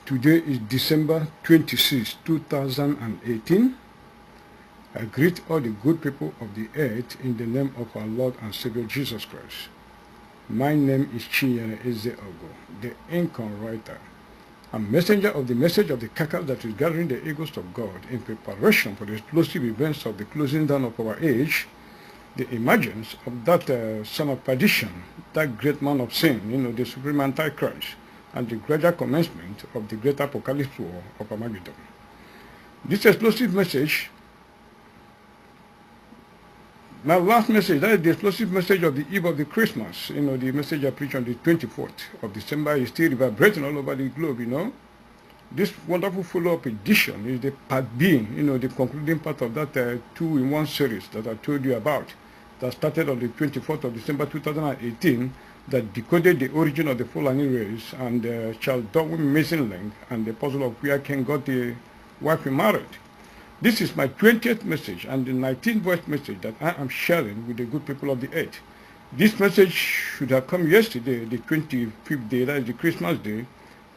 Today is December 26, 2018. I greet all the good people of the earth in the name of our Lord and Savior Jesus Christ. My name is Ogo, the Income writer, and messenger of the message of the cackle that is gathering the eagles of God in preparation for the explosive events of the closing down of our age, the emergence of that son of perdition, that great man of sin, the supreme antichrist, and the gradual commencement of the great apocalypse war of Armageddon. This explosive message, my last message, that is the explosive message of the eve of the Christmas, the message I preached on the 24th of December is still reverberating all over the globe, This wonderful follow-up edition is the part B, the concluding part of that two-in-one series that I told you about, that started on the 24th of December 2018, that decoded the origin of the Fulani race and Charles Darwin missing link and the puzzle of where King got the wife he married. This is my 20th message and the 19th voice message that I am sharing with the good people of the earth. This message should have come yesterday, the 25th day, that is the Christmas day,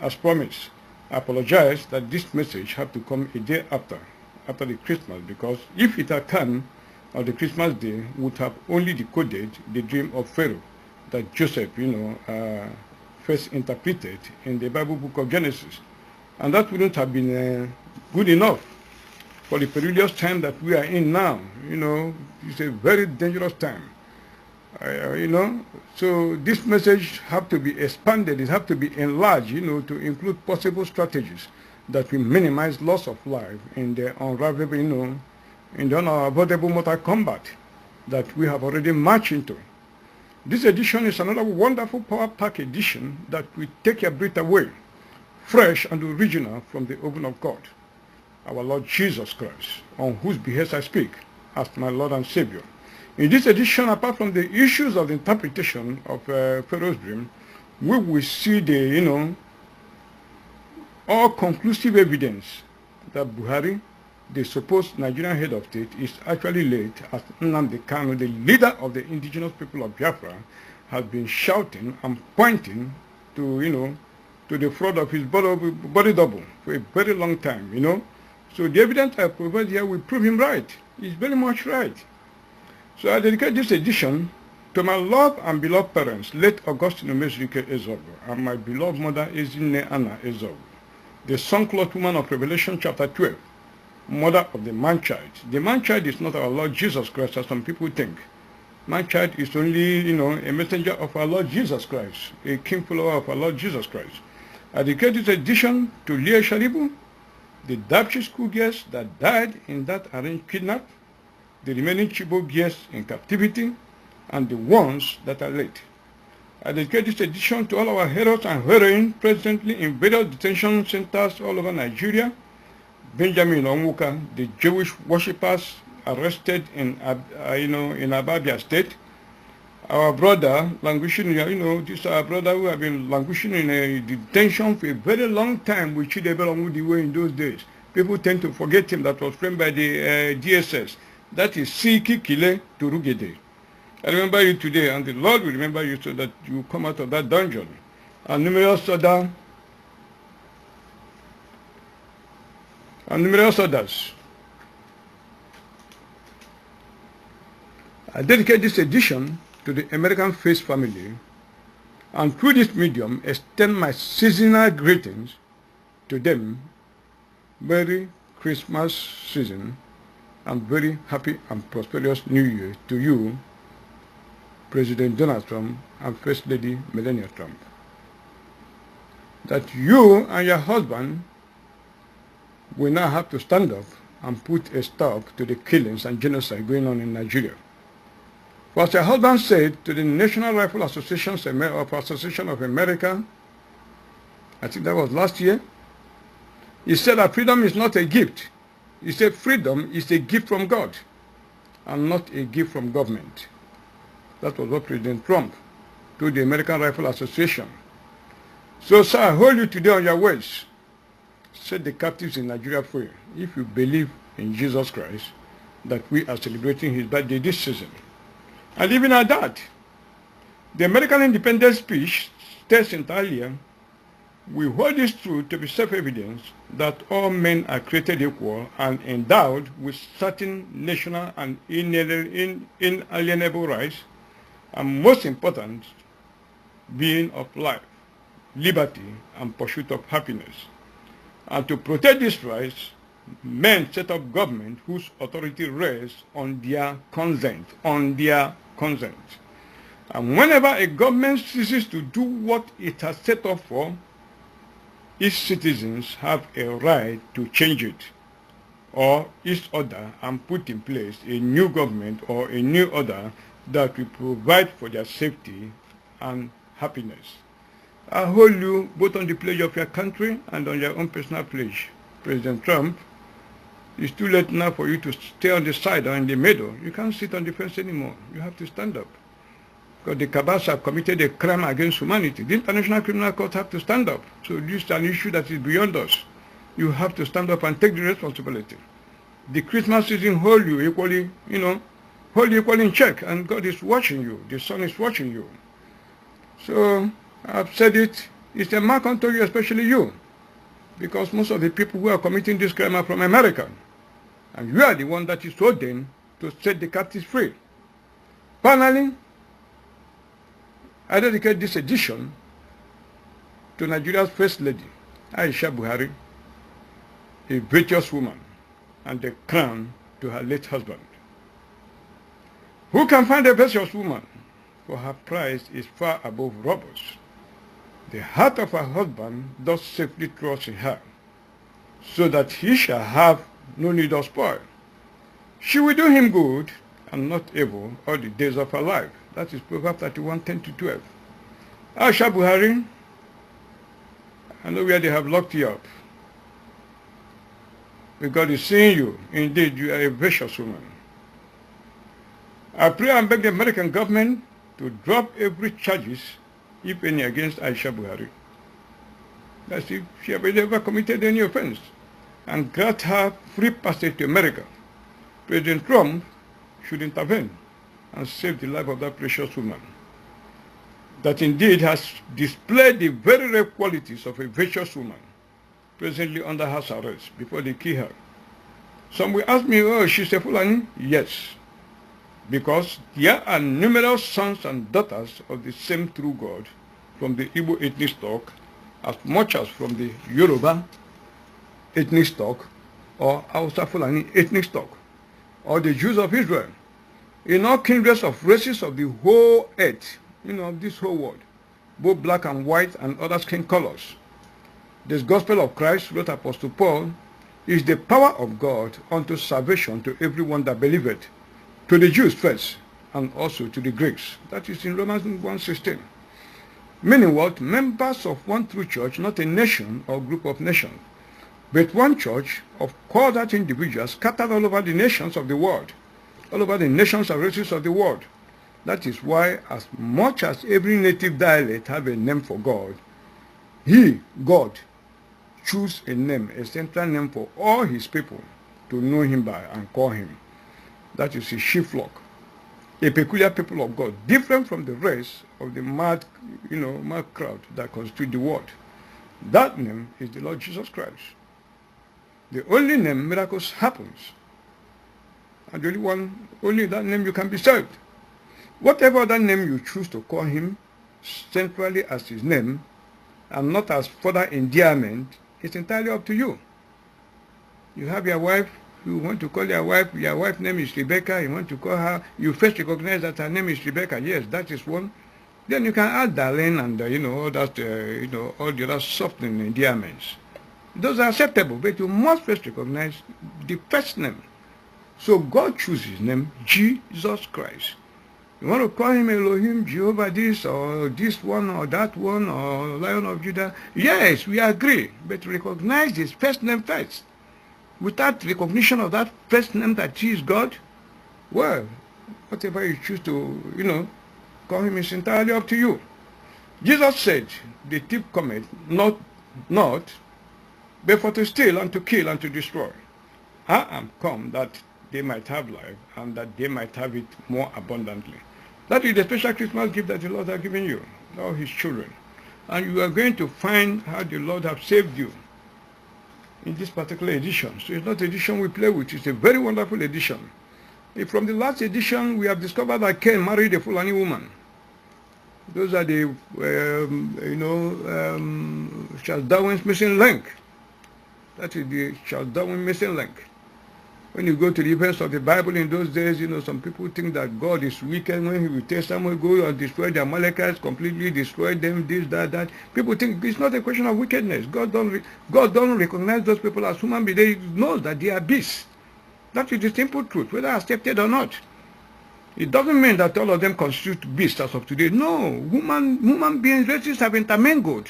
as promised. I apologize that this message had to come a day after the Christmas, because if it had come on the Christmas day, would have only decoded the dream of Pharaoh that Joseph, first interpreted in the Bible book of Genesis. And that wouldn't have been good enough for the perilous time that we are in now. It's a very dangerous time. So this message have to be expanded, it have to be enlarged, to include possible strategies that will minimize loss of life in the unravelable, in the unavoidable mortal combat that we have already marched into. This edition is another wonderful power-packed edition that will take your breath away, fresh and original from the oven of God, our Lord Jesus Christ, on whose behest I speak as my Lord and Savior. In this edition, apart from the issues of the interpretation of Pharaoh's dream, we will see the, all-conclusive evidence that Buhari, the supposed Nigerian head of state, is actually late as Nnamdi Kanu, the leader of the indigenous people of Biafra, has been shouting and pointing to, to the fraud of his body double for a very long time, So the evidence I provide here will prove him right. He's very much right. So I dedicate this edition to my loved and beloved parents, late Augustine Umezrike Ezogu, and my beloved mother Ezinne Anna Ezogu, the sun-clothed woman of Revelation chapter 12, mother of the man-child. The man-child is not our Lord Jesus Christ, as some people think. Man-child is only, a messenger of our Lord Jesus Christ, a king follower of our Lord Jesus Christ. I dedicate this edition to Leah Sharibu, the Dapchi school girls that died in that arranged kidnap, the remaining Chibok girls in captivity, and the ones that are late. I dedicate this edition to all our heroes and heroines presently in various detention centers all over Nigeria. Benjamin Onwuka, the Jewish worshippers arrested in Abia State. Our brother languishing, this is our brother who have been languishing in a detention for a very long time with Chidebe Onwudiwe in those days. People tend to forget him, that was framed by the DSS. That is Siki Kile Turugede. I remember you today, and the Lord will remember you so that you come out of that dungeon. And numerous others. I dedicate this edition to the American Face family, and through this medium extend my seasonal greetings to them. Merry Christmas season and very happy and prosperous New Year to you, President Donald Trump and First Lady Melania Trump. That you and your husband will now have to stand up and put a stop to the killings and genocide going on in Nigeria. What your husband said to the National Rifle Association of America, I think that was last year, he said that freedom is not a gift. He said freedom is a gift from God and not a gift from government. That was what President Trump told the American Rifle Association. So, sir, I hold you today on your words. Set the captives in Nigeria free if you believe in Jesus Christ, that we are celebrating his birthday this season. And even at that, the American independence speech states entirely We hold this truth to be self-evident that all men are created equal and endowed with certain national and inalienable rights, and most important, being of life, liberty, and pursuit of happiness. And to protect these rights, men set up government whose authority rests on their consent, And whenever a government ceases to do what it has set up for, its citizens have a right to change it or its order and put in place a new government or a new order that will provide for their safety and happiness. I hold you both on the pledge of your country and on your own personal pledge. President Trump, it's too late now for you to stay on the side or in the middle. You can't sit on the fence anymore. You have to stand up. Because the Kabas have committed a crime against humanity. The International Criminal Court have to stand up. So this is an issue that is beyond us. You have to stand up and take the responsibility. The Christmas season hold you equally, hold you equally in check. And God is watching you. The sun is watching you. So I've said it. It's a mark unto you, especially you. Because most of the people who are committing this crime are from America. And you are the one that is ordained to set the captives free. Finally, I dedicate this edition to Nigeria's First Lady, Aisha Buhari, a virtuous woman, and the crown to her late husband. Who can find a virtuous woman? For her price is far above robbers. The heart of her husband does safely trust in her, so that he shall have no need of spoil. She will do him good and not evil all the days of her life. That is Proverbs 31:10-12. Aisha Buhari, I know where they have locked you up. But God is seeing you. Indeed, you are a virtuous woman. I pray and beg the American government to drop every charges, if any, against Aisha Buhari. That's if she has ever committed any offense, and grant her free passage to America. President Trump should intervene and save the life of that precious woman that indeed has displayed the very rare qualities of a virtuous woman, presently under house arrest before they kill her. Some will ask me, oh, she's a Fulani? Yes, because there are numerous sons and daughters of the same true God from the Igbo ethnic stock as much as from the Yoruba ethnic stock or Hausa Fulani ethnic stock or the Jews of Israel. In all kindreds of races of the whole earth, of this whole world, both black and white and other skin colors. This gospel of Christ, wrote Apostle Paul, is the power of God unto salvation to everyone that believeth, to the Jews first, and also to the Greeks. That is in Romans 1:16. Meaning what? Members of one true church, not a nation or group of nations, but one church of called out individuals scattered all over the nations of the world, all over the nations and races of the world. That is why, as much as every native dialect have a name for God, God, choose a name, a central name for all his people to know him by and call him. That is his sheep flock, a peculiar people of God, different from the rest of the mad crowd that constitute the world. That name is the Lord Jesus Christ. The only name miracles happens. And the only one, only that name you can be saved. Whatever other name you choose to call him, centrally as his name, and not as further endearment, it's entirely up to you. You have your wife, you want to call your wife's name is Rebecca, you want to call her, you first recognize that her name is Rebecca, yes, that is one. Then you can add darling and, all that, all the other softening endearments. Those are acceptable, but you must first recognize the first name. So God chooses his name, Jesus Christ. You want to call him Elohim, Jehovah this, or this one, or that one, or Lion of Judah? Yes, we agree, but recognize his first name first. Without recognition of that first name that he is God, well, whatever you choose to, call him is entirely up to you. Jesus said, the thief cometh not, but for to steal and to kill and to destroy. I am come that they might have life and that they might have it more abundantly. That is the special Christmas gift that the Lord has given you, all his children. And you are going to find how the Lord has saved you in this particular edition. So it's not an edition we play with. It's a very wonderful edition. From the last edition, we have discovered that Cain married a Fulani woman. Those are the, Charles Darwin's missing link. That is the Charles Darwin missing link. When you go to the events of the Bible in those days, some people think that God is wicked. When he will take someone, go and destroy the Amalekites, completely destroy them, this, that. People think it's not a question of wickedness. God don't recognize those people as human beings. They know that they are beasts. That is the simple truth, whether accepted or not. It doesn't mean that all of them constitute beasts as of today. No, human beings, races have intermingled.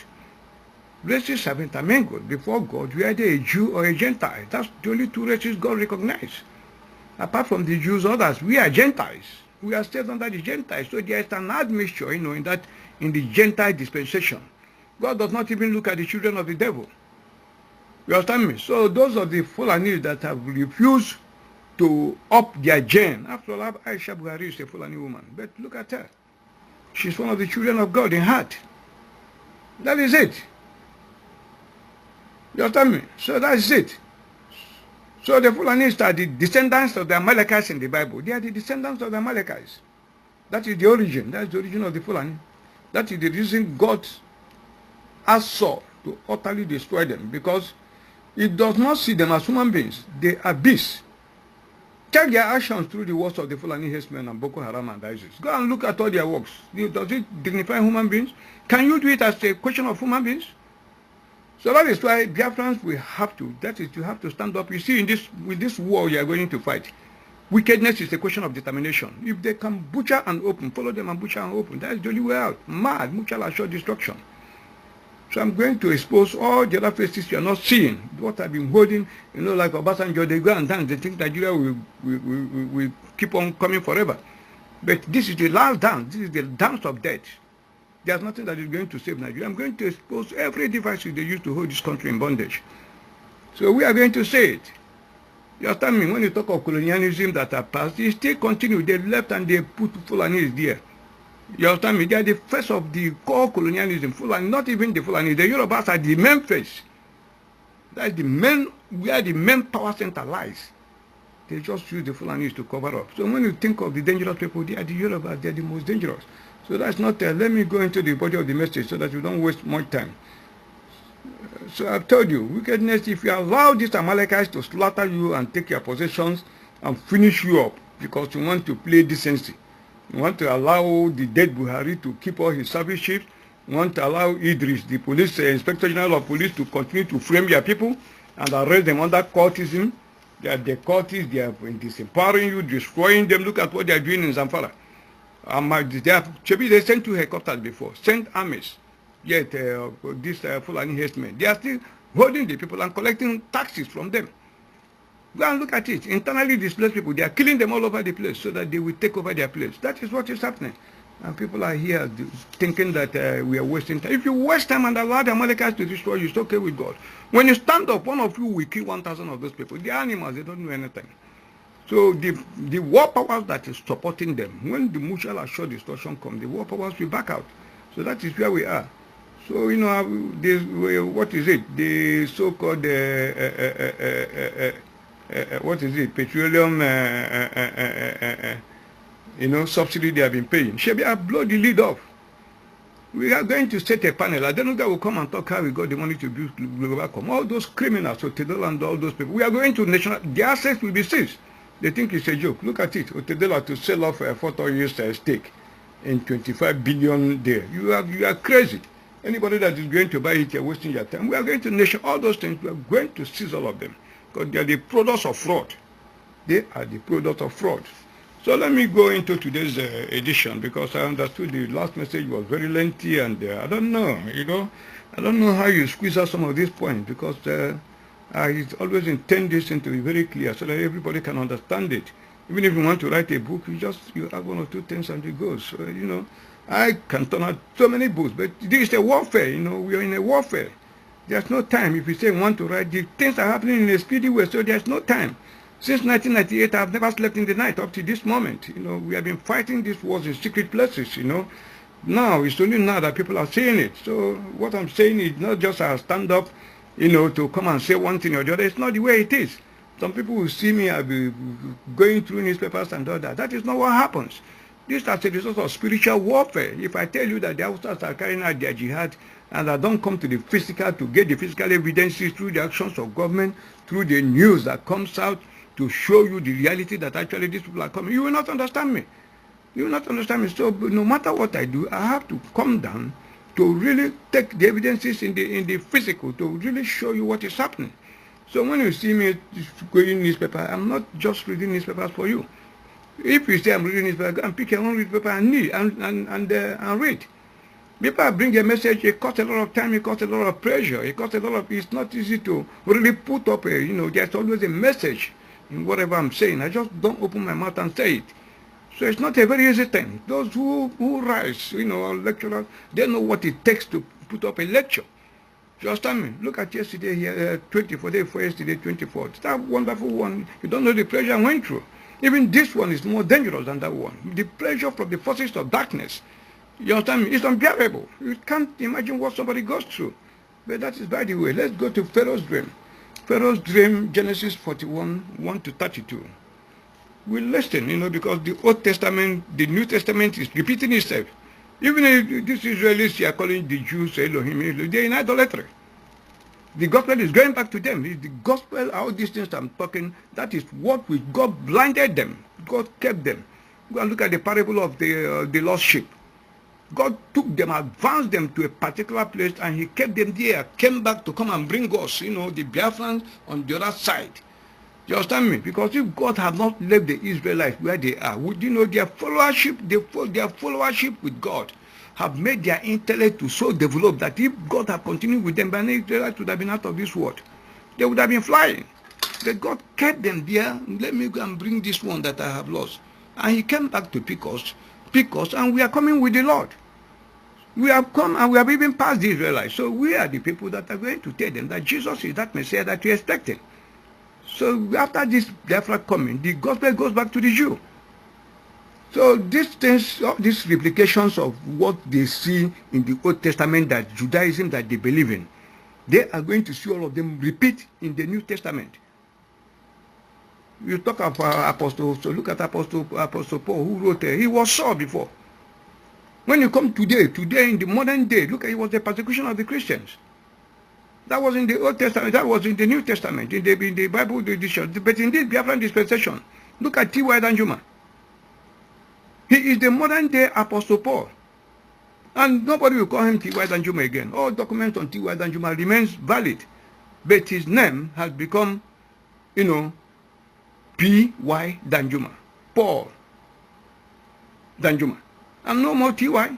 Races have intermingled. Before God, we are either a Jew or a Gentile. That's the only two races God recognizes. Apart from the Jews, others, we are Gentiles. We are still under the Gentiles. So there is an admixture, in the Gentile dispensation. God does not even look at the children of the devil. You understand me? So those of the Fulani that have refused to up their gen. After all, Aisha Buhari is a Fulani woman. But look at her. She's one of the children of God in heart. That is it. You understand me? So that's it. So the Fulanis are the descendants of the Amalekites in the Bible. They are the descendants of the Amalekites. That is the origin. That's the origin of the Fulani. That is the reason God asked Saul to utterly destroy them. Because he does not see them as human beings. They are beasts. Check their actions through the works of the Fulani herdsmen and Boko Haram and ISIS. Go and look at all their works. Does it dignify human beings? Can you do it as a question of human beings? So that is why Biafrans will have to, you have to stand up. You see, with this war you are going to fight, wickedness is a question of determination. If they can butcher and open, follow them and butcher and open, that is the only way out. Mad, mutual assured destruction. So I'm going to expose all the other faces you are not seeing. What I've been holding, like Obasanjo, they go and dance. They think Nigeria will keep on coming forever. But this is the last dance. This is the dance of death. There's nothing that is going to save Nigeria. I'm going to expose every device they use to hold this country in bondage. So we are going to say it. You understand me? When you talk of colonialism that are past, they still continue. They left and they put Fulanis there. You understand me? They are the face of the core colonialism. Fulani, not even the Fulani. The Yorubas are the main face. That's the main, where the main power center lies. They just use the Fulanis to cover up. So when you think of the dangerous people, they are the Yorubas. They are the most dangerous. So that's not let me go into the body of the message so that you don't waste much time. So I've told you, wickedness, if you allow these Amalekites to slaughter you and take your possessions and finish you up because you want to play decency, you want to allow the dead Buhari to keep all his service ships, you want to allow Idris, the police, Inspector General of Police, to continue to frame your people and arrest them under cultism. They are the cultists, they are disempowering you, destroying them. Look at what they are doing in Zamfara. They sent 2 helicopters before, sent armies, yet these Fulani herdsmen, they are still holding the people and collecting taxes from them. Go and look at it. Internally displaced people, they are killing them all over the place so that they will take over their place. That is what is happening. And people are here thinking that we are wasting time. If you waste time and allow the Amalekites to destroy you, it's okay with God. When you stand up, one of you will kill 1,000 of those people. They are animals, they don't know anything. So the war powers that is supporting them, when the mutual assured destruction comes, the war powers will back out. So that is where we are. So, what is it? The so-called, what is it? Petroleum, subsidy they have been paying. Shebia, blow the lid off. We are going to set a panel. I don't know that will come and talk how we got the money to build Globacom. All those criminals, Otedela and all those people. We are going to national, the assets will be seized. They think it's a joke. Look at it. Otedela to sell off a 4 years stake in 25 billion there. You are crazy. Anybody that is going to buy it, you're wasting your time. We are going to nation all those things. We are going to seize all of them. Because they are the products of fraud. They are the product of fraud. So let me go into today's edition, because I understood the last message was very lengthy, and I don't know, I don't know how you squeeze out some of these points, because I always intend this to be very clear so that everybody can understand it. Even if you want to write a book, you have 1 or 2 things and it goes. So, I can turn out so many books, but this is a warfare, we are in a warfare. There's no time. If you say you want to write, the things are happening in a speedy way, so there's no time. Since 1998, I've never slept in the night up to this moment. We have been fighting these wars in secret places, Now, it's only now that people are saying it. So what I'm saying is not just I stand up, to come and say one thing or the other. It's not the way it is. Some people will see me, I'll be going through newspapers and all that. That is not what happens. This is as a result of spiritual warfare. If I tell you that the Hausas are carrying out their jihad and I don't come to the physical to get the physical evidences through the actions of government, through the news that comes out to show you the reality that actually these people are coming, you will not understand me. You will not understand me. So no matter what I do, I have to come down to really take the evidences in the physical to really show you what is happening. So when you see me going newspaper, I'm not just reading newspapers for you. If you say I'm reading newspaper, go and pick your own newspaper and read. People bring a message, it costs a lot of time, it costs a lot of pressure, it's not easy to really put up there's always a message in whatever I'm saying. I just don't open my mouth and say it. So it's not a very easy thing. Those who rise, lecturers, they know what it takes to put up a lecture. You understand me? Look at yesterday here, 24 days for yesterday, 24th. That wonderful one, you don't know the pressure I went through. Even this one is more dangerous than that one. The pressure from the forces of darkness, you understand me? It's unbearable. You can't imagine what somebody goes through. But that is by the way. Let's go to Pharaoh's dream. Pharaoh's dream, Genesis 41, 1 to 32. We listen, because the Old Testament, the New Testament is repeating itself. Even if these Israelis are calling the Jews Elohim, they're in idolatry. The gospel is going back to them. It's the gospel, all these things I'm talking, that is what God blinded them. God kept them. Go and look at the parable of the lost sheep. God took them, advanced them to a particular place, and he kept them there, came back to come and bring us, the Biafrans on the other side. You understand me? Because if God had not left the Israelites where they are, their followership with God have made their intellect to so develop that if God had continued with them, then the Israelites would have been out of this world. They would have been flying. But God kept them there. Let me go and bring this one that I have lost. And he came back to pick us, and we are coming with the Lord. We have come and we have even passed the Israelites. So we are the people that are going to tell them that Jesus is that Messiah that we are expecting. So after this therefore coming, the gospel goes back to the Jew. So these things, these replications of what they see in the Old Testament, that Judaism that they believe in, they are going to see all of them repeat in the New Testament. You talk about Apostle, so look at Apostle Paul, who wrote, he was Saul before. When you come today in the modern day, look at it was the persecution of the Christians. That was in the Old Testament, that was in the New Testament, in the Bible edition. But in this Biafran dispensation, look at T.Y. Danjuma. He is the modern day Apostle Paul. And nobody will call him T.Y. Danjuma again. All documents on T.Y. Danjuma remains valid. But his name has become, P.Y. Danjuma. Paul Danjuma. And no more T.Y.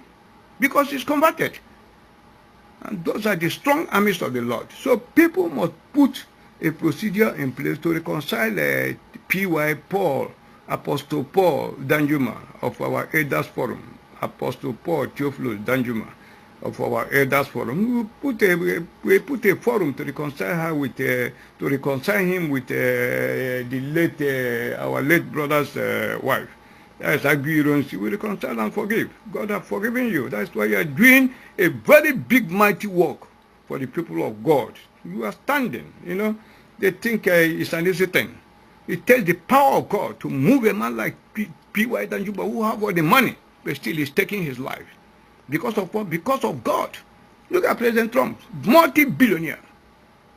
because he's converted. And those are the strong armies of the Lord. So people must put a procedure in place to reconcile P.Y. Paul, Apostle Paul Danjuma of our Elders Forum, Apostle Paul Theophilus Danjuma of our Elders Forum. We put a forum to reconcile her with, to reconcile him with our late brother's wife. That's agreement. We reconcile and forgive. God has forgiven you. That's why you are doing a very big, mighty work for the people of God. You are standing, They think it's an easy thing. It takes the power of God to move a man like P.Y. Danjuma, who have all the money, but still is taking his life. Because of what? Because of God. Look at President Trump, multi-billionaire.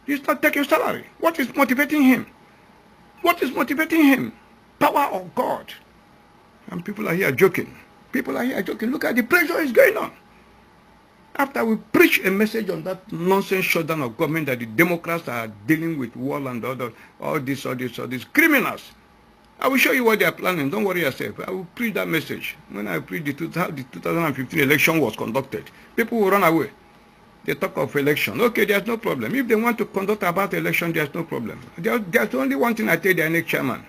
He's not taking salary. What is motivating him? What is motivating him? Power of God. And people are here joking. People are here joking. Look at the pressure is going on. After we preach a message on that nonsense shutdown of government that the Democrats are dealing with war and all these criminals. I will show you what they are planning. Don't worry yourself. I will preach that message. When I preach how the 2015 election was conducted, people will run away. They talk of election. Okay, there's no problem. If they want to conduct about election, there's no problem. There's only one thing I tell the next chairman,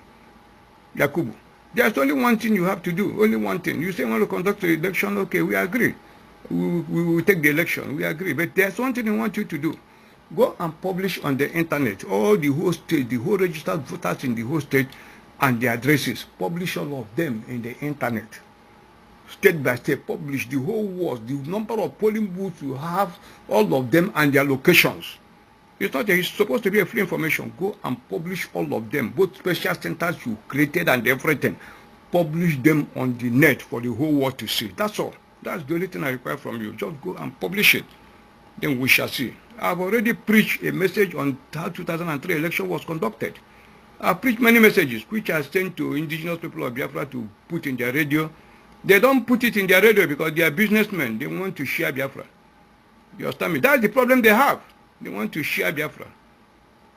Yakubu. There's only one thing you have to do. Only one thing. You say you want to conduct the election, okay, we agree. We will take the election, we agree. But there's one thing I want you to do. Go and publish on the internet all the whole state, the whole registered voters in the whole state and the addresses. Publish all of them in the internet. state by state, publish the whole world, the number of polling booths you have, all of them and their locations. It's not that it's supposed to be a free information. Go and publish all of them, both special centers you created and everything. Publish them on the net for the whole world to see. That's all. That's the only thing I require from you. Just go and publish it. Then we shall see. I've already preached a message on how 2003 election was conducted. I've preached many messages which I sent to indigenous people of Biafra to put in their radio. They don't put it in their radio because they are businessmen. They want to share Biafra. You understand me? That's the problem they have. They want to share Biafra.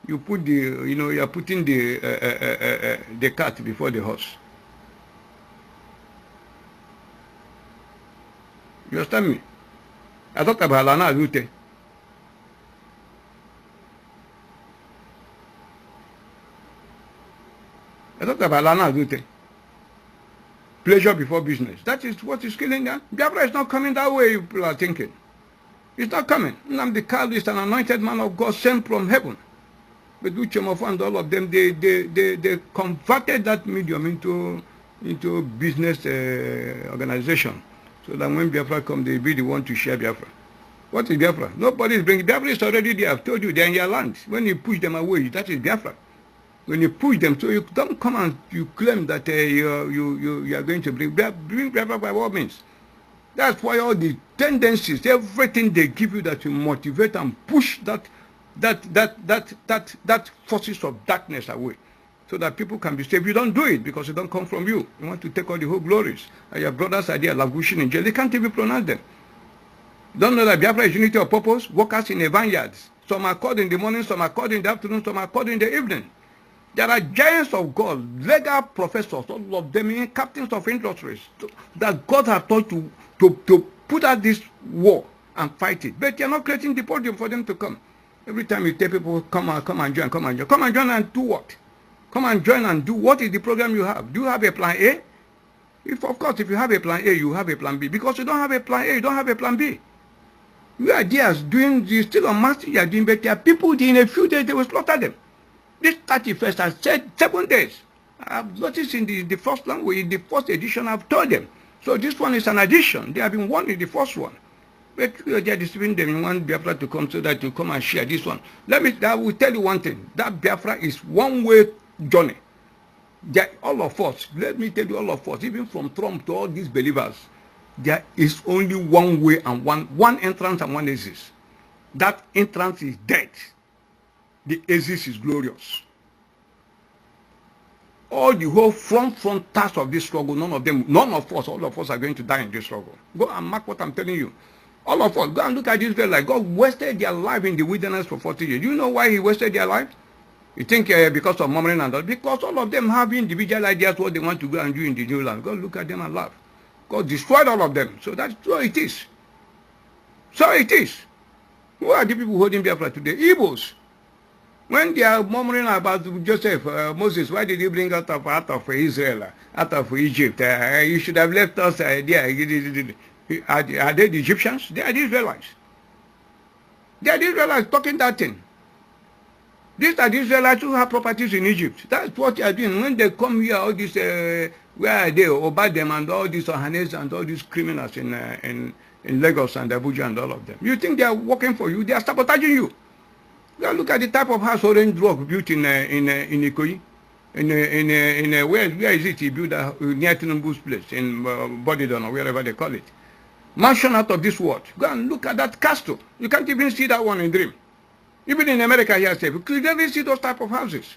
You put the, you are putting the cart before the horse. You understand me? I talked about Lana Lute. I talked about Lana Lute. Pleasure before business. That is what is killing them. Biafra is not coming that way, people are thinking. It's not coming. Nnamdi Kanu is an anointed man of God sent from heaven. But Uchemofo and all of them, they converted that medium into business organization. So that when Biafra come, they be the one to share Biafra. What is Biafra? Nobody is bringing. Biafra is already there. I've told you, they're in your land. When you push them away, that is Biafra. When you push them, so you don't come and you claim that you are going to bring Biafra by all means. That's why all the tendencies, everything they give you that you motivate and push that forces of darkness away, so that people can be saved. You don't do it because it don't come from you. You want to take all the whole glories. And your brothers are there, languishing in jail. They can't even pronounce them. You don't know that Biafra is unity of purpose. Workers in a vineyard. Some are called in the morning, some are called in the afternoon, some are called in the evening. There are giants of God, legal professors, all of them, captains of industries, that God has taught to put out this war and fight it. But you're not creating the podium for them to come. Every time you tell people, come and join, come and join. Come and join and do what? Come and join and do what is the program you have? Do you have a plan A? Of course, if you have a plan A, you have a plan B. Because you don't have a plan A, you don't have a plan B. You are just doing, you still on master, you are doing better. People, in a few days, they will slaughter them. This 31st, I said 7 days. I've noticed in the first language, in the first edition, I've told them. So this one is an addition. They have been warned in the first one. But they are deceiving them. You want Biafra to come so that you come and share this one. I will tell you one thing. That Biafra is one-way journey. All of us, let me tell you, all of us, even from Trump to all these believers, there is only one way and one entrance and one exit. That entrance is dead. The exit is glorious. All the whole front task of this struggle, none of us, all of us are going to die in this struggle. Go and mark what I'm telling you. All of us, go and look at this girl. Like God wasted their life in the wilderness for 40 years. Do you know why he wasted their life? You think because of murmuring and all? Because all of them have individual ideas what they want to go and do in the new land. God look at them and laugh. God destroyed all of them. So that's so it is. So it is. Who are the people holding Biafra today? Igbos. When they are murmuring about Joseph, Moses, why did he bring out of Israel, out of Egypt? You should have left us there. Are they the Egyptians? They are the Israelites. They are the Israelites talking that thing. These are the Israelites who have properties in Egypt. That's what they are doing. When they come here, all these, where are they? Obadem and all these Ohanes and all these criminals in Lagos and Abuja and all of them. You think they are working for you? They are sabotaging you. Now look at the type of house Orange Rock built in Ikoyi. Where is it? He built near Tinubu's place in Bodidon or wherever they call it. Mansion out of this world. Go and look at that castle. You can't even see that one in dream. Even in America here, you could never see those type of houses.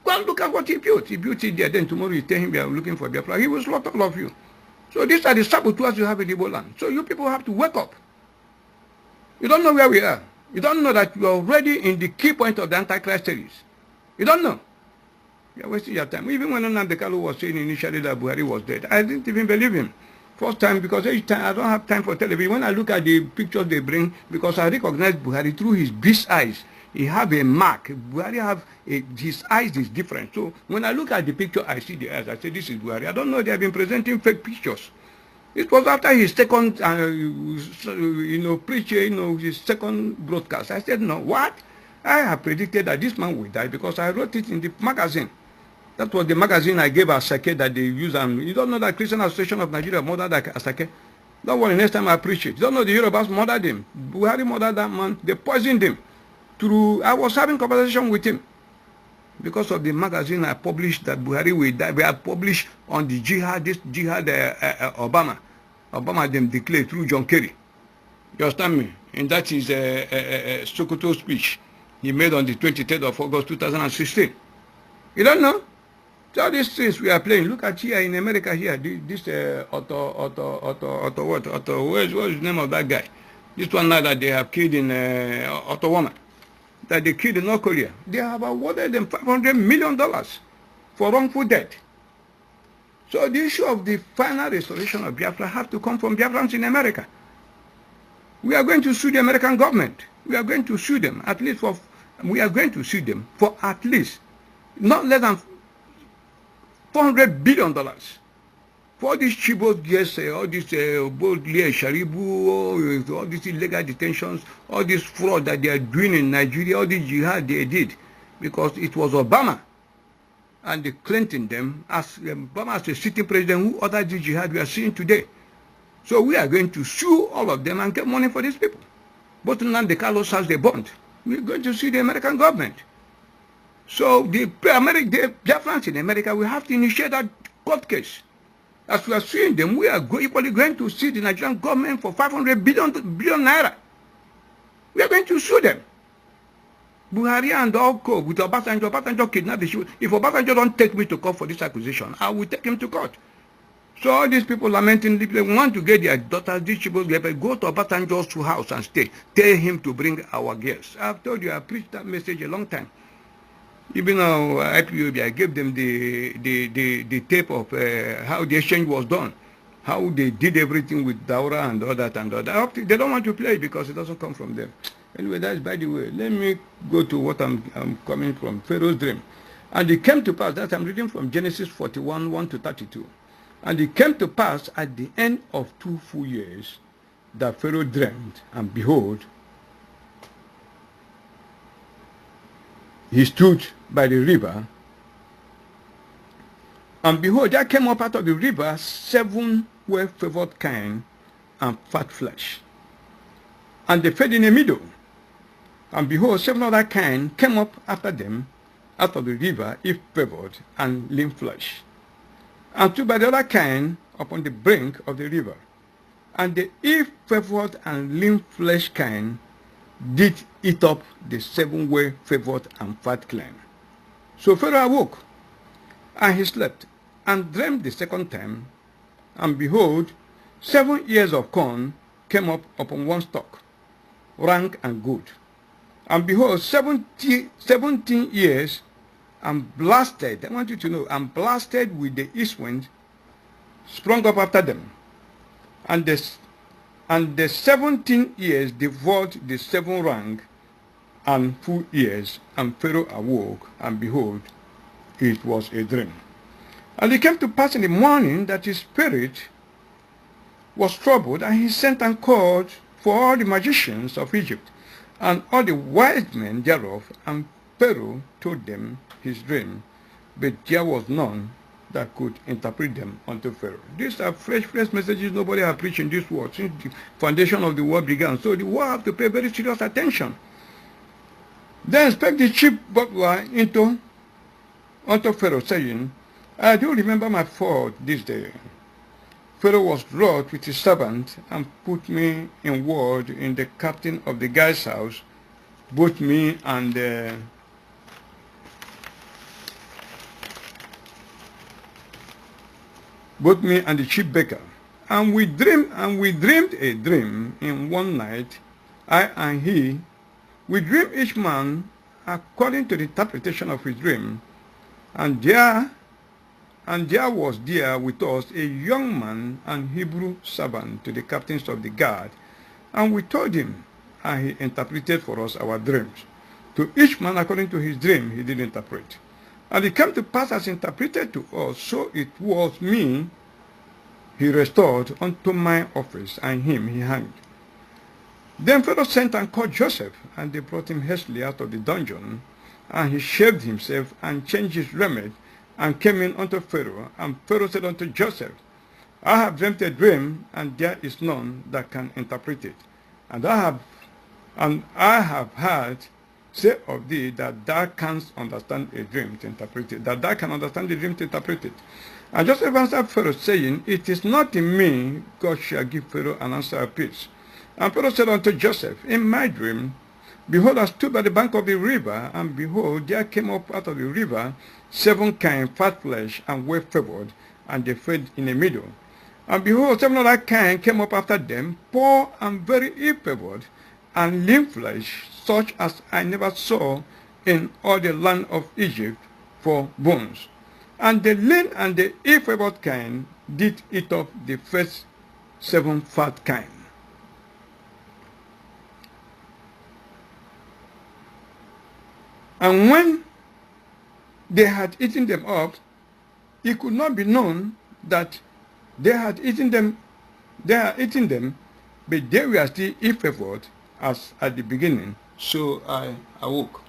Go and look at what he built. He built it there. Then tomorrow you tell him we are looking for Biafra. He will slaughter all of you. So these are the saboteurs you have in Igbo land. So you people have to wake up. You don't know where we are. You don't know that you are already in the key point of the Antichrist series. You don't know. You are wasting your time. Even when Nnamdi Kanu was saying initially that Buhari was dead, I didn't even believe him. First time, because each time I don't have time for television. When I look at the pictures they bring, because I recognize Buhari through his beast eyes. He have a mark. Buhari have his eyes is different. So when I look at the picture, I see the eyes. I say, this is Buhari. I don't know. They have been presenting fake pictures. It was after his second, preacher, his second broadcast. I said, no, what? I have predicted that this man will die because I wrote it in the magazine. That was the magazine I gave Asake that they use. And you don't know that Christian Association of Nigeria murdered Asake? Don't worry, next time I preach it. You don't know the Yorubas murdered him. Buhari murdered that man. They poisoned him. I was having conversation with him because of the magazine I published that Buhari will die. We have published on the jihad, Obama them declared through John Kerry. You understand me? And that is Sokoto speech he made on the 23rd of August 2016. You don't know? So all these things we are playing. Look at here in America here. This what's the name of that guy? This one now that they have killed in Ottawa, that they killed in North Korea. They have awarded them $500 million for wrongful death. So the issue of the final restoration of Biafra have to come from Biafrans in America. We are going to sue the American government. We are going to sue them at least for. We are going to sue them for at least not less than $400 billion for all these Chibok, yes, all these boldly Sharibu, all these illegal detentions, all this fraud that they are doing in Nigeria, all this jihad they did, because it was Obama and the Clinton them as Obama as a sitting president who ordered the jihad we are seeing today. So we are going to sue all of them and get money for these people. But Nnamdi Carlos has the bond. We are going to sue the American government. So the Biafrans in America will have to initiate that court case. As we are suing them, we are equally going to sue the Nigerian government for 500 billion naira. We are going to sue them. Buhari and all co with Obasanjo kidnapped the children. If Obasanjo don't take me to court for this accusation, I will take him to court. So all these people lamenting, they want to get their daughters, these people, go to Obasanjo's house and stay. Tell him to bring our girls. I've told you, I preached that message a long time. Even at IPOB, I gave them the tape of how the exchange was done, how they did everything with Daura and all that and all that. They don't want to play because it doesn't come from them. Anyway, that's by the way. Let me go to what I'm coming from, Pharaoh's dream. And it came to pass, that I'm reading from Genesis 41, 1 to 32. And it came to pass at the end of 2 full years that Pharaoh dreamed, and behold, he stood by the river, and behold, there came up out of the river 7 well-favored kine and fat flesh, and they fed in the middle. And behold, 7 other kine came up after them out of the river, if favored, and lean flesh, and stood by the other kine upon the brink of the river. And the if favored and lean flesh kine did eat up the 7 well-favored and fat kine. So Pharaoh awoke, and he slept, and dreamed the second time, and behold, 7 ears of corn came up upon one stalk, rank and good. And behold, 17 years, and blasted, I want you to know, and blasted with the east wind, sprung up after them. And the 17 years devoured the 7 rank and full years, and Pharaoh awoke, and behold, it was a dream. And it came to pass in the morning that his spirit was troubled, and he sent and called for all the magicians of Egypt, and all the wise men thereof, and Pharaoh told them his dream, but there was none that could interpret them unto Pharaoh. These are fresh messages nobody has preached in this world since the foundation of the world began. So the world have to pay very serious attention. Then spake the chief butler unto Pharaoh, saying, I do remember my fault this day. Pharaoh was wroth with his servant, and put me in ward in the captain of the guy's house, both me and the chief baker. And we dreamed a dream in one night, I and he. We dreamed each man according to the interpretation of his dream. And there was there with us a young man and Hebrew servant to the captains of the guard. And we told him, and he interpreted for us our dreams. To each man according to his dream he did interpret. And it came to pass as interpreted to us, so it was me he restored unto my office, and him he hanged. Then Pharaoh sent and called Joseph, and they brought him hastily out of the dungeon, and he shaved himself and changed his raiment, and came in unto Pharaoh. And Pharaoh said unto Joseph, I have dreamt a dream, and there is none that can interpret it. And I have heard say of thee that thou canst understand a dream to interpret it, that thou can understand the dream to interpret it. And Joseph answered Pharaoh, saying, It is not in me, God shall give Pharaoh an answer of peace. And Pharaoh said unto Joseph, In my dream, behold, I stood by the bank of the river, and behold, there came up out of the river 7 kine, fat flesh, and well favored, and they fed in the middle. And behold, 7 other kine came up after them, poor and very ill-favored, and lean flesh, such as I never saw in all the land of Egypt, for bones. And the lean and the ill-favored kine did eat up the first 7 fat kine. And when they had eaten them up, it could not be known that they had eaten them, but they were still ill-favored as at the beginning. So I awoke.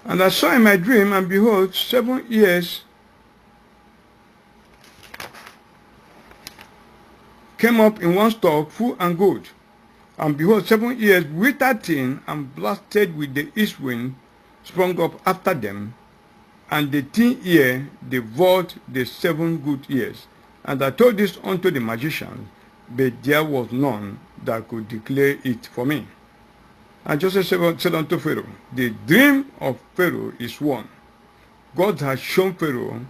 And I saw in my dream, and behold, 7 ears came up in one stalk, full and good. And behold, 7 ears withered thin and blasted with the east wind sprung up after them, and the thin ear devoured the 7 good ears. And I told this unto the magician, but there was none that could declare it for me. And Joseph said unto Pharaoh, The dream of Pharaoh is one. God has shown Pharaoh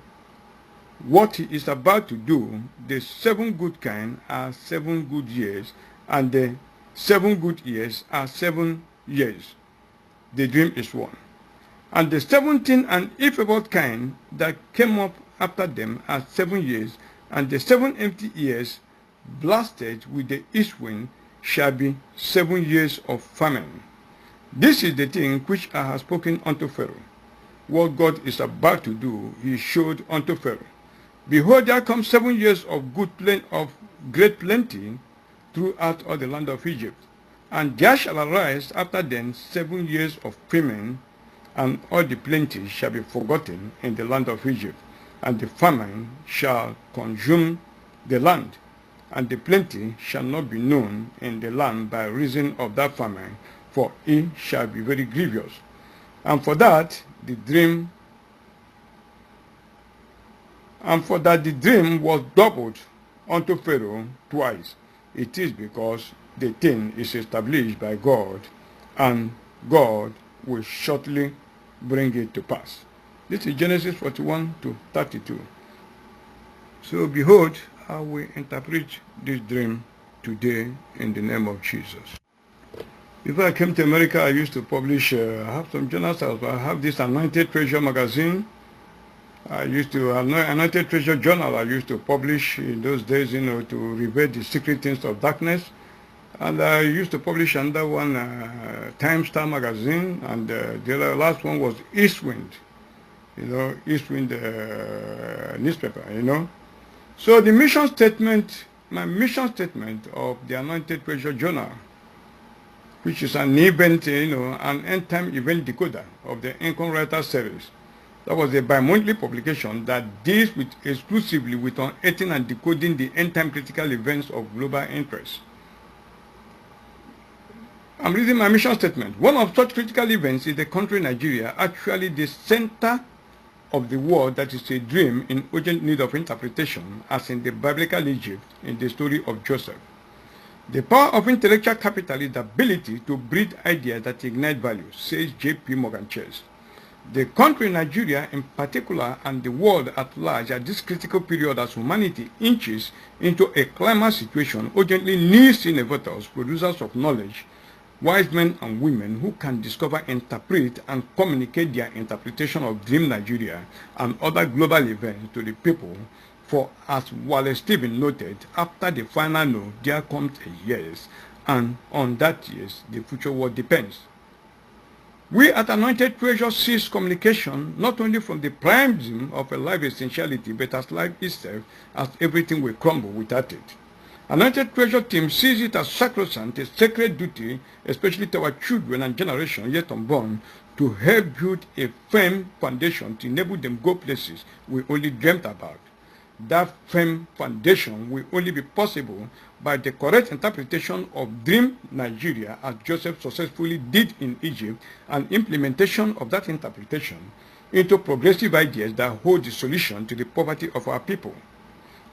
what he is about to do. The 7 good kine are 7 good years, and the 7 good years are 7 years. The dream is one. And the 17 and ill-favored kine that came up after them are 7 years, and the 7 empty years blasted with the east wind shall be 7 years of famine. This is the thing which I have spoken unto Pharaoh. What God is about to do, he showed unto Pharaoh. Behold, there come 7 years of great plenty throughout all the land of Egypt. And there shall arise after them 7 years of famine, and all the plenty shall be forgotten in the land of Egypt. And the famine shall consume the land, and the plenty shall not be known in the land by reason of that famine, for it shall be very grievous. And for that the dream was doubled unto Pharaoh twice. It is because the thing is established by God, and God will shortly bring it to pass. This is Genesis 41 to 32. So behold, I will interpret this dream today in the name of Jesus. Before I came to America, I used to publish, I have some journals. I have this Anointed Treasure magazine. I used to have Anointed Treasure journal. I used to publish in those days, to reveal the secret things of darkness. And I used to publish another one, Time Star magazine, and the last one was East Wind, East Wind newspaper, So the mission statement, my mission statement of the Anointed Treasure journal, which is an event, an end-time event decoder of the Income Writer series. That was a bi-monthly publication that deals exclusively with unearthing and decoding the end-time critical events of global interest. I'm reading my mission statement. One of such critical events is the country Nigeria, actually the center of the world that is a dream in urgent need of interpretation, as in the biblical Egypt in the story of Joseph. The power of intellectual capital is the ability to breed ideas that ignite value, says J.P. Morgan Chase. The country Nigeria in particular and the world at large at this critical period as humanity inches into a climate situation urgently needs innovators, producers of knowledge, wise men and women who can discover, interpret, and communicate their interpretation of Dream Nigeria and other global events to the people. For as Wallace Stevens noted, after the final no, there comes a yes, and on that yes, the future world depends. We at Anointed Treasure sees communication not only from the primeism of a life essentiality, but as life itself, as everything will crumble without it. Anointed Treasure team sees it as sacrosanct, a sacred duty, especially to our children and generation yet unborn, to help build a firm foundation to enable them go places we only dreamt about. That firm foundation will only be possible by the correct interpretation of Dream Nigeria, as Joseph successfully did in Egypt, and implementation of that interpretation into progressive ideas that hold the solution to the poverty of our people.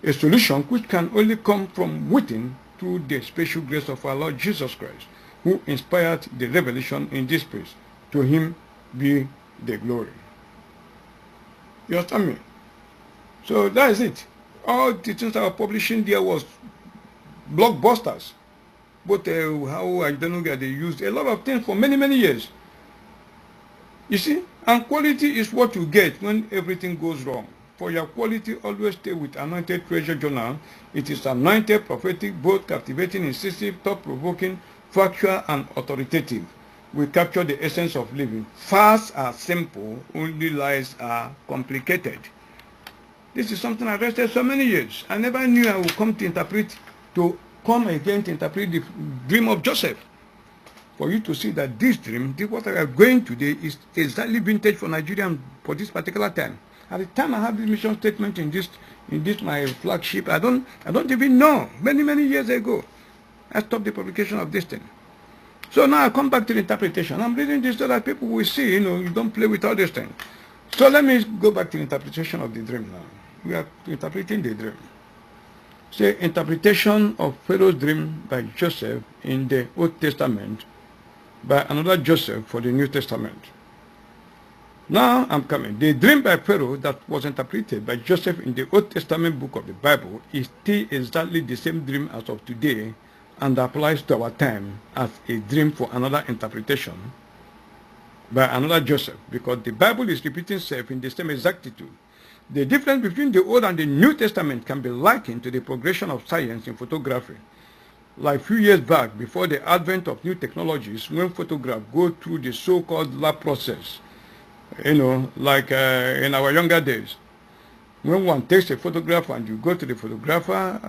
A solution which can only come from within through the special grace of our Lord Jesus Christ, who inspired the revelation in this place. To him be the glory. You understand me? So that is it. All the things I was publishing there was blockbusters. But how I don't know, they used a lot of things for many, many years. You see? And quality is what you get when everything goes wrong. For your quality, always stay with Anointed Treasure Journal. It is anointed, prophetic, both captivating, incisive, thought-provoking, factual, and authoritative. We capture the essence of living. Facts are simple, only lies are complicated. This is something I rested so many years. I never knew I would come again to interpret the dream of Joseph. For you to see that this dream, what I am going today, is exactly vintage for Nigeria for this particular time. At the time I have this mission statement in this my flagship, I don't even know. Many years ago, I stopped the publication of this thing. So now I come back to the interpretation. I'm reading this so that people will see, you don't play with all these things. So let me go back to the interpretation of the dream now. We are interpreting the dream. Say, interpretation of Pharaoh's dream by Joseph in the Old Testament, by another Joseph for the New Testament. Now I'm coming. The dream by Pharaoh that was interpreted by Joseph in the Old Testament book of the Bible is still exactly the same dream as of today, and applies to our time as a dream for another interpretation by another Joseph, because the Bible is repeating itself in the same exactitude. The difference between the Old and the New Testament can be likened to the progression of science in photography. Like a few years back, before the advent of new technologies, when photographs go through the so-called lab process, like in our younger days, when one takes a photograph and you go to the photographer,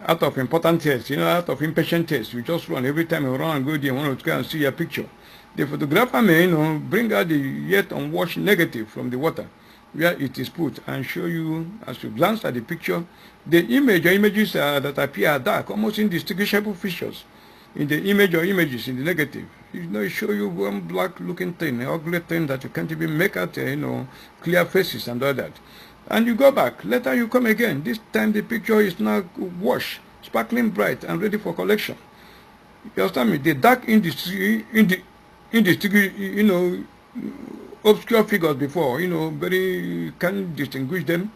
out of important tests, out of impatient tests, you just run. Every time you run and go there, you want to go and see your picture. The photographer may, bring out the yet unwashed negative from the water where it is put and show you, as you glance at the picture, the image or images that appear dark, almost indistinguishable features in the image or images in the negative. It show you one black-looking thing, an ugly thing that you can't even make out, clear faces and all that. And you go back. Later you come again. This time the picture is now washed, sparkling bright, and ready for collection. You understand me? The dark obscure figures before, very can't distinguish them.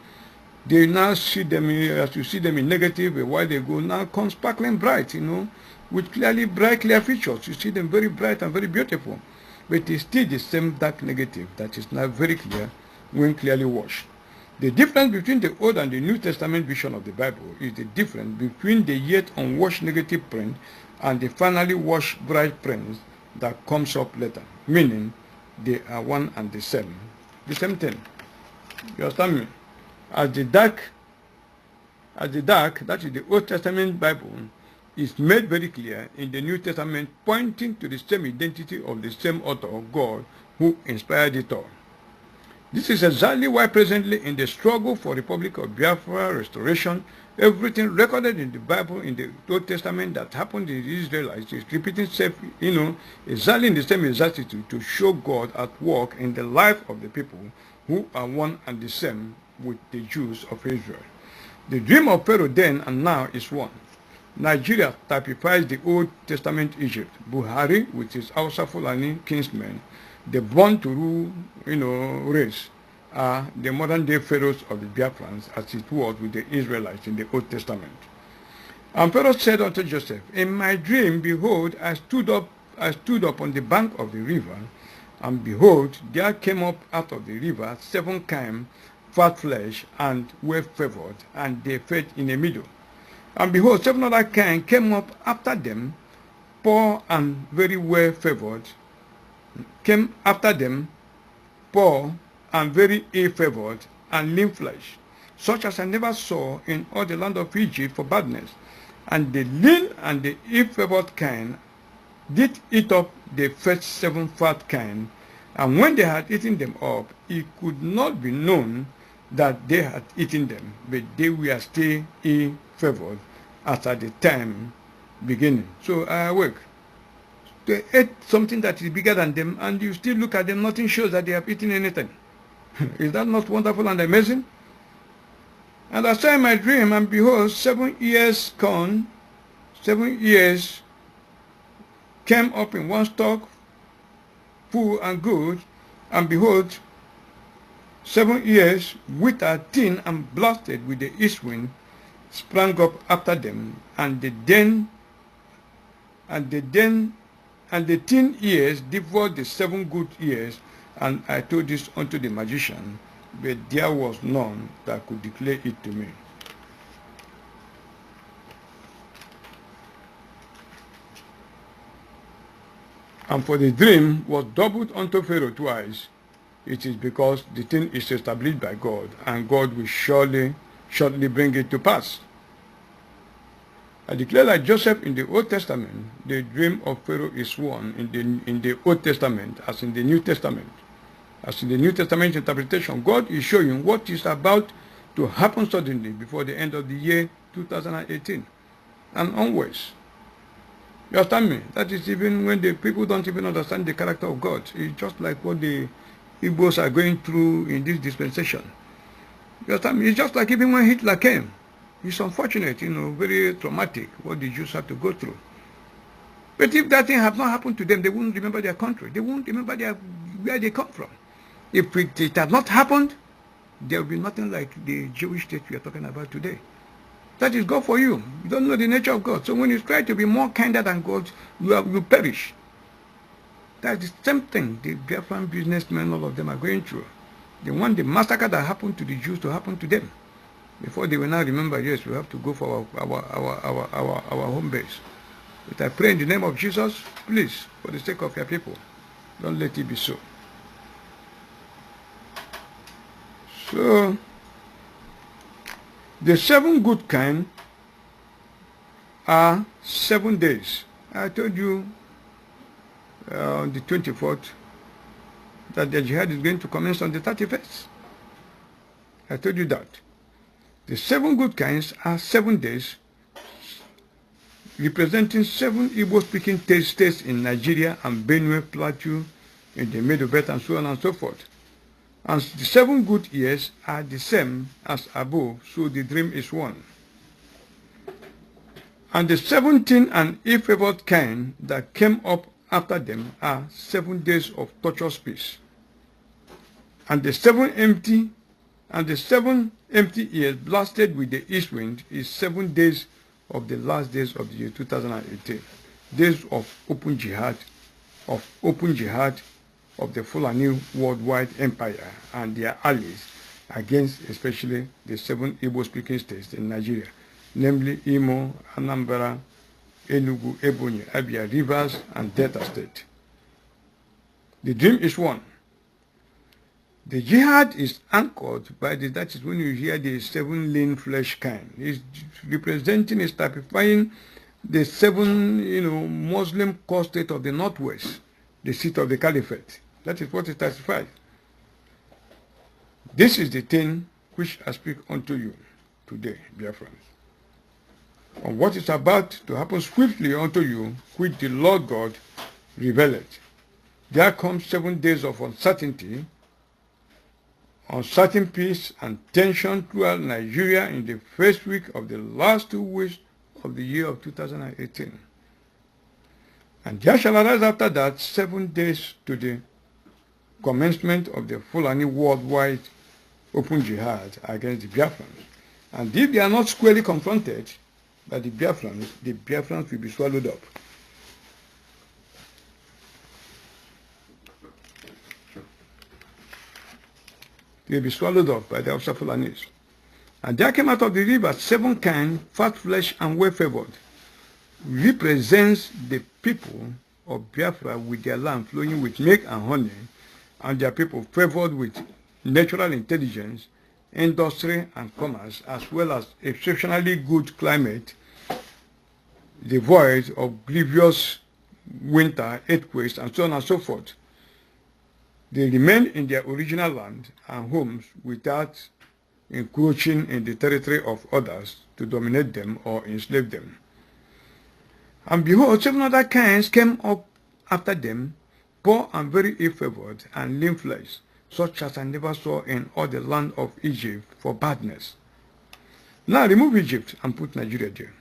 They now see them, as you see them in negative a while ago, now come sparkling bright, with clear features. You see them very bright and very beautiful. But it's still the same dark negative that is now very clear when clearly washed. The difference between the Old and the New Testament vision of the Bible is the difference between the yet unwashed negative print and the finally washed bright print that comes up later, meaning they are one and the same thing. You understand me? As the dark, that is the Old Testament Bible, is made very clear in the New Testament, pointing to the same identity of the same author, God, who inspired it all. This is exactly why presently in the struggle for Republic of Biafra restoration, everything recorded in the Bible, in the Old Testament that happened in the Israelites is repeating itself, exactly in the same exactitude to show God at work in the life of the people who are one and the same with the Jews of Israel. The dream of Pharaoh then and now is one. Nigeria typifies the Old Testament Egypt. Buhari with his Hausa Fulani kinsmen, the born to rule, race, are the modern day pharaohs of the Biafrans, as it was with the Israelites in the Old Testament. And Pharaoh said unto Joseph, in my dream, behold, I stood up on the bank of the river, and behold, there came up out of the river 7 kine, fat flesh, and well favored, and they fed in the middle. And behold, 7 other kine came up after them, poor and very well favored, came after them, poor and very ill-favored and lean flesh, such as I never saw in all the land of Egypt for badness. And the lean and the ill-favored kind did eat up the first 7 fat kine, and when they had eaten them up, it could not be known that they had eaten them, but they were still ill-favored as at the time beginning. So I awake. They ate something that is bigger than them, and you still look at them, nothing shows that they have eaten anything. Is that not wonderful and amazing? And I saw in my dream, and behold, 7 years corn, 7 years came up in one stalk, full and good, and behold, 7 years withered, thin, and blasted with the east wind sprang up after them, and the thin years devoured the 7 good years. And I told this unto the magician, but there was none that could declare it to me. And for the dream was doubled unto Pharaoh twice. It is because the thing is established by God, and God will shortly bring it to pass. I declare like Joseph in the Old Testament, the dream of Pharaoh is one in the Old Testament as in the New Testament. As in the New Testament interpretation, God is showing what is about to happen suddenly before the end of the year 2018 and onwards. You understand me? That is even when the people don't even understand the character of God. It's just like what the Igbos are going through in this dispensation. You understand me? It's just like even when Hitler came. It's unfortunate, very traumatic what the Jews had to go through. But if that thing had not happened to them, they wouldn't remember their country. They wouldn't remember where they come from. If it had not happened, there would be nothing like the Jewish state we are talking about today. That is God for you. You don't know the nature of God. So when you try to be more kinder than God, you perish. That's the same thing the Biafran businessmen, all of them are going through. They want the massacre that happened to the Jews to happen to them. Before they will now remember, yes, we have to go for our home base. But I pray in the name of Jesus, please, for the sake of your people, don't let it be so. So, the 7 good kind are 7 days. I told you on the 24th that the jihad is going to commence on the 31st. I told you that. The 7 good kinds are 7 days, representing 7 Igbo-speaking states in Nigeria and Benue, Plateau, in the Middle Belt, and so on and so forth. And the 7 good years are the same as above, so the dream is one. And the 17 and ill-favored kind that came up after them are 7 days of tortuous peace. And the 7 empty years blasted with the east wind is 7 days of the last days of the year 2018. Days of open jihad of the Fulani worldwide empire and their allies against especially the 7 Igbo-speaking states in Nigeria, namely Imo, Anambra, Enugu, Ebonyi, Abia, Rivers, and Delta State. The dream is one. The jihad is anchored by that is when you hear the 7 lean flesh kind. It's representing, is typifying the 7, Muslim core state of the Northwest, the seat of the Caliphate. That is what it testifies. This is the thing which I speak unto you today, dear friends. On what is about to happen swiftly unto you, which the Lord God revealed. There comes 7 days of uncertainty, uncertain peace and tension throughout Nigeria in the first week of the last 2 weeks of the year of 2018. And there shall arise after that 7 days to the commencement of the Fulani worldwide open jihad against the Biafrans. And if they are not squarely confronted by the Biafrans will be swallowed up. They will be swallowed up by the Hausa Fulanis. And there came out of the river 7 kind, fat flesh and well favored, represents the people of Biafra with their land flowing with milk and honey, and their people favored with natural intelligence, industry and commerce, as well as exceptionally good climate, devoid of grievous winter, earthquakes, and so on and so forth. They remained in their original land and homes without encroaching in the territory of others to dominate them or enslave them. And behold, 7 other kinds came up after them, poor and very ill-favored and lean flesh, such as I never saw in all the land of Egypt for badness. Now remove Egypt and put Nigeria there.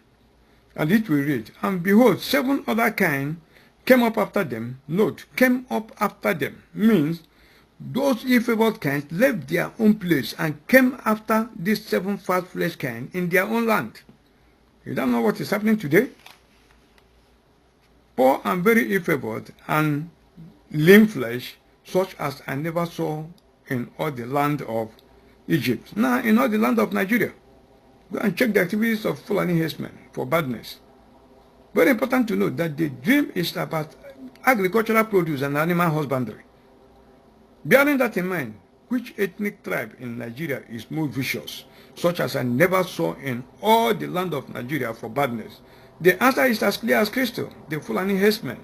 And it will read, and behold, 7 other kinds came up after them. Note, came up after them means those ill-favored kinds left their own place and came after these 7 fat flesh kinds in their own land. You don't know what is happening today? Poor and very ill-favored and lean flesh, such as I never saw in all the land of Egypt. Now, in all the land of Nigeria, go and check the activities of Fulani herdsmen for badness. Very important to note that the dream is about agricultural produce and animal husbandry. Bearing that in mind, which ethnic tribe in Nigeria is more vicious, such as I never saw in all the land of Nigeria for badness? The answer is as clear as crystal, the Fulani herdsmen.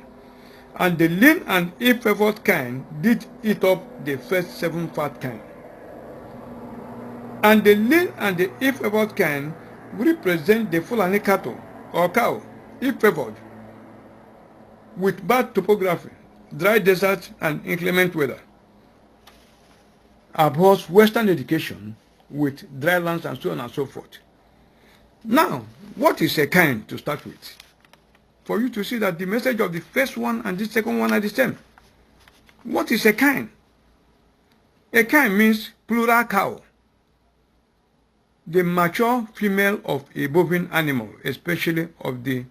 And the lean and ill-favored kind did eat up the first 7 fat kind. And the lean and the ill-favored kind represent the Fulani cattle or cow, ill-favored, with bad topography, dry desert and inclement weather. Abhors Western education with dry lands and so on and so forth. Now, what is a kind to start with? For you to see that the message of the first one and the second one are the same. What is a kind? A kind means plural cow, the mature female of a bovine animal, especially of the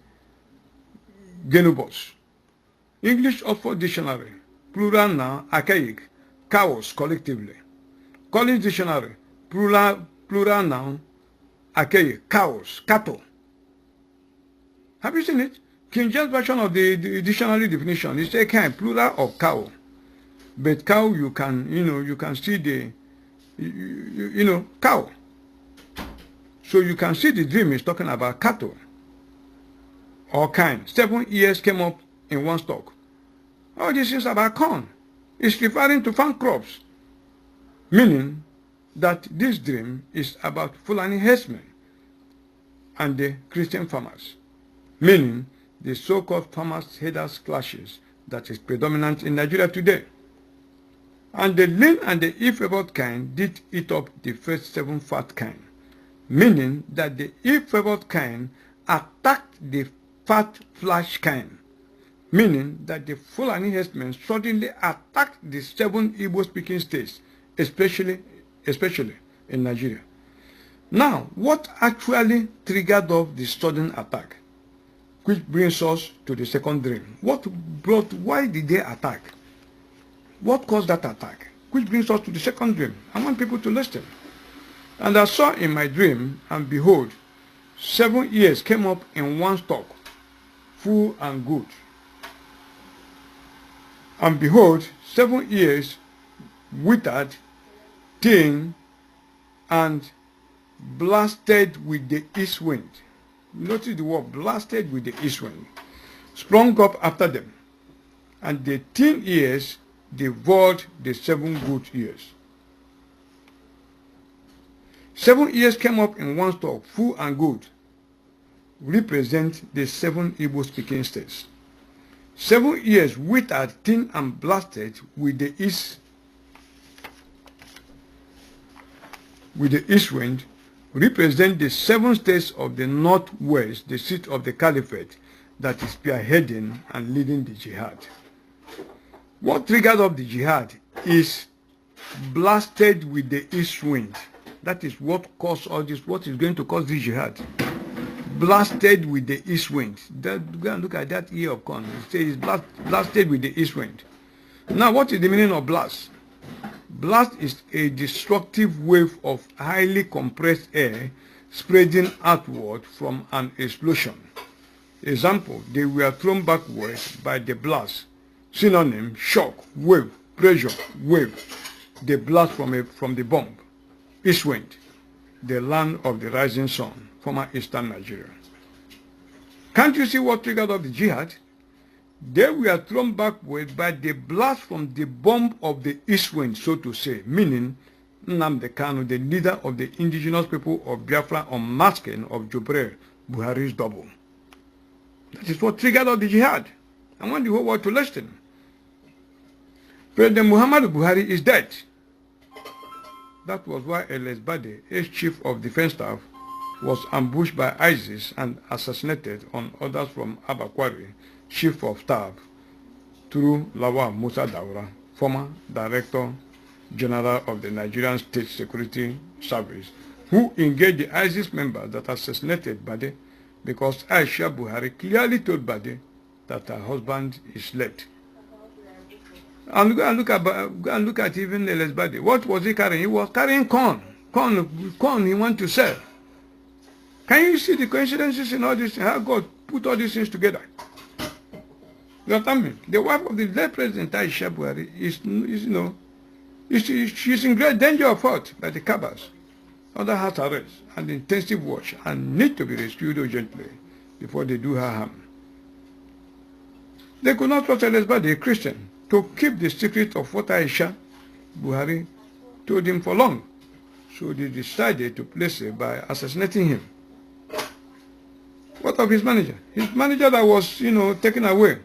genubos. English Oxford Dictionary, plural noun, archaic, cows collectively. Collins Dictionary, plural noun, archaic, cows, cattle. Have you seen it? King James version of the dictionary definition is a kind, plural of cow. But cow, you can, you can see the, cow. So you can see the dream is talking about cattle or kind. 7 ears came up in one stalk. All this is about corn. It's referring to farm crops, meaning that this dream is about Fulani herdsmen and the Christian farmers, meaning the so-called farmers-herders clashes that is predominant in Nigeria today. And the lean and the ill-favored kind did eat up the first 7 fat kind, meaning that the ill-favored kind attacked the fat flesh kind, meaning that the Fulani herdsmen suddenly attacked the 7 Igbo-speaking states, especially in Nigeria. Now, what actually triggered off the sudden attack? Which brings us to the second dream. Why did they attack? What caused that attack? Which brings us to the second dream. I want people to listen. And I saw in my dream, and behold, 7 ears came up in one stalk, full and good. And behold, 7 ears withered, thin, and blasted with the east wind. Notice the word blasted with the east wind. Sprung up after them, and the 10 ears devoured the 7 good ears. 7 ears came up in one stalk, full and good, represent the 7 Igbo-speaking states. 7 ears withered, thin, and blasted with the east wind represent the 7 states of the northwest, the seat of the caliphate that is spearheading and leading the jihad. What triggered up the jihad is blasted with the east wind. That is what caused all this, what is going to cause the jihad. Blasted with the east wind. Go and look at that ear of corn. It says blasted with the east wind. Now, what is the meaning of blast? Blast is a destructive wave of highly compressed air spreading outward from an explosion. Example, they were thrown backward by the blast. Synonym, shock, wave, pressure, wave. The blast from the bomb. East wind, the land of the rising sun, former eastern Nigeria. Can't you see what triggered off the jihad? They were thrown backward by the blast from the bomb of the east wind, so to say, meaning Nnamdi Kanu, the leader of the indigenous people of Biafra, unmasking of Jubril Buhari's double. That is what triggered off the jihad. I want the whole world to listen. President Muhammadu Buhari is dead. That was why L.S. Bade, ex-chief of defense staff, was ambushed by ISIS and assassinated on orders from Abakwari, chief of staff, through Lawal Musa Daura, former director general of the Nigerian State Security Service, who engaged the ISIS members that assassinated Bade because Aisha Buhari clearly told Bade that her husband is late. And go and look at even L.S. Bade. What was he carrying? He was carrying corn. Corn he wanted to sell. Can you see the coincidences in all this? How God put all these things together? You understand me? The wife of the late President Aisha Buhari she's in great danger of hurt by the Kabas, under house arrest and intensive watch, and need to be rescued urgently before they do her harm. They could not trust L.S. Bade, a Christian, to keep the secret of what Aisha Buhari told him for long. So they decided to place it by assassinating him. What of his manager? His manager that was, taken away.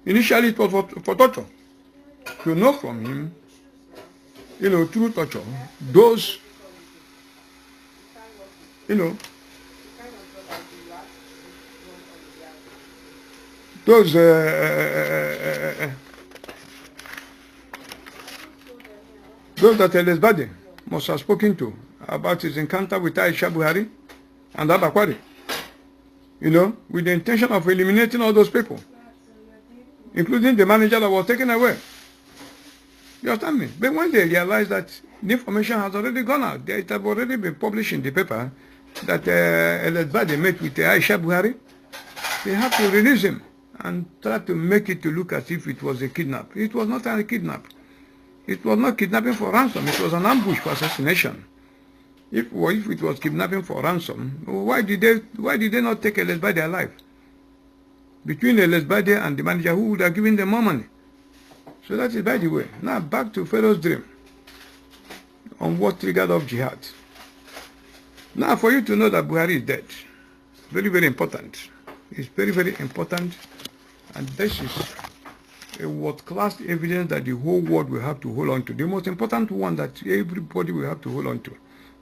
Initially it was for torture. To know from him, through torture, those, those that L.S. Bade must have spoken to about his encounter with Aisha Buhari and Abakwari, with the intention of eliminating all those people, including the manager that was taken away. You understand me? But when they realized that the information has already gone out, it had already been published in the paper that L.S. Bade met with Aisha Buhari, they had to release him and try to make it to look as if it was a kidnap. It was not a kidnap. It was not kidnapping for ransom. It was an ambush for assassination. If it was kidnapping for ransom, why did they not take L.S. Bade alive? Between L.S. Bade and the manager, who would have given them more money? So that is by the way. Now back to Pharaoh's dream on what triggered off jihad. Now for you to know that Buhari is dead, very, very important. It's very, very important, and this is a world-class evidence that the whole world will have to hold on to. The most important one that everybody will have to hold on to.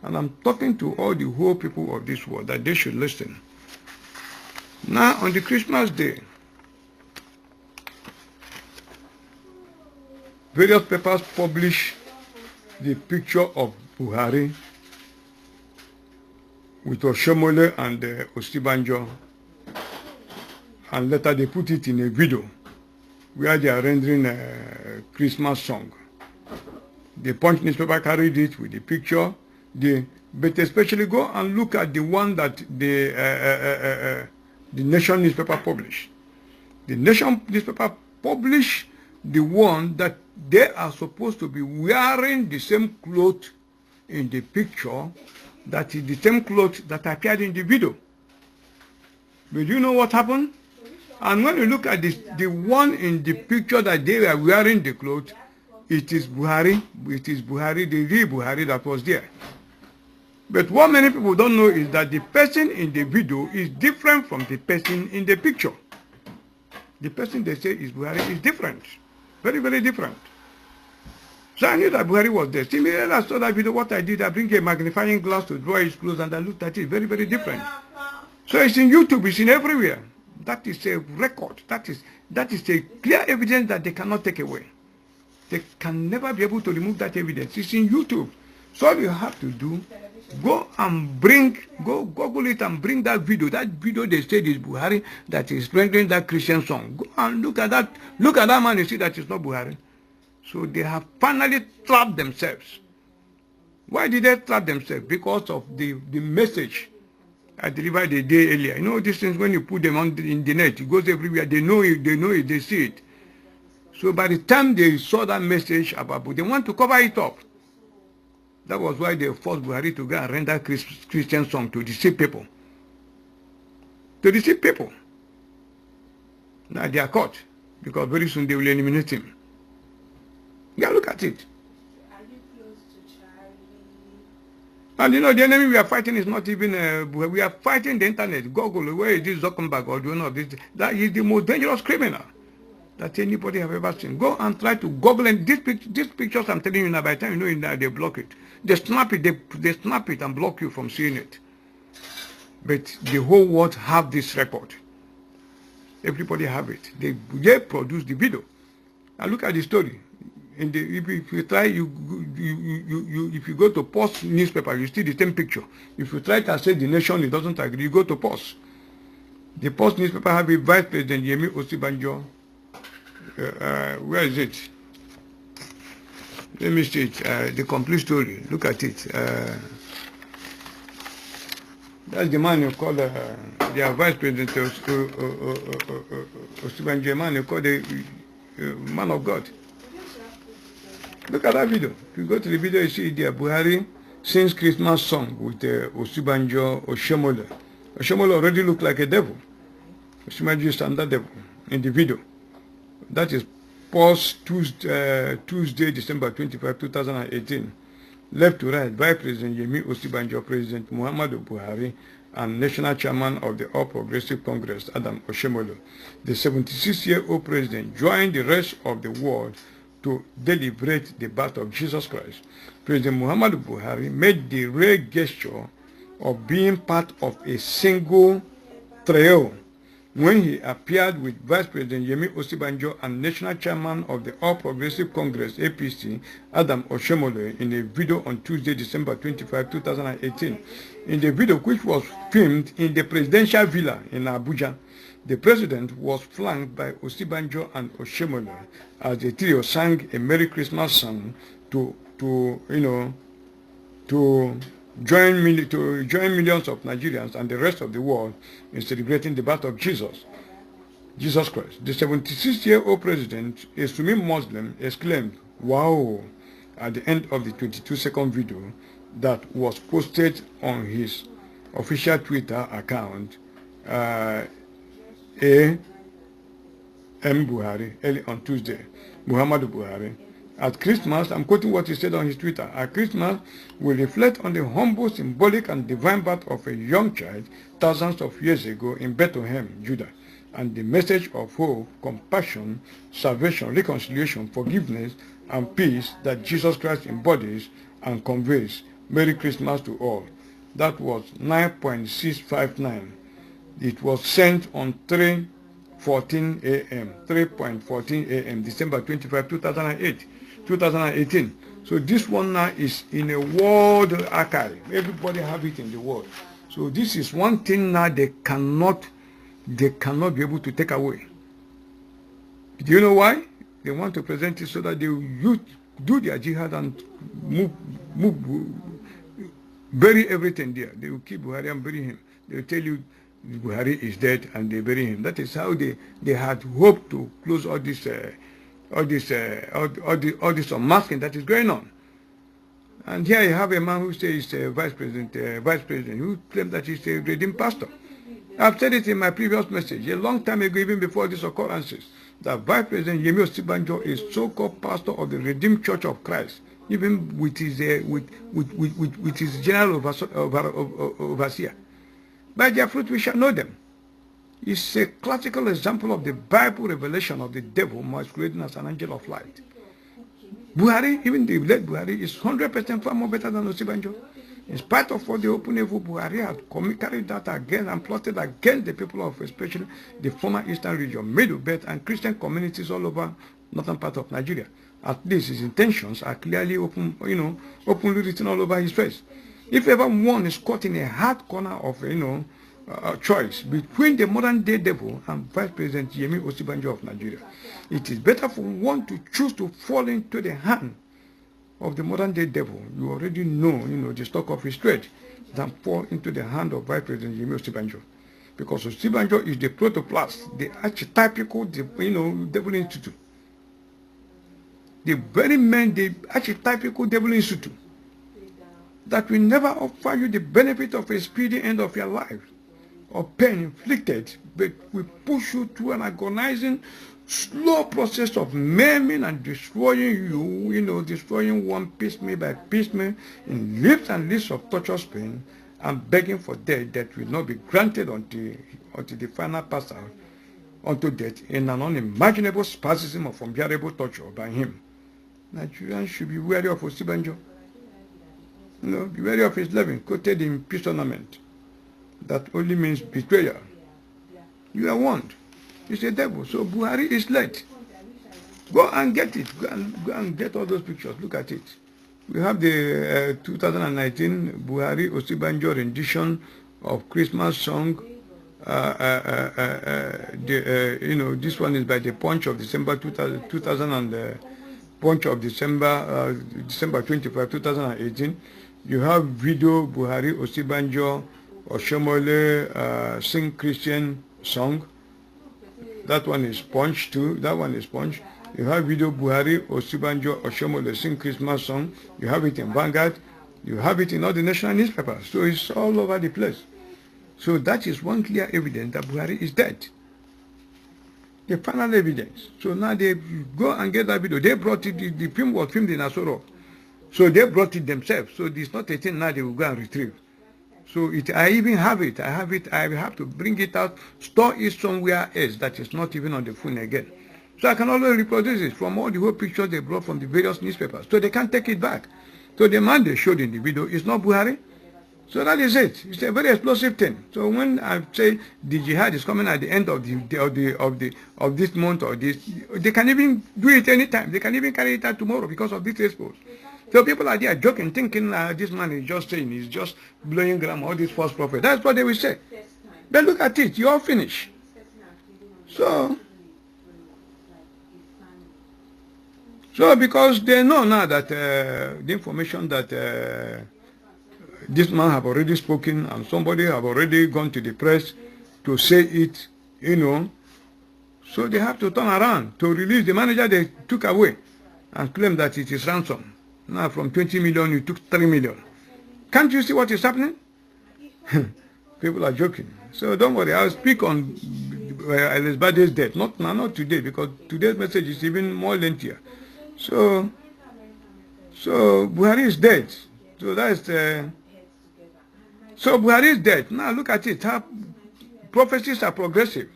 And I'm talking to all the whole people of this world that they should listen. Now on the Christmas day, various papers publish the picture of Buhari with Oshomole and Osibanjo, and later they put it in a video where they are rendering a Christmas song. The Punch newspaper carried it with the picture. But especially go and look at the one that the Nation newspaper published. The Nation newspaper published the one that they are supposed to be wearing the same clothes in the picture, that is the same clothes that appeared in the video. But you know what happened? And when you look at the one in the picture that they were wearing the clothes, it is Buhari, the real Buhari that was there. But what many people don't know is that the person in the video is different from the person in the picture. The person they say is Buhari is different. Very, very different. So I knew that Buhari was there. See, immediately I saw that video, what I did, I bring a magnifying glass to draw his clothes, and I looked at it, very, very different. So it's in YouTube, it's in everywhere. That is a record. That is a clear evidence that they cannot take away. They can never be able to remove that evidence. It's in YouTube. So all you have to do, go Google it and bring that video. That video they said is Buhari that is rendering that Christian song. Go and look at that. Look at that man, you see that it's not Buhari. So they have finally trapped themselves. Why did they trap themselves? Because of the message I delivered a day earlier. You know these things, when you put them on in the net, it goes everywhere. They know it, they see it. So by the time they saw that message about, they want to cover it up. That was why they forced Buhari to go and render Christian song to deceive people. To deceive people. Now they are caught, because very soon they will eliminate him. Yeah, look at it. Are you close to Charlie? And you know, the enemy we are fighting is not even, we are fighting the internet. Google, where is this Zuckerberg or doing all this? That is the most dangerous criminal that anybody have ever seen. Go and try to Google, and these pictures I'm telling you now, by the time you know it, they block it. They snap it, they snap it and block you from seeing it. But the whole world have this record. Everybody have it. They produce the video. And look at the story. If you try, if you go to Post newspaper, you see the same picture. If you try to say the nation, it doesn't agree, you go to Post. The Post newspaper have a Vice President Yemi Osibanjo. Where is it? Let me see it. The complete story. Look at it. That's the man who called their Vice President Osibanjo, man who called the man of God. Look at that video. If you go to the video, you see there, Buhari sings Christmas song with Osibanjo Oshomole. Oshomole already looked like a devil. Osibanjo is under devil in the video. That is post Tuesday, December 25, 2018. Left to right, Vice President Yemi Osibanjo, President Muhammadu Buhari, and National Chairman of the All Progressive Congress, Adam Oshomole. The 76-year-old president joined the rest of the world to deliberate the birth of Jesus Christ. President Muhammadu Buhari made the rare gesture of being part of a single trio when he appeared with Vice President Yemi Osibanjo and National Chairman of the All Progressive Congress, APC, Adam Oshomole, in a video on Tuesday, December 25, 2018. In the video, which was filmed in the presidential villa in Abuja, the president was flanked by Osibanjo and Oshomole as the trio sang a Merry Christmas song to join millions of Nigerians and the rest of the world in celebrating the birth of Jesus Christ. The 76-year-old president, a Sunni Muslim, exclaimed, "Wow," at the end of the 22-second video that was posted on his official Twitter account, Buhari, early on Tuesday. Muhammadu Buhari. At Christmas, I'm quoting what he said on his Twitter, at Christmas, we reflect on the humble, symbolic, and divine birth of a young child thousands of years ago in Bethlehem, Judah, and the message of hope, compassion, salvation, reconciliation, forgiveness, and peace that Jesus Christ embodies and conveys. Merry Christmas to all. That was 9.659. It was sent on 3:14 a.m., 3:14 a.m., December 25, 2018. So this one now is in a world archive. Everybody have it in the world. So this is one thing now they cannot be able to take away. Do you know why? They want to present it so that they will do their jihad and bury everything there. They will keep Buhari and bury him. They will tell you Buhari is dead and they bury him. That is how they had hoped to close all this unmasking that is going on. And here you have a man who says vice president, who claims that he's a redeemed pastor. I've said it in my previous message a long time ago, even before these occurrences, that Vice President Yemi Osibanjo is so-called pastor of the Redeemed Church of Christ, even with his general overseer. By their fruit we shall know them. It's a classical example of the Bible revelation of the devil masquerading as an angel of light. Buhari, even the late Buhari, is 100% far more better than Osibanjo. In spite of all the open evil Buhari had carried that again and plotted against the people of especially the former eastern region, Middle Belt, and Christian communities all over northern part of Nigeria. At least his intentions are clearly openly written all over his face. If ever one is caught in a hard corner of choice between the modern day devil and Vice President Yemi Osibanjo of Nigeria, it is better for one to choose to fall into the hand of the modern day devil, you already know, the stock of his trade, than fall into the hand of Vice President Yemi Osibanjo. Because Osibanjo is the protoplasm, the archetypical, devil institute. The very man, the archetypical devil institute, that will never offer you the benefit of a speedy end of your life or pain inflicted, but will push you through an agonizing, slow process of maiming and destroying you, destroying one piecemeal by piecemeal in lists and lists of torture pain, and begging for death that will not be granted until the final pass out unto death in an unimaginable spasm of unbearable torture by him. Nigerians should be wary of Osibanjo. Be wary of his living, quoted in peace ornament. That only means betrayal. You are warned. It's a devil. So Buhari is late. Go and get it. Go and get all those pictures. Look at it. We have the 2019 Buhari Osibanjo rendition of Christmas song. This one is by the Punch of December 2000 Punch of December 25, 2018. You have video Buhari Osibanjo Oshomole sing Christian song. That one is Punch too. That one is Punch. You have video Buhari Osibanjo Oshomole sing Christmas song. You have it in Vanguard. You have it in all the national newspapers. So it's all over the place. So that is one clear evidence that Buhari is dead. The final evidence. So now they go and get that video. They brought it. The film was filmed in Asoro. So they brought it themselves. So it's not a thing now they will go and retrieve. So I even have it. I have it. I will have to bring it out, store it somewhere else that is not even on the phone again. So I can always reproduce it from all the whole pictures they brought from the various newspapers. So they can't take it back. So the man they showed in the video is not Buhari. So that is it. It's a very explosive thing. So when I say the jihad is coming at the end of this month or this, they can even do it anytime. They can even carry it out tomorrow because of this expose. So people are there joking, thinking this man is just saying, he's just blowing grammar, all these false prophets. That's what they will say. But look at it, you're finished. So because they know now that the information that this man have already spoken and somebody have already gone to the press to say it, so they have to turn around to release the manager they took away and claim that it is ransom. Now from 20 million, you took 3 million. Can't you see what is happening? People are joking. So don't worry, I'll speak on Elizabeth's death. Not today, because today's message is even more lengthier. So Buhari is dead. So that's so Buhari is dead. Now look at it. How prophecies are progressive.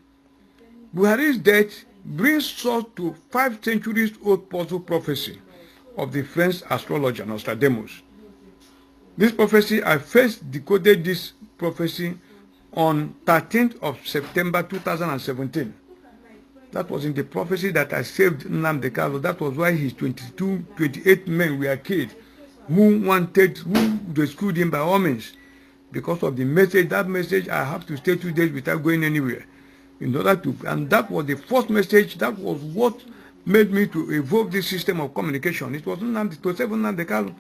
Buhari's death brings us to 5 centuries old puzzle prophecy of the French astrologer Nostradamus. This prophecy, I first decoded this prophecy on 13th of September 2017. That was in the prophecy that I saved Nnamdi Kanu. That was why his 28 men were killed, who rescued him by all means. Because of the message, that message, I have to stay 2 days without going anywhere. And that was the first message. That was what made me to evolve this system of communication. It was Nnamdi Kanu.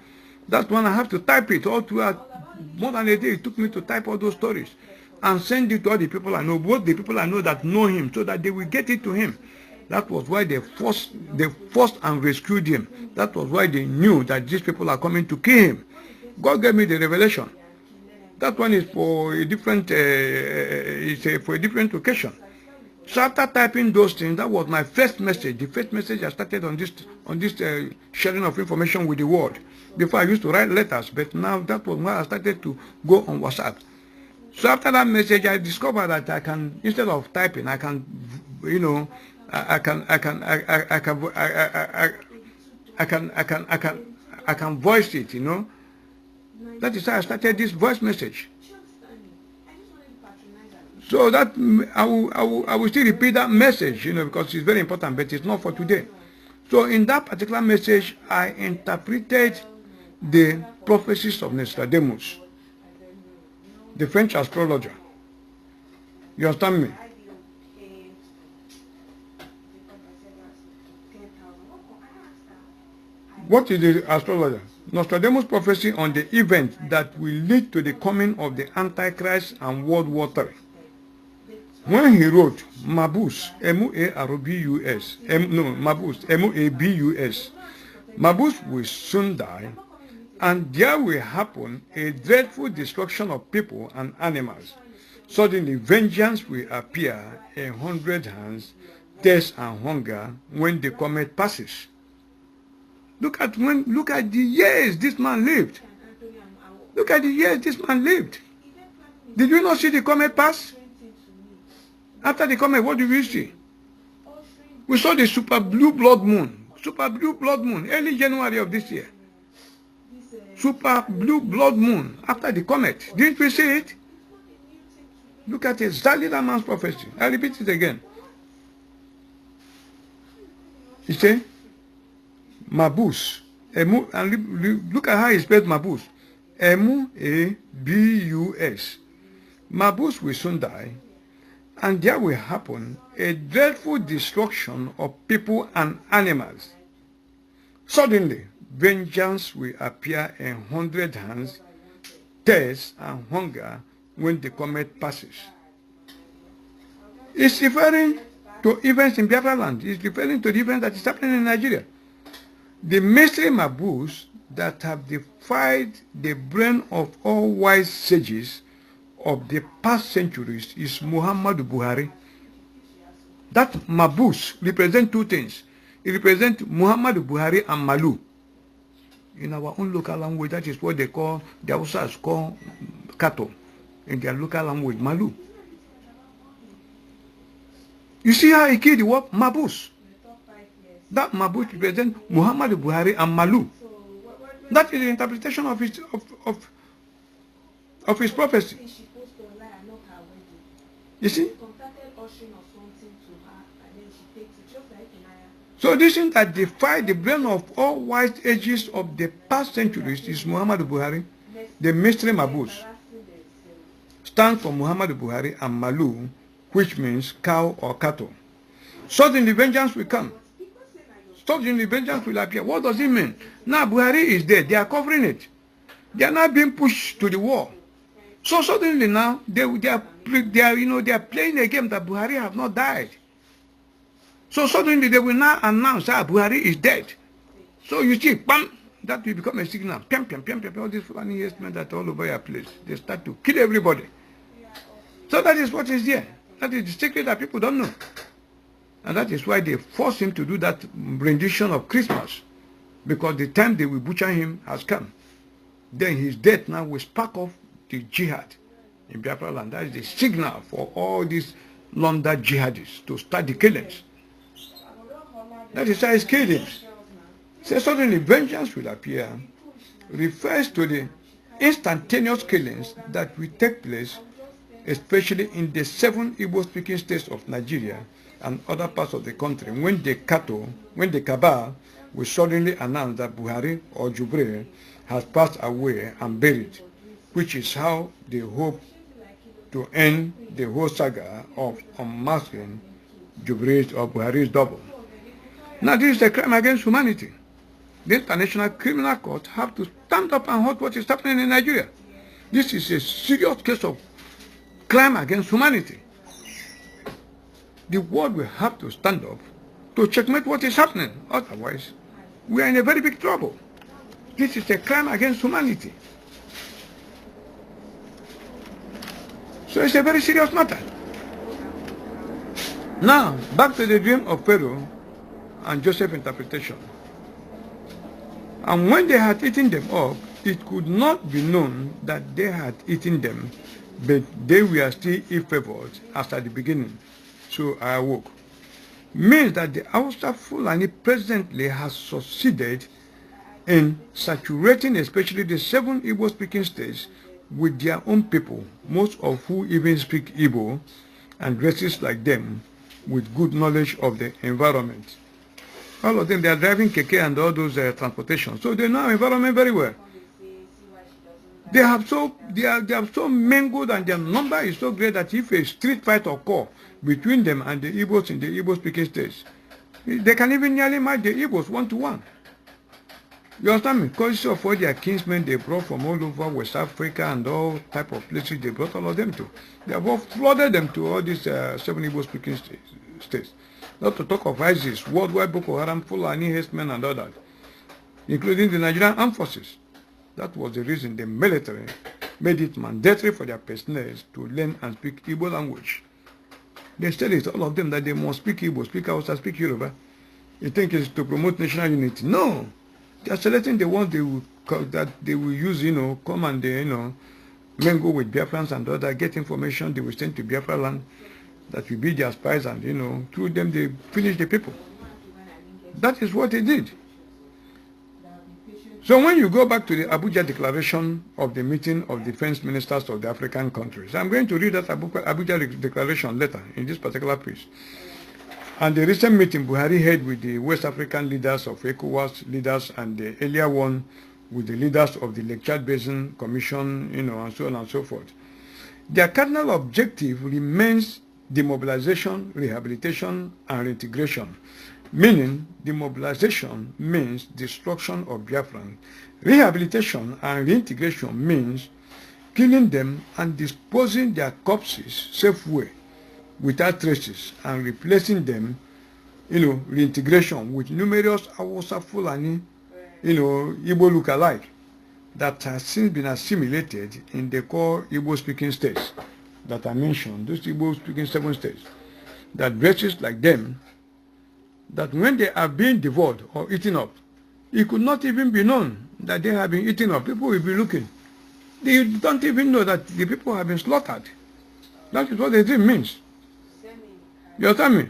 That's when I have to type it all throughout. More than a day it took me to type all those stories and send it to all the people I know, both the people I know that know him, so that they will get it to him. That was why they forced and rescued him. That was why they knew that these people are coming to kill him. God gave me the revelation. That one is for a different, for a different occasion. So after typing those things, that was my first message. The first message I started on this sharing of information with the world. Before I used to write letters, but now that was when I started to go on WhatsApp. So after that message, I discovered that I can, instead of typing, I can, I can voice it, That is how I started this voice message. So that I will still repeat that message, because it's very important, but it's not for today. So in that particular message, I interpreted the prophecies of Nostradamus, the French astrologer. You understand me? What is the astrologer? Nostradamus' prophecy on the event that will lead to the coming of the Antichrist and World War III. When he wrote Mabus, M-A-R-B-U-S, Mabus, M-A-B-U-S, Mabus will soon die, and there will happen a dreadful destruction of people and animals. Suddenly, vengeance will appear, 100 hands, thirst and hunger when the comet passes. Look at the years this man lived. Look at the years this man lived. Did you not see the comet pass? After the comet, what did we see? We saw the super blue blood moon. Super blue blood moon, early January of this year. Super blue blood moon after the comet. Didn't we see it? Look at exactly that man's prophecy. I repeat it again. He said, Mabus, and look at how he spelled Mabus. M-A-B-U-S. Mabus will soon die, and there will happen a dreadful destruction of people and animals. Suddenly, vengeance will appear in 100 hands, thirst and hunger when the comet passes. It's referring to events in Biafra land. It's referring to the event that is happening in Nigeria. The mystery Mabus that have defied the brain of all wise sages of the past centuries is Muhammadu Buhari. That Mabus represents two things. It represents Muhammadu Buhari and Malu. In our own local language, that is what they call, the Hausas call cattle. In their local language, Malu. You see how he killed the what? Mabus. That Mabus represents Muhammadu Buhari and Malu. That is the interpretation of his prophecy. You see? So this thing that defied the brain of all wise ages of the past centuries is Muhammadu Buhari. The mystery Mabus stands for Muhammadu Buhari and Malu, which means cow or cattle. Suddenly vengeance will come. Suddenly vengeance will appear. What does it mean? Now Buhari is dead. They are covering it. They are not being pushed to the wall. So suddenly now they are playing a game that Buhari have not died. So suddenly they will now announce that Buhari is dead. So you see, bam, that will become a signal. Piam, piam, piam, piam, all these funny men that all over your place. They start to kill everybody. So that is what is there. That is the secret that people don't know. And that is why they force him to do that rendition of Christmas. Because the time they will butcher him has come. Then his death now will spark off the jihad in Biafra land. That is the signal for all these London jihadists to start the killings. That is how he's killed him. So suddenly vengeance will appear refers to the instantaneous killings that will take place, especially in the 7 Igbo-speaking states of Nigeria and other parts of the country, when the cabal will suddenly announce that Buhari or Jubre has passed away and buried, which is how they hope to end the whole saga of unmasking Jubre's or Buhari's double. Now this is a crime against humanity. The International Criminal Court have to stand up and hold what is happening in Nigeria. This is a serious case of crime against humanity. The world will have to stand up to checkmate what is happening. Otherwise, we are in a very big trouble. This is a crime against humanity. So it's a very serious matter. Now, back to the dream of Pharaoh and Joseph's interpretation. And when they had eaten them up, it could not be known that they had eaten them, but they were still ill-favored as at the beginning. So I awoke. Means that the Hausa Fulani presently has succeeded in saturating especially the 7 Igbo-speaking states with their own people, most of who even speak Igbo and dresses like them with good knowledge of the environment. All of them, they are driving keke and all those transportation, so they know environment very well. They have so mingled, and their number is so great that if a street fight occur between them and the Igbos in the Igbo-speaking states, they can even nearly match the Igbos 1-to-1. You understand me? Because of all their kinsmen they brought from all over West Africa and all type of places, they brought all of them to. They have all flooded them to all these 7 Igbo-speaking states. Not to talk of ISIS, worldwide Boko Haram, Fulani, Herdsmen and all that, including the Nigerian armed forces. That was the reason the military made it mandatory for their personnel to learn and speak Igbo language. They said it, all of them, that they must speak Igbo, speak Hausa, speak Yoruba. You think it's to promote national unity? No. They are selecting the ones that they will use, come and, mingle with Biafrans and other, get information they will send to Biafra land that will be their spies and, through them they finish the people. That is what they did. So when you go back to the Abuja Declaration of the meeting of defense ministers of the African countries, I'm going to read that Abuja Declaration later in this particular piece. And the recent meeting Buhari had with the West African leaders of ECOWAS leaders and the earlier one with the leaders of the Lake Chad Basin Commission, and so on and so forth. Their cardinal objective remains demobilization, rehabilitation, and reintegration. Meaning, demobilization means destruction of Biafran. Rehabilitation and reintegration means killing them and disposing their corpses safe way, without traces, and replacing them, reintegration with numerous Hausa Fulani, Igbo look-alike that has since been assimilated in the core Igbo-speaking states that I mentioned, those Igbo-speaking 7 states, that dresses like them, that when they are being devoured or eaten up, it could not even be known that they have been eaten up. People will be looking. They don't even know that the people have been slaughtered. That is what the dream means. You understand me?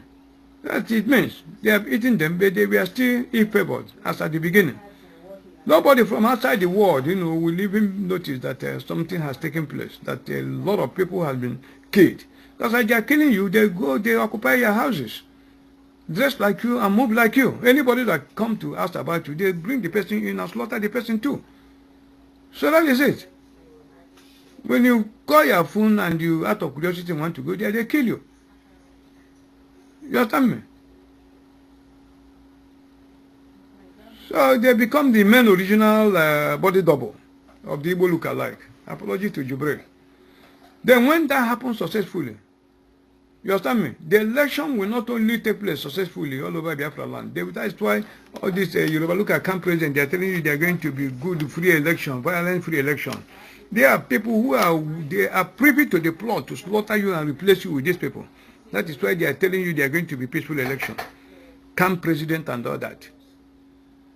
That it means they have eaten them, but they were still ill-favored as at the beginning. Nobody from outside the world, will even notice that something has taken place, that a lot of people have been killed. That's why they are killing you. They occupy your houses, dress like you and move like you. Anybody that come to ask about you, they bring the person in and slaughter the person too. So that is it. When you call your phone and you, out of curiosity, want to go there, they kill you. You understand me? So they become the main original body double of the Igbo look-alike. Apology to Jubre. Then when that happens successfully, you understand me? The election will not only take place successfully all over Biafra land. That is why all these Yoruba look-alike camp president, they are telling you they are going to be good free election, violent free election. They are people who are privy to the plot to slaughter you and replace you with these people. That is why they are telling you they are going to be peaceful election. Camp president and all that.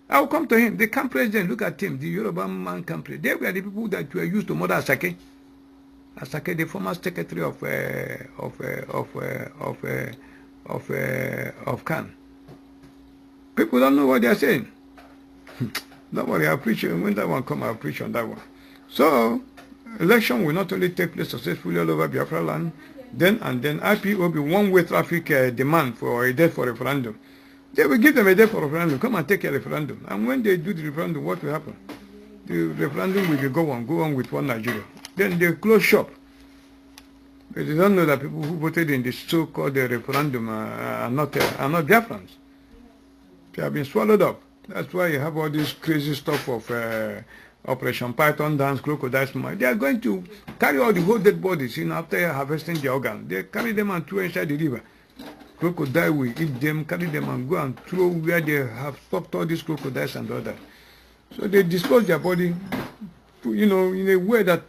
I will come to him. The camp president, look at him, the Yoruba man camp president. They were the people that were used to murder Asake. Asake, the former secretary of Khan. People don't know what they are saying. Don't worry, I'll preach. When that one comes, I'll preach on that one. So, election will not only take place successfully all over Biafra land, then IPOB one-way traffic demand for a date for referendum. They will give them a date for referendum. Come and take a referendum. And when they do the referendum, what will happen? The referendum will go on with one Nigeria. Then they close shop. But they don't know that people who voted in the so-called referendum are not Biafrans. They have been swallowed up. That's why you have all this crazy stuff of Operation Python dance, crocodile smile. They are going to carry all the whole dead bodies after harvesting the organ. They carry them and throw inside the river. Crocodile will eat them, carry them and go and throw where they have stopped all these crocodiles and all that. So they dispose their body, in a way that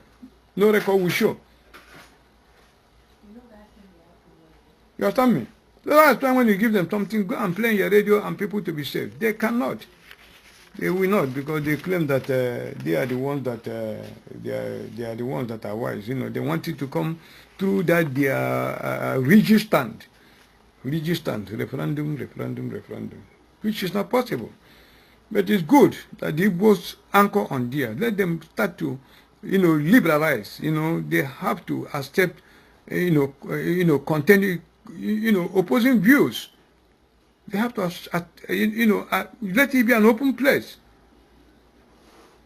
no record will show. You understand me? So that's why when you give them something, go and play on your radio and people to be safe. They cannot. They will not, because they claim that they are the ones that they are the ones that are wise. They want it to come through that their rigid stand, referendum, which is not possible. But it's good that the Igbos anchor on there. Let them start to, liberalize. They have to accept, continue, opposing views. They have to, let it be an open place.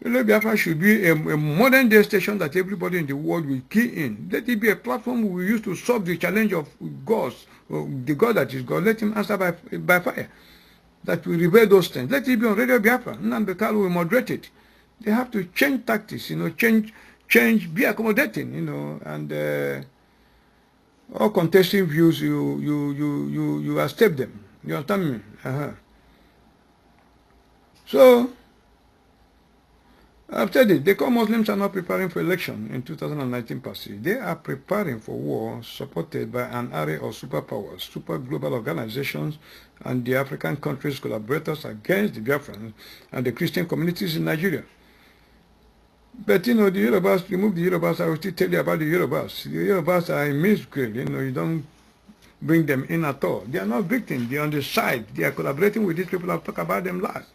Biafra should be a modern day station that everybody in the world will key in. Let it be a platform we will use to solve the challenge of gods, the God that is God. Let him answer by fire. that will reveal those things. Let it be on Radio Biafra. Nnamdi Kanu will moderate it. They have to change tactics, be accommodating, and all contesting views, you accept them. You understand me? So, I've said it, they call Muslims are not preparing for election in 2019 per se. They are preparing for war supported by an array of superpowers, super global organizations, and the African countries' collaborators against the Biafrans and the Christian communities in Nigeria. But the Yorubas, remove the Yorubas, I will still tell you about the Yorubas. The Yorubas are a miscreant, you don't bring them in at all. They are not victims, they are on the side. They are collaborating with these people. I've talked about them last.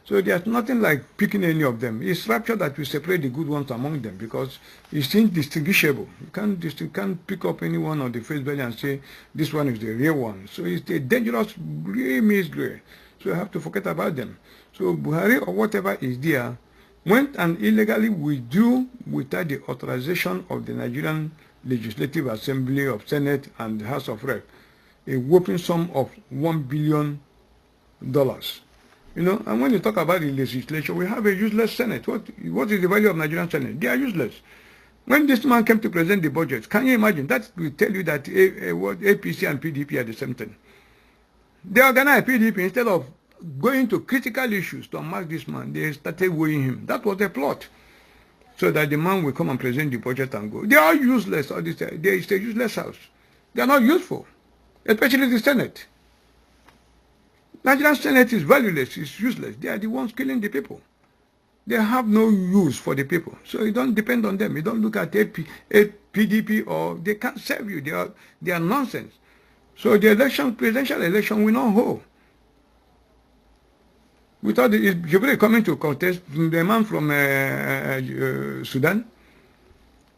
So there's nothing like picking any of them. It's rapture that will separate the good ones among them because it's indistinguishable. You can't pick up anyone on the face value and say this one is the real one. So it's a dangerous, really misgray. So you have to forget about them. So Buhari or whatever is there went and illegally withdrew without the authorization of the Nigerian Legislative Assembly of Senate and the House of Rep a whopping sum of $1 billion. And when you talk about the legislation, we have a useless Senate. What is the value of Nigerian Senate? They are useless. When this man came to present the budget, can you imagine? That will tell you that APC and PDP are the same thing. They organized PDP instead of going to critical issues to unmark this man. They started weighing him. That was the plot. So that the man will come and present the budget and go. They are useless. There is a useless house. They are not useful, especially the Senate. Nigerian Senate is valueless, it's useless. They are the ones killing the people. They have no use for the people. So you don't depend on them. You don't look at PDP or they can't serve you. They are nonsense. So the presidential election will not hold. Without Jibril coming to contest, the man from Sudan,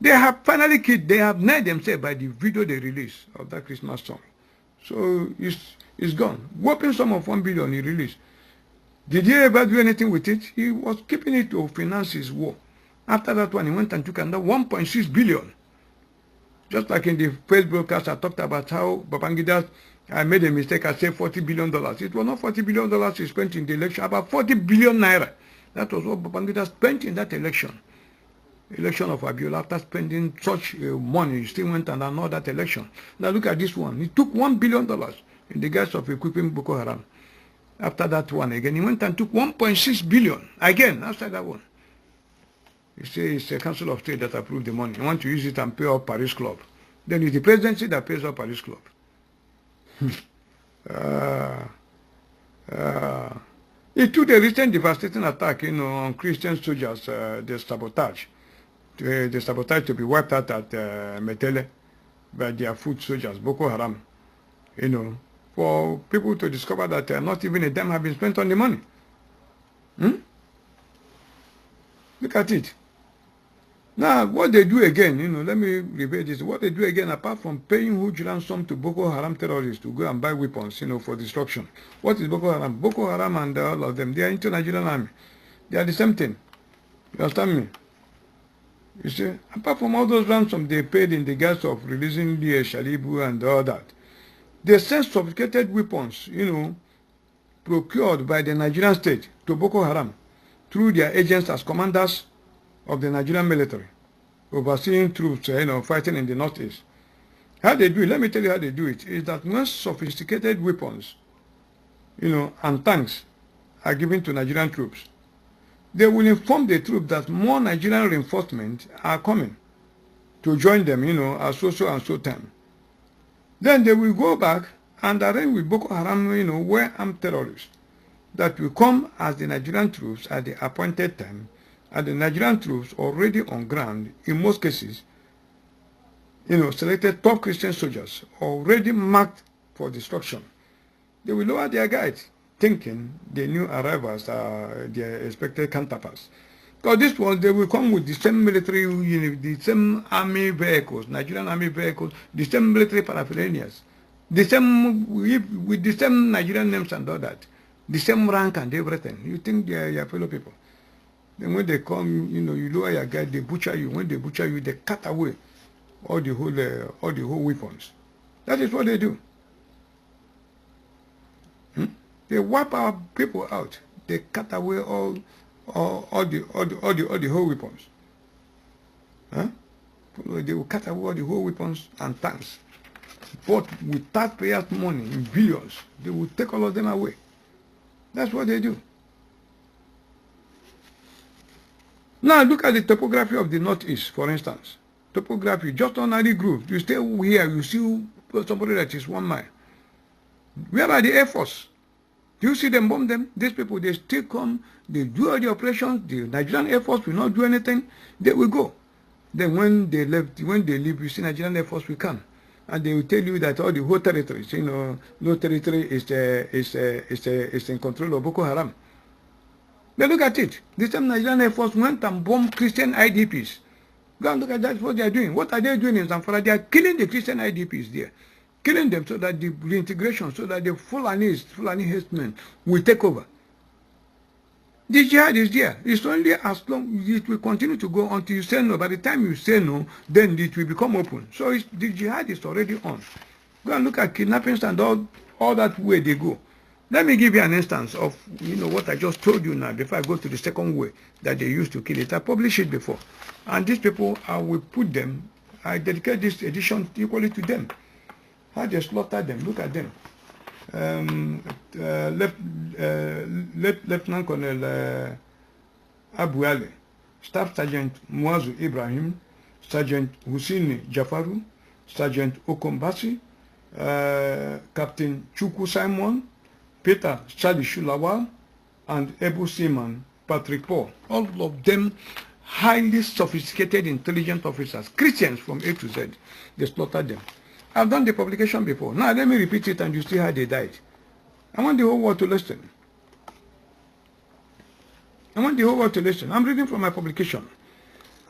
they have finally killed, they have nailed themselves by the video they released of that Christmas song. So it's gone. Whopping sum of $1 billion he released. Did he ever do anything with it? He was keeping it to finance his war. After that one, he went and took another $1.6 billion. Just like in the first broadcast, I talked about how Babangida, I made a mistake, I said $40 billion. It was not $40 billion he spent in the election, about 40 billion naira. That was what Babangida spent in that election. Election of Abiola. After spending such money, he still went and annulled that election. Now look at this one. He took $1 billion in the guise of equipping Boko Haram. After that one again, he went and took 1.6 billion again after that one. He says it's a Council of State that approved the money. You want to use it and pay off Paris Club. Then it's the presidency that pays off Paris Club. It took the recent devastating attack, on Christian soldiers, the sabotage to be wiped out at Metele by their foot soldiers, Boko Haram. For people to discover that not even a dime have been spent on the money. Look at it. Now, what they do again, let me repeat this. What they do again, apart from paying huge ransom to Boko Haram terrorists to go and buy weapons, for destruction. What is Boko Haram? Boko Haram and all of them, they are into Nigerian army. They are the same thing. You understand me? You see, apart from all those ransom they paid in the guise of releasing the Shalibu and all that, they sent sophisticated weapons, procured by the Nigerian state to Boko Haram through their agents as commanders of the Nigerian military, overseeing troops, fighting in the northeast. How they do it, let me tell you how they do it, is that when sophisticated weapons, and tanks are given to Nigerian troops, they will inform the troops that more Nigerian reinforcements are coming to join them, at so and so time. Then they will go back and arrange with Boko Haram, well-armed terrorists that will come as the Nigerian troops at the appointed time, and the Nigerian troops already on ground, in most cases, selected top Christian soldiers already marked for destruction. They will lower their guards, thinking the new arrivals are their expected counterparts. Because this one, they will come with the same military unit, the same army vehicles, Nigerian army vehicles, the same military paraphernalia, with the same Nigerian names and all that, the same rank and everything. You think they are your fellow people. Then when they come, you lower your guard, they butcher you. When they butcher you, they cut away all the whole weapons. That is what they do. They wipe our people out. They cut away all the whole weapons. Huh? They will cut away all the whole weapons and tanks. But with taxpayers' money in billions, they will take all of them away. That's what they do. Now look at the topography of the Northeast, for instance. Topography, just on Ali Grove. You stay here, you see somebody that is 1 mile. Where are the Air Force? Do you see them bomb them? These people, they still come, they do all the operations. The Nigerian Air Force will not do anything. They will go. Then when they leave, you see Nigerian Air Force will come. And they will tell you that all the whole territories, no territory is in control of Boko Haram. But look at it. The same Nigerian Air Force went and bombed Christian IDPs. Go and look at that, what they are doing. What are they doing in Zamfara? They are killing the Christian IDPs there. Killing them so that the reintegration, so that the Fulani herdsmen will take over. The jihad is there. It's only as long it will continue to go until you say no. By the time you say no, then it will become open. So the jihad is already on. Go and look at kidnappings and all that way they go. Let me give you an instance of what I just told you now before I go to the second way that they used to kill it. I published it before. And these people, I will put them, I dedicate this edition equally to them. How they slaughter them. Look at them. Lieutenant Colonel Abu Ali, Staff Sergeant Muazu Ibrahim, Sergeant Hussein Jafaru, Sergeant Okombasi, Captain Chuku Simon, Peter Charlie Shulawal, and Ebu Seaman Patrick Paul. All of them highly sophisticated, intelligent officers, Christians from A to Z. They slaughtered them. I've done the publication before. Now let me repeat it and you see how they died. I want the whole world to listen. I want the whole world to listen. I'm reading from my publication.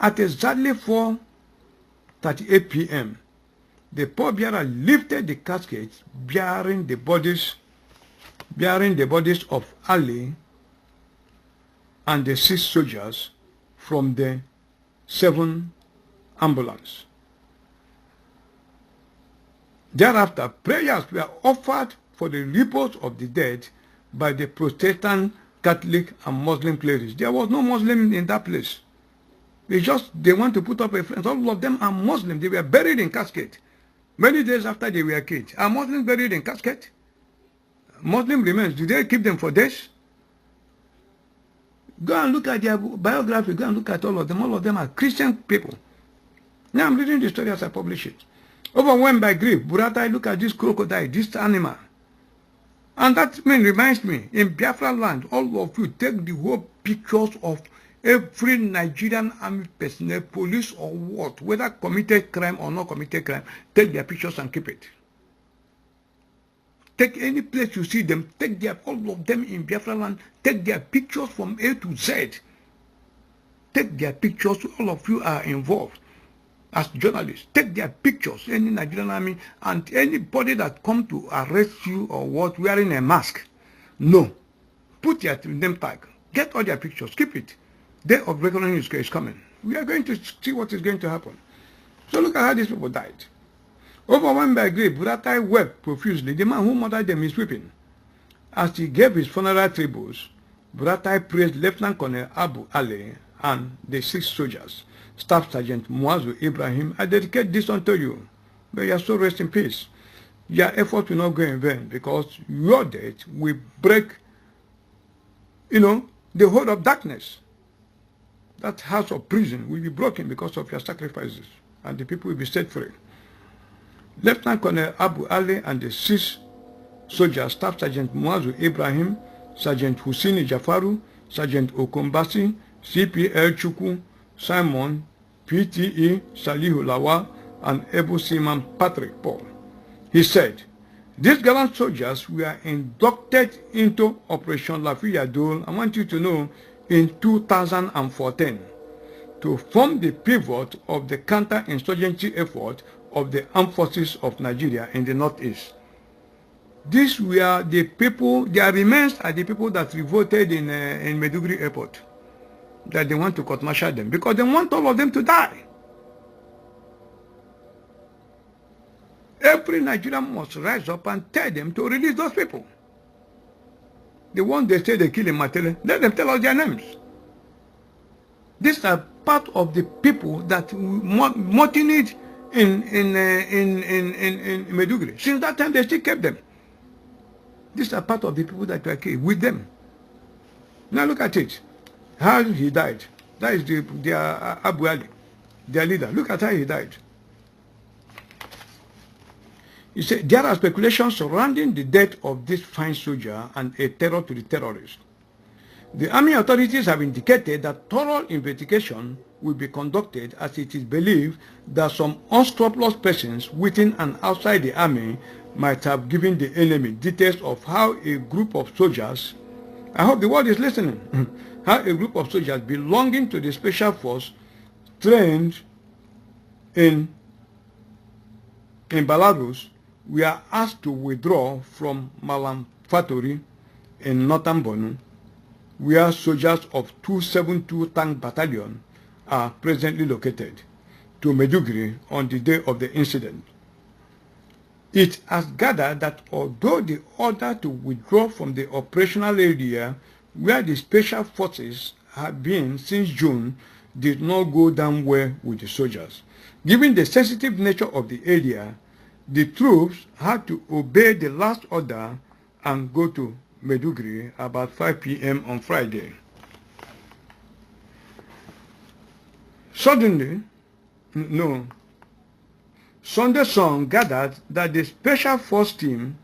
At exactly 4:38 p.m., the pallbearer lifted the caskets bearing the bodies of Ali and the 6 soldiers from the 7 ambulance. Thereafter, prayers were offered for the repose of the dead by the Protestant, Catholic, and Muslim clerics. There was no Muslim in that place. They want to put up a fence. All of them are Muslim. They were buried in casket. Many days after they were killed. Are Muslims buried in casket? Muslim remains, do they keep them for days? Go and look at their biography. Go and look at all of them. All of them are Christian people. Now I'm reading the story as I publish it. Overwhelmed by grief, Buratai, look at this crocodile, this animal. And that reminds me, in Biafra land, all of you take the whole pictures of every Nigerian army personnel, police or what, whether committed crime or not committed crime, take their pictures and keep it. Take any place you see them, all of them in Biafra land, take their pictures from A to Z. Take their pictures, all of you are involved. As journalists, take their pictures, any Nigerian army, and anybody that come to arrest you or what, wearing a mask. No. Put their name tag. Get all their pictures. Keep it. Day of reckoning is coming. We are going to see what is going to happen. So look at how these people died. Overwhelmed by grief, Buratai wept profusely. The man who murdered them is weeping. As he gave his funeral tributes, Buratai praised Lieutenant Colonel Abu Ali and the 6 soldiers. Staff Sergeant Muazu Ibrahim, I dedicate this unto you. May your soul rest in peace. Your effort will not go in vain because your death will break, the hold of darkness. That house of prison will be broken because of your sacrifices and the people will be set free. Lieutenant Colonel Abu Ali and the 6 soldiers, Staff Sergeant Muazu Ibrahim, Sergeant Hussein Jafaru, Sergeant Okombasi, CPL Chuku, Simon, PTE, Salihu Lawa, and Ebu Seaman Patrick Paul. He said, these gallant soldiers were inducted into Operation Lafiya Dole, I want you to know, in 2014, to form the pivot of the counter-insurgency effort of the armed forces of Nigeria in the Northeast. These were the people, their remains are the people that revolted in Maiduguri Airport. That they want to court-martial them because they want all of them to die. Every Nigerian must rise up and tell them to release those people. the ones they say they kill in Matele, let them tell us their names. These are part of the people that mutinied in Maiduguri. Since that time, they still kept them. These are part of the people that were killed with them. Now look at it. How he died. That is their Abu Ali, their leader. Look at how he died. He said there are speculations surrounding the death of this fine soldier and a terror to the terrorists. The army authorities have indicated that thorough investigation will be conducted, as it is believed that some unscrupulous persons within and outside the army might have given the enemy details of how a group of soldiers, I hope the world is listening, how a group of soldiers belonging to the special force trained in Belarus were asked to withdraw from Malam Fatori in northern Borno, where soldiers of 272 Tank Battalion are presently located, to Maiduguri on the day of the incident. It has gathered that although the order to withdraw from the operational area where the special forces have been since June did not go down well with the soldiers, given the sensitive nature of the area, the troops had to obey the last order and go to Maiduguri about 5 p.m. on Friday. Sunday Sun gathered that the Special Force team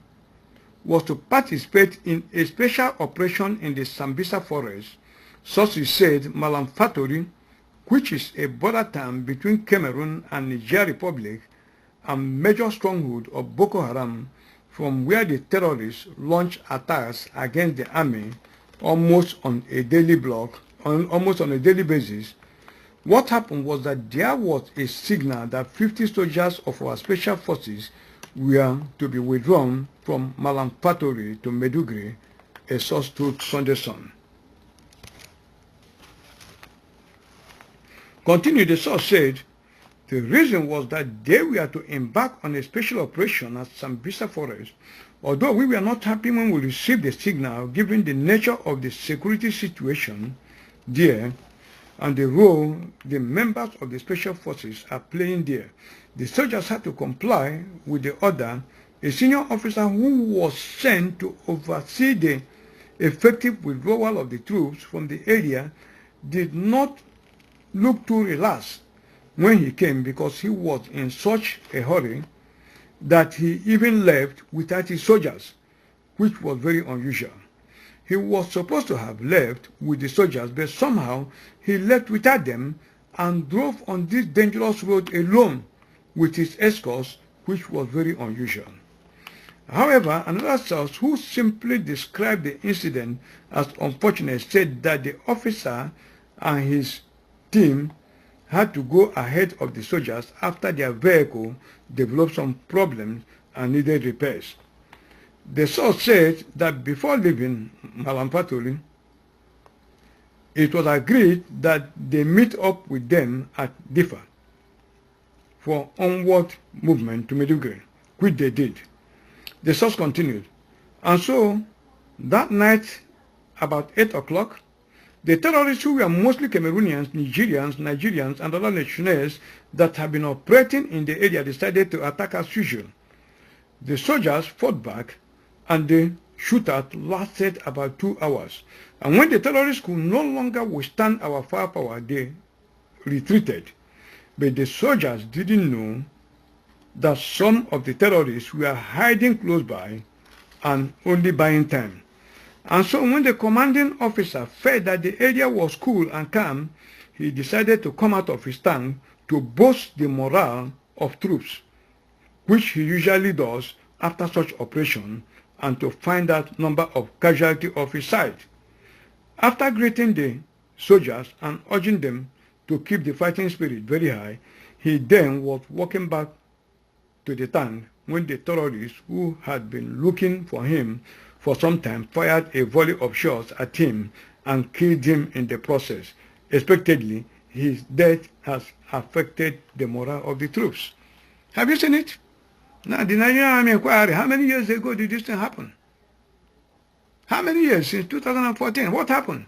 was to participate in a special operation in the Sambisa forest. Sources said Malam Fatori, which is a border town between Cameroon and Niger Republic and major stronghold of Boko Haram, from where the terrorists launch attacks against the army almost on a daily basis. What happened was that there was a signal that 50 soldiers of our special forces were to be withdrawn from Malam Fatori to Maiduguri, a source told Sunday Sun. Continue, the source said, the reason was that they were to embark on a special operation at Sambisa Forest. Although we were not happy when we received the signal, given the nature of the security situation there and the role the members of the special forces are playing there, the soldiers had to comply with the order. A senior officer who was sent to oversee the effective withdrawal of the troops from the area did not look too relaxed when he came, because he was in such a hurry that he even left without his soldiers, which was very unusual. He was supposed to have left with the soldiers, but somehow he left without them and drove on this dangerous road alone with his escorts, which was very unusual. However, another source who simply described the incident as unfortunate said that the officer and his team had to go ahead of the soldiers after their vehicle developed some problems and needed repairs. The source said that before leaving Malam Fatori, it was agreed that they meet up with them at Difa for onward movement to Maiduguri, which they did. The source continued, and so that night about 8 o'clock, the terrorists, who were mostly Cameroonians, Nigerians, and other nationals that had been operating in the area, decided to attack as usual. The soldiers fought back, and the shootout lasted about 2 hours. And when the terrorists could no longer withstand our firepower, they retreated. But the soldiers didn't know that some of the terrorists were hiding close by and only buying time. And so when the commanding officer felt that the area was cool and calm, he decided to come out of his tank to boost the morale of troops, which he usually does after such operation, and to find out number of casualties of his side. After greeting the soldiers and urging them to keep the fighting spirit very high, he then was walking back to the tank when the terrorists, who had been looking for him for some time, fired a volley of shots at him and killed him in the process. Expectedly, his death has affected the morale of the troops. Have you seen it? Now, the Nigerian Army inquiry, how many years ago did this thing happen? How many years since 2014? What happened?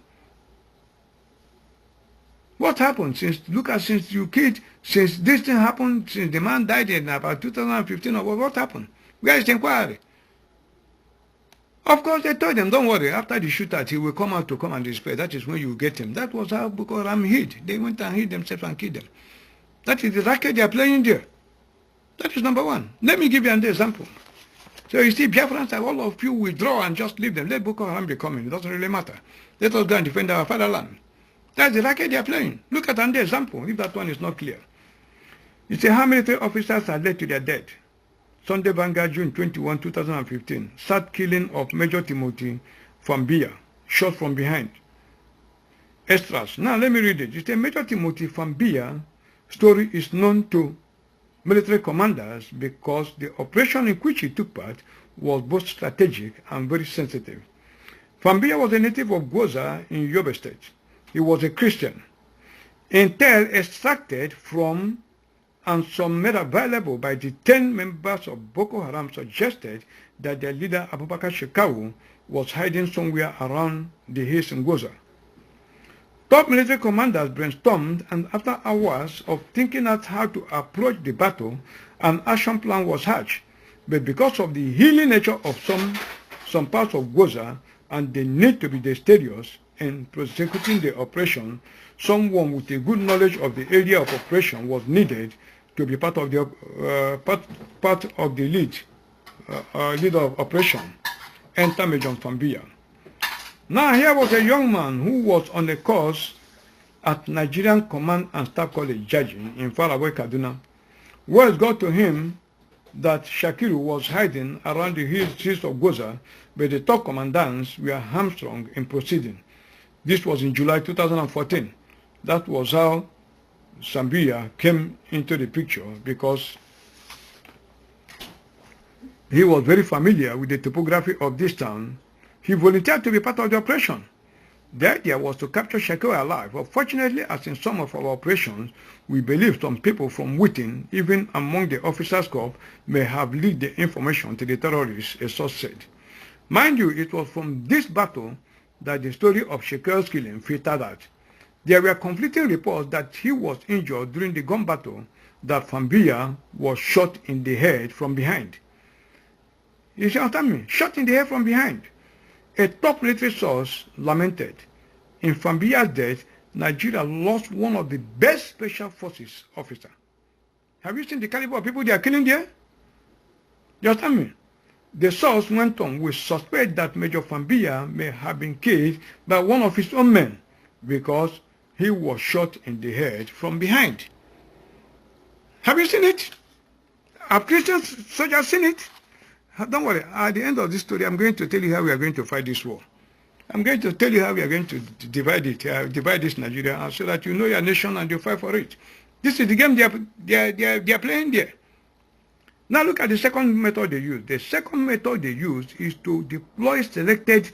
What happened since, look at, since you killed, since this thing happened, since the man died in about 2015 or what happened? Where is the inquiry? Of course, they told them, don't worry, after the shootout, he will come out to come and display. That is when you get him. That was how Boko Haram hid. They went and hid themselves and killed them. That is the racket they are playing there. That is number one. Let me give you an example. So you see, Biafrans, all of you withdraw and just leave them. Let Boko Haram be coming. It doesn't really matter. Let us go and defend our fatherland. That's the racket they are playing. Look at another example, if that one is not clear. You see how military officers are led to their death. Sunday Vanguard, June 21, 2015. Sad killing of Major Timothy Fambia, shot from behind. Extras. Now let me read it. You see, Major Timothy Fambia story is known to military commanders because the operation in which he took part was both strategic and very sensitive. Fambia was a native of Gwoza in Yobe State. He was a Christian. Intel extracted from and some made available by the 10 members of Boko Haram suggested that their leader Abubakar Shekau was hiding somewhere around the hills in Gwoza. Top military commanders brainstormed, and after hours of thinking out how to approach the battle, an action plan was hatched. But because of the hilly nature of some parts of Gwoza and the need to be dexterous in prosecuting the operation, someone with a good knowledge of the area of operation was needed to be part of the lead of operation. Enter Major Fambia. Now here was a young man who was on a course at Nigerian Command and Staff College, Jaji, in faraway Kaduna. Words got to him that Shakiru was hiding around the hills of Gwoza, but the top commandants were hamstrung in proceeding. This was in July 2014. That was how Fambia came into the picture, because he was very familiar with the topography of this town. He volunteered to be part of the operation. The idea was to capture Shakiru alive, but fortunately, as in some of our operations, we believe some people from within, even among the officers' corps, may have leaked the information to the terrorists, a source said. Mind you, it was from this battle that the story of Shakiru's killing filtered out. There were conflicting reports that he was injured during the gun battle, that Fambia was shot in the head from behind. You see what I mean? Shot in the head from behind. A top military source lamented, in Fambia's death, Nigeria lost one of the best special forces officers. Have you seen the caliber of people they are killing there? You understand me? The source went on, we suspect that Major Fambia may have been killed by one of his own men because he was shot in the head from behind. Have you seen it? Have Christian soldiers seen it? Don't worry, at the end of this story, I'm going to tell you how we are going to fight this war. I'm going to tell you how we are going to divide this Nigeria, so that you know your nation and you fight for it. This is the game they are playing there. Now look at the second method they use. The second method they use is to deploy selected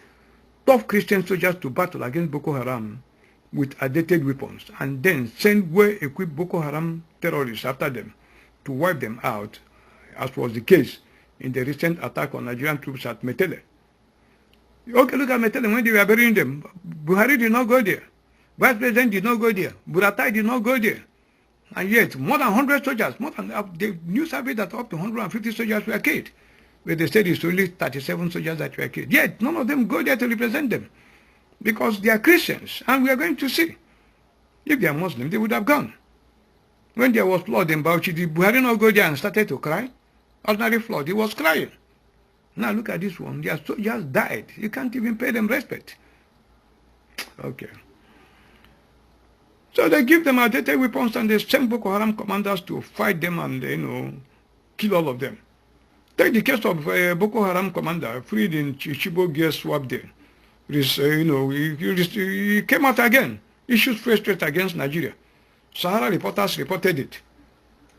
tough Christian soldiers to battle against Boko Haram with outdated weapons, and then send well-equipped Boko Haram terrorists after them to wipe them out, as was the case in the recent attack on Nigerian troops at Metele. Okay, look at Metele when they were burying them. Buhari did not go there. Vice President did not go there. Buratai did not go there. And yet, more than 100 soldiers, the news survey that up to 150 soldiers were killed. But they said it's only 37 soldiers that were killed. Yet, none of them go there to represent them. Because they are Christians. And we are going to see. If they are Muslims, they would have gone. When there was flood in Bauchi, did Buhari not go there and started to cry? Ordinary flood, he was crying. Now look at this one. They are soldiers died. You can't even pay them respect. Okay. So they give them outdated weapons and they send Boko Haram commanders to fight them and, kill all of them. Take the case of Boko Haram commander freed in Chibok gear swap there. He came out again. Issues fresh threat against Nigeria. Sahara reporters reported it.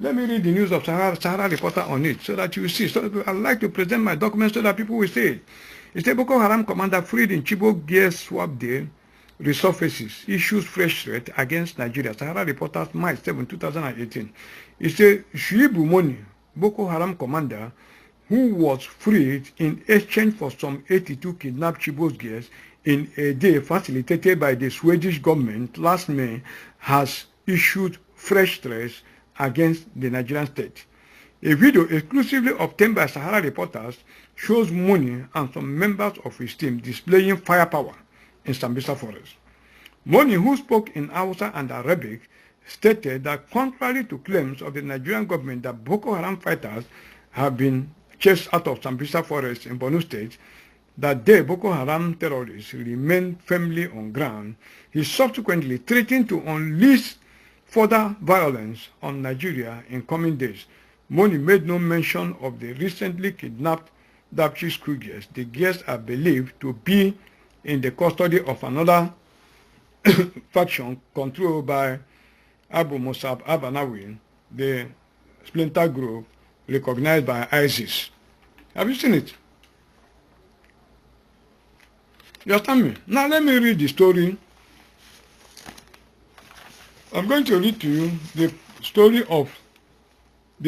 Let me read the news of Sahara reporter on it so that you see. So I'd like to present my documents so that people will see it. It says Boko Haram commander freed in Chibok gear swap there resurfaces, issues fresh threat against Nigeria. Sahara reporters, March 7, 2018. It says Shuibu Moni, Boko Haram commander, who was freed in exchange for some 82 kidnapped Chibok girls in a day facilitated by the Swedish government last May, has issued fresh threats against the Nigerian state. A video exclusively obtained by Sahara reporters shows Moni and some members of his team displaying firepower in Sambisa forest. Moni, who spoke in Hausa and Arabic, stated that contrary to claims of the Nigerian government that Boko Haram fighters have been chased out of Sambisa forest in Borno State, that day Boko Haram terrorists remained firmly on ground, he subsequently threatened to unleash further violence on Nigeria in coming days. Moni made no mention of the recently kidnapped Dapchi school girls. The girls are believed to be in the custody of another faction controlled by Abu Musab Abanawi, the splinter group recognized by ISIS. Have you seen it? You understand me? Now let me read the story. I'm going to read to you the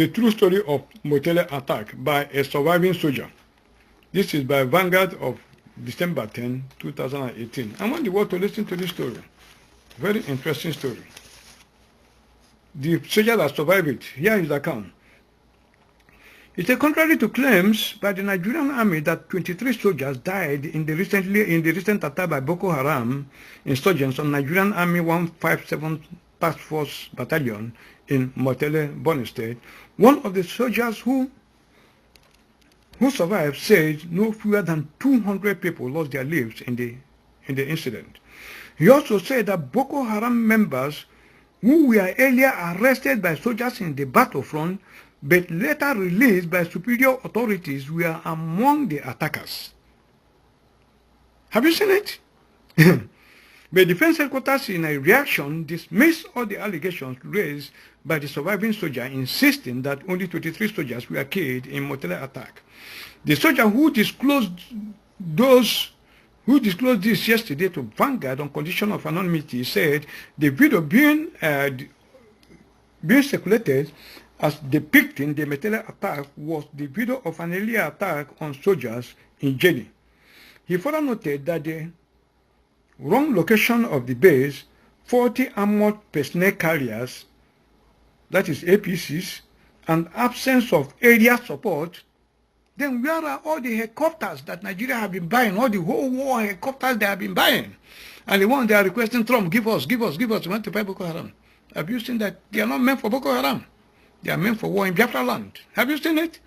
true story of Motele attack by a surviving soldier. This is by Vanguard of December 10, 2018. I want the world to listen to this story. Very interesting story. The soldier that survived it, here is the account. It is contrary to claims by the Nigerian army that 23 soldiers died in the recent attack by Boko Haram insurgents on Nigerian Army 157 Task Force Battalion in Motele, Borno State. One of the soldiers who survived said no fewer than 200 people lost their lives in the incident. He also said that Boko Haram members who were earlier arrested by soldiers in the battlefront but later released by superior authorities were among the attackers. Have you seen it? The defense headquarters, in a reaction, dismissed all the allegations raised by the surviving soldier, insisting that only 23 soldiers were killed in Motele attack. The soldier who disclosed this yesterday to Vanguard on condition of anonymity said the video being circulated as depicting the Motele attack was the video of an earlier attack on soldiers in Jenny. He further noted that the wrong location of the base, 40 armored personnel carriers, that is APCs, and absence of area support, then where are all the helicopters that Nigeria have been buying, all the whole war helicopters they have been buying? And the one they are requesting Trump, give us, we want to buy Boko Haram. Have you seen that? They are not meant for Boko Haram. They are meant for war in Biafra land. Have you seen it?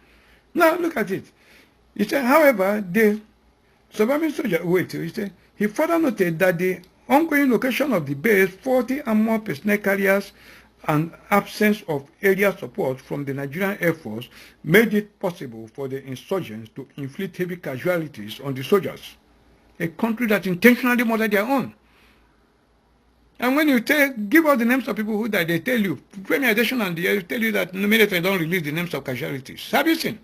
Now look at it. He said, however, the surviving soldier, he further noted that the ongoing location of the base, 40 armored personnel carriers, and absence of area support from the Nigerian Air Force made it possible for the insurgents to inflict heavy casualties on the soldiers, a country that intentionally murdered their own. And when you give us the names of people who died, they tell you, premeditation, and they tell you that no military don't release the names of casualties. Have you seen?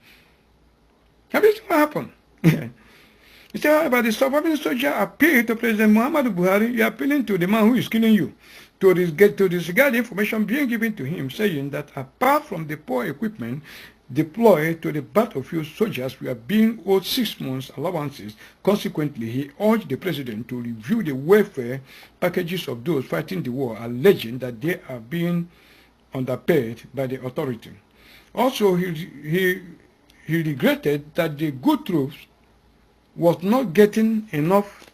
Have you seen what happened? He said, however, the surviving soldier appealed to President Muhammadu Buhari. You're appealing to the man who is killing you to disregard the information being given to him, saying that apart from the poor equipment deployed to the battlefield, soldiers were being owed 6 months allowances. Consequently, he urged the president to review the welfare packages of those fighting the war, alleging that they are being underpaid by the authority. Also, he regretted that the good troops was not getting enough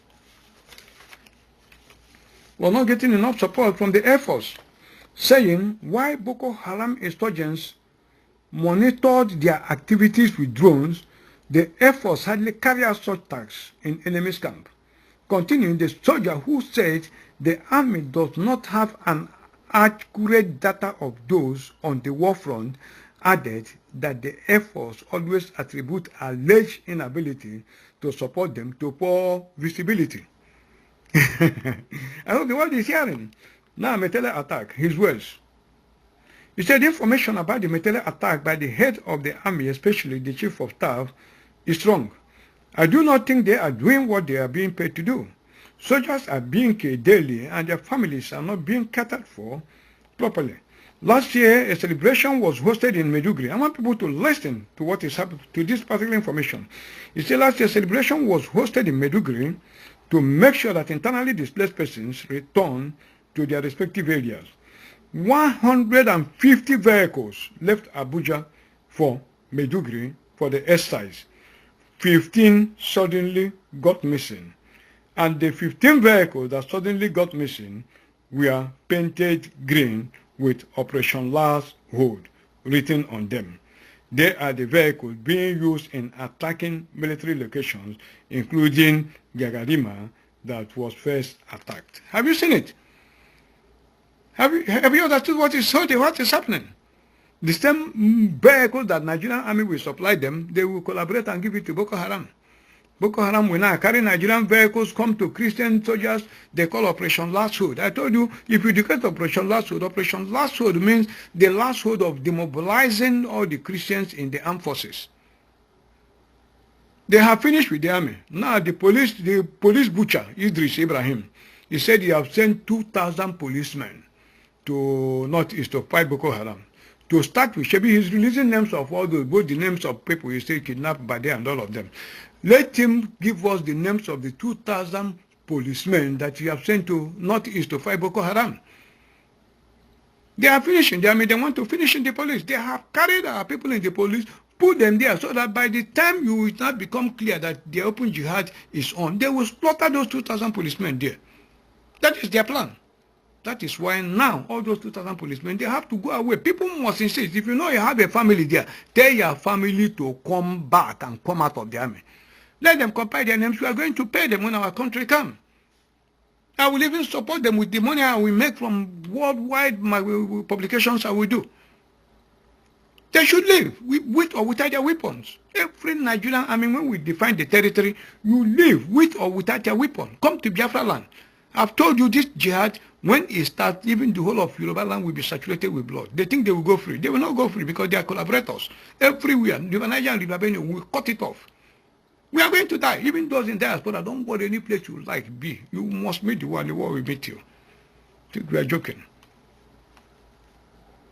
support from the Air Force, saying why Boko Haram insurgents monitored their activities with drones, the Air Force hardly carried out such tasks in enemy's camp. Continuing, the soldier who said the army does not have an accurate data of those on the war front added that the Air Force always attribute alleged inability to support them to poor visibility. I hope the world is hearing. Now, Motele attack, his words. He said information about the Motele attack by the head of the army, especially the chief of staff, is wrong. I do not think they are doing what they are being paid to do. Soldiers are being killed daily and their families are not being catered for properly. Last year, a celebration was hosted in Maiduguri. I want people to listen to what is happening, to this particular information. He said last year, a celebration was hosted in Maiduguri to make sure that internally displaced persons return to their respective areas. 150 vehicles left Abuja for Maiduguri for the exercise. 15 suddenly got missing. And the 15 vehicles that suddenly got missing were painted green with Operation Last Hold written on them. They are the vehicles being used in attacking military locations, including Gagarima, that was first attacked. Have you seen it? Have you understood what is happening? The same vehicles that Nigerian army will supply them, they will collaborate and give it to Boko Haram. Boko Haram will now carry Nigerian vehicles, come to Christian soldiers, they call Operation Last Hold. I told you, if you declare Operation Last Hold means the last hold of demobilizing all the Christians in the armed forces. They have finished with the army. Now the police butcher, Idris Ibrahim, he said he has sent 2,000 policemen to northeast to fight Boko Haram. To start with, Shebi, he's releasing names of all those, both the names of people he said kidnapped by them and all of them. Let him give us the names of the 2,000 policemen that he have sent to northeast to fight Boko Haram. They are finishing the army. They want to finish in the police. They have carried our people in the police, put them there so that by the time you will not become clear that the open jihad is on, they will slaughter those 2,000 policemen there. That is their plan. That is why now all those 2,000 policemen, they have to go away. People must insist. If you know you have a family there, tell your family to come back and come out of the army. Let them compile their names. We are going to pay them when our country comes. I will even support them with the money I will make from worldwide publications I will do. They should live with or without their weapons. Every Nigerian army, when we define the territory, you live with or without your weapon. Come to Biafra land. I've told you this jihad, when it starts, even the whole of Yoruba land will be saturated with blood. They think they will go free. They will not go free because they are collaborators. Everywhere, River Niger and River Benue will cut it off. We are going to die. Even those in diaspora, don't go to any place you like be. You must meet the war, and the war will meet you. I think we are joking.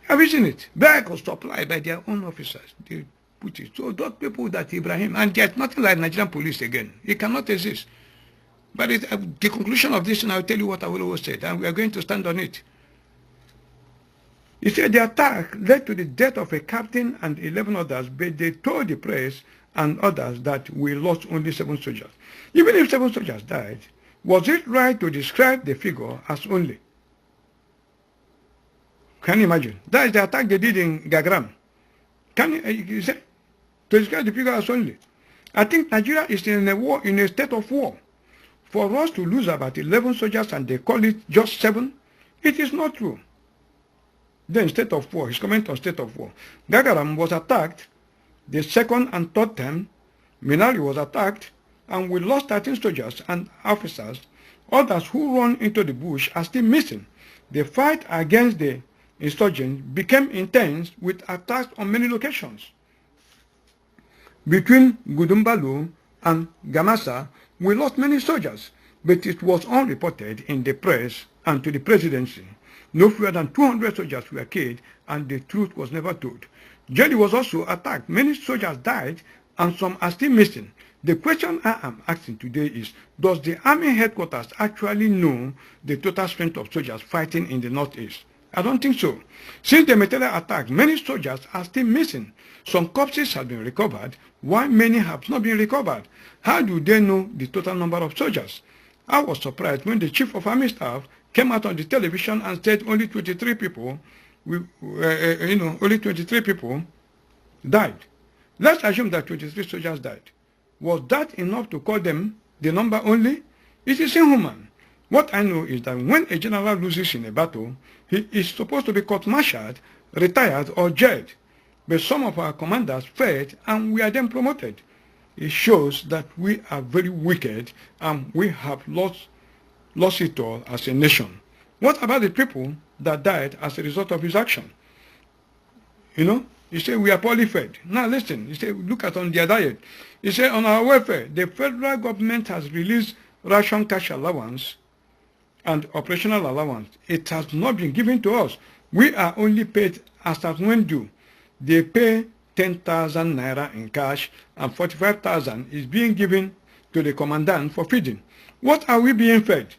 Have you seen it? Vehicles supplied by their own officers. They put it. So those people that Ibrahim, and there's nothing like Nigerian police again. It cannot exist. But the conclusion of this, and I'll tell you what I will always say, and we are going to stand on it. He said the attack led to the death of a captain and 11 others, but they told the press and others that we lost only 7 soldiers. Even if 7 soldiers died, was it right to describe the figure as only? Can you imagine? That is the attack they did in Gagram. Can you say? To describe the figure as only. I think Nigeria is in a war, in a state of war. For us to lose about 11 soldiers and they call it just 7, it is not true. Then state of war, his comment on state of war. Gagaram was attacked the second and third time. Minari was attacked and we lost 13 soldiers and officers. Others who ran into the bush are still missing. The fight against the insurgents became intense with attacks on many locations. Between Gudumbalu and Gamasa, we lost many soldiers, but it was unreported in the press and to the presidency. No fewer than 200 soldiers were killed and the truth was never told. Jelly was also attacked. Many soldiers died and some are still missing. The question I am asking today is, does the army headquarters actually know the total strength of soldiers fighting in the northeast? I don't think so. Since the material attack, many soldiers are still missing. Some corpses have been recovered, while many have not been recovered. How do they know the total number of soldiers? I was surprised when the chief of army staff came out on the television and said only 23 people, only 23 people died. Let's assume that 23 soldiers died. Was that enough to call them the number only? It is inhuman. What I know is that when a general loses in a battle, he is supposed to be court-martialed, retired, or jailed. But some of our commanders failed and we are then promoted. It shows that we are very wicked and we have lost it all as a nation. What about the people that died as a result of his action? He said we are poorly fed. Now listen, he said look at on their diet. He said on our welfare, the federal government has released ration cash allowance and operational allowance. It has not been given to us. We are only paid as at when due. They pay 10,000 naira in cash and 45,000 is being given to the commandant for feeding. What are we being fed?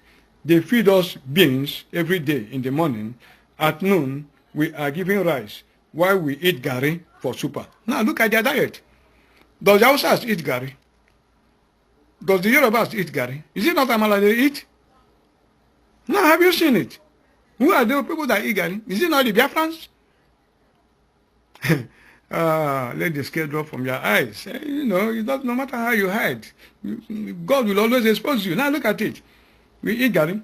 They feed us beans every day in the morning. At noon, we are giving rice while we eat gari for supper. Now look at their diet. Does the Hausas eat gari? Does the Yorubas eat gari? Is it not amala they eat? Now have you seen it? Who are the people that eat gari? Is it not the Biafrans? Let the scale drop from your eyes. You know, it doesn't, no matter how you hide, God will always expose you. Now look at it. We eat gari.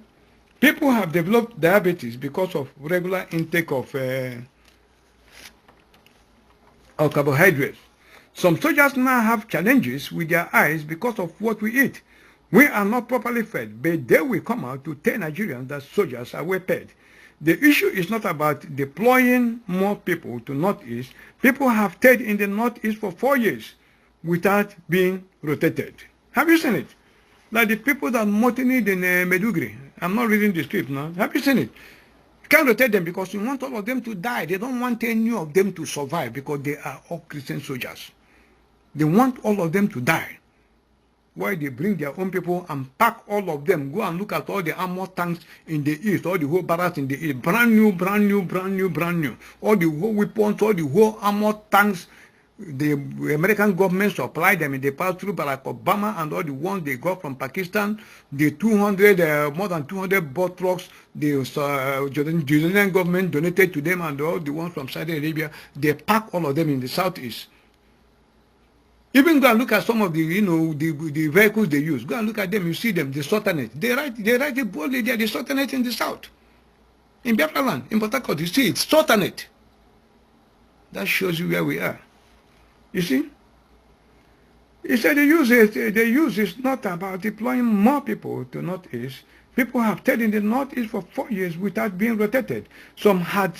People have developed diabetes because of regular intake of carbohydrates. Some soldiers now have challenges with their eyes because of what we eat. We are not properly fed, but they will come out to tell Nigerians that soldiers are well paid. The issue is not about deploying more people to Northeast. People have stayed in the Northeast for 4 years without being rotated. Have you seen it? Like the people that mutinied in Medugri. I'm not reading the script now. Have you seen it? You can't rotate them because you want all of them to die. They don't want any of them to survive because they are all Christian soldiers. They want all of them to die. Why they bring their own people and pack all of them, go and look at all the armor tanks in the east, all the whole barracks in the east, brand new. All the whole weapons, all the whole armor tanks, the American government supplied them in the past through Barack Obama and all the ones they got from Pakistan, the 200, more than 200 boat trucks, the Jordanian government donated to them and all the ones from Saudi Arabia, they pack all of them in the southeast. Even go and look at some of the, you know, the vehicles they use. Go and look at them, you see them, the Sultanate. They write it boldly there, the Sultanate in the south. In Biafra land, in Port Harcourt, you see it, Sultanate. That shows you where we are. You see? He said the use is not about deploying more people to Northeast. People have stayed in the Northeast for 4 years without being rotated. Some had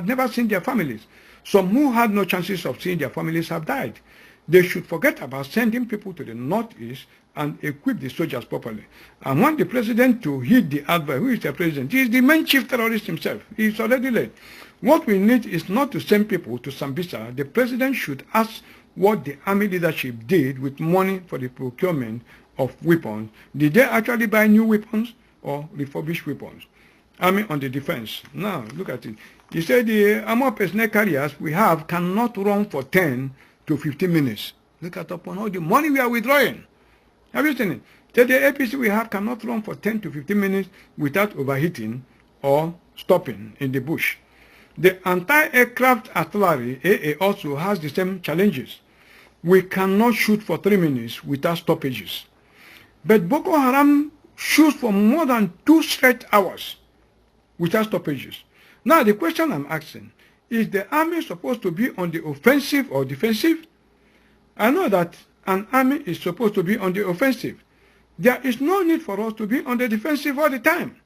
never seen their families. Some who had no chances of seeing their families have died. They should forget about sending people to the Northeast and equip the soldiers properly. I want the president to heed the advice. Who is the president? He is the main chief terrorist himself. He is already late. What we need is not to send people to Sambisa. The president should ask what the army leadership did with money for the procurement of weapons. Did they actually buy new weapons or refurbished weapons? Army on the defense. Now, look at it. He said the armor personnel carriers we have cannot run for 10 to 15 minutes. Look at upon all the money we are withdrawing. Have you seen it? So the APC we have cannot run for 10 to 15 minutes without overheating or stopping in the bush. The anti-aircraft artillery AA also has the same challenges. We cannot shoot for 3 minutes without stoppages. But Boko Haram shoots for more than 2 straight hours without stoppages. Now the question I'm asking, is the army supposed to be on the offensive or defensive? I know that an army is supposed to be on the offensive. There is no need for us to be on the defensive all the time.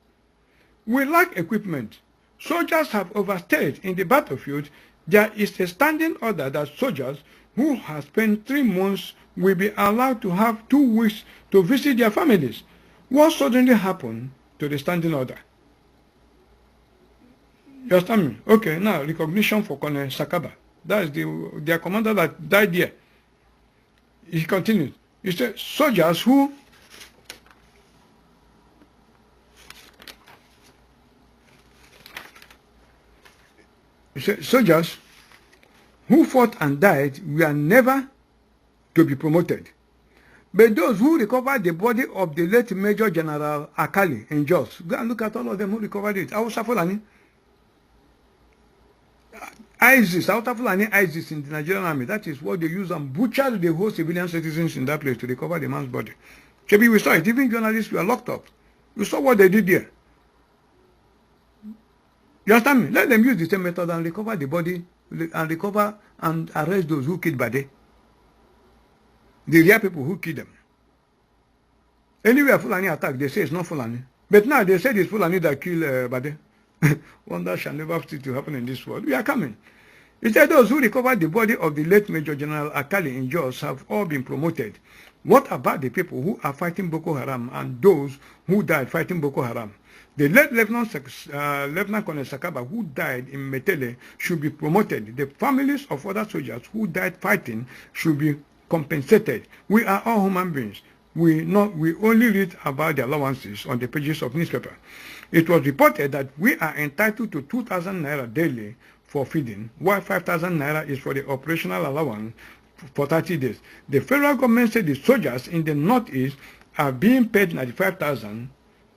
We lack equipment. Soldiers have overstayed in the battlefield. There is a standing order that soldiers who have spent 3 months will be allowed to have 2 weeks to visit their families. What suddenly happened to the standing order? You understand me? Okay, now recognition for Colonel Sakaba. That is their commander that died there. He continued. He said, soldiers who fought and died were never to be promoted. But those who recovered the body of the late Major General Akali in Jos, go and look at all of them who recovered it. Hausa Fulani, ISIS, Hausa Fulani ISIS in the Nigerian army, that is what they use and butchered the whole civilian citizens in that place to recover the man's body. Maybe we saw it, even journalists were locked up. We saw what they did there. You understand me? Let them use the same method and recover the body and recover and arrest those who killed Bade. The real people who killed them. Anywhere Fulani attack, they say it's not Fulani. But now they say it's Fulani that killed Bade. Wonder shall never cease to happen in this world. We are coming. He said those who recovered the body of the late Major General Akali in Jos have all been promoted. What about the people who are fighting Boko Haram and those who died fighting Boko Haram? The late Lieutenant Colonel Sakaba, who died in Metele, should be promoted. The families of other soldiers who died fighting should be compensated. We are all human beings. We only read about the allowances on the pages of newspaper. It was reported that we are entitled to 2,000 naira daily for feeding, while 5,000 naira is for the operational allowance for 30 days. The federal government said the soldiers in the northeast are being paid 95,000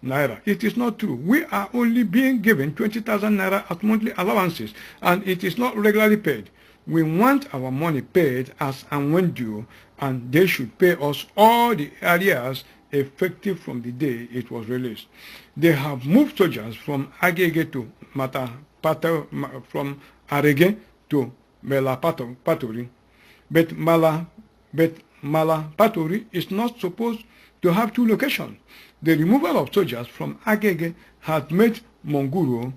naira. It is not true. We are only being given 20,000 naira as monthly allowances, and it is not regularly paid. We want our money paid as and when due, and they should pay us all the arrears effective from the day it was released. They have moved soldiers from Agege to from Arege to Patori. But Patori is not supposed to have two locations. The removal of soldiers from Agege has made Monguru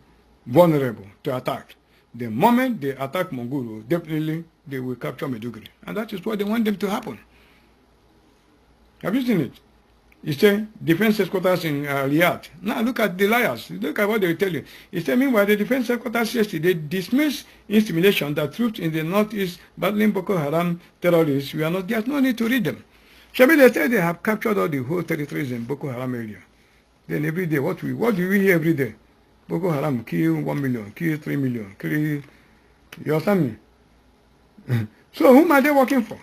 vulnerable to attack. The moment they attack Monguru, definitely they will capture Maiduguri. And that is what they want them to happen. Have you seen it? He said, defense headquarters in Riyadh. Now look at the liars. Look at what they will tell you. He said, meanwhile, the defense headquarters yesterday dismissed intimidation that troops in the northeast battling Boko Haram terrorists, there's no need to read them. Shabi, they say they have captured all the whole territories in Boko Haram area. Then every day, what do we hear every day? Boko Haram kill 1 million, kill 3 million, kill... You understand me? So whom are they working for?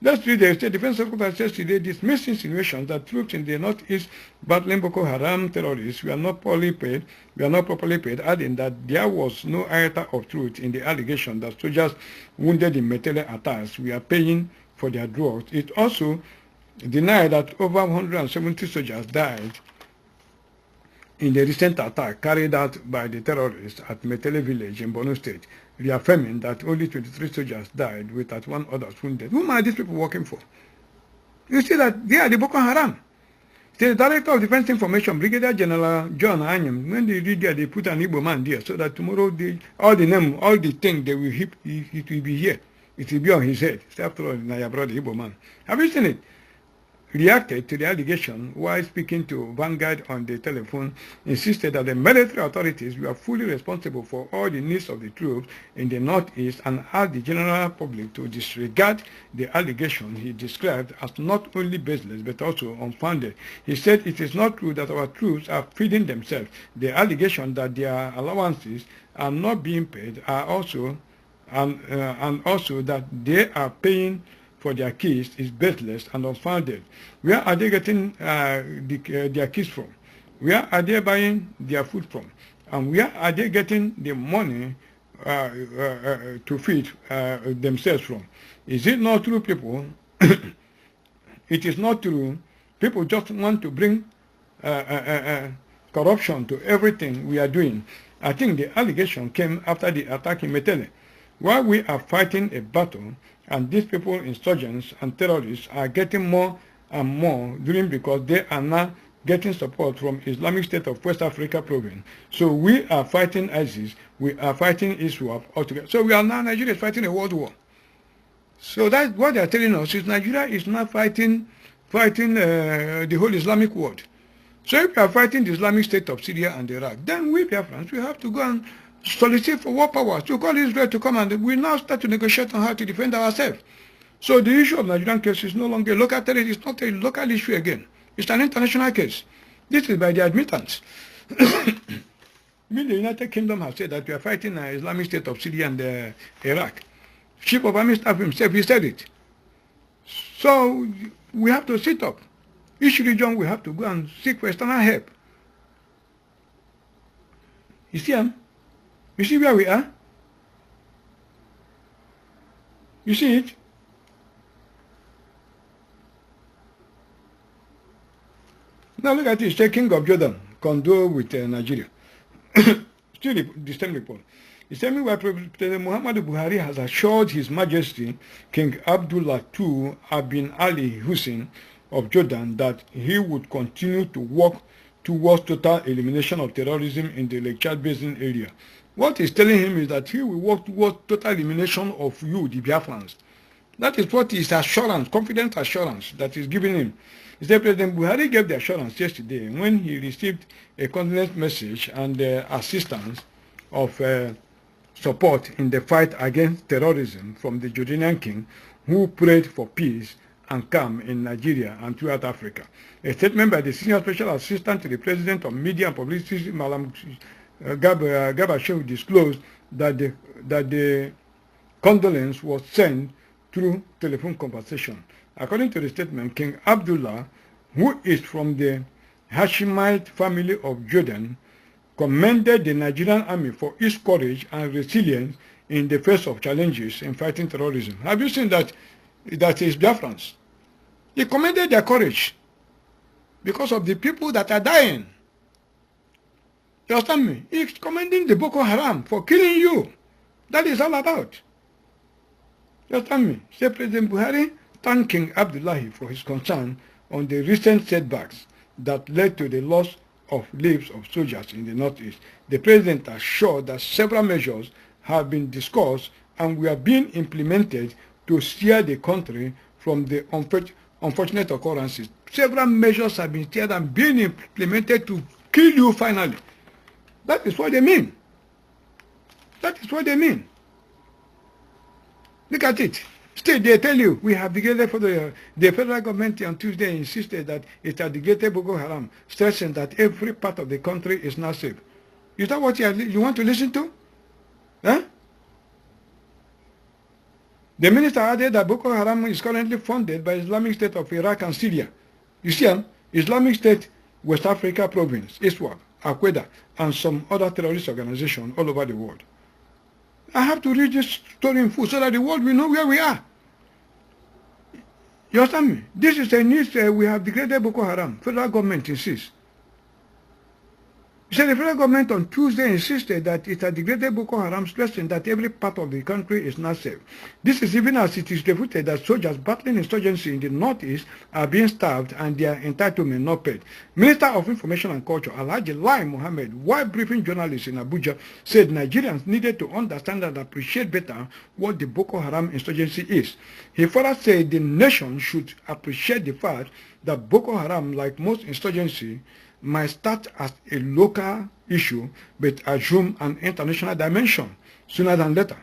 Last 3 days, the defense secretary says today dismissed insinuations that troops in the northeast battling Boko Haram terrorists were not properly paid, adding that there was no iota of truth in the allegation that soldiers wounded in Metele attacks were paying for their drugs. It also denied that over 170 soldiers died in the recent attack carried out by the terrorists at Metele village in Borno State, reaffirming that only 23 soldiers died with 31 others wounded. Whom are these people working for? You see that they are the Boko Haram. The Director of Defense Information, Brigadier General John Anyam, when they read there, they put an Igbo man there so that tomorrow all the things they will heap, it will be here. It will be on his head. After all, I brought the Igbo man. Have you seen it? Reacted to the allegation while speaking to Vanguard on the telephone, insisted that the military authorities were fully responsible for all the needs of the troops in the northeast and asked the general public to disregard the allegation he described as not only baseless but also unfounded. He said it is not true that our troops are feeding themselves. The allegation that their allowances are not being paid are also and also that they are paying for their keys is baseless and unfounded. Where are they getting their keys from? Where are they buying their food from? And where are they getting the money to feed themselves from? Is it not true, people? It is not true. People just want to bring corruption to everything we are doing. I think the allegation came after the attack in Metele. While we are fighting a battle, and these people, insurgents and terrorists, are getting more and more doing because they are now getting support from Islamic State of West Africa province. So we are fighting ISIS, we are fighting ISWAP altogether. So we are now, Nigeria is fighting a world war. So that's what they are telling us, is Nigeria is now fighting the whole Islamic world. So if we are fighting the Islamic State of Syria and Iraq, then we Biafrans, we have to go and solicit for war powers to call Israel to come, and we now start to negotiate on how to defend ourselves. So the issue of Nigerian case is no longer a local terrorist, it's not a local issue again. It's an international case. This is by the admittance. The United Kingdom has said that we are fighting the Islamic State of Syria and Iraq. Chief of Army Staff himself, he said it. So we have to sit up. Each region we have to go and seek for external help. You see, you see where we are? You see it? Now look at this, King of Jordan, condole with Nigeria. Still the same report. The same way President Muhammadu Buhari has assured His Majesty King Abdullah II bin Ali Hussein of Jordan that he would continue to work towards total elimination of terrorism in the Lake Chad Basin area. What he's telling him is that he will work towards total elimination of you, the Biafrans. That is what his assurance, confident assurance that he's giving him. He said President Buhari gave the assurance yesterday when he received a condolence message and assistance of support in the fight against terrorism from the Jordanian king who prayed for peace and calm in Nigeria and throughout Africa. A statement by the Senior Special Assistant to the President of Media and Publicity, Malam Gabashev, disclosed that the condolence was sent through telephone conversation. According to the statement, King Abdullah, who is from the Hashemite family of Jordan, commended the Nigerian army for its courage and resilience in the face of challenges in fighting terrorism. Have you seen that? That is Biafrans. He commended their courage because of the people that are dying. You understand me? He's commending the Boko Haram for killing you. That is all about. You understand me? Say President Buhari thanked King Abdullahi for his concern on the recent setbacks that led to the loss of lives of soldiers in the Northeast. The President assured that several measures have been discussed and were being implemented to steer the country from the unfortunate occurrences. Several measures have been steered and being implemented to kill you finally. That is what they mean. That is what they mean. Look at it. Still, they tell you, we have degraded for the federal government on Tuesday insisted that it had degraded Boko Haram, stressing that every part of the country is now safe. Is that what you want to listen to? Huh? The minister added that Boko Haram is currently funded by Islamic State of Iraq and Syria. You see, Islamic State, West Africa Province, ISWAP, Al-Qaeda, and some other terrorist organizations all over the world. I have to read this story in full so that the world will know where we are. You understand me? This is a news we have degraded Boko Haram. Federal government insists. He said the federal government on Tuesday insisted that it had degraded Boko Haram, stressing that every part of the country is not safe. This is even as it is refuted that soldiers battling insurgency in the Northeast are being starved and their entitlement not paid. Minister of Information and Culture, Alhaji Lai Mohammed, while briefing journalists in Abuja, said Nigerians needed to understand and appreciate better what the Boko Haram insurgency is. He further said the nation should appreciate the fact that Boko Haram, like most insurgency, might start as a local issue but assume an international dimension sooner than later.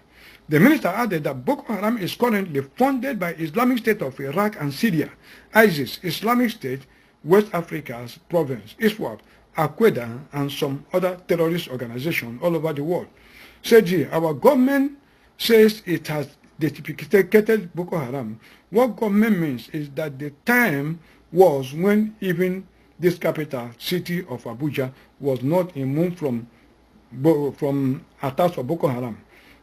The minister added that Boko Haram is currently funded by Islamic State of Iraq and Syria, ISIS, Islamic State, West Africa's province, ISWAP, Al-Qaeda, and some other terrorist organizations all over the world. Said he, our government says it has deprecated Boko Haram. What government means is that the time was when even this capital city of Abuja was not immune from attacks of Boko Haram.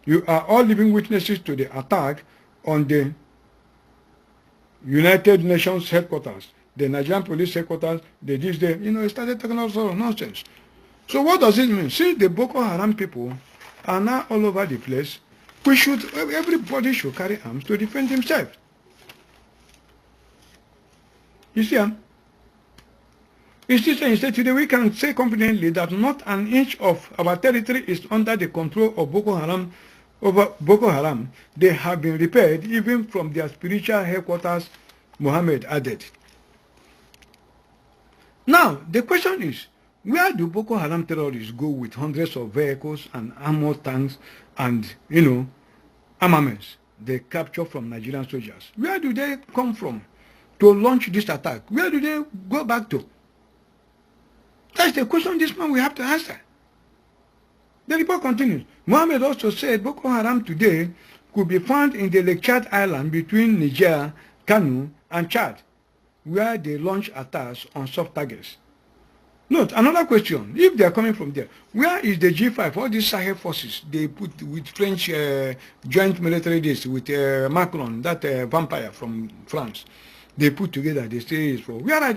You are all living witnesses to the attack on the United Nations headquarters, the Nigerian police headquarters. They did there, it started talking all sorts of nonsense. So what does it mean? Since the Boko Haram people are now all over the place, everybody should carry arms to defend himself. You see, Instead, today we can say confidently that not an inch of our territory is under the control of Boko Haram. They have been repaired even from their spiritual headquarters, Mohammed added. Now, the question is, where do Boko Haram terrorists go with hundreds of vehicles and armored tanks and, armaments they capture from Nigerian soldiers? Where do they come from to launch this attack? Where do they go back to? That's the question this man will have to answer. The report continues. Mohammed also said Boko Haram today could be found in the Lake Chad Island between Niger, Kanu, and Chad, where they launch attacks on soft targets. Note, another question, if they are coming from there, where is the G5, all these Sahel forces they put with French joint military days, with Macron, that vampire from France, they put together, they say is for, where are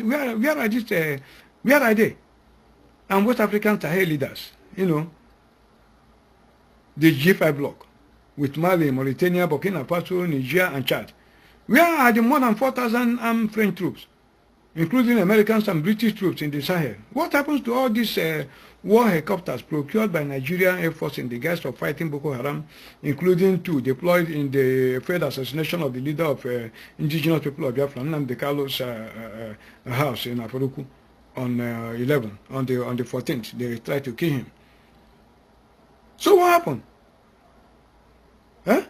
they? And West African Sahel leaders, the G5 bloc, with Mali, Mauritania, Burkina Faso, Niger, and Chad. Where are the more than 4,000 armed French troops? including Americans and British troops in the Sahel. What happens to all these war helicopters procured by Nigerian Air Force in the guise of fighting Boko Haram, including two deployed in the failed assassination of the leader of indigenous people of Biafra, Nnamdi Kalu's house in Afaruku on the 14th. They tried to kill him. So what happened? Huh?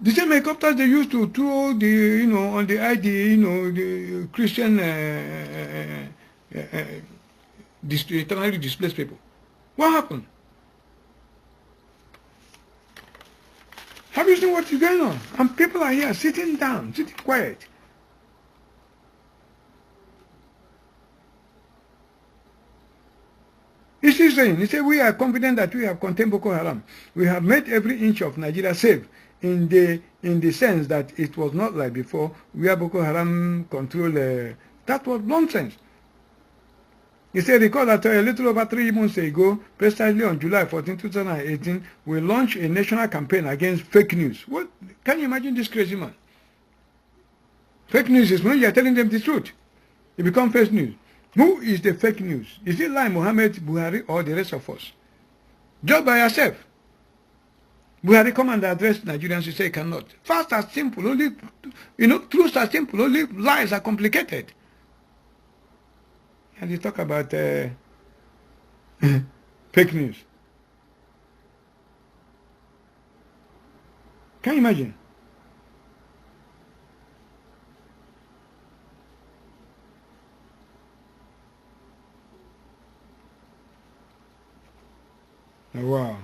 The same helicopters they used to throw the, on the ID, the Christian internally displaced people. What happened? Have you seen what is going on? And people are here sitting down, sitting quiet. He said, we are confident that we have contained Boko Haram. We have made every inch of Nigeria safe in the sense that it was not like before, where Boko Haram control. That was nonsense. He said, recall that a little over 3 months ago, precisely on July 14, 2018, we launched a national campaign against fake news. What? Can you imagine this crazy man? Fake news is when you are telling them the truth. It becomes fake news. Who is the fake news? Is it like Mohammed Buhari or the rest of us? Just by yourself. Buhari come and address Nigerians, you say cannot. Fast as simple, only, truths are simple, only lies are complicated. And you talk about fake news. Can you imagine? Wow.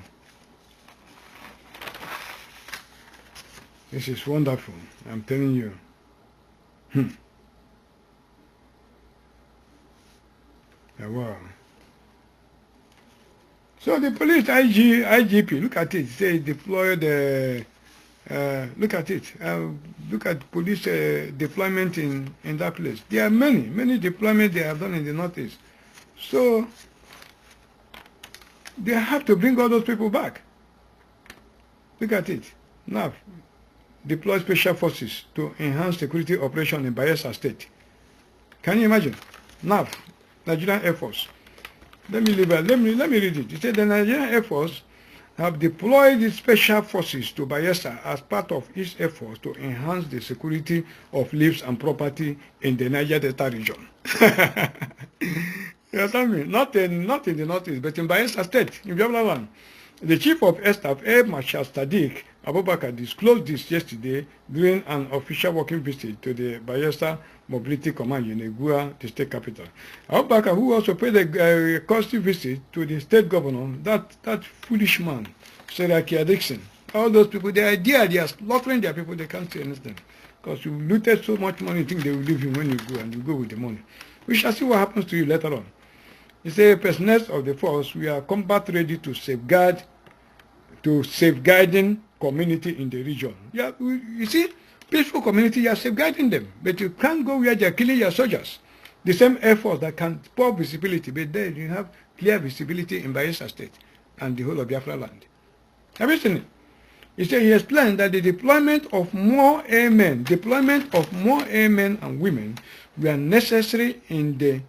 This is wonderful, I'm telling you. Wow. So the police IGP, look at it, say deployed, look at it, look at police deployment in that place. There are many deployments they have done in the Northeast. So they have to bring all those people back. Look at it. Now, deploy special forces to enhance security operation in Bayelsa State. Can you imagine? NAV, Nigerian Air Force. Let me read it. It said the Nigerian Air Force have deployed its special forces to Bayelsa as part of its efforts to enhance the security of lives and property in the Niger Delta region. You understand me? Not in the Northeast, but in Bayelsa State, in Biafra land. The Chief of Air Staff, Air Marshal Sadiq Abubakar, disclosed this yesterday during an official working visit to the Bayelsa Mobility Command in Egua, the state capital. Abubakar, who also paid a costly visit to the state governor, that foolish man, Seraki Dixon. All those people, they are slaughtering their people, they can't say anything. Because you looted so much money, you think they will leave you when you go, and you go with the money. We shall see what happens to you later on. He said, personnel of the force, we are combat ready to safeguarding community in the region. Yeah, you see, peaceful community, you are safeguarding them, but you can't go where they are killing your soldiers. The same Air Force that can poor visibility, but then you have clear visibility in Bayelsa State and the whole of Biafra land. Have you seen it? He said he explained that the deployment of more airmen and women were necessary in the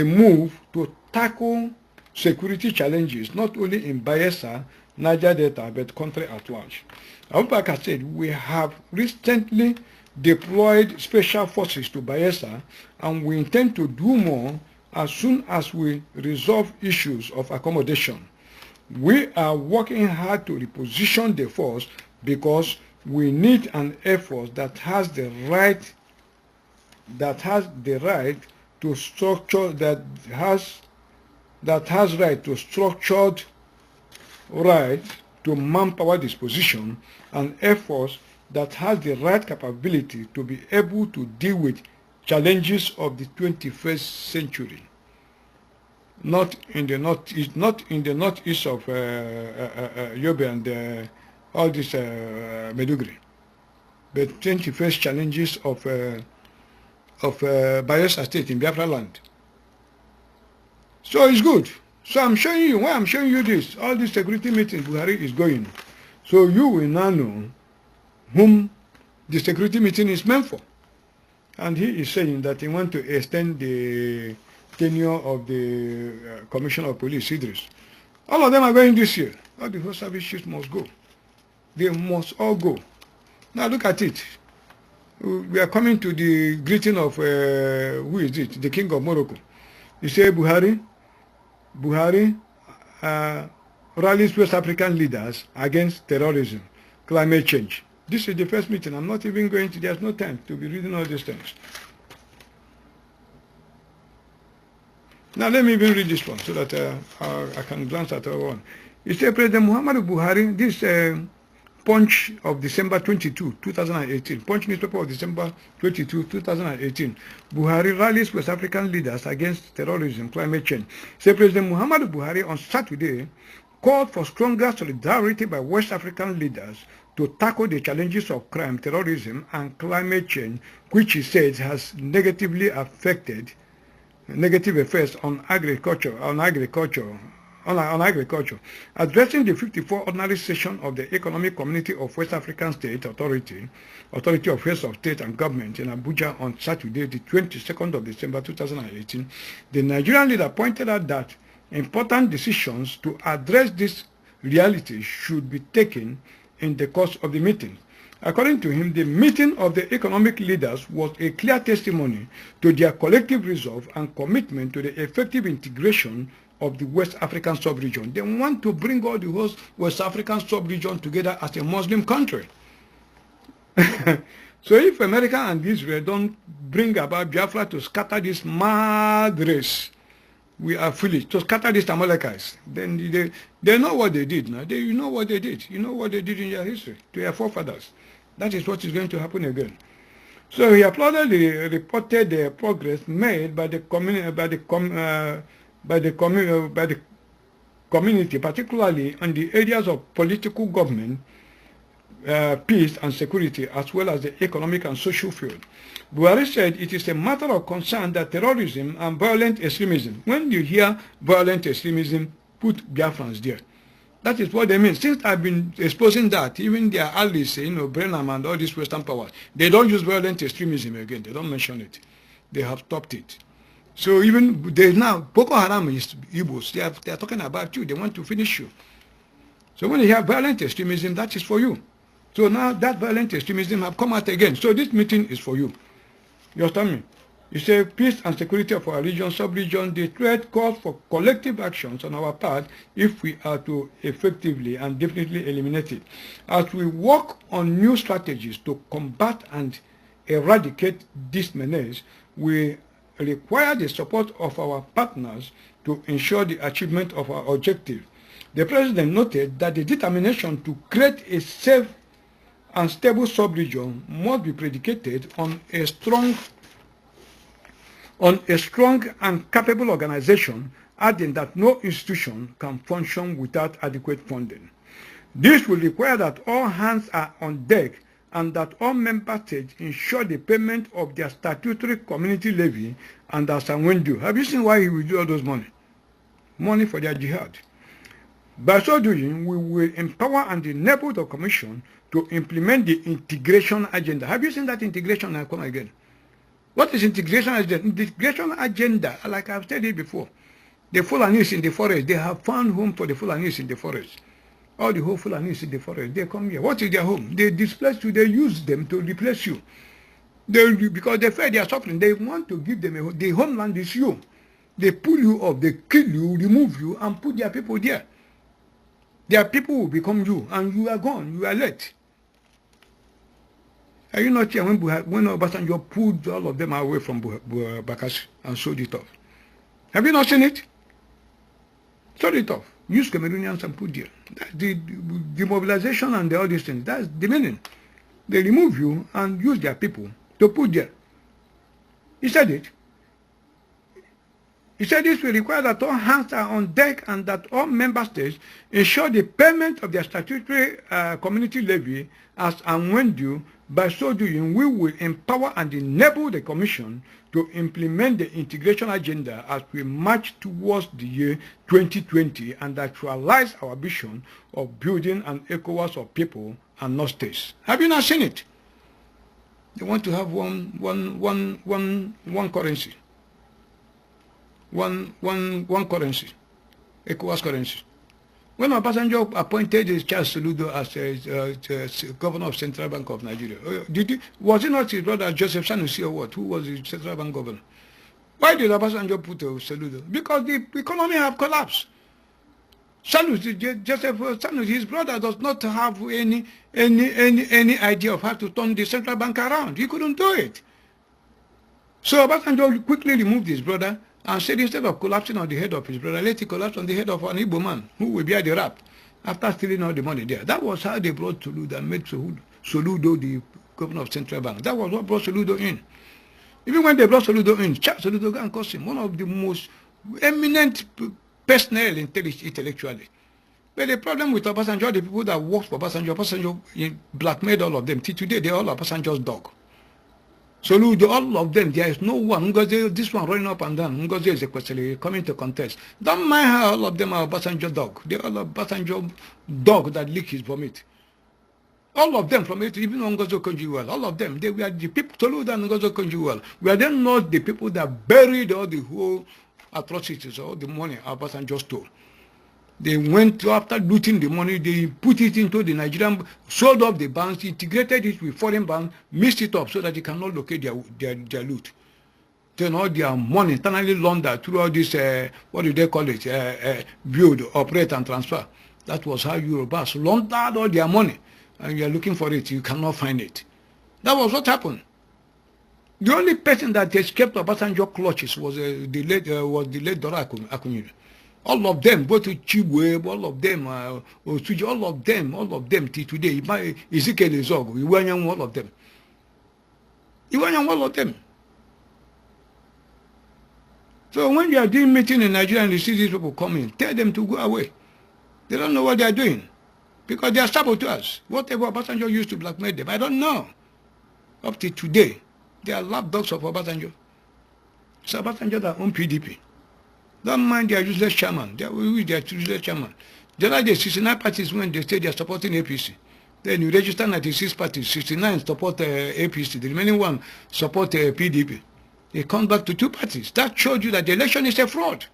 move to tackle security challenges, not only in Bayelsa, Niger Delta, but country at large. Abubakar said, we have recently deployed special forces to Bayelsa, and we intend to do more as soon as we resolve issues of accommodation. We are working hard to reposition the force because we need an Air Force that has the right to structure structured right to manpower disposition, an Air Force that has the right capability to be able to deal with challenges of the 21st century. Not in the northeast of Yobe and all this Medugri, but 21st challenges of Bayelsa State in Biafra land. So it's good. So I'm showing you, why I'm showing you this, all these security meetings Buhari is going. So you will now know whom the security meeting is meant for. And he is saying that he wants to extend the tenure of the Commissioner of Police, Idris. All of them are going this year. All the whole service chiefs must go. They must all go. Now look at it. We are coming to the greeting of, who is it? The King of Morocco. You say Buhari rallies West African leaders against terrorism, climate change. This is the first meeting. I'm not even going to, there's no time to be reading all these things. Now let me even read this one so that I can glance at all one. You say President Muhammadu Buhari, this Punch of December 22, 2018, Punch newspaper of December 22, 2018, Buhari rallies West African leaders against terrorism, climate change. Say President Muhammadu Buhari on Saturday called for stronger solidarity by West African leaders to tackle the challenges of crime, terrorism, and climate change, which he says has negative effects on agriculture. Addressing the 54th ordinary session of the Economic Community of West African State Authority of Heads of State and Government in Abuja on Saturday, the 22nd of December 2018, the Nigerian leader pointed out that important decisions to address this reality should be taken in the course of the meeting. According to him, the meeting of the economic leaders was a clear testimony to their collective resolve and commitment to the effective integration of the West African sub-region. They want to bring all the whole West African sub-region together as a Muslim country. So if America and Israel don't bring about Biafra to scatter this mad race, we are foolish. To scatter these Amalekites, then they know what they did now. You know what they did. You know what they did in their history to their forefathers. That is what is going to happen again. So he applauded the reported progress made by the community, particularly on the areas of political government, peace and security, as well as the economic and social field. Buhari said it is a matter of concern that terrorism and violent extremism, when you hear violent extremism, put Biafrans there. That is what they mean. Since I've been exposing that, even their allies, Brenham and all these Western powers, they don't use violent extremism again. They don't mention it. They have stopped it. So even they now, Boko Haram is Igbos. They are talking about you. They want to finish you. So when you have violent extremism, that is for you. So now that violent extremism have come out again. So this meeting is for you. You understand me? You say peace and security of our region, sub-region, the threat calls for collective actions on our part if we are to effectively and definitely eliminate it. As we work on new strategies to combat and eradicate this menace, we require the support of our partners to ensure the achievement of our objective. The President noted that the determination to create a safe and stable sub-region must be predicated on a strong and capable organization, adding that no institution can function without adequate funding. This will require that all hands are on deck and that all member states ensure the payment of their statutory community levy and as and when due. Have you seen why he will do all those money? Money for their jihad. By so doing, we will empower and enable the Commission to implement the integration agenda. Have you seen that integration? I'll come again. What is integration agenda? Integration agenda, like I've said it before, the Fulanis in the forest, they have found home for the Fulanis in the forest. All the whole Fulanis in the forest, they come here. What is their home? They displace you, they use them to replace you. Because they fear they are suffering, they want to give them a home. The homeland is you. They pull you up, they kill you, remove you, and put their people there. Their people will become you, and you are gone, you are late. Are you not here when Obasanjo pulled all of them away from Bakashi and sold it off? Have you not seen it? Sold it off. Use Cameroonians and put there. That's the demobilization and all these things. That's the meaning. They remove you and use their people to put there. He said it. He said this will require that all hands are on deck and that all member states ensure the payment of their statutory community levy as and when due. By so doing, we will empower and enable the Commission to implement the integration agenda as we march towards the year 2020 and actualize our vision of building an ECOWAS of people and not states. Have you not seen it? They want to have one currency. One currency. ECOWAS currency. When Obasanjo appointed Charles Soludo as governor of Central Bank of Nigeria, was it not his brother Joseph Sanusi or what? Who was the Central Bank governor? Why did Obasanjo put Soludo? Because the economy have collapsed. Joseph Sanusi, his brother, does not have any idea of how to turn the central bank around. He couldn't do it. So Obasanjo quickly removed his brother and said instead of collapsing on the head of his brother, let it collapse on the head of an Igbo man who will bear the rap after stealing all the money there. That was how they brought Soludo and made Soludo the governor of Central Bank. That was what brought Soludo in. Even when they brought Soludo in, Charles Soludo and Kosim, one of the most eminent personnel intellectually. But the problem with Obasanjo, the people that worked for Obasanjo blackmailed all of them. Till today, they're all Obasanjo's dog. Soludo, all of them, there is no one. Ngozi, this one running up and down. Ngozi is a question coming to contest. Don't mind how all of them are Obasanjo dog. They're all Obasanjo dog that lick his vomit. All of them from it, even Ngozi Okonjo-Iweala, all of them, they were the people, Soludo and Ngozi Okonjo-Iweala, were they not the people that buried all the whole atrocities, all the money Obasanjo stole? They went after looting the money, they put it into the Nigerian, sold off the banks, integrated it with foreign banks, mixed it up so that they cannot locate their loot. Then all their money internally laundered through all this, what do they call it, build, operate and transfer. That was how Yorubas laundered all their money. And you are looking for it, you cannot find it. That was what happened. The only person that escaped Obasanjo clutches was the late Dora Akunyili. All of them, both to Chibok, all of them, Osuji, all of them, till today, Ezekiel Ezog, Iwanyang, all of them. Iwanyang, all of them. So when you are doing meeting in Nigeria and you see these people coming, tell them to go away. They don't know what they are doing. Because they are saboteurs. Whatever Obasanjo used to blackmail them, I don't know. Up to today, they are lapdogs of Obasanjo. It's Obasanjo that own PDP. Don't mind their useless chairman. They are useless chairman. There are the 69 parties when they say they are supporting APC. Then you register 96 parties, 69 support APC. The remaining one support PDP. They come back to 2 parties. That showed you that the election is a fraud.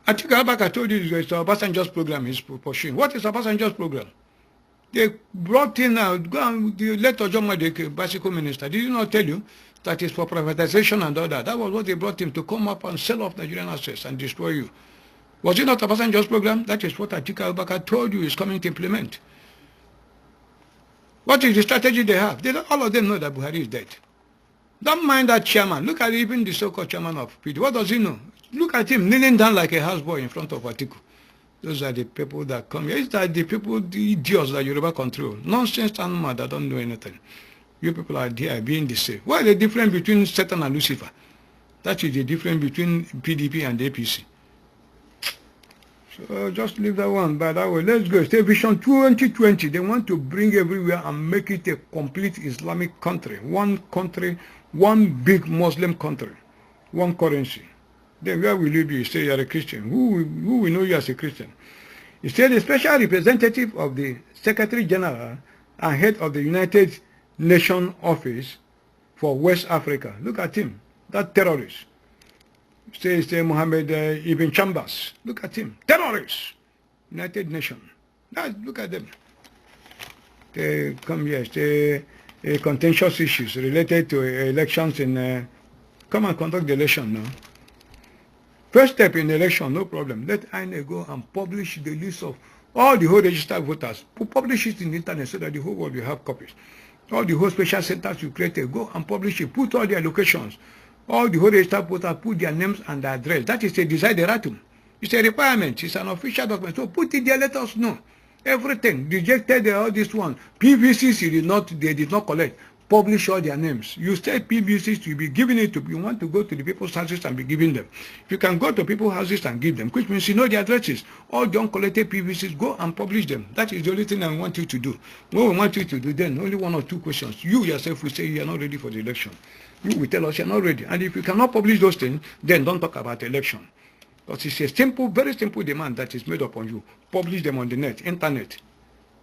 I think I told you it's Obasanjo's program is pursuing. What is Obasanjo's program? They brought in now, let Ojoma, the bicycle minister, did he not tell you that is for privatization and all that? That was what they brought him to come up and sell off Nigerian assets and destroy you. Was it not Obasanjo's program? That is what Atiku Abubakar told you is coming to implement. What is the strategy they have? All of them know that Buhari is dead. Don't mind that chairman. Look at even the so-called chairman of PD. What does he know? Look at him kneeling down like a houseboy in front of Atiku. Those are the people that come here. It's that the people, the idiots that Yoruba control. Nonsense animal that don't know anything. You people are there being the same. What is the difference between Satan and Lucifer? That is the difference between PDP and APC. So just leave that one by that way. Let's go. State Vision 2020. They want to bring everywhere and make it a complete Islamic country. One big Muslim country. One currency. Then where will you be? You say you are a Christian. Who will know you as a Christian? You say the special representative of the Secretary General and head of the United Nations Office for West Africa. Look at him. That terrorist. Say Mohammed Ibn Chambers. Look at him. Terrorist. United Nations. Look at them. They come here. Say contentious issues related to elections in. Come and conduct the election now. First step in the election, no problem. Let INEC go and publish the list of all the whole registered voters. Publish it in the internet so that the whole world will have copies. All the whole special centers you created, go and publish it. Put all their locations. All the whole registered voters, put their names and their address. That is a desideratum. It's a requirement. It's an official document. So put it there, let us know. Everything. Rejected all this one. PVCs they did not collect. Publish all their names. You said PBCs to be giving it to, you want to go to the people's houses and be giving them. If you can go to people's houses and give them, which means you know the addresses. All the uncollected PVCs, go and publish them. That is the only thing I want you to do. What we want you to do then, only 1 or 2 questions. You yourself will say you are not ready for the election. You will tell us you are not ready. And if you cannot publish those things, then don't talk about election. Because it's a simple, very simple demand that is made upon you. Publish them on the net, internet.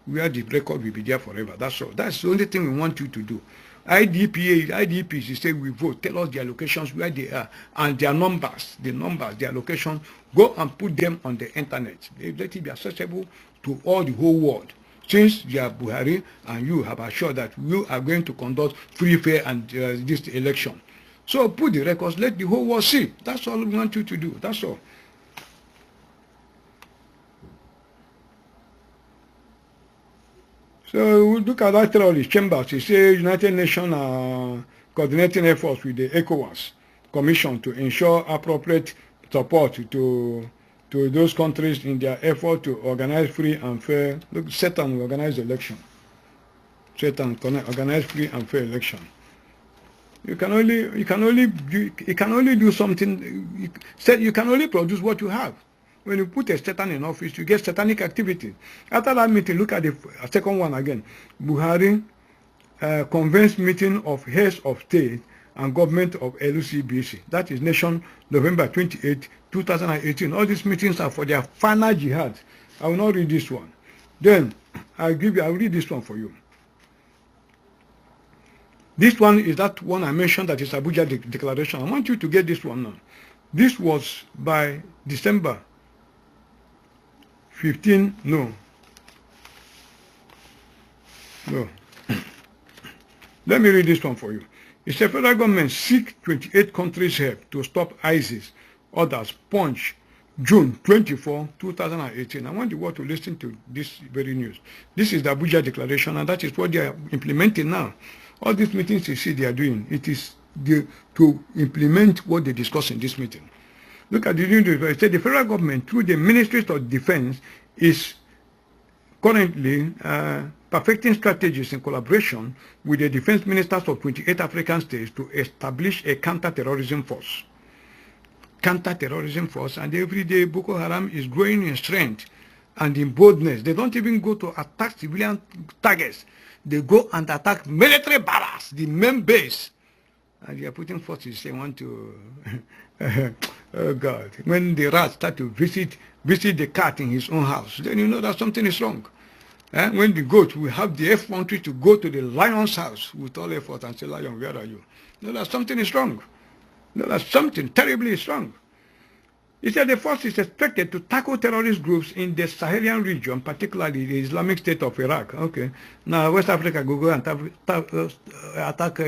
where the record will be there forever. That's all. That's the only thing we want you to do. IDPs, you say we vote, tell us their locations, where they are, and their numbers, their location. Go and put them on the internet. Let it be accessible to all the whole world. Since you are Buhari and you have assured that you are going to conduct free, fair, and this election. So put the records, let the whole world see. That's all we want you to do. That's all. So we look at that terrorist chambers. He says United Nations are coordinating efforts with the ECOWAS Commission to ensure appropriate support to those countries in their effort to organize free and fair. Look, Satan will organize election. Satan organize free and fair election. You can only do something. You can only produce what you have. When you put a Satan in office, you get satanic activity. After that meeting, look at the second one again. Buhari convenes meeting of heads of state and government of LUCBC. That is nation November 28, 2018. All these meetings are for their final jihad. I will not read this one. Then I'll read this one for you. This one is that one I mentioned that is Abuja Declaration. I want you to get this one now. This was by December 15, no. Let me read this one for you. It says federal government seek 28 countries' help to stop ISIS. Others, Punch, June 24, 2018. I want the world to listen to this very news. This is the Abuja Declaration, and that is what they are implementing now. All these meetings you see they are doing, it is to implement what they discuss in this meeting. Look at the news. It said the federal government, through the Ministry of Defense, is currently perfecting strategies in collaboration with the defense ministers of 28 African states to establish a counter-terrorism force. Counter-terrorism force, and every day Boko Haram is growing in strength and in boldness. They don't even go to attack civilian targets. They go and attack military barracks, the main base. And they are putting forces. They want to, oh God. When the rat start to visit the cat in his own house, then you know that something is wrong. When the goat will have the effrontery to go to the lion's house with all effort and say, lion, where are you? You know that something is wrong. You know that something terribly is wrong. He said the force is expected to tackle terrorist groups in the Sahelian region, particularly the Islamic State of Iraq. Okay. Now West Africa go and attack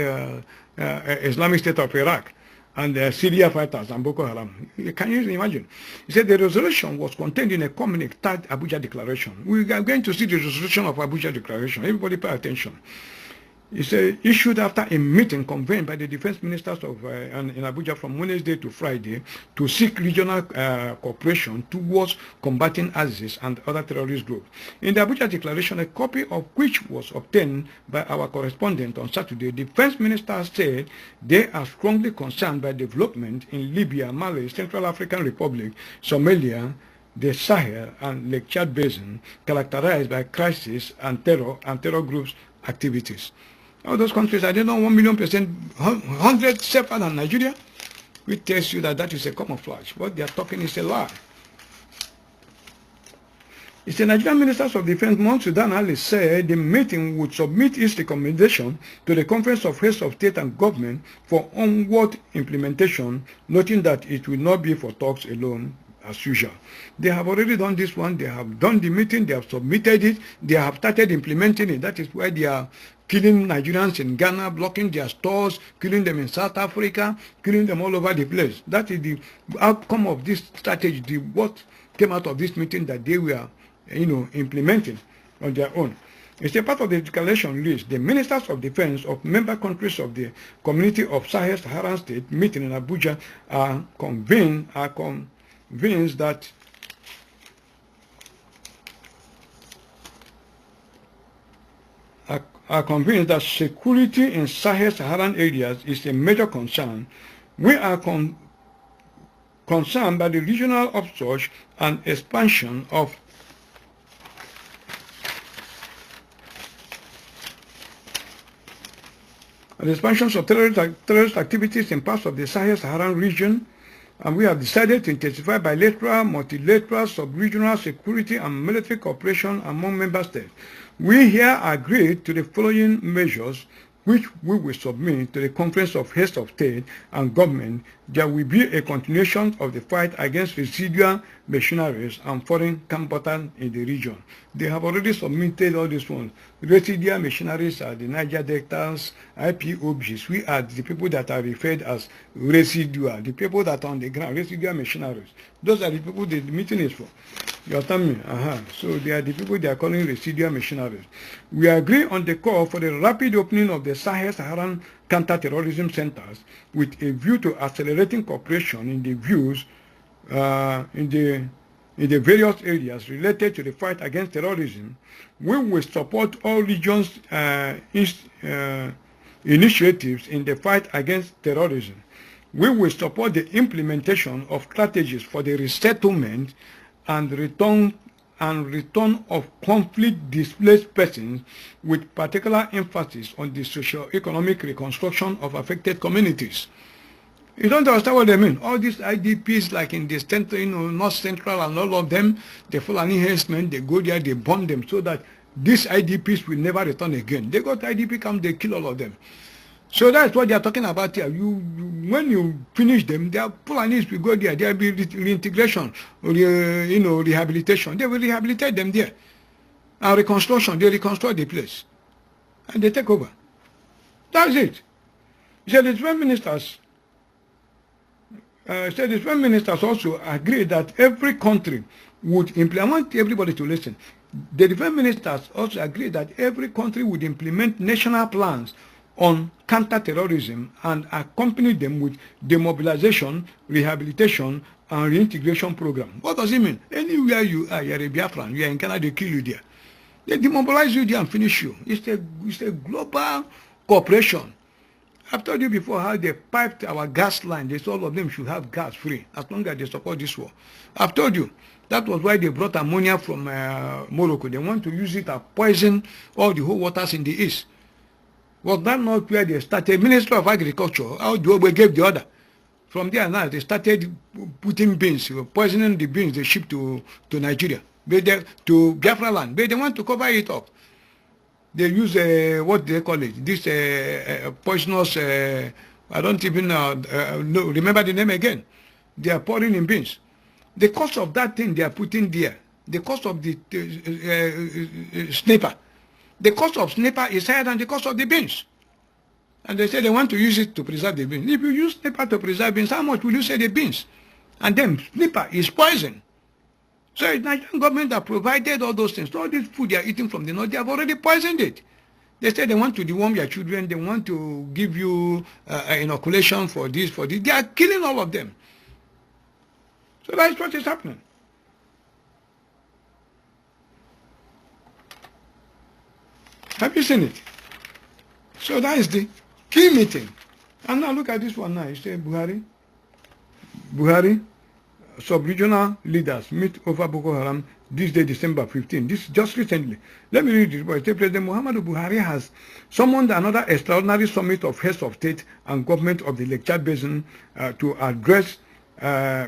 Islamic State of Iraq and Syria fighters and Boko Haram. Can you imagine? He said the resolution was contained in a communique tagged Abuja Declaration. We are going to see the resolution of Abuja Declaration. Everybody pay attention. It's issued after a meeting convened by the defense ministers of in Abuja from Wednesday to Friday to seek regional cooperation towards combating ISIS and other terrorist groups. In the Abuja Declaration, a copy of which was obtained by our correspondent on Saturday, defense ministers said they are strongly concerned by development in Libya, Mali, Central African Republic, Somalia, the Sahel, and Lake Chad Basin, characterized by crisis and terror groups' activities. All those countries, are they not 1,000,000%, 100 safer than Nigeria? Which tells you that that is a camouflage. What they are talking is a lie. It's the Nigerian Ministers of Defense, Mount Sudan Ali, said the meeting would submit its recommendation to the Conference of Heads of State and Government for onward implementation, noting that it will not be for talks alone as usual. They have already done this one. They have done the meeting. They have submitted it. They have started implementing it. That is why they are killing Nigerians in Ghana, blocking their stores, killing them in South Africa, killing them all over the place. That is the outcome of this strategy, what came out of this meeting that they were, implementing on their own. It's a part of the declaration released. The ministers of defense of member countries of the Community of Sahel-Saharan State meeting in Abuja are convinced that security in Sahel-Saharan areas is a major concern. We are concerned by the regional upsurge and expansion of terrorist activities in parts of the Sahel-Saharan region, and we have decided to intensify bilateral, multilateral, sub-regional security and military cooperation among member states. We here agree to the following measures which we will submit to the Conference of Heads of State and Government. There will be a continuation of the fight against residual mercenaries and foreign combatants in the region. They have already submitted all these ones. Residual mercenaries are the Niger Deltas, IPOBs. We are the people that are referred as residual, the people that are on the ground, residual mercenaries. Those are the people the meeting is for. You understand me? So they are the people they are calling residual mercenaries. We agree on the call for the rapid opening of the Sahel-Saharan counter-terrorism centers with a view to accelerating cooperation in the views in the various areas related to the fight against terrorism. We will support all regions' initiatives in the fight against terrorism. We will support the implementation of strategies for the resettlement and return of conflict displaced persons, with particular emphasis on the socio-economic reconstruction of affected communities. You don't understand what they mean. All these IDPs, like in the center, North Central and all of them, the Fulani herdsmen, they go there, they bomb them so that these IDPs will never return again. They got IDP camp, they kill all of them. So that's what they are talking about here. When you finish them, their Fulanis will go there. There will be reintegration, rehabilitation. They will rehabilitate them there. And reconstruction, they reconstruct the place. And they take over. That's it. He said the 12 ministers also agreed that every country would implement, everybody to listen. The defense ministers also agreed that every country would implement national plans on counter-terrorism and accompany them with demobilization, rehabilitation, and reintegration program. What does it mean? Anywhere you are, you're a Biafran, you're in Canada, they kill you there. They demobilize you there and finish you. It's a global cooperation. I've told you before how they piped our gas line. They said all of them should have gas free as long as they support this war. I've told you. That was why they brought ammonia from Morocco. They want to use it to poison all the whole waters in the east. Was that not where they started? Ministry of Agriculture, how Duobe gave the order. From there now, they started putting beans, poisoning the beans they ship to Nigeria, to Biafra land. But they want to cover it up. They use, what do they call it? This poisonous, I don't even remember the name again. They are pouring in beans. The cost of that thing they are putting there, the cost of the sniper, the cost of sniper is higher than the cost of the beans. And they say they want to use it to preserve the beans. If you use sniper to preserve beans, how much will you say the beans? And then sniper is poison. So it's the Nigerian government that provided all those things. So all this food they are eating from the north, they have already poisoned it. They say they want to deworm your children. They want to give you inoculation for this, for this. They are killing all of them. So that's what is happening. Have you seen it? So that is the key meeting. And now look at this one now. You say Buhari, sub-regional leaders meet over Boko Haram this day, December 15. This just recently. Let me read this. President Muhammadu Buhari has summoned another extraordinary summit of heads of state and government of the Lake Chad Basin to address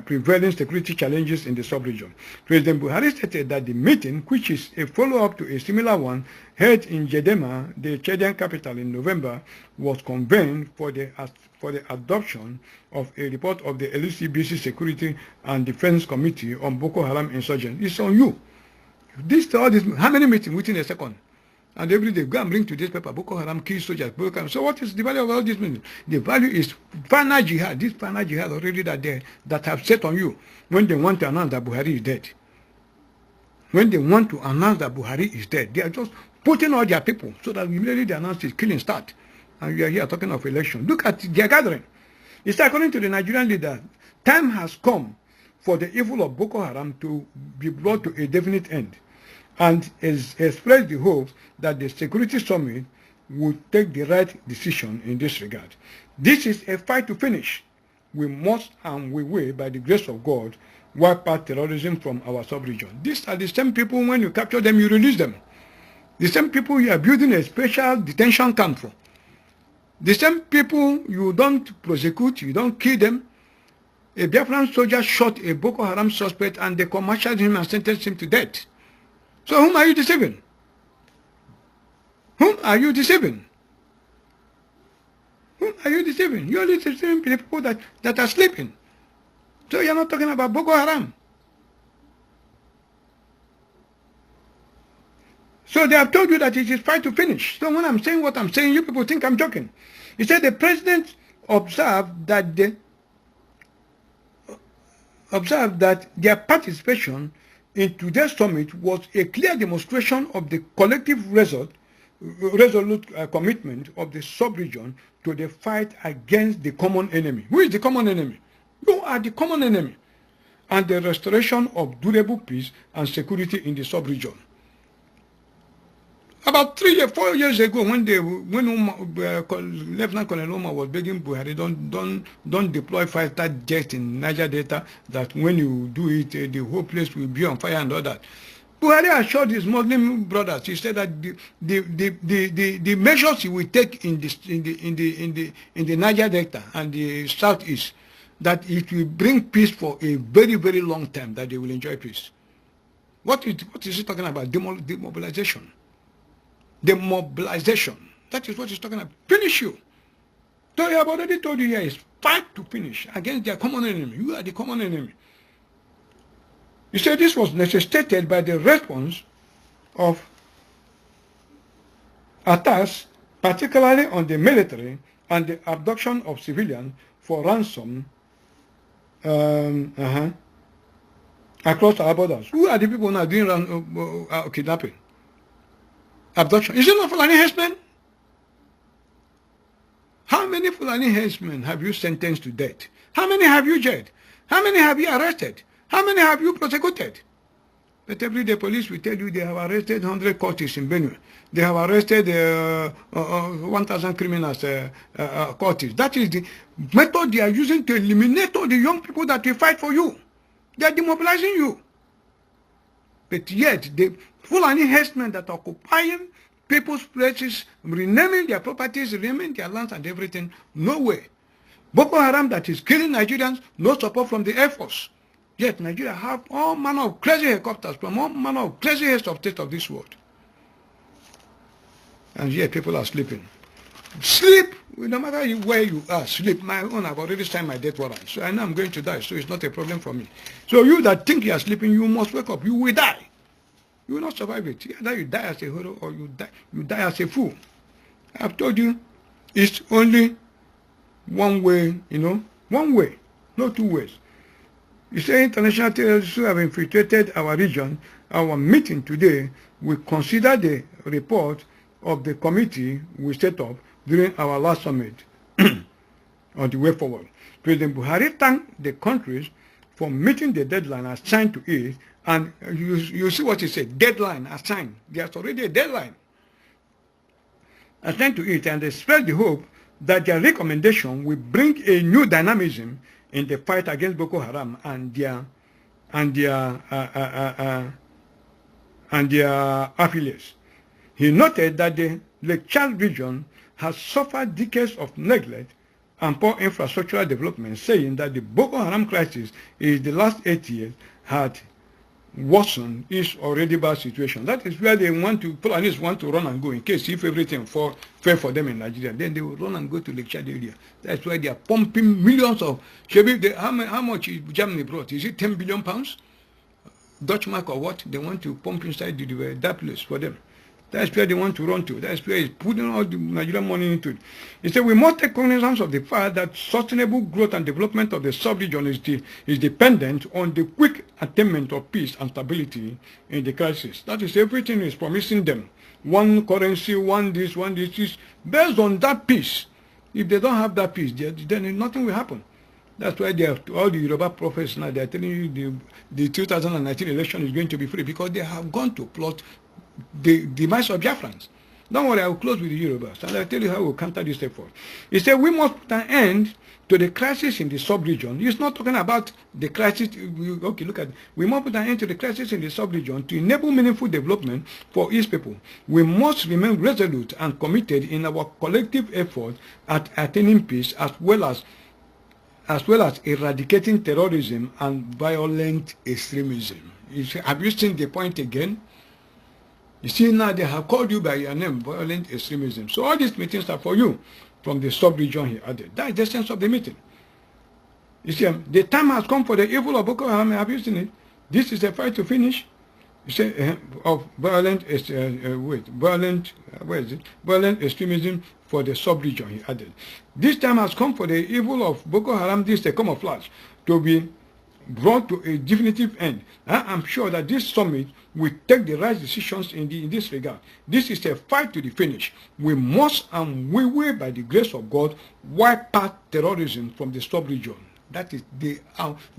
prevailing security challenges in the sub-region. President Buhari stated that the meeting, which is a follow-up to a similar one held in Jedema, the Chadian capital, in November, was convened for the adoption of a report of the LCBC Security and Defense Committee on Boko Haram insurgents. It's on you. How many meetings within a second? And every day, go and bring to this paper, Boko Haram kills soldiers, Boko Haram. So what is the value of all this meetings? The value is final jihad. This final jihad already that have set on you when they want to announce that Buhari is dead. When they want to announce that Buhari is dead, they are just putting all their people so that immediately they announce it, killing start. And we are here talking of election. Look at their gathering. It's according to the Nigerian leader, time has come for the evil of Boko Haram to be brought to a definite end, and has expressed the hope that the security summit would take the right decision in this regard. This is a fight to finish. We must and we will, by the grace of God, wipe out terrorism from our sub-region. These are the same people, when you capture them, you release them. The same people you are building a special detention camp for. The same people you don't prosecute, you don't kill them. A Biafran soldier shot a Boko Haram suspect and they commercialized him and sentenced him to death. So whom are you deceiving? Whom are you deceiving? Whom are you deceiving? You're only deceiving the people that are sleeping. So you're not talking about Boko Haram. So they have told you that it is fight to finish. So when I'm saying what I'm saying, you people think I'm joking. He said the president observed that their participation in today's summit was a clear demonstration of the collective resolute commitment of the sub-region to the fight against the common enemy. Who is the common enemy? You are the common enemy. And the restoration of durable peace and security in the sub-region. About 4 years ago, when Lieutenant Colonel Omar was begging Buhari, don't deploy fighter jets in Niger Delta, that when you do it, the whole place will be on fire and all that. Buhari assured his Muslim brothers. He said that the measures he will take in the Niger Delta and the southeast, that it will bring peace for a very, very long time. That they will enjoy peace. What is he talking about? Demobilization. Demobilization. That is what he's talking about. Finish you. So I have already told you here is fight to finish against their common enemy. You are the common enemy. You say this was necessitated by the response of attacks, particularly on the military and the abduction of civilians for ransom across our borders. Who are the people now doing kidnapping? Abduction. Is it not Fulani henchmen? How many Fulani henchmen have you sentenced to death? How many have you jailed? How many have you arrested? How many have you prosecuted? But every day police will tell you they have arrested 100 cultists in Benue. They have arrested 1,000 criminals, cultists. That is the method they are using to eliminate all the young people that will fight for you. They are demobilizing you. But yet, the Fulani herdsmen that are occupying people's places, renaming their properties, renaming their lands and everything, no way. Boko Haram that is killing Nigerians, no support from the Air Force. Yet Nigeria have all manner of crazy helicopters from all manner of crazy heads of state of this world. And yet people are sleeping. Sleep, no matter where you are, sleep. My own, I've already signed my death warrant. So I know I'm going to die, so it's not a problem for me. So you that think you are sleeping, you must wake up. You will die. You will not survive it. Either you die as a hero or you die as a fool. I've told you, it's only one way, one way, not two ways. You say international terrorists who have infiltrated our region. Our meeting today will consider the report of the committee we set up during our last summit on the way forward. President Buhari thanked the countries for meeting the deadline assigned to it, and you see what he said, deadline assigned. There's already a deadline assigned to it, and they expressed the hope that their recommendation will bring a new dynamism in the fight against Boko Haram and their affiliates. He noted that the Lake Chad region has suffered decades of neglect and poor infrastructural development, saying that the Boko Haram crisis in the last 8 years had worsened its already bad situation. That is where they want to, Fulanis want to run and go in case if everything fell for them in Nigeria. Then they will run and go to Lake Chad area. That's why they are pumping millions of, how much Germany brought? Is it 10 billion pounds? Dutch mark or what? They want to pump inside that place for them. That's where they want to run to. That's where he's putting all the Nigerian money into it. He said, we must take cognizance of the fact that sustainable growth and development of the sub-region is dependent on the quick attainment of peace and stability in the crisis. That is, everything is promising them. One currency, one this, is based on that peace. If they don't have that peace, then nothing will happen. That's why they have all the Yoruba prophets now, they are telling you the 2019 election is going to be free, because they have gone to plot the demise of Biafrans. Don't worry, I will close with the Yorubas, and I'll tell you how we'll counter this effort. He said, we must put an end to the crisis in the sub-region. He's not talking about the crisis, okay, look at it. We must put an end to the crisis in the sub-region to enable meaningful development for its people. We must remain resolute and committed in our collective effort at attaining peace, as well as as well as eradicating terrorism and violent extremism. Have you seen the point again? You see, now they have called you by your name, violent extremism. So all these meetings are for you from the sub-region, he added. That is the sense of the meeting. You see, the time has come for the evil of Boko Haram. Have you seen it? This is a fight to finish. You say of violent extremism for the sub-region, he added. This time has come for the evil of Boko Haram, this is a camouflage, to be brought to a definitive end. I am sure that this summit will take the right decisions in this regard. This is a fight to the finish. We must and we will, by the grace of God, wipe out terrorism from the sub-region. That is, they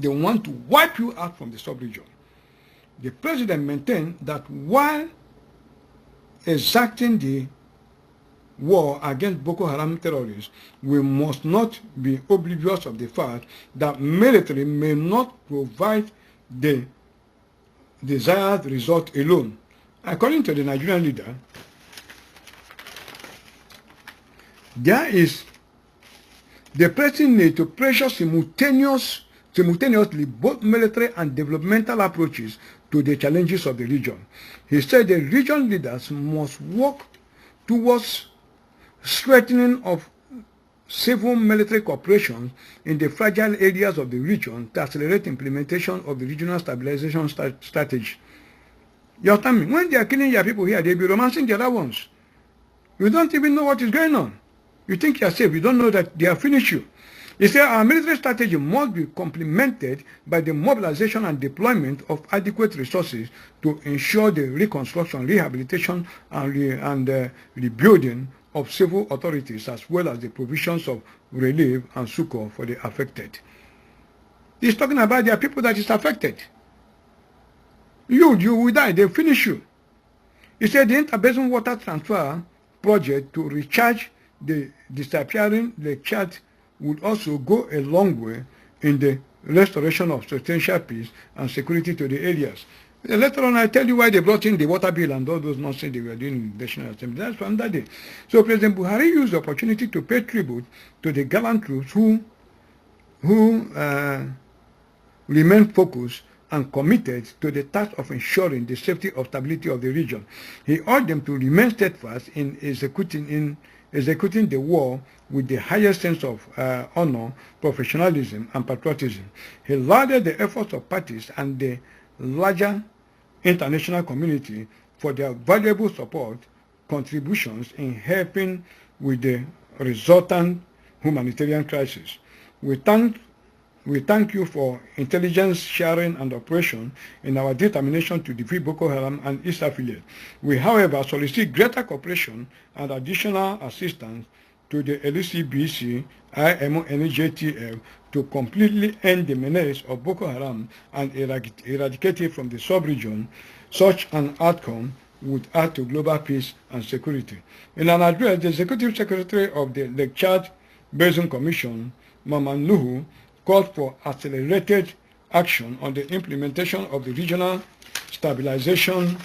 want to wipe you out from the sub-region. The president maintained that while exacting the war against Boko Haram terrorists, we must not be oblivious of the fact that military may not provide the desired result alone. According to the Nigerian leader, there is the pressing need to pressure simultaneously both military and developmental approaches to the challenges of the region. He said the region leaders must work towards strengthening of civil military cooperation in the fragile areas of the region to accelerate implementation of the regional stabilization strategy. You understand me? When they are killing your people here, they'll be romancing the other ones. You don't even know what is going on. You think you're safe. You don't know that they have finished you. He said our military strategy must be complemented by the mobilization and deployment of adequate resources to ensure the reconstruction, rehabilitation, and rebuilding of civil authorities, as well as the provisions of relief and succor for the affected. He's talking about their people that is affected. You will die, they finish you. He said the interbasin water transfer project to recharge the disappearing Lake Chad would also go a long way in the restoration of substantial peace and security to the areas. Later on, I tell you why they brought in the water bill and all those nonsense they were doing in the National Assembly. That's from that day. So President Buhari used the opportunity to pay tribute to the gallant troops who remain focused and committed to the task of ensuring the safety or stability of the region. He urged them to remain steadfast in executing the war with the highest sense of honor, professionalism, and patriotism. He lauded the efforts of parties and the larger international community for their valuable support contributions in helping with the resultant humanitarian crisis. We thank you for intelligence sharing and operation in our determination to defeat Boko Haram and its affiliates. We, however, solicit greater cooperation and additional assistance to the LCBC, IMO, and JTF to completely end the menace of Boko Haram and eradicate it from the sub-region. Such an outcome would add to global peace and security. In an address, the Executive Secretary of the Lake Chad Basin Commission, Maman Nuhu, called for accelerated action on the implementation of the regional stabilization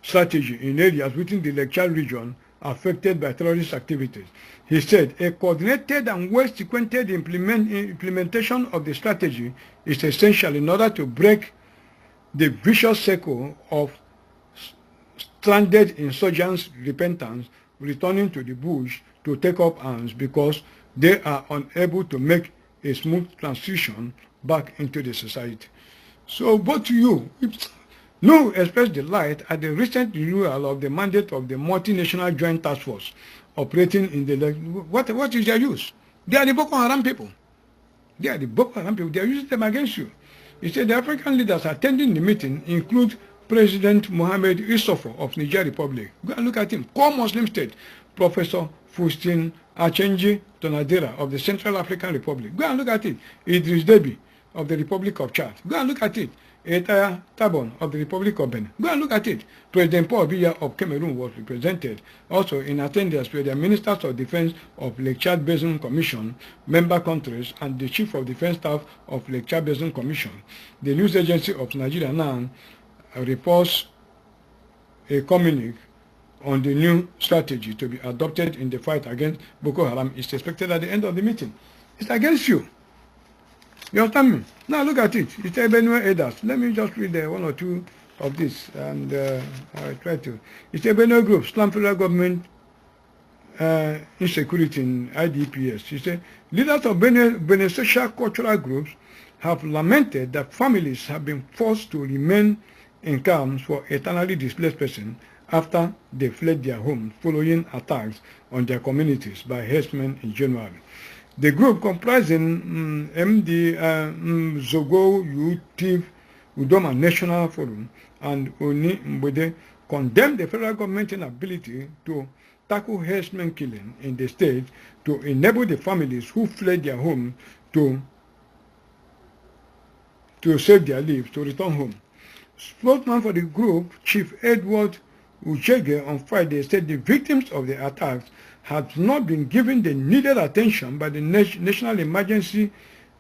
strategy in areas within the Lake Chad region affected by terrorist activities. He said a coordinated and well-sequenced implementation of the strategy is essential in order to break the vicious cycle of stranded insurgents' repentance returning to the bush to take up arms because they are unable to make a smooth transition back into the society. So both you, Nuhu expressed delight at the recent renewal of the mandate of the multinational joint task force operating in the lake. What is their use? They are the Boko Haram people. They are the Boko Haram people. They are using them against you. He said the African leaders attending the meeting include President Mohamed Issoufou of Niger Republic. Go and look at him. Core Muslim state. Professor Faustin Archange Tonadera of the Central African Republic. Go and look at it. Idris Deby of the Republic of Chad. Go and look at it. Etaya Tabon of the Republic of Benin. Go and look at it. President Paul Biya of Cameroon was represented. Also in attendance were the Ministers of Defense of Lake Chad Basin Commission, member countries, and the Chief of Defense Staff of Lake Chad Basin Commission. The news agency of Nigeria now reports a communique on the new strategy to be adopted in the fight against Boko Haram is expected at the end of the meeting. It's against you. You understand me? Now look at it. It's Benue Elders. Let me just read one or two of this, and I'll try to. It's Benue Group, Slum Federal Government Insecurity in IDPS. She said, leaders of Benue social cultural groups have lamented that families have been forced to remain in camps for eternally displaced persons after they fled their homes following attacks on their communities by herdsmen in January. The group, comprising MD Zogo Youth Udoma National Forum and Oni Mbede, condemned the federal government's inability to tackle herdsmen killing in the state to enable the families who fled their homes to save their lives to return home. Spokesman for the group, Chief Edward Uchege, on Friday said the victims of the attacks had not been given the needed attention by the National Emergency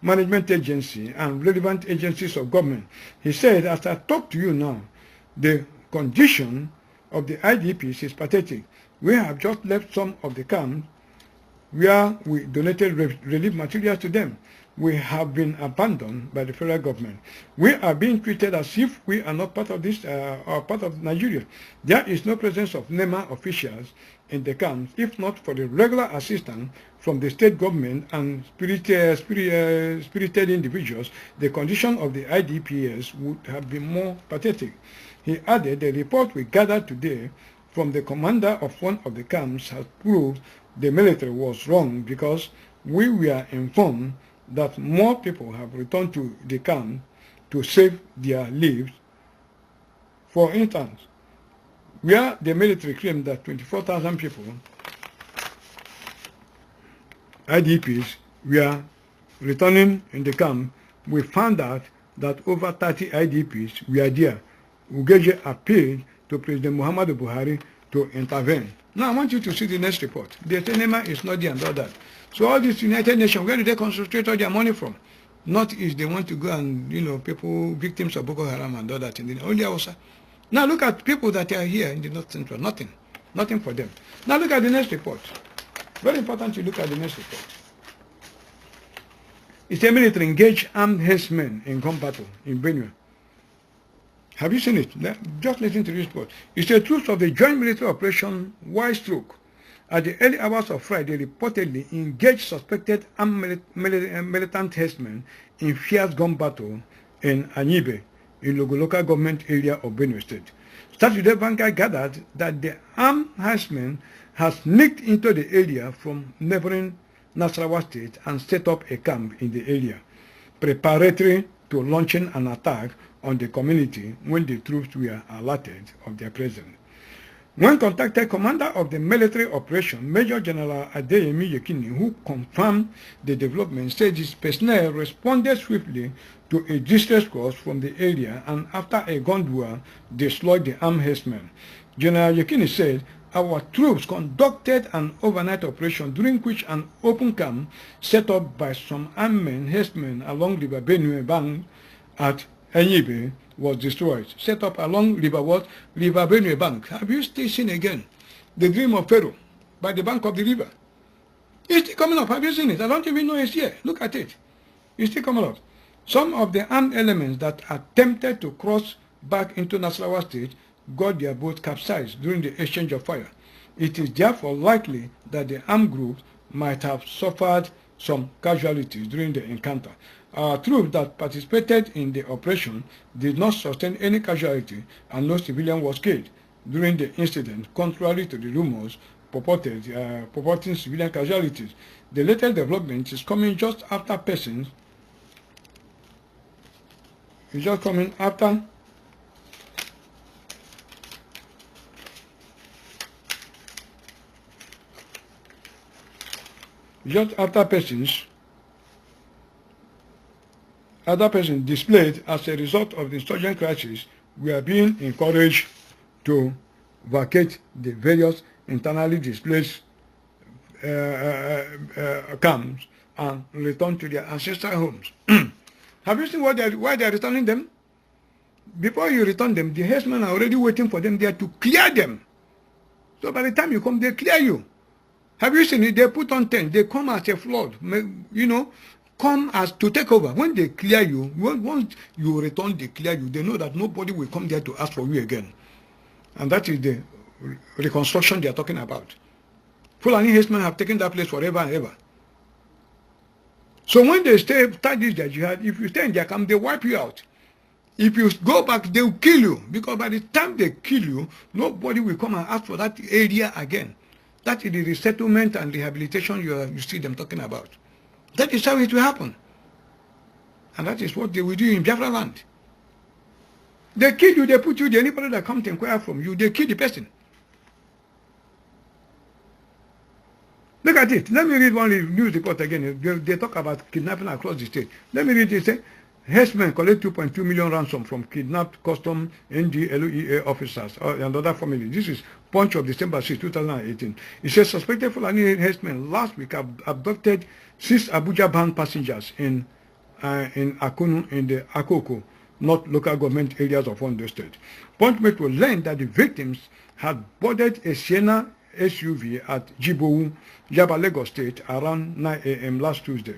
Management Agency and relevant agencies of government. He said, as I talk to you now, the condition of the IDPs is pathetic. We have just left some of the camps where we donated relief materials to them. We have been abandoned by the federal government. We are being treated as if we are not part of this or part of Nigeria. There is no presence of NEMA officials in the camps, if not for the regular assistance from the state government and spirited individuals. The condition of the IDPs would have been more pathetic. He added, the report we gathered today from the commander of one of the camps has proved the military was wrong because we were informed that more people have returned to the camp to save their lives. For instance, where the military claimed that 24,000 people, IDPs, were returning in the camp, we found out that over 30 IDPs were there. Ugeje appealed to President Muhammadu Buhari to intervene. Now I want you to see the next report. The NEMA is not there and all that. So all these United Nations, where do they concentrate all their money from? Not is they want to go and, people, victims of Boko Haram and all that in the only Hausa. Now look at people that are here in the North Central. Nothing. Nothing for them. Now look at the next report. Very important to look at the next report. It's a military engaged armed herdsmen in gun battle in Benue. Have you seen it? Just listen to this report. It's the truth of the joint military operation Wide Stroke. At the early hours of Friday, reportedly engaged suspected armed militant herdsmen in fierce gun battle in Anyibe, in the local government area of Benue State. Saturday, Vanguard gathered that the armed herdsmen has sneaked into the area from neighboring Nasarawa State and set up a camp in the area, preparatory to launching an attack on the community when the troops were alerted of their presence. When contacted, commander of the military operation, Major General Adeyemi Yekini, who confirmed the development, said his personnel responded swiftly to a distress call from the area and after a gun duel, destroyed the armed herdsmen. General Yekini said, our troops conducted an overnight operation during which an open camp set up by some armed herdsmen along the Benue bank at Enyibe was destroyed. Set up along River Benue Bank. Have you still seen again the dream of Pharaoh by the bank of the river? It's still coming up. Have you seen it? I don't even know it's here. Look at it. It's still coming up. Some of the armed elements that attempted to cross back into Nasarawa State got their boat capsized during the exchange of fire. It is therefore likely that the armed groups might have suffered some casualties during the encounter. Our troops that participated in the operation did not sustain any casualty and no civilian was killed during the incident, contrary to the rumors purporting civilian casualties. The latest development is coming just after persons other persons displaced as a result of the insurgent crisis were being encouraged to vacate the various internally displaced camps and return to their ancestral homes. Have you seen why they are returning them? Before you return them, the herdsmen are already waiting for them there to clear them. So by the time you come, they clear you. Have you seen it? They put on tent. They come as a flood, you know, come as to take over. When they clear you, once you return, they clear you. They know that nobody will come there to ask for you again. And that is the reconstruction they are talking about. Fulani herdsmen have taken that place forever and ever. So when they start this jihad, if you stay in their camp, they wipe you out. If you go back, they will kill you. Because by the time they kill you, nobody will come and ask for that area again. That is the resettlement and rehabilitation you see them talking about. That is how it will happen. And that is what they will do in Biafra land. They kill you, they put you there. Anybody that comes to inquire from you, they kill the person. Look at it. Let me read one news report again. They talk about kidnapping across the state. Let me read it. Say, herdsmen collect 2.2 million ransom from kidnapped custom NDLEA officers and other families. This is Punch of December 6, 2018. It says suspected Fulani herdsmen last week abducted 6 Abuja-bound passengers in Akunu in the Akoko, not local government areas of Ondo State. Punch Metro learned that the victims had boarded a Sienna SUV at Chibok, Yaba, Lagos State around 9 a.m. last Tuesday.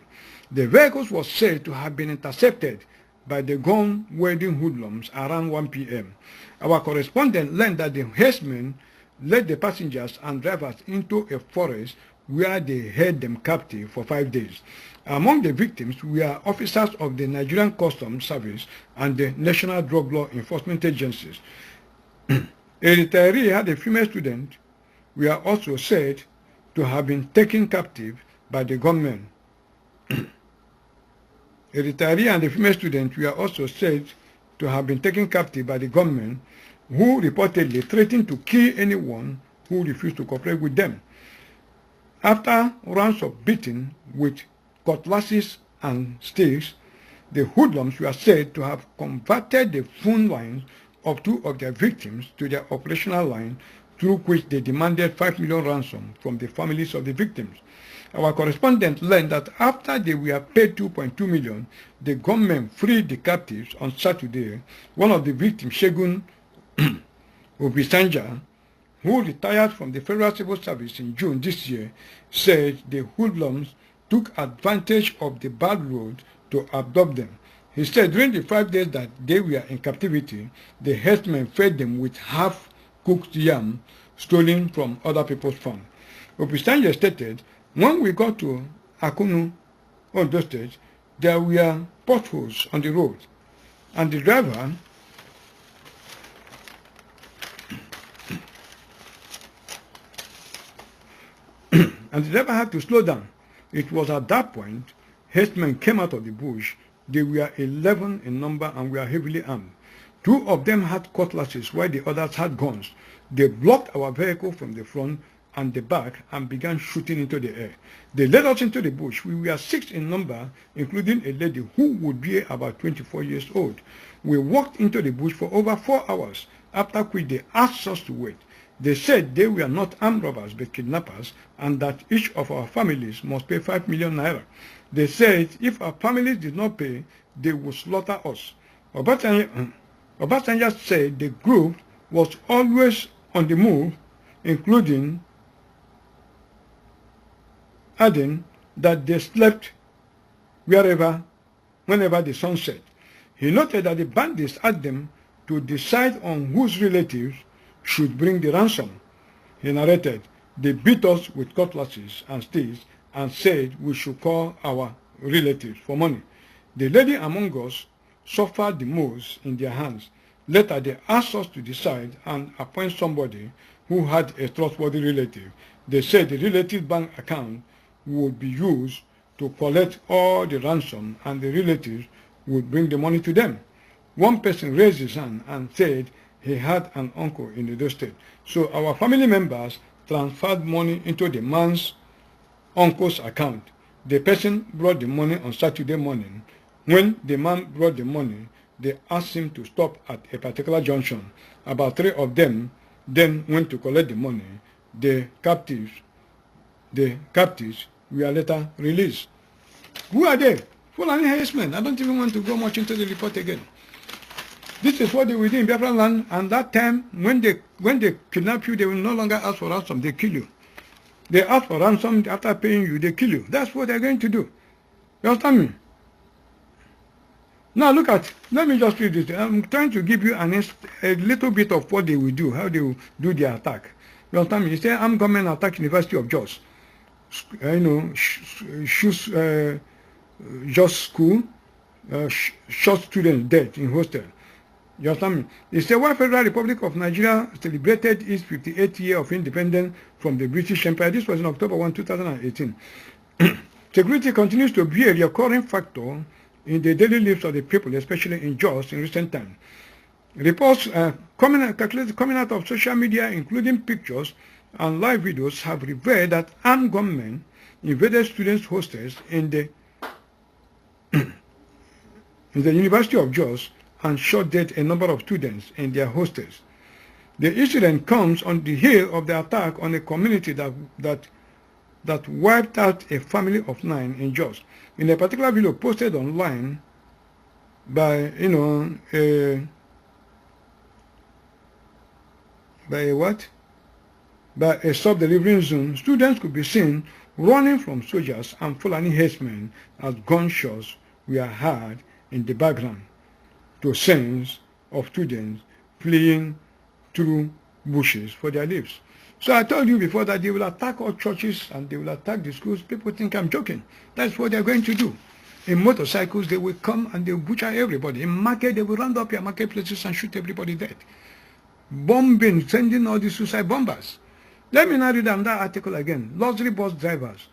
The vehicles was said to have been intercepted by the gun-wielding hoodlums around 1 p.m. Our correspondent learned that the herdsmen led the passengers and drivers into a forest where they held them captive for 5 days. Among the victims were officers of the Nigerian Customs Service and the National Drug Law Enforcement Agencies. A retiree had a female student were also said to have been taken captive by the gunmen. A retiree and a female student were also said to have been taken captive by the gunmen, who reportedly threatened to kill anyone who refused to cooperate with them. After rounds of beating with cutlasses and sticks, the hoodlums were said to have converted the phone lines of 2 of their victims to their operational line, through which they demanded 5 million ransom from the families of the victims. Our correspondent learned that after they were paid 2.2 million, the gunmen freed the captives on Saturday. One of the victims, Olusegun Obasanjo, who retired from the Federal Civil Service in June this year, said the hoodlums took advantage of the bad road to abduct them. He said during the 5 days that they were in captivity, the herdsmen fed them with half-cooked yam stolen from other people's farm. Obasanjo stated, when we got to Akunu, Ondo State, there were potholes on the road, and the driver had to slow down. It was at that point herdsmen came out of the bush. They were 11 in number and were heavily armed. 2 of them had cutlasses while the others had guns. They blocked our vehicle from the front and the back and began shooting into the air. They led us into the bush. We were 6 in number, including a lady who would be about 24 years old. We walked into the bush for over 4 hours, after which they asked us to wait. They said they were not armed robbers but kidnappers, and that each of our families must pay 5 million naira. They said if our families did not pay, they would slaughter us. Obasanjo said the group was always on the move, including adding that they slept whenever the sun set. He noted that the bandits asked them to decide on whose relatives should bring the ransom. He narrated, they beat us with cutlasses and sticks and said we should call our relatives for money. The lady among us suffered the most in their hands. Later they asked us to decide and appoint somebody who had a trustworthy relative. They said the relative's bank account would be used to collect all the ransom and the relatives would bring the money to them. One person raised his hand and said he had an uncle in Edo State. So our family members transferred money into the man's uncle's account. The person brought the money on Saturday morning. When the man brought the money, they asked him to stop at a particular junction. About 3 of them then went to collect the money. The captives were later released. Who are they? Fulani herdsmen. I don't even want to go much into the report again. This is what they will do in Biafra land, and that time, when they kidnap you, they will no longer ask for ransom, they kill you. They ask for ransom, after paying you, they kill you. That's what they're going to do. You understand me? Now look at, let me just read this. I'm trying to give you a little bit of what they will do, how they will do their attack. You understand me? You say, armed government attack University of Jos. Jos school, shot students dead in hostel. You understand me? They say, while Federal Republic of Nigeria celebrated its 58th year of independence from the British Empire, this was in October 1, 2018. Security continues to be a recurring factor in the daily lives of the people, especially in Jos in recent times. Reports coming out of social media, including pictures and live videos, have revealed that armed gunmen invaded students' hostels in the University of Jos and shot dead a number of students in their hostels. The incident comes on the heel of the attack on a community that wiped out a family of 9 in Jos. In a particular video posted online by a sub-delivering zone, students could be seen running from soldiers and Fulani herdsmen as gunshots were heard in the background, to scenes of students fleeing through bushes for their lives. So I told you before that they will attack all churches and they will attack the schools. People think I'm joking. That's what they're going to do. In motorcycles, they will come and they will butcher everybody. In market, they will round up your marketplaces and shoot everybody dead. Bombing, sending all the suicide bombers. Let me now read that article again. Luxury bus drivers.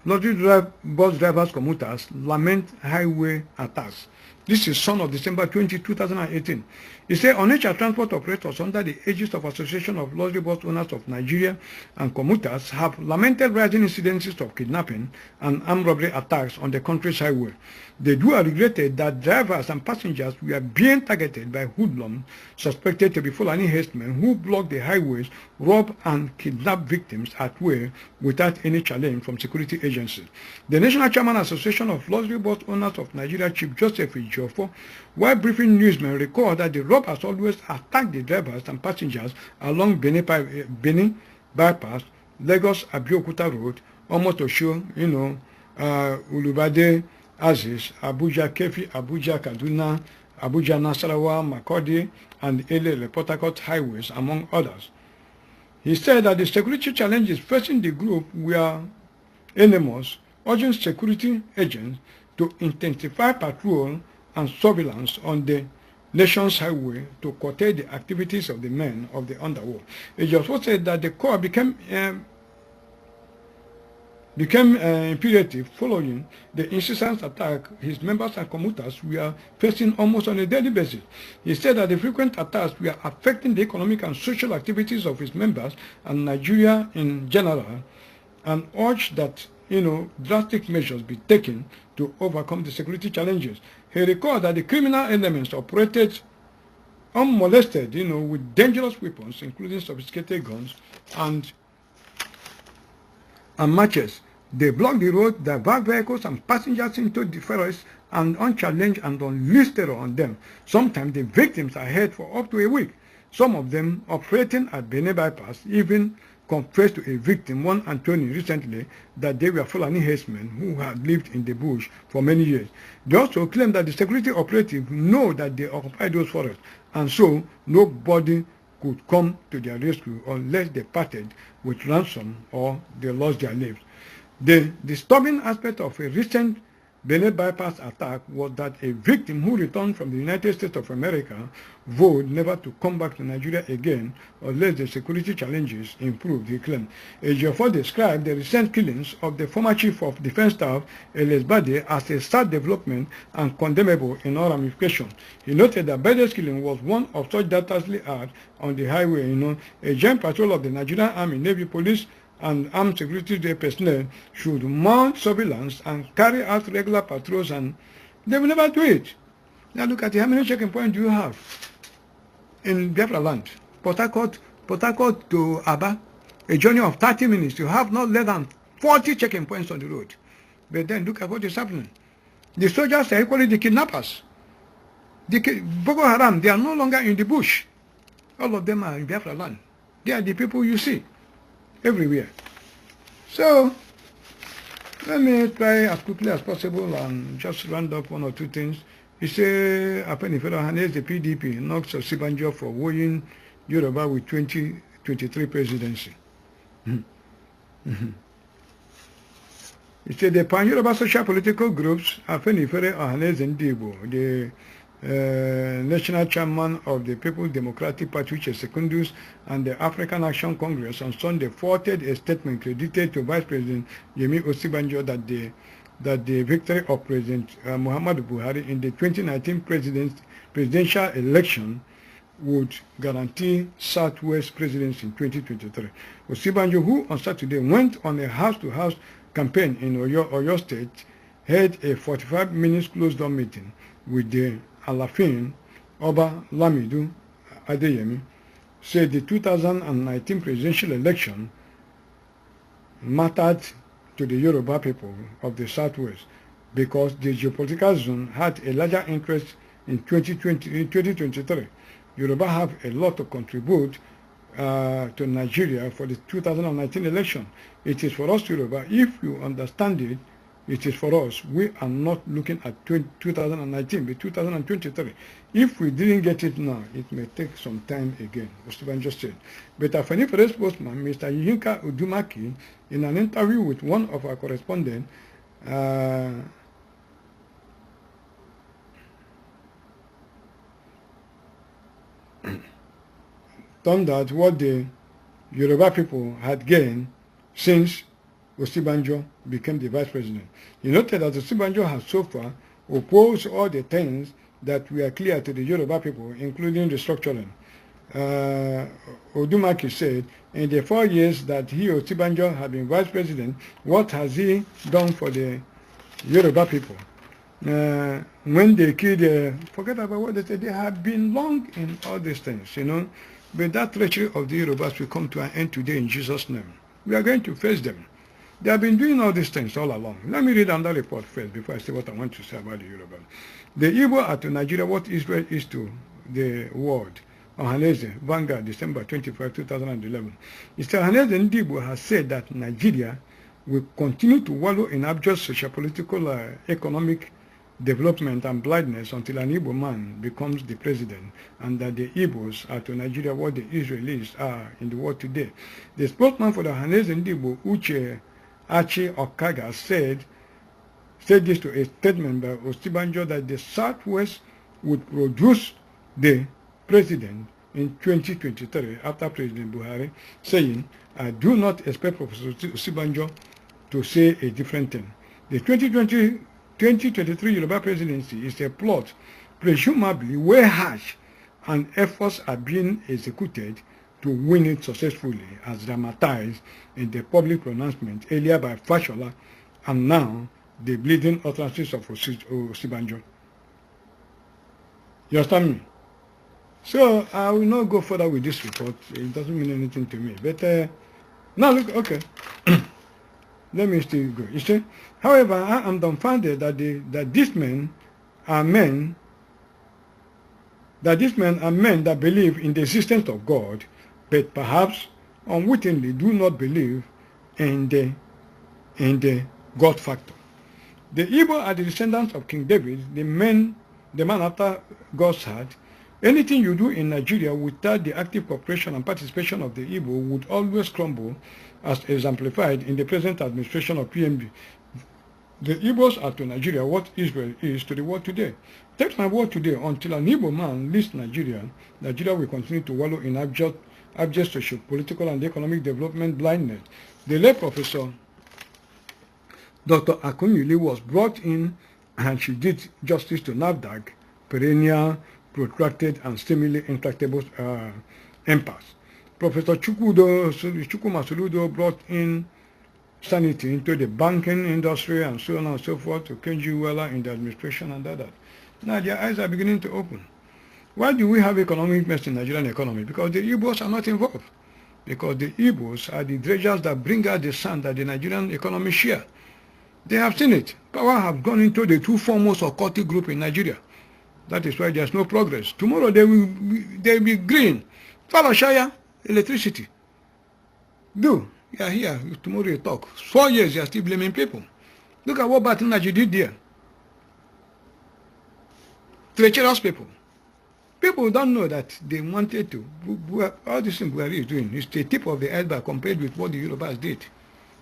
Bus drivers, commuters lament highway attacks. This is son of December 20, 2018. He said, Onitsha transport operators under the aegis of Association of Luxury Bus Owners of Nigeria and commuters have lamented rising incidences of kidnapping and armed robbery attacks on the country's highway. The duo regretted that drivers and passengers were being targeted by hoodlums suspected to be Fulani herdsmen who blocked the highways, rob and kidnap victims at will without any challenge from security agencies. The National Chairman Association of Luxury Bus Owners of Nigeria, Chief Joseph Ijofo, while briefing newsmen, recalled that the robbers always attacked the drivers and passengers along Benin bypass, Lagos Abeokuta Road, Omotosho, Ulubade, Aziz, Abuja Kefi, Abuja Kaduna, Abuja Nasarawa, Makurdi, and Elele Port Harcourt highways, among others. He said that the security challenges facing the group were enormous, urging security agents to intensify patrol and surveillance on the nation's highway to curtail the activities of the men of the underworld. He also said that the core became imperative following the incessant attack his members and commuters were facing almost on a daily basis. He said that the frequent attacks were affecting the economic and social activities of his members and Nigeria in general, and urged that drastic measures be taken to overcome the security challenges. He recalled that the criminal elements operated unmolested, with dangerous weapons, including sophisticated guns and matches. They blocked the road, divert vehicles and passengers into the forest, and unchallenged and unleashed terror on them. Sometimes the victims are held for up to a week. Some of them operating at Benin bypass even confessed to a victim, one Anthony, recently, that they were Fulani herdsmen who had lived in the bush for many years. They also claimed that the security operatives know that they occupy those forests, and so nobody could come to their rescue unless they parted with ransom or they lost their lives. The disturbing aspect of a recent Benin bypass attack was that a victim who returned from the United States of America vowed never to come back to Nigeria again unless the security challenges improved, he claimed. Ejiofor described the recent killings of the former Chief of Defense Staff, Elias Bade, as a sad development and condemnable in all ramifications. He noted that Bade's killing was one of such dastardly acts on the highway. A joint patrol of the Nigerian Army, Navy, Police, and armed security personnel should mount surveillance and carry out regular patrols, and they will never do it. Now look at it. How many checking points do you have in Biafra land? Port Harcourt to Aba, a journey of 30 minutes. You have not less than 40 checking points on the road. But then look at what is happening. The soldiers are equally the kidnappers. Boko Haram, they are no longer in the bush. All of them are in Biafra land. They are the people you see everywhere. So, let me try as quickly as possible and just round up one or two things. He said, Apenifero Hanes, the PDP, knocks Olusegun for wooing Yoruba with 2023 presidency. He said, the Pan-Yoruba social political groups, Apenifero Hanes and Dibo, the national chairman of the People's Democratic Party, which is Secondus, and the African Action Congress on Sunday forwarded a statement credited to Vice President Yemi Olusegun that the victory of President Muhammadu Buhari in the 2019 presidential election would guarantee Southwest presidency in 2023. Olusegun, who on Saturday went on a house-to-house campaign in Oyo State, held a 45-minute closed-door meeting with the Alafin Oba Lamidu Adeyemi, said the 2019 presidential election mattered to the Yoruba people of the Southwest because the geopolitical zone had a larger interest in 2023. Yoruba have a lot to contribute to Nigeria for the 2019 election. It is for us, Yoruba. If you understand it, it is for us. We are not looking at 2019, but 2023. If we didn't get it now, it may take some time again, Olusegun just said. But Afenifere spokesman, Mr. Yinka Udumaki, in an interview with one of our correspondents, turned out what the Yoruba people had gained since Olusegun became the vice president. He noted that Olusegun has so far opposed all the things that were clear to the Yoruba people, including restructuring. Odumaki said, in the 4 years that he, Olusegun, had been vice president, what has he done for the Yoruba people? When they killed, forget about what they said, they have been long in all these things, you know. But that treachery of the Yorubas will come to an end today in Jesus' name. We are going to face them. They have been doing all these things all along. Let me read another report first before I say what I want to say about the Yoruba. The Igbo are to Nigeria what Israel is to the world. Ohaneze, Vanguard, December 25, 2011. Mr. Ohaneze Ndibo has said that Nigeria will continue to wallow in abject socio-political, economic development and blindness until an Igbo man becomes the president, and that the Igbos are to Nigeria what the Israelis are in the world today. The spokesman for the Ohaneze Ndibo, Uche Achi Okaga, said this to a statement by Olusegun that the Southwest would produce the president in 2023 after President Buhari, saying, I do not expect Professor Olusegun to say a different thing. The 2023 Yoruba presidency is a plot, presumably well hatched, and efforts are being executed to win it successfully, as dramatized in the public pronouncement earlier by Fashola, and now the bleeding utterances of Olusegun. You understand me? So I will not go further with this report. It doesn't mean anything to me. But now look, okay. Let me still go. You see, however, I am dumbfounded that these men are men that believe in the existence of God, but perhaps unwittingly do not believe in the God factor. The Igbo are the descendants of King David, the man after God's heart. Anything you do in Nigeria without the active cooperation and participation of the Igbo would always crumble, as exemplified in the present administration of PMB. The Igbos are to Nigeria what Israel is to the world today. Take my word today, until an Igbo man leaves Nigeria, Nigeria will continue to wallow in abject social, political, and economic development blindness. The late Professor Dr. Akunyili was brought in, and she did justice to NAFDAC, perennial, protracted, and seemingly intractable impasse. Professor Chukwuma Soludo brought in sanity into the banking industry and so on and so forth to Kenji Wela in the administration and that. Now their eyes are beginning to open. Why do we have economic mess in the Nigerian economy? Because the Igbos are not involved. Because the Igbos are the dredgers that bring out the sand that the Nigerian economy share. They have seen it. Power have gone into the two foremost occultic group in Nigeria. That is why there's no progress. Tomorrow they will be green. Falashaya, electricity. You are here. Tomorrow you talk. 4 years you are still blaming people. Look at what Batinaji did there. Treacherous people. People don't know that they wanted to. All this thing Buhari is doing is the tip of the iceberg compared with what the Yorubas did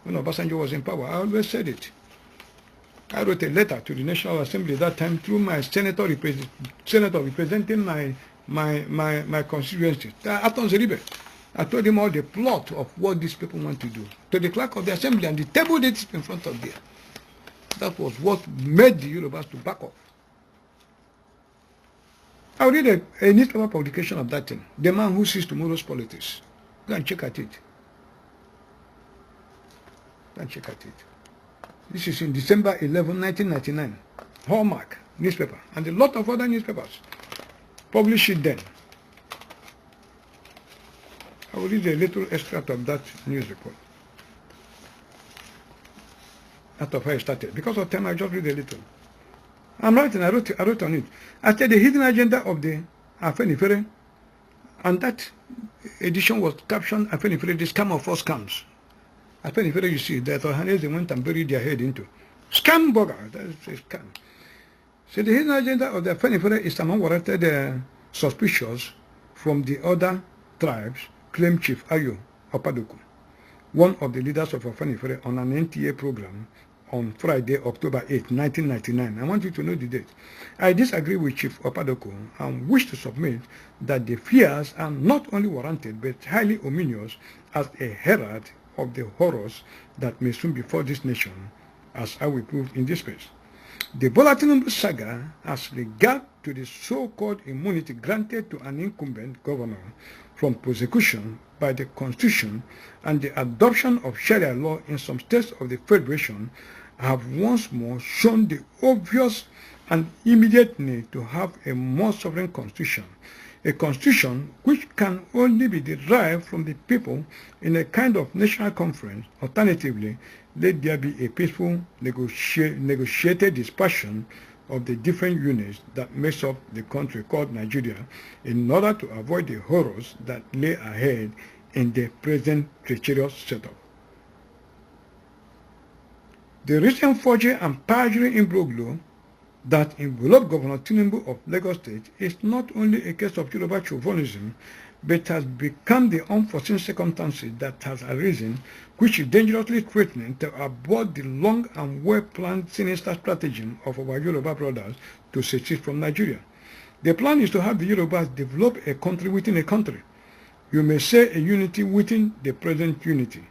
when Obasanjo was in power. I always said it. I wrote a letter to the National Assembly that time through my senator representing my constituency. I told him all the plot of what these people want to do to the clerk of the assembly, and the table that is in front of there. That was what made the Yorubas to back off. I'll read a newspaper publication of that thing. The man who sees tomorrow's politics. Go and check at it. Go and check at it. This is in December 11, 1999. Hallmark newspaper and a lot of other newspapers publish it then. I will read a little extract of that news report. Out of how it started. Because of time, I just read a little. I'm writing, I wrote on it. I said the hidden agenda of the Afenifere, and that edition was captioned Afenifere, the scam of all scams. Afenifere, you see, that they went and buried their head into. Scam burger, that is a scam. So the hidden agenda of the Afenifere is among warranted suspicious from the other tribes, claimed Chief Ayo Opadoku, one of the leaders of Afenifere, on an NTA program on Friday, October 8, 1999. I want you to know the date. I disagree with Chief Opadoku and wish to submit that the fears are not only warranted but highly ominous as a herald of the horrors that may soon befall this nation, as I will prove in this case. The Bola Tinubu saga as regard to the so-called immunity granted to an incumbent governor from prosecution by the Constitution and the adoption of Sharia law in some states of the Federation have once more shown the obvious and immediate need to have a more sovereign constitution, a constitution which can only be derived from the people in a kind of national conference. Alternatively, let there be a peaceful negotiated dispersion of the different units that makes up the country called Nigeria in order to avoid the horrors that lay ahead in the present treacherous setup. The recent forgery and perjury imbroglio that enveloped Governor Tinubu of Lagos State is not only a case of Yoruba chauvinism, but has become the unforeseen circumstances that has arisen, which is dangerously threatening to abort the long and well-planned sinister stratagem of our Yoruba brothers to secede from Nigeria. The plan is to have the Yorubas develop a country within a country. You may say a unity within the present unity,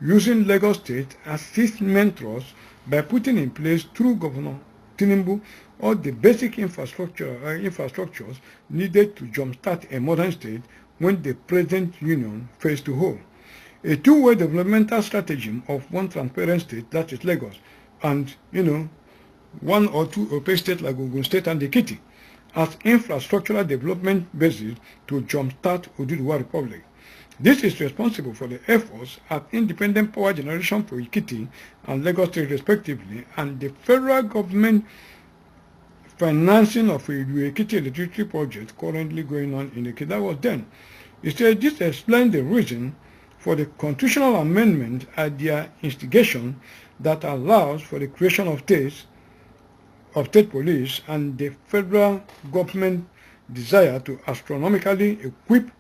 using Lagos State as its mentors by putting in place through Governor Tinubu all the basic infrastructures needed to jumpstart a modern state when the present union fails to hold. A two-way developmental stratagem of one transparent state, that is Lagos, and, one or two opaque states like Ogun State and Ekiti, as infrastructural development basis to jumpstart Oduduwa Republic. This is responsible for the efforts at independent power generation for Ekiti and Lagos State respectively, and the federal government financing of a Ekiti electricity project currently going on in Ekiti. That was then. It said this explains the reason for the constitutional amendment at their instigation that allows for the creation of state police, and the federal government desire to astronomically equip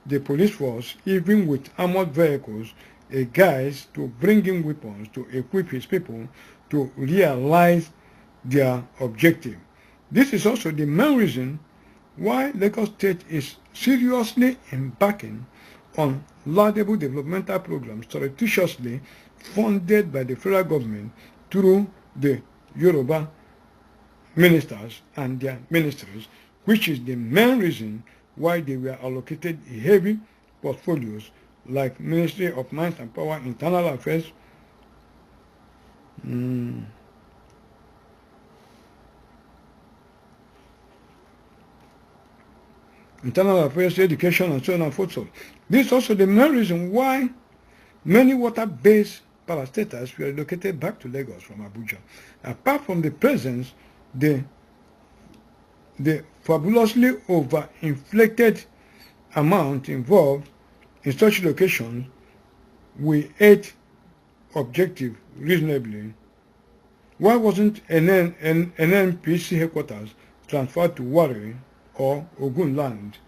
the police force, even with armored vehicles, a guise to bring in weapons to equip his people to realize their objective. This is also the main reason why Lagos State is seriously embarking on laudable developmental programs surreptitiously funded by the federal government through the Yoruba ministers and their ministries, which is the main reason why they were allocated heavy portfolios like Ministry of Mines and Power, Internal Affairs, Internal Affairs, Education, and so on and so forth. This is also the main reason why many water-based parastatals were relocated back to Lagos from Abuja. Apart from the presence, the fabulously overinflated amount involved in such locations, we ate objective reasonably. Why wasn't NNPC headquarters transferred to Warri or Ogun land?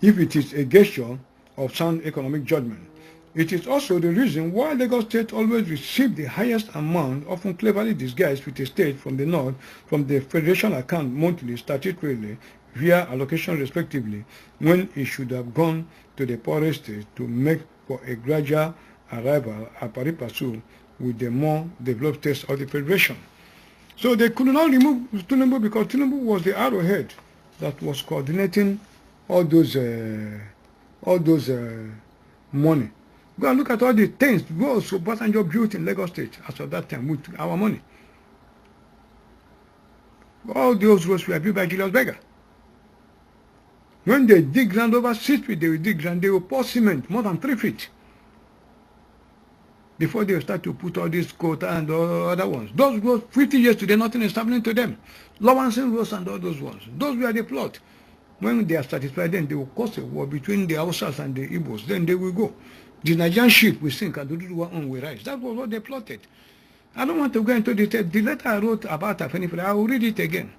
If it is a gesture of sound economic judgment. It is also the reason why Lagos State always received the highest amount, often cleverly disguised with a state from the north, from the Federation account monthly, statutorily, via allocation respectively, when it should have gone to the poorest state to make for a gradual arrival at pari passu with the more developed states of the Federation. So they could not remove Tinubu because Tinubu was the arrowhead that was coordinating all those money. Go and look at all the things Obasanjo built in Lagos State as of that time with our money. All those roads were built by Julius Berger. When they dig ground over 6 feet, they will dig ground, they will pour cement more than 3 feet before they start to put all these quota and all other ones. Those roads, 50 years today, nothing is happening to them. Lowanson roads and all those ones. Those were the plot. When they are satisfied, then they will cause a war between the Hausas and the Igbos. Then they will go. The Nigerian ship will sink and the Duduwa one will rise. That was what they plotted. I don't want to go into detail. The letter I wrote about Afenifere, I will read it again.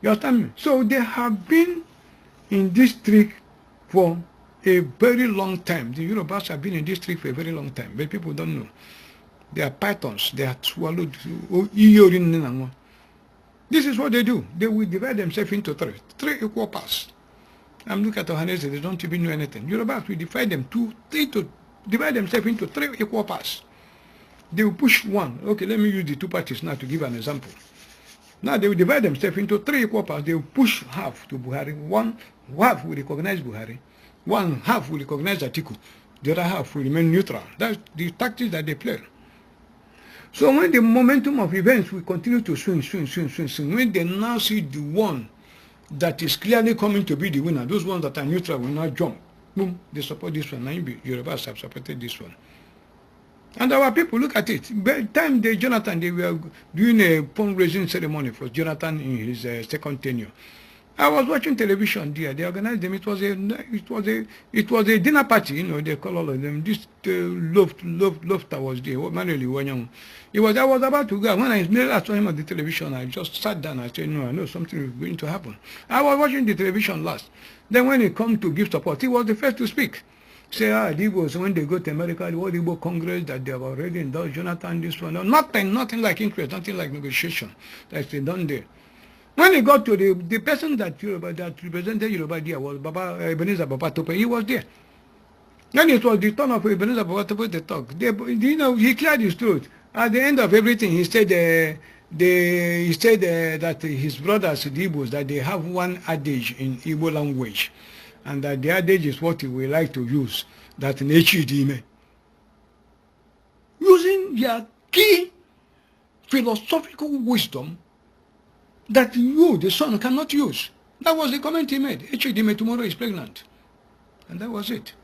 You understand me? So they have been in this trick for a very long time. The Yorubas have been in this trick for a very long time, but people don't know. They are pythons. They are swallowed. This is what they do. They will divide themselves into three equal parts. I'm looking at Ohanese, they don't even know anything. Yorubas will divide themselves into 3 equal parts. They will push one. Okay, let me use the 2 parties now to give an example. Now they will divide themselves into 3 equal parts. They will push half to Buhari. One half will recognize Buhari. One half will recognize Atiku. The other half will remain neutral. That's the tactics that they play. So when the momentum of events will continue to swing, when they now see the one that is clearly coming to be the winner, those ones that are neutral will not jump. Boom, they support this one. Now Yorubas have supported this one. And our people, look at it. By the time Jonathan, they were doing a fundraising ceremony for Jonathan in his second tenure. I was watching television there. They organized them. It was a dinner party. You know, they call all of them. This Lofter was there. I was about to go. When I saw him on the television, I just sat down. I said, no, I know something is going to happen. I was watching the television last. Then when he come to give support, he was the first to speak. Say, the Igbos, when they go to America, the World Igbo Congress, that they have already endorsed Jonathan, this one. No, nothing like increase, nothing like negotiation. That's been done there. When he got to the person that represented Yoruba there was Ebenezer Baba Tope, he was there. Then it was the turn of Ebenezer Baba Tope to talk. He cleared his throat. At the end of everything, he said that his brothers, the Igbos, that they have one adage in Igbo language, and that the adage is what he will like to use, that Nechidime. Using their key philosophical wisdom that you, the son, cannot use. That was the comment he made. Echidime tomorrow is pregnant. And that was it.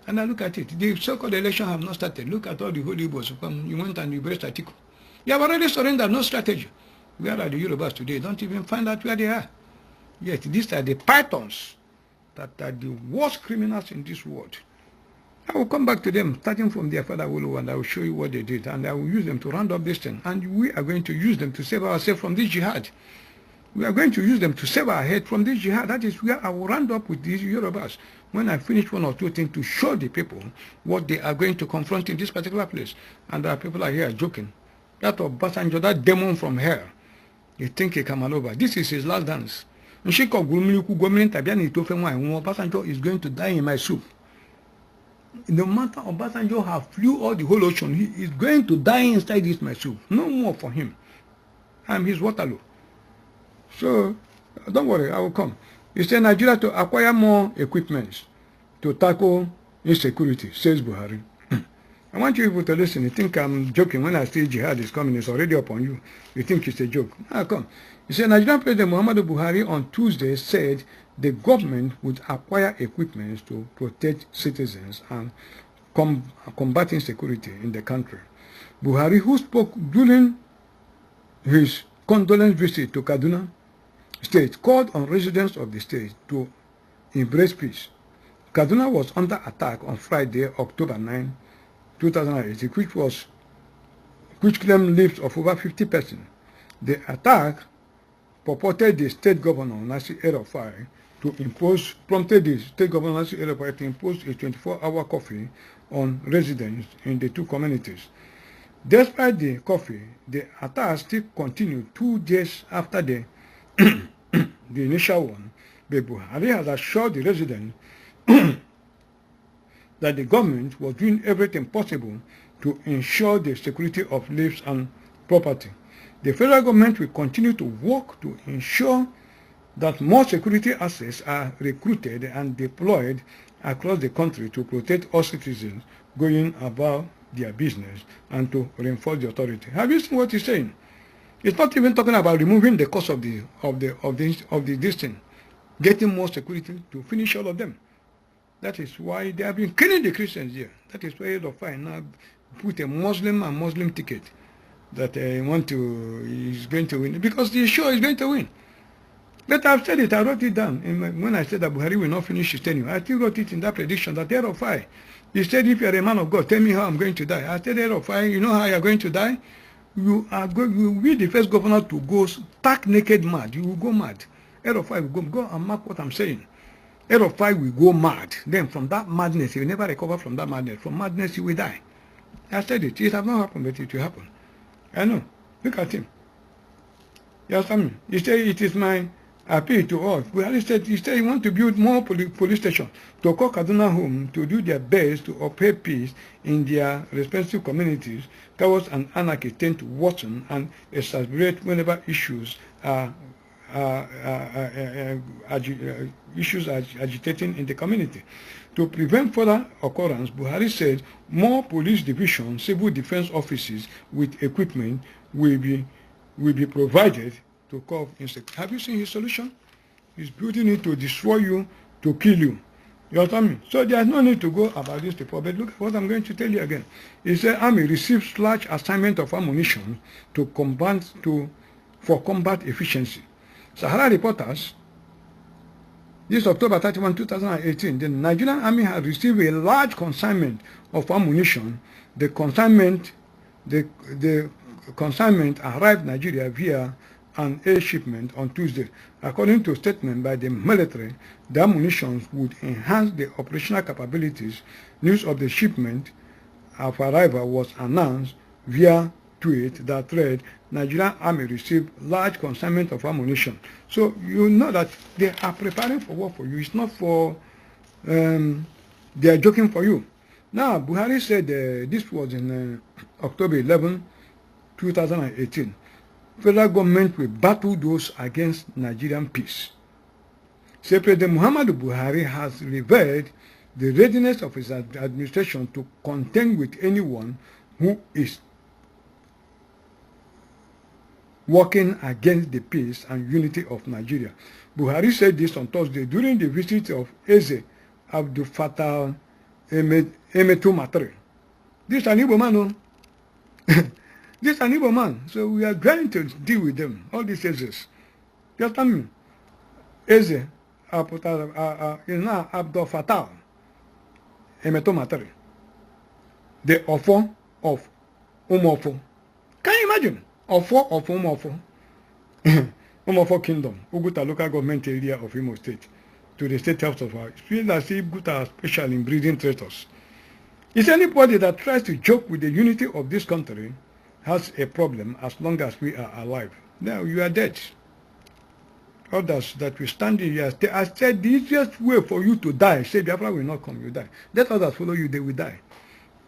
And now look at it. The so-called election have not started. Look at all the holy boys who come. You went and you embraced Atiku. You have already surrendered, no strategy. Where are the Yorubas today? Don't even find out where they are. Yet these are the pythons that are the worst criminals in this world. I will come back to them, starting from their father Olu, and I will show you what they did, and I will use them to round up this thing. And we are going to use them to save ourselves from this jihad. We are going to use them to save our head from this jihad. That is where I will round up with these Yorubas when I finish 1 or 2 things to show the people what they are going to confront in this particular place. And our people are here joking. That Obasanjo, that demon from hell, you think he come over. This is his last dance. Obasanjo is going to die in my soup. No matter Obasanjo have flew all the whole ocean, he is going to die inside this my soup. No more for him. I'm his Waterloo. So, don't worry, I will come. He said Nigeria to acquire more equipment to tackle insecurity, says Buhari. I want you people to listen. You think I'm joking when I say jihad is coming. It's already upon you. You think it's a joke. Ah, come. You say Nigerian President Muhammadu Buhari on Tuesday said the government would acquire equipment to protect citizens and combat insecurity in the country. Buhari, who spoke during his condolence visit to Kaduna State, called on residents of the state to embrace peace. Kaduna was under attack on Friday, October 9, 2018, which claimed lives of over 50 persons. The attack prompted the state governor, Nasir El-Rufai, prompted the state governor, Nasir El-Rufai, to impose a 24-hour curfew on residents in the two communities. Despite the curfew, the attack still continued 2 days after the initial one. But Buhari has assured the residents that the government was doing everything possible to ensure the security of lives and property. The federal government will continue to work to ensure that more security assets are recruited and deployed across the country to protect all citizens going about their business and to reinforce the authority. Have you seen what he's saying? It's not even talking about removing the cost of this thing, getting more security to finish all of them. That is why they have been killing the Christians here. That is why El-Rufai now put a Muslim ticket that is going to win, because the show is going to win. But I've said it, I wrote it down. When I said that Buhari will not finish his tenure, I still wrote it in that prediction that El-Rufai, he said, if you are a man of God, tell me how I'm going to die. I said, El-Rufai, you know how you are going to die? You will be the first governor to go stark naked mad. You will go mad. El-Rufai will go and mark what I'm saying. El-Rufai will go mad. Then from that madness, he will never recover from that madness. From madness, he will die. I said it. It has not happened, but it will happen. I know. Look at him. You understand me? He said, it is my appeal to all. He said he wants to build more police stations to call Kaduna home to do their best to uphold peace in their respective communities towards an anarchy tend to worsen and exacerbate whenever issues are agitating in the community. To prevent further occurrence, Buhari said more police divisions, civil defense offices with equipment will be provided to curb insecurity. Have you seen his solution? He's building it to destroy you, to kill you. You understand me? So there's no need to go about this before. But look at what I'm going to tell you again. He said Army receives large assignment of ammunition for combat efficiency. Sahara reporters, this October 31, 2018, the Nigerian Army has received a large consignment of ammunition. The consignment arrived in Nigeria via an air shipment on Tuesday. According to a statement by the military, the ammunition would enhance the operational capabilities. News of the shipment of arrival was announced via tweet that read, Nigerian Army received large consignment of ammunition. So you know that they are preparing for war for you. It's not for, they are joking for you. Now, Buhari said this was in October 11, 2018. Federal government will battle those against Nigerian peace. Say President Muhammadu Buhari has revealed the readiness of his administration to contend with anyone who is working against the peace and unity of Nigeria. Buhari said this on Thursday during the visit of Eze Abdul Fattah Emetu Matre. This is an Igbo man, this is an Igbo man. So we are going to deal with them, all these Ezes. You understand me? Eze Abdul Fattah Emetu Matre. The Ofo of Umofo. Can you imagine? Ofo of Umofo. Umofo Kingdom, Uguta local government area of Imo State, to the state house of our. It feels as if Uguta are special in breeding traitors. Is anybody that tries to joke with the unity of this country has a problem as long as we are alive. Now you are dead. Others that will stand in here, I said the easiest way for you to die, say Biafra will not come, you die. Let others follow you, they will die.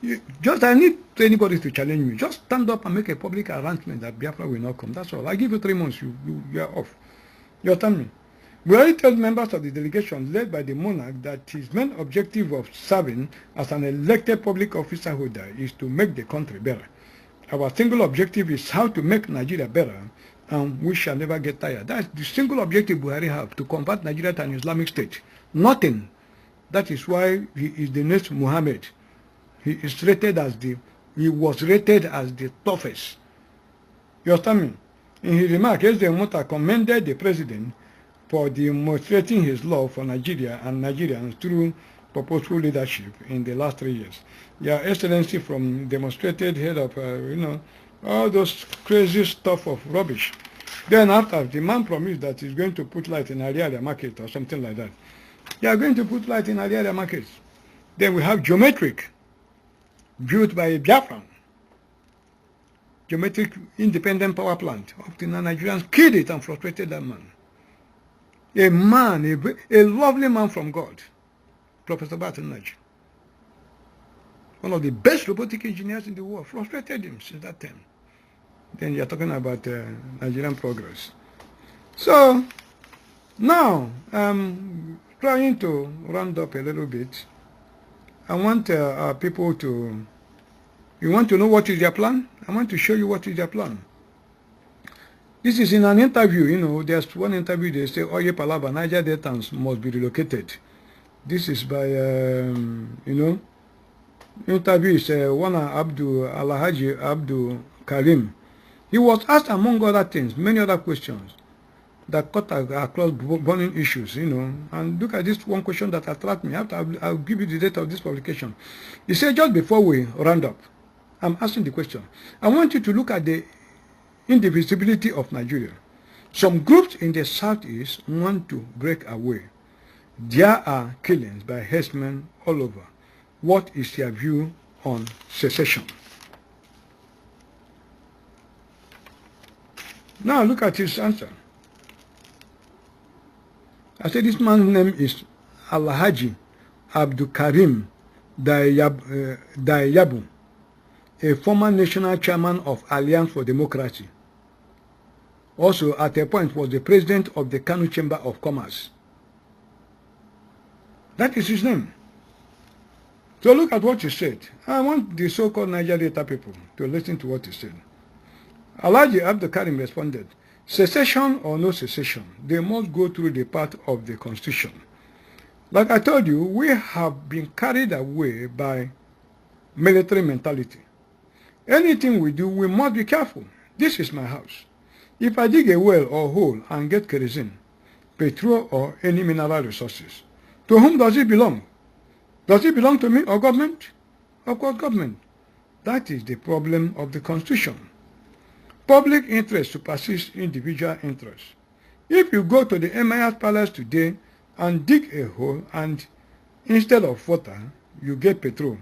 I need anybody to challenge me. Just stand up and make a public announcement that Biafra will not come. That's all. I give you 3 months, you are off. You understand me? Buhari told members of the delegation led by the monarch that his main objective of serving as an elected public officer holder is to make the country better. Our single objective is how to make Nigeria better, and we shall never get tired. That's the single objective Buhari have, to convert Nigeria to an Islamic state. Nothing. That is why he is the next Muhammad. He was rated as the toughest. You understand me? In his remark, Mota commended the president for demonstrating his love for Nigeria and Nigerians through purposeful leadership in the last 3 years. Your Excellency from demonstrated head of, all those crazy stuff of rubbish. Then after, the man promised that he's going to put light in Ariaria market or something like that. You are going to put light in Ariaria market. Then we have geometric, built by a Biafran. Geometric independent power plant. Up to now, Nigerians killed it and frustrated that man. A man, a lovely man from God, Professor Barrack, one of the best robotic engineers in the world, frustrated him since that time. Then you're talking about Nigerian progress. So, now, I'm trying to round up a little bit. I want our people to, you want to know what is their plan? I want to show you what is their plan. This is in an interview, there's one interview, they say, Oye Palaba, Niger Deltans must be relocated. This is by, interview is Alhaji Abdul Karim. He was asked, among other things, many other questions that cut across burning issues, And look at this one question that attracted me. I'll give you the date of this publication. He said, just before we round up, I'm asking the question. I want you to look at the indivisibility of Nigeria. Some groups in the southeast want to break away. There are killings by herdsmen all over. What is your view on secession? Now look at his answer. I said this man's name is Alhaji Abdul Karim Dayabu, a former national chairman of Alliance for Democracy. Also, at a point, was the president of the Kano Chamber of Commerce. That is his name. So look at what he said. I want the so-called Niger Delta people to listen to what he said. Alhaji Abdul Karim responded, secession or no secession, they must go through the path of the Constitution. Like I told you, we have been carried away by military mentality. Anything we do, we must be careful. This is my house. If I dig a well or hole and get kerosene, petrol or any mineral resources, to whom does it belong? Does it belong to me or government? Of course, government. That is the problem of the Constitution. Public interest supersedes individual interest. If you go to the Emir's palace today and dig a hole and instead of water, you get petrol,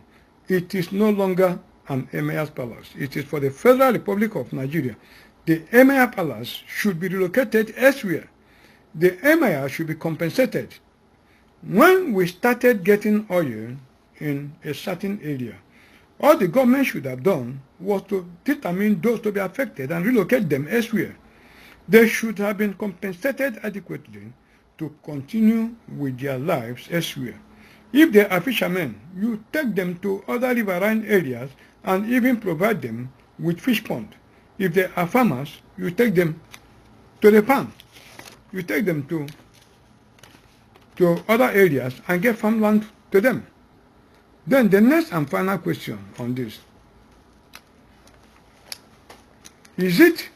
it is no longer an Emir's palace. It is for the Federal Republic of Nigeria. The Emir palace should be relocated elsewhere. The Emir should be compensated. When we started getting oil in a certain area, all the government should have done was to determine those to be affected and relocate them elsewhere. They should have been compensated adequately to continue with their lives elsewhere. If they are fishermen, you take them to other riverine areas and even provide them with fish pond. If they are farmers, you take them to the farm. You take them to other areas and get farmland to them. Then the next and final question on this. Is it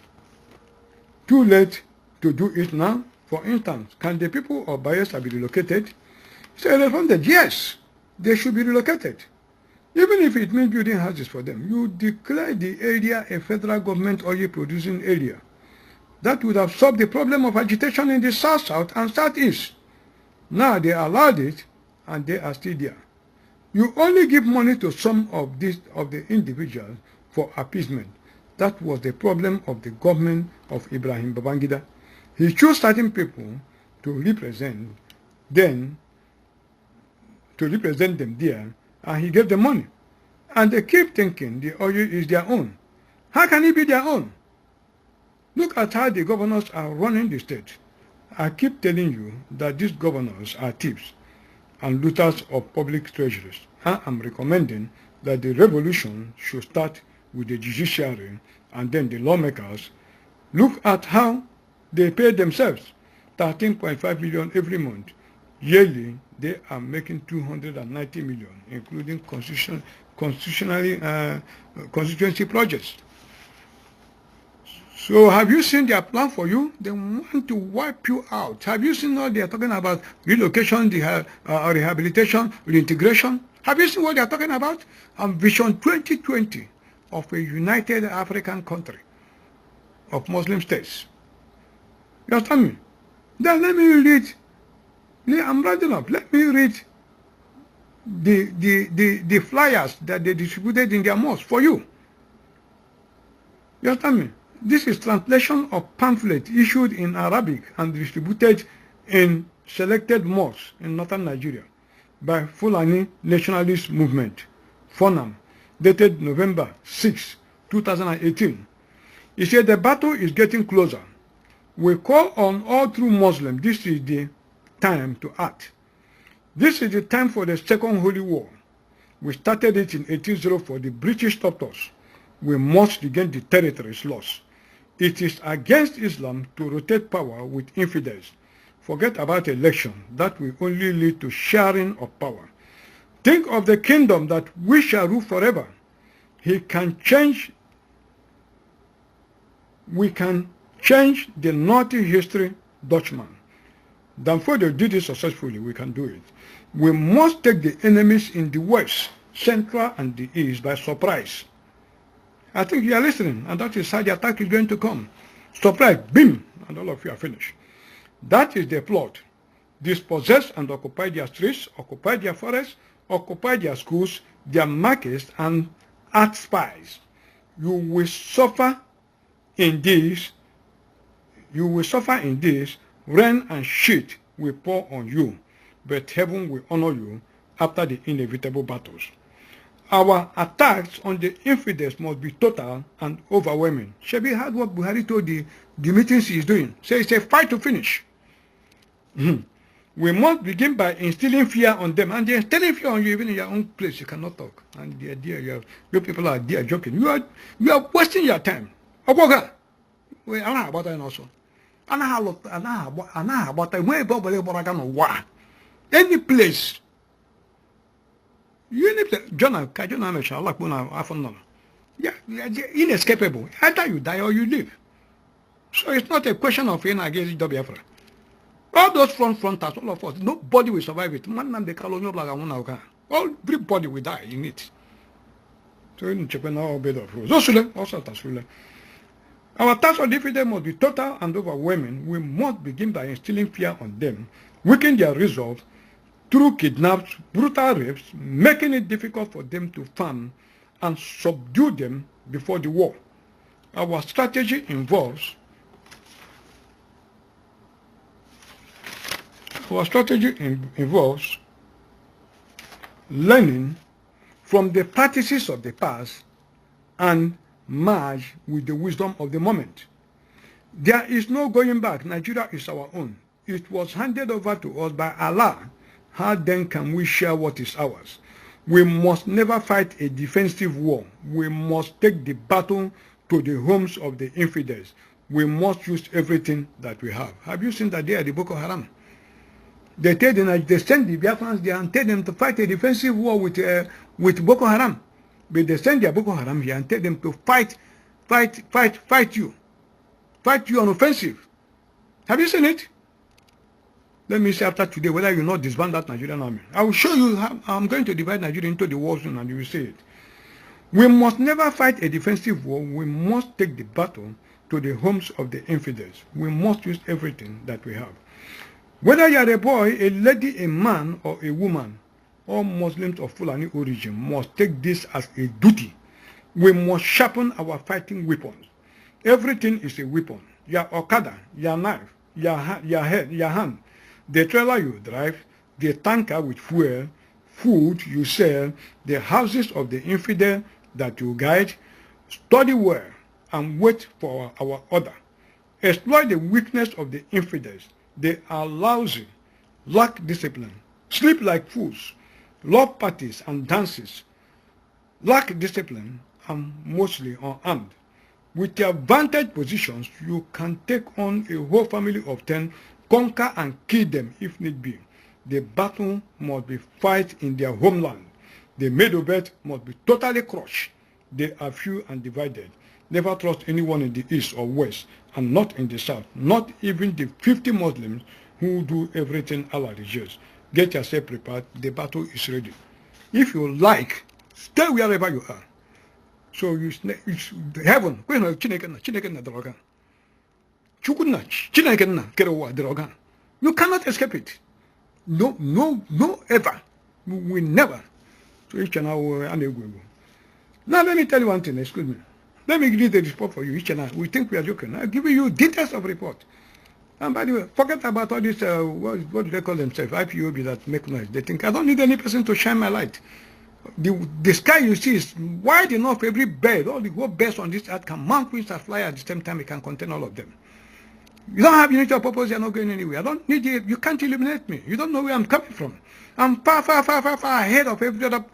too late to do it now? For instance, can the people of Bayelsa be relocated? So I responded, yes, they should be relocated. Even if it means building houses for them, you declare the area a federal government oil producing area. That would have solved the problem of agitation in the south-south and southeast. Now they allowed it and they are still there. You only give money to some of the individuals for appeasement. That was the problem of the government of Ibrahim Babangida. He chose certain people to represent them there, and he gave them money. And they keep thinking the oil is their own. How can it be their own? Look at how the governors are running the state. I keep telling you that these governors are thieves and looters of public treasuries. I am recommending that the revolution should start with the judiciary, and then the lawmakers look at how they pay themselves. 13.5 million every month. Yearly, they are making 290 million, including constituency projects. So have you seen their plan for you? They want to wipe you out. Have you seen what they are talking about? Relocation, rehabilitation, reintegration. Have you seen what they are talking about? And Vision 2020 of a united African country of Muslim states. You understand me? Then let me read. I'm rounding up. Let me read the flyers that they distributed in their mosques for you. You understand me? This is translation of pamphlet issued in Arabic and distributed in selected mosques in northern Nigeria by Fulani Nationalist Movement, FUNAM, dated November 6, 2018. He said the battle is getting closer. We call on all true Muslims. This is the time to act. This is the time for the Second Holy War. We started it in 1804. The British stopped us. We must regain the territories lost. It is against Islam to rotate power with infidels. Forget about election. That will only lead to sharing of power. Think of the kingdom that we shall rule forever. We can change the naughty history Dutchman. Therefore they did it successfully, we can do it. We must take the enemies in the west, central and the east by surprise. I think you are listening, and that is how the attack is going to come. Surprise, boom, and all of you are finished. That is the plot. Dispossess and occupy their streets, occupy their forests, occupy their schools, their markets, and act spies. You will suffer in this. Rain and shit will pour on you, but heaven will honor you after the inevitable battles. Our attacks on the infidels must be total and overwhelming. Shebi heard what Buhari told the meetings he is doing. So it's a fight to finish. We must begin by instilling fear on them. And they're instilling fear on you even in your own place. You cannot talk. And they're there. You people are there joking. You are wasting your time. Ogoga. Wait, I know about that also. I know about that. Any place. Yeah, inescapable. Either you die or you live. So it's not a question of in against Biafra. All those fronters, all of us, nobody will survive it. Everybody will die in it. So in Japan, our bed of rules. Our task on defeat must be total and overwhelming. We must begin by instilling fear on them, weaken their resolve through kidnaps, brutal rapes, making it difficult for them to farm, and subdue them before the war. Our strategy involves learning from the practices of the past and merge with the wisdom of the moment. There is no going back. Nigeria is our own. It was handed over to us by Allah. How then can we share what is ours? We must never fight a defensive war. We must take the battle to the homes of the infidels. We must use everything that we have. Have you seen that they are the Boko Haram? They send the Biafrans there and tell them to fight a defensive war with Boko Haram. But they send their Boko Haram here and tell them to fight you. Fight you on offensive. Have you seen it? Let me say after today whether you not disband that Nigerian army. I will show you how I'm going to divide Nigeria into the war zone and you will see it. We must never fight a defensive war. We must take the battle to the homes of the infidels. We must use everything that we have. Whether you are a boy, a lady, a man, or a woman, all Muslims of Fulani origin must take this as a duty. We must sharpen our fighting weapons. Everything is a weapon. Your Okada, your knife, your head, your hand, the trailer you drive, the tanker with fuel, food you sell, the houses of the infidel that you guide. Study well and wait for our order. Exploit the weakness of the infidels. They are lousy, lack discipline, sleep like fools, love parties and dances, lack discipline, and mostly unarmed. With your vantage positions, you can take on a whole family of 10, conquer and kill them if need be. The battle must be fought in their homeland. The Medo-Belt must be totally crushed. They are few and divided. Never trust anyone in the east or west, and not in the south, not even the 50 Muslims who do everything Allah regimes. Get yourself prepared. The battle is ready. If you like, stay wherever you are. So it's heaven. You cannot escape it. No, ever. We will never. So each and now let me tell you one thing, excuse me. Let me read the report for you, each and every. We think we are joking. I'm giving you details of report. And by the way, forget about all this, what do they call themselves, IPOB that make noise. They think, I don't need any person to shine my light. The sky you see is wide enough for every bird. All the whole birds on this earth can mount wings and fly at the same time. It can contain all of them. You don't have unity of purpose, you're not going anywhere. I don't need you. You can't eliminate me. You don't know where I'm coming from. I'm far ahead of every other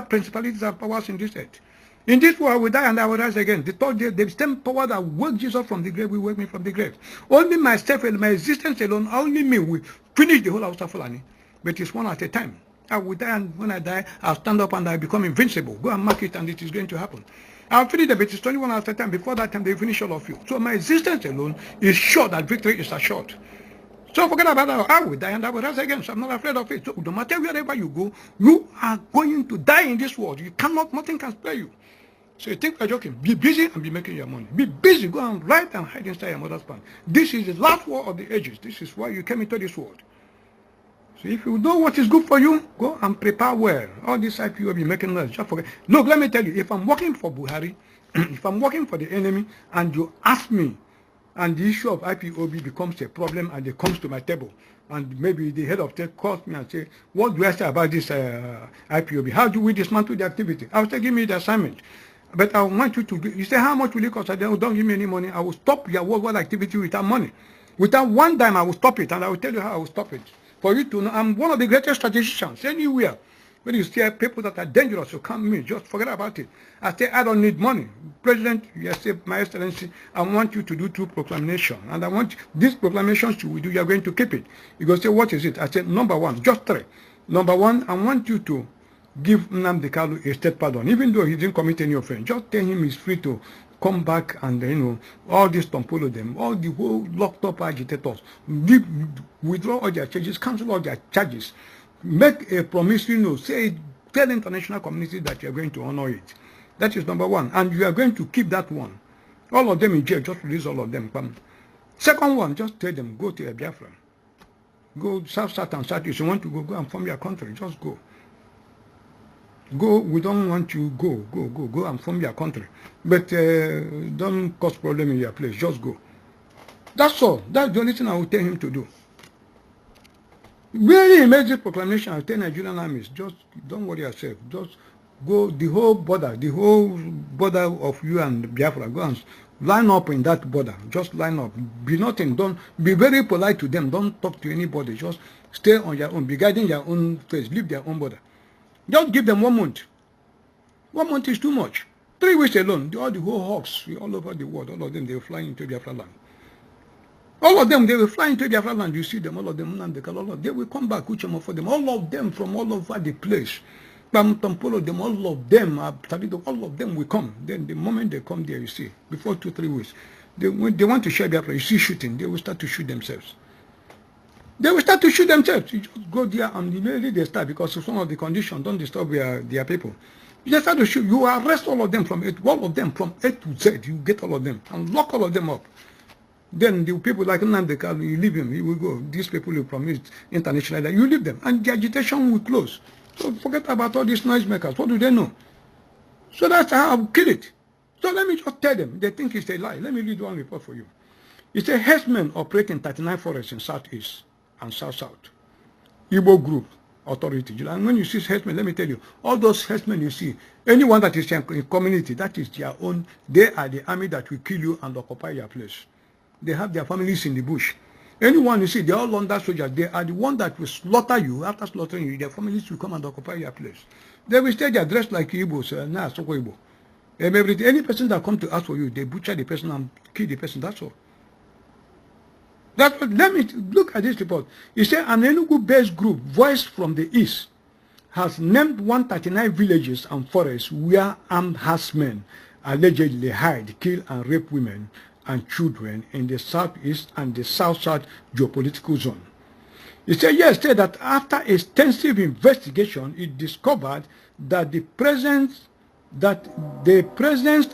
principalities and powers in this earth. In this world, I will die and I will rise again. The third day, the same power that woke Jesus from the grave will wake me from the grave. Only myself and my existence alone, only me will finish the whole house of Fulani. But it's one at a time. I will die, and when I die, I'll stand up and I'll become invincible. Go and mark it, and it is going to happen. I'll finish the bit. It's 21 after time. Before that time, they finish all of you. So my existence alone is sure that victory is assured. So forget about that. I will die and I will rise again. So I'm not afraid of it. So no matter wherever you go, you are going to die in this world. You cannot, nothing can spare you. So you think you're joking. Be busy and be making your money. Be busy. Go and write and hide inside your mother's pants. This is the last war of the ages. This is why you came into this world. So if you know what is good for you, go and prepare well. All this IPOB making noise, just forget. Look, let me tell you, if I'm working for Buhari, if I'm working for the enemy, and you ask me, and the issue of IPOB becomes a problem, and it comes to my table, and maybe the head of tech calls me and say, what do I say about this IPOB? How do we dismantle the activity? I will say, give me the assignment. But I want you to do, you say, how much will it cost? I say, oh, don't give me any money. I will stop your worldwide activity without money. Without one dime, I will stop it, and I will tell you how I will stop it. For you to know, I'm one of the greatest strategicians anywhere. When you see people that are dangerous, you come to me, just forget about it. I say, I don't need money. President, yes, my excellency, I want you to do 2 proclamations. And I want these proclamations you will do, you are going to keep it. You go say, what is it? I said, number 1, just 3. Number 1, I want you to give Nnamdi Kanu a state pardon. Even though he didn't commit any offense, just tell him he's free to come back and, all these Tompolo them, all the whole locked up agitators, withdraw all their charges, cancel all their charges, make a promise, say, tell the international community that you are going to honor it. That is number 1. And you are going to keep that one. All of them in jail, just release all of them. Second one, just tell them, go to Biafra. Go south and southeast. You want to go and form your country, just go. Go, we don't want you, go and form your country. But don't cause problem in your place, just go. That's all. That's the only thing I will tell him to do. When he makes this proclamation, I'll tell Nigerian armies, just don't worry yourself. Just go, the whole border of you and Biafra, go and line up in that border. Just line up. Be nothing. Don't be very polite to them. Don't talk to anybody. Just stay on your own. Be guiding your own face. Leave their own border. Just give them 1 month. 1 month is too much. 3 weeks alone, all the whole hawks all over the world, all of them, they will fly into Biafra land. All of them, they will fly into Biafra land. You see them, all of them, all of them, they will come back, for them. All of them from all over the place. Tampolo, them, all of them, all of them will come. Then the moment they come there, you see, before 2-3 weeks, when they want to share Biafra, you see shooting, they will start to shoot themselves. They will start to shoot themselves. You just go there and immediately they start, because of some of the conditions, don't disturb their people. You just start to shoot. You arrest all of them from A to Z. You get all of them and lock all of them up. Then the people like Nnamdi Kanu, you leave him, he will go. These people will promise international that you leave them, and the agitation will close. So forget about all these noisemakers. What do they know? So that's how I'll kill it. So let me just tell them. They think it's a lie. Let me read one report for you. It's a herdsmen operating 39 forests in southeast and south. Igbo group authority. And when you see herdsmen, let me tell you, all those herdsmen you see, anyone that is in community, that is their own, they are the army that will kill you and occupy your place. They have their families in the bush. Anyone you see, they're all under soldiers. They are the one that will slaughter you. After slaughtering you, their families will come and occupy your place. They will stay there dressed like Igbos. Igbo. Any person that comes to ask for you, they butcher the person and kill the person. That's all. That's what, let me look at this report. It said an Enugu-based group, voiced from the east, has named 139 villages and forests where armed herdsmen allegedly hide, kill, and rape women and children in the southeast and the south-south geopolitical zone. It said yesterday that after extensive investigation, it discovered that the presence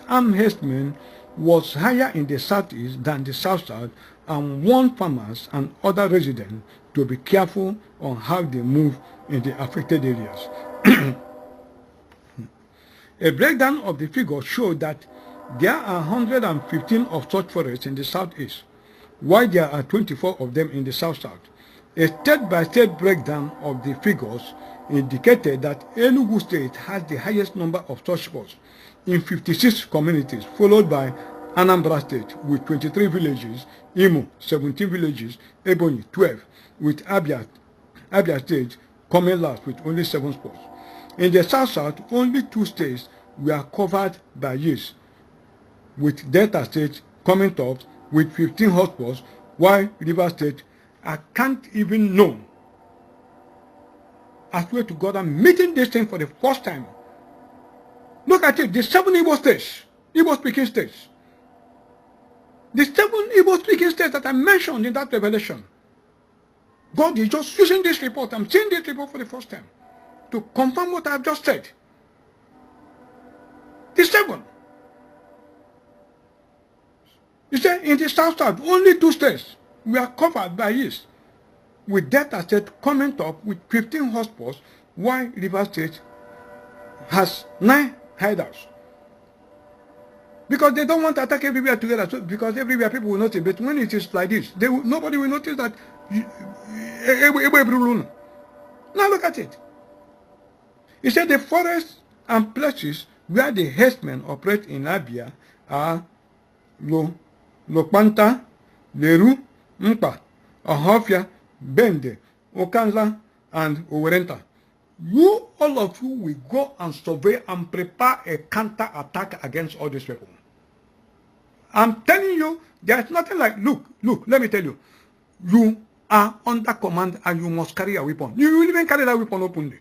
armed herdsmen was higher in the southeast than the south-south, and warned farmers and other residents to be careful on how they move in the affected areas. A breakdown of the figures showed that there are 115 of such forests in the southeast, while there are 24 of them in the south-south. A state-by-state breakdown of the figures indicated that Enugu State has the highest number of such spots in 56 communities, followed by Anambra State with 23 villages, Imo 17 villages, Ebonyi 12, with Abia State coming last with only 7 spots. In the south-south, only 2 states were covered by use, with Delta State coming top with 15 hotspots, while River State, I can't even know. I swear to God, I'm meeting this thing for the first time. Look at it, the 7 Igbo states, Igbo-speaking states. The 7 Igbo-speaking states that I mentioned in that revelation. God is just using this report. I'm seeing this report for the first time to confirm what I've just said. The 7. You say in the south-south, only 2 states were covered by this, with Delta State coming up with 15 hotspots, while River State has 9 hideouts. Because they don't want to attack everywhere together, so because everywhere people will notice. But when it is like this, nobody will notice that. Now look at it. He said the forests and places where the herdsmen operate in Abia are Lokpanta, Leru, Mpa, Ohofia, Bende, Okanla, and Owerenta. You, all of you, will go and survey and prepare a counter-attack against all these people. I'm telling you, there's nothing like, look, let me tell you. You are under command and you must carry a weapon. You will even carry that weapon openly.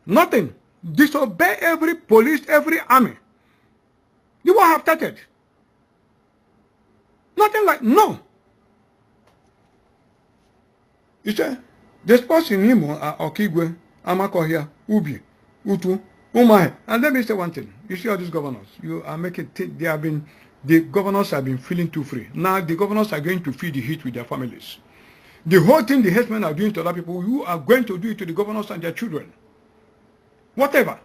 Nothing. Disobey every police, every army. You will have started. Nothing like, no. You say, the spots in Imo are Okigwe, Amakohia, Ubi, Utu, Umahe. And let me say one thing. You see all these governors, you are making, the governors have been feeling too free. Now the governors are going to feel the heat with their families. The whole thing the herdsmen are doing to other people, you are going to do it to the governors and their children. Whatever.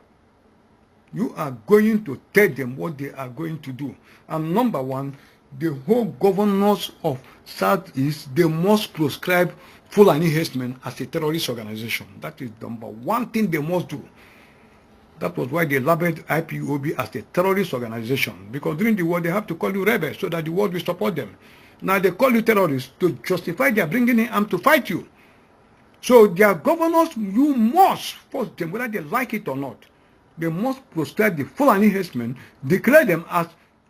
You are going to tell them what they are going to do. And number one, the whole governors of Southeast, they must proscribe Fulani herdsmen as a terrorist organization. That is number one thing they must do. That was why they labeled IPOB as a terrorist organization. Because during the war, they have to call you rebels so that the world will support them. Now they call you terrorists to justify their bringing in arms to fight you. So their governors, you must force them, whether they like it or not. They must proscribe the Fulani herdsmen, declare them as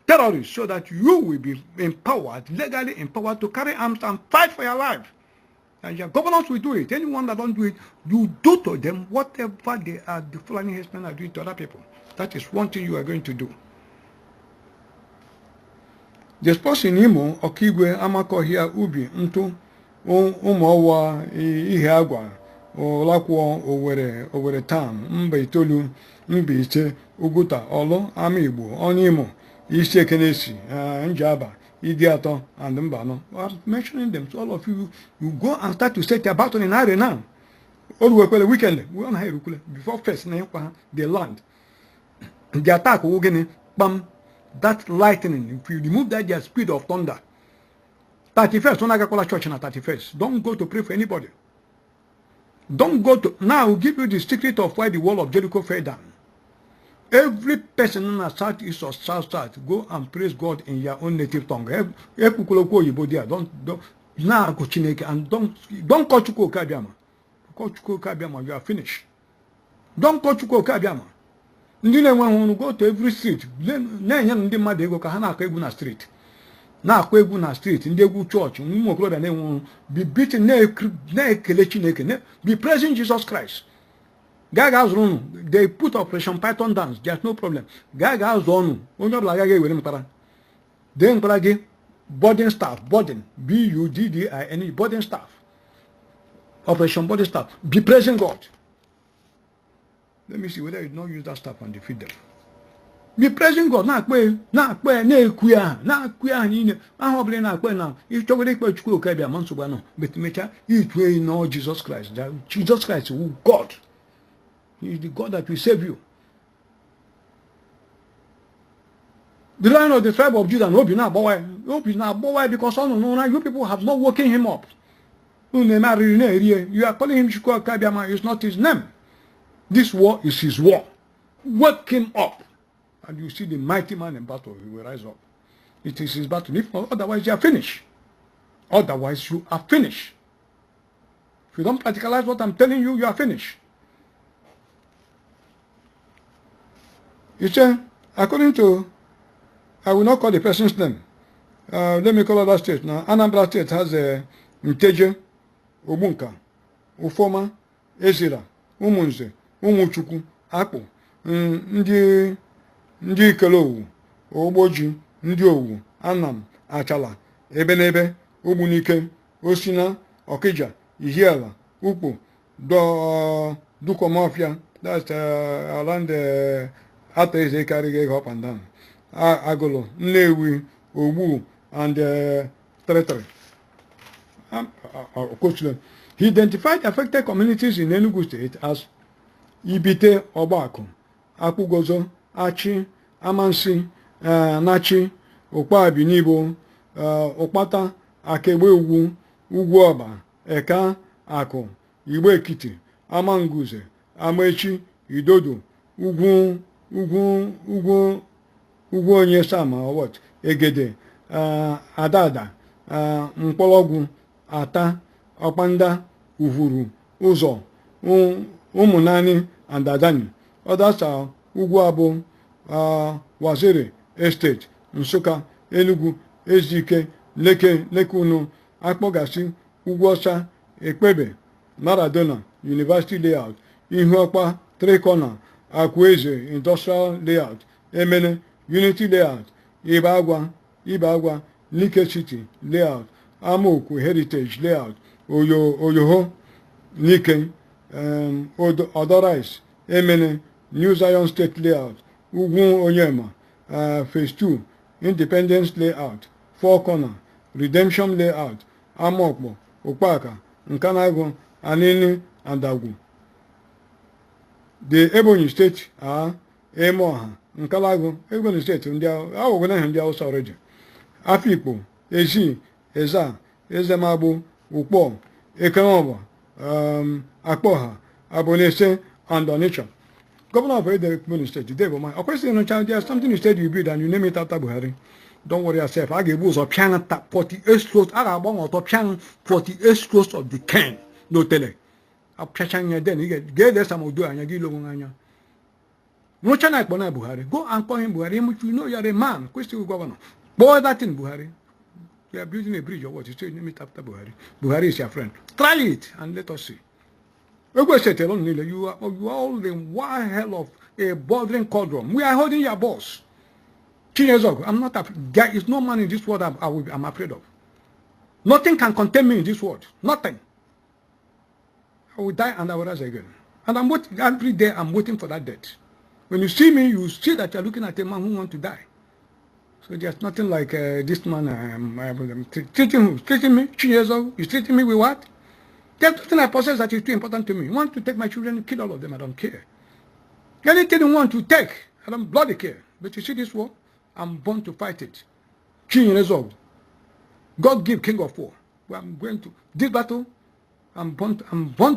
terrorists so that you will be empowered, legally empowered to carry arms and fight for your life. And your governors will do it. Anyone that don't do it, you do to them whatever they are, the Fulani herdsmen are doing to other people. That is one thing you are going to do. The spots in Imo, Okigwe, Amakohia, Ubi, Ntu, Umowa, Iheagwa, Olakwo, Owere Tam, Mba Itolu, Mba Ite, Uguta, Olo, Amigbo, Onimo, Ise Kenesi, Njaba, Idiato, and Mbano. I'm mentioning them. So all of you, you go and start to set your battle in Ire now. All we call a weekend. We on high before first they land. The attack will get bam. That lightning, if you remove that, their speed of thunder. 31st, when I call a church on 31st, don't go to pray for anybody. Don't go to, now I'll give you the secret of why the wall of Jericho fell down. Every person in the southeast or south, go and praise God in your own native tongue. Don't Now go Chineke and don't call Chukwu Okabiama. Call Chukwu Okabiama, you are finished. Don't call Chukwu Okabiama. Ndị na-enwe go to every street. Na-enye ndị mmadụ ego ka ha na-akọ egwu na street. Na-akọ egwu na street, ndị egwu church, ụmụ okorobịa na-enwe be beating na-ekele Chineke, be praising Jesus Christ. Gaga zonu, they put Operation Python dance, there's no problem. Gaga zonu, onye ọbụla gaga ewere mpara. Then mpara gị boarding staff, boarding, B-U-D-D-I-N-E, boarding staff. Operation boarding staff, be praising God. Let me see whether you don't use that staff and defeat them. Be praising God. Na-akwe, niile. Ahụ ọbụla na-akwe na ịchọgoro ikpe Chukwu Okabịa ma nsogbu anọ. But mecha itwe no Jesus Christ. Jesus Christ is God. He is the God that will save you. The Lion of the tribe of Judah, Obi na boy because you people have not woken him up. You are calling him Chukwu Okabịa, it's not his name. This war is his war. Wake him up. And you see the mighty man in battle, he will rise up. It is his battle. If not, otherwise you are finished. Otherwise you are finished. If you don't practicalize what I'm telling you, you are finished. You say, according to, I will not call the person's name. Let me call other state. Now, Anambra State has a Nteje, Obunka, Ufoma, Ezira, Umunze, Umuchukwu, Akpo, ndị Ikelowu, Ogboji, ndị Owu, Anam, Achala, Ebenebe, Ogbunike, Osina, Okija, Ihiala, Ukpo, Dukomofia, that's around the Ateze carrying up and down. Agolo, Nnewi, Ogbu, and Territory. He identified affected communities in Enugu State as Ibite Obako, Akugozo, Achi, Amansi, Nachi, Okpa Binibo, Okpata, Akewe Ugwu, Ugwoba, Eka, Ako, Igbo Ekiti, Amanguze, Amechi, Idodo, Ugwu Onye Sama, or what? Egede, Adada, Mkpologwu, Ata, Opanda, Uvuru, Uzo, Umunani, and Adani. Others are Ugwabo, Waziri, Estate, Nsuka, Enugu, Ezike, Lekunu, Akpogasi, Ugwosa, Ekpebe, Maradona, University Layout, Ihuokpa, Three Corner, Akweze, Industrial Layout, Emene, Unity Layout, Ibagwa, Nike City Layout, Amoku Heritage Layout, Oyoho, Nike, Odorais, Emene, New Zion State Layout, Ugwu Onyema, Phase 2, Independence Layout, Four Corner, Redemption Layout, Amokbo, Okpaka, Nkanago, Anini, and Dagu. The Ebonyi State are Emoha, Nkalago, Ebonyi State, India also already. Afikpo, Ezi, Eza, Ezemabu, Ukpo, Ekanoba, Akpoha, Abonese, and Onitsha. Governor of Ebonyi State, today, but my question on child, there's something you said you build and you name it after Buhari. Don't worry yourself. I gave you a piano 48 close. I got one or piano 48 close of the can. No tele. I'm pressing then you get there some of do and you give long. No chana Buhari. Go and call him Buhari. You know you're a man. Question governor. Boy that in Buhari. We are building a bridge or what? You say name it after Buhari. Buhari is your friend. Try it and let us see. You are all in one hell of a bothering cauldron. We are holding your boss. 10 years ago, I'm not. There is no man in this world I'm afraid of. Nothing can contain me in this world. Nothing. I will die and I will rise again. And I'm waiting every day. I'm waiting for that death. When you see me, you see that you're looking at a man who wants to die. So there's nothing like this man. Treating me 10 years ago. He's treating me with what? There's nothing I possess that is too important to me. You want to take my children and kill all of them? I don't care. Anything you want to take, I don't bloody care. But you see this war? I'm born to fight it. 10 years old. God give King of War. Well, I'm going to this battle. I'm born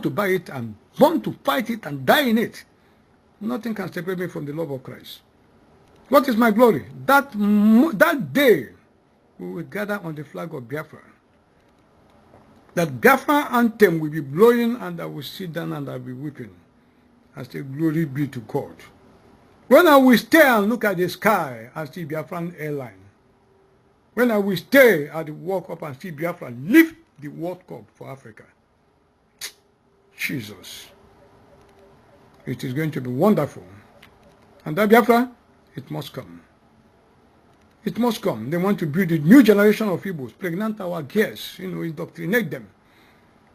to buy it. I'm born to fight it and die in it. Nothing can separate me from the love of Christ. What is my glory? That day we will gather on the flag of Biafra. that Biafra anthem will be blowing, and I will sit down and I will be weeping. I say, glory be to God. When I will stay and look at the sky and see Biafran airline, when I will stay at the walk up and see Biafra lift the World Cup for Africa, Jesus, it is going to be wonderful. And that Biafra, it must come. It must come. They want to build a new generation of Igbos, pregnant our girls, indoctrinate them.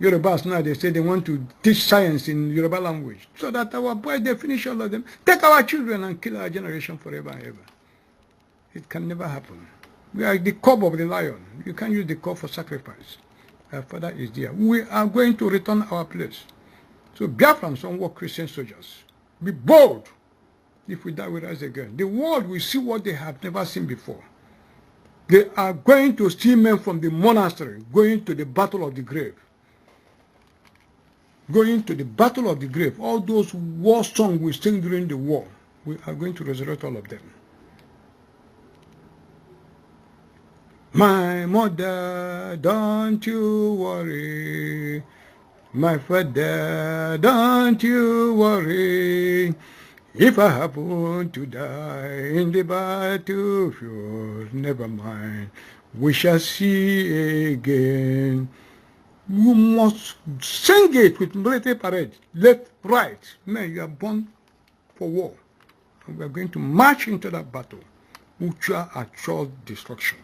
Yorubas now, they say they want to teach science in Yoruba language, so that our boys, they finish all of them, take our children and kill our generation forever and ever. It can never happen. We are the cub of the lion. You can't use the cub for sacrifice. Our father is there. We are going to return our place. So Biafrans, unwork Christian soldiers, be bold. If we die, we rise again. The world will see what they have never seen before. They are going to see men from the monastery going to the battle of the grave. Going to the battle of the grave. All those war songs we sing during the war, we are going to resurrect all of them. My mother, don't you worry. My father, don't you worry. If I happen to die in the battlefield, never mind, we shall see again. You must sing it with military parade, left, right. Man, you are born for war. And we are going to march into that battle, which are actual destruction.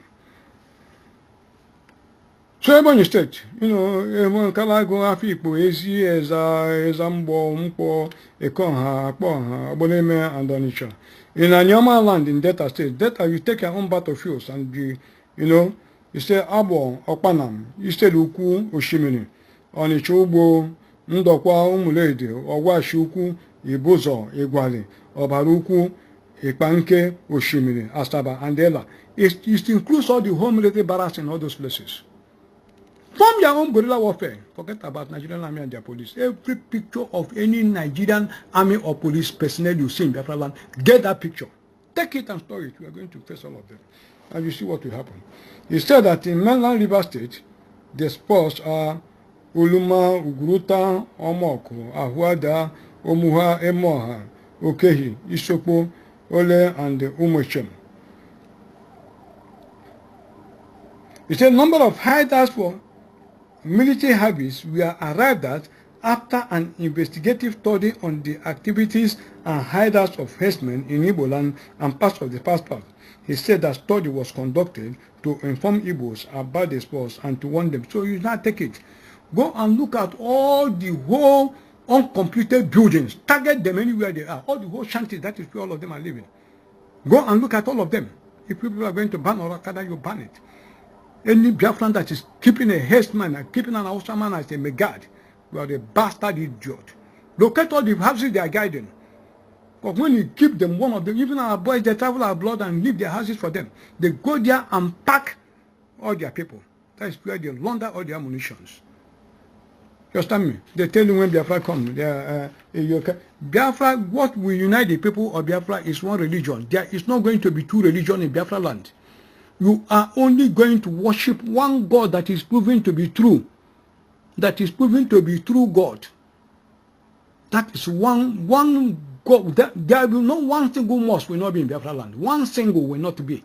So Ebonyi State, Kalago, Afikpo, Ezi, Ezambo, Mpo, Ekonha, Akpoha, Oboleme, and Onitsha. In Anyama land in Delta State, Delta, you take your own battlefields and you say Abo, Okpanam, you say Luku, Oshimini, Onitsha, Ugbo, Ndokwa, Umulede, Owashuku, Ibuzo, Igwali, Obaruku, Ikpanke, Oshimini, Asaba, and Ela. It includes all the home military barracks in all those places. From your own guerrilla warfare, forget about Nigerian army and their police. Every picture of any Nigerian army or police personnel you see in Biafra land, get that picture. Take it and store it. We are going to face all of them. And you see what will happen. He said that in mainland River State, the spots are Uluma, Uguruta, Omoko, Ahuada, Omuha, Emoha, Okehi, Isopo, Ole, and Umochem. He said number of hideouts for military habits were arrived at after an investigative study on the activities and hideouts of herdsmen in Igbo land and parts of the past. He said that study was conducted to inform Igbos about the spots and to warn them. So you now take it. Go and look at all the whole uncompleted buildings. Target them anywhere they are. All the whole shanties, that is where all of them are living. Go and look at all of them. If people are going to ban Orakada, you ban it. Any Biafran that is keeping a herdsman and keeping an Hausa man as a megad, you are a bastard idiot. Locate all the houses they are guiding. But when you keep them, one of them, even our boys, they travel abroad and leave their houses for them. They go there and pack all their people. That is where they launder all their munitions. You understand me? They tell you when Biafra come, Biafra, what will unite the people of Biafra is one religion. There is not going to be two religions in Biafra land. You are only going to worship one God that is proven to be true. That is proven to be true God. That is one God. There will not one single mosque will not be in Biafra land. One single will not be.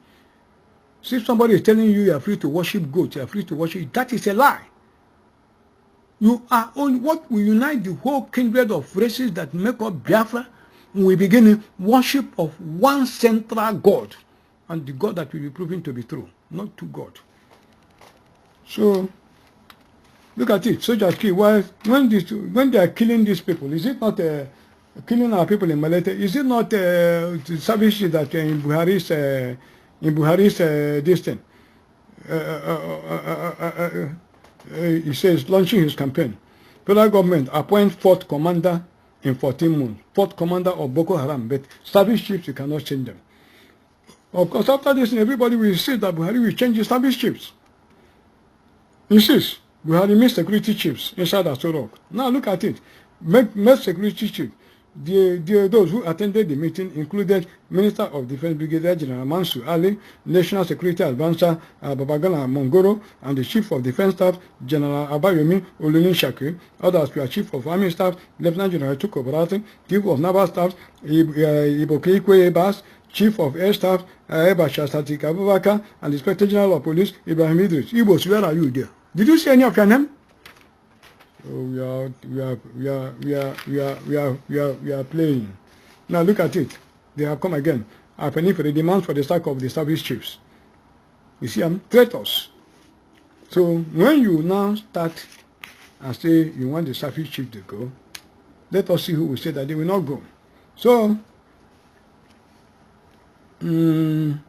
See, somebody is telling you are free to worship goats, you are free to worship. That is a lie. You are only what will unite the whole kindred of races that make up Biafra. We begin worship of one central God. And the God that will be proven to be true, not two God. So, look at it. Soldiers kill. When they are killing these people, is it not killing our people in Malete? Is it not the services that in Buhari's this thing? He says launching his campaign. Federal government appoint 4th commander in 14 months. 4th commander of Boko Haram, but service chiefs you cannot change them. Of course, after this, everybody will see that Buhari will change his service chiefs. Insist, Buhari made security chiefs inside Aso Rock. Now look at it. Make security chief. Those who attended the meeting included Minister of Defense Brigadier General Mansur Ali, National Security Advisor Babagana Mongoro, and the Chief of Defense Staff General Abayomi Olusegun. Others were Chief of Army Staff Lieutenant General Tuko Barati, Chief of Naval Staff Ibokeikwe Ebas, Chief of Air Staff Ebasha Statik Abubakar, and the Inspector General of Police Ibrahim Idris. Igbos, where are you there? Did you see any of your name? Oh, we are playing. Now look at it. They have come again. Appending for the demands for the sack of the service chiefs. You see, I'm traitors. So when you now start and say you want the service chief to go, let us see who will say that they will not go. So then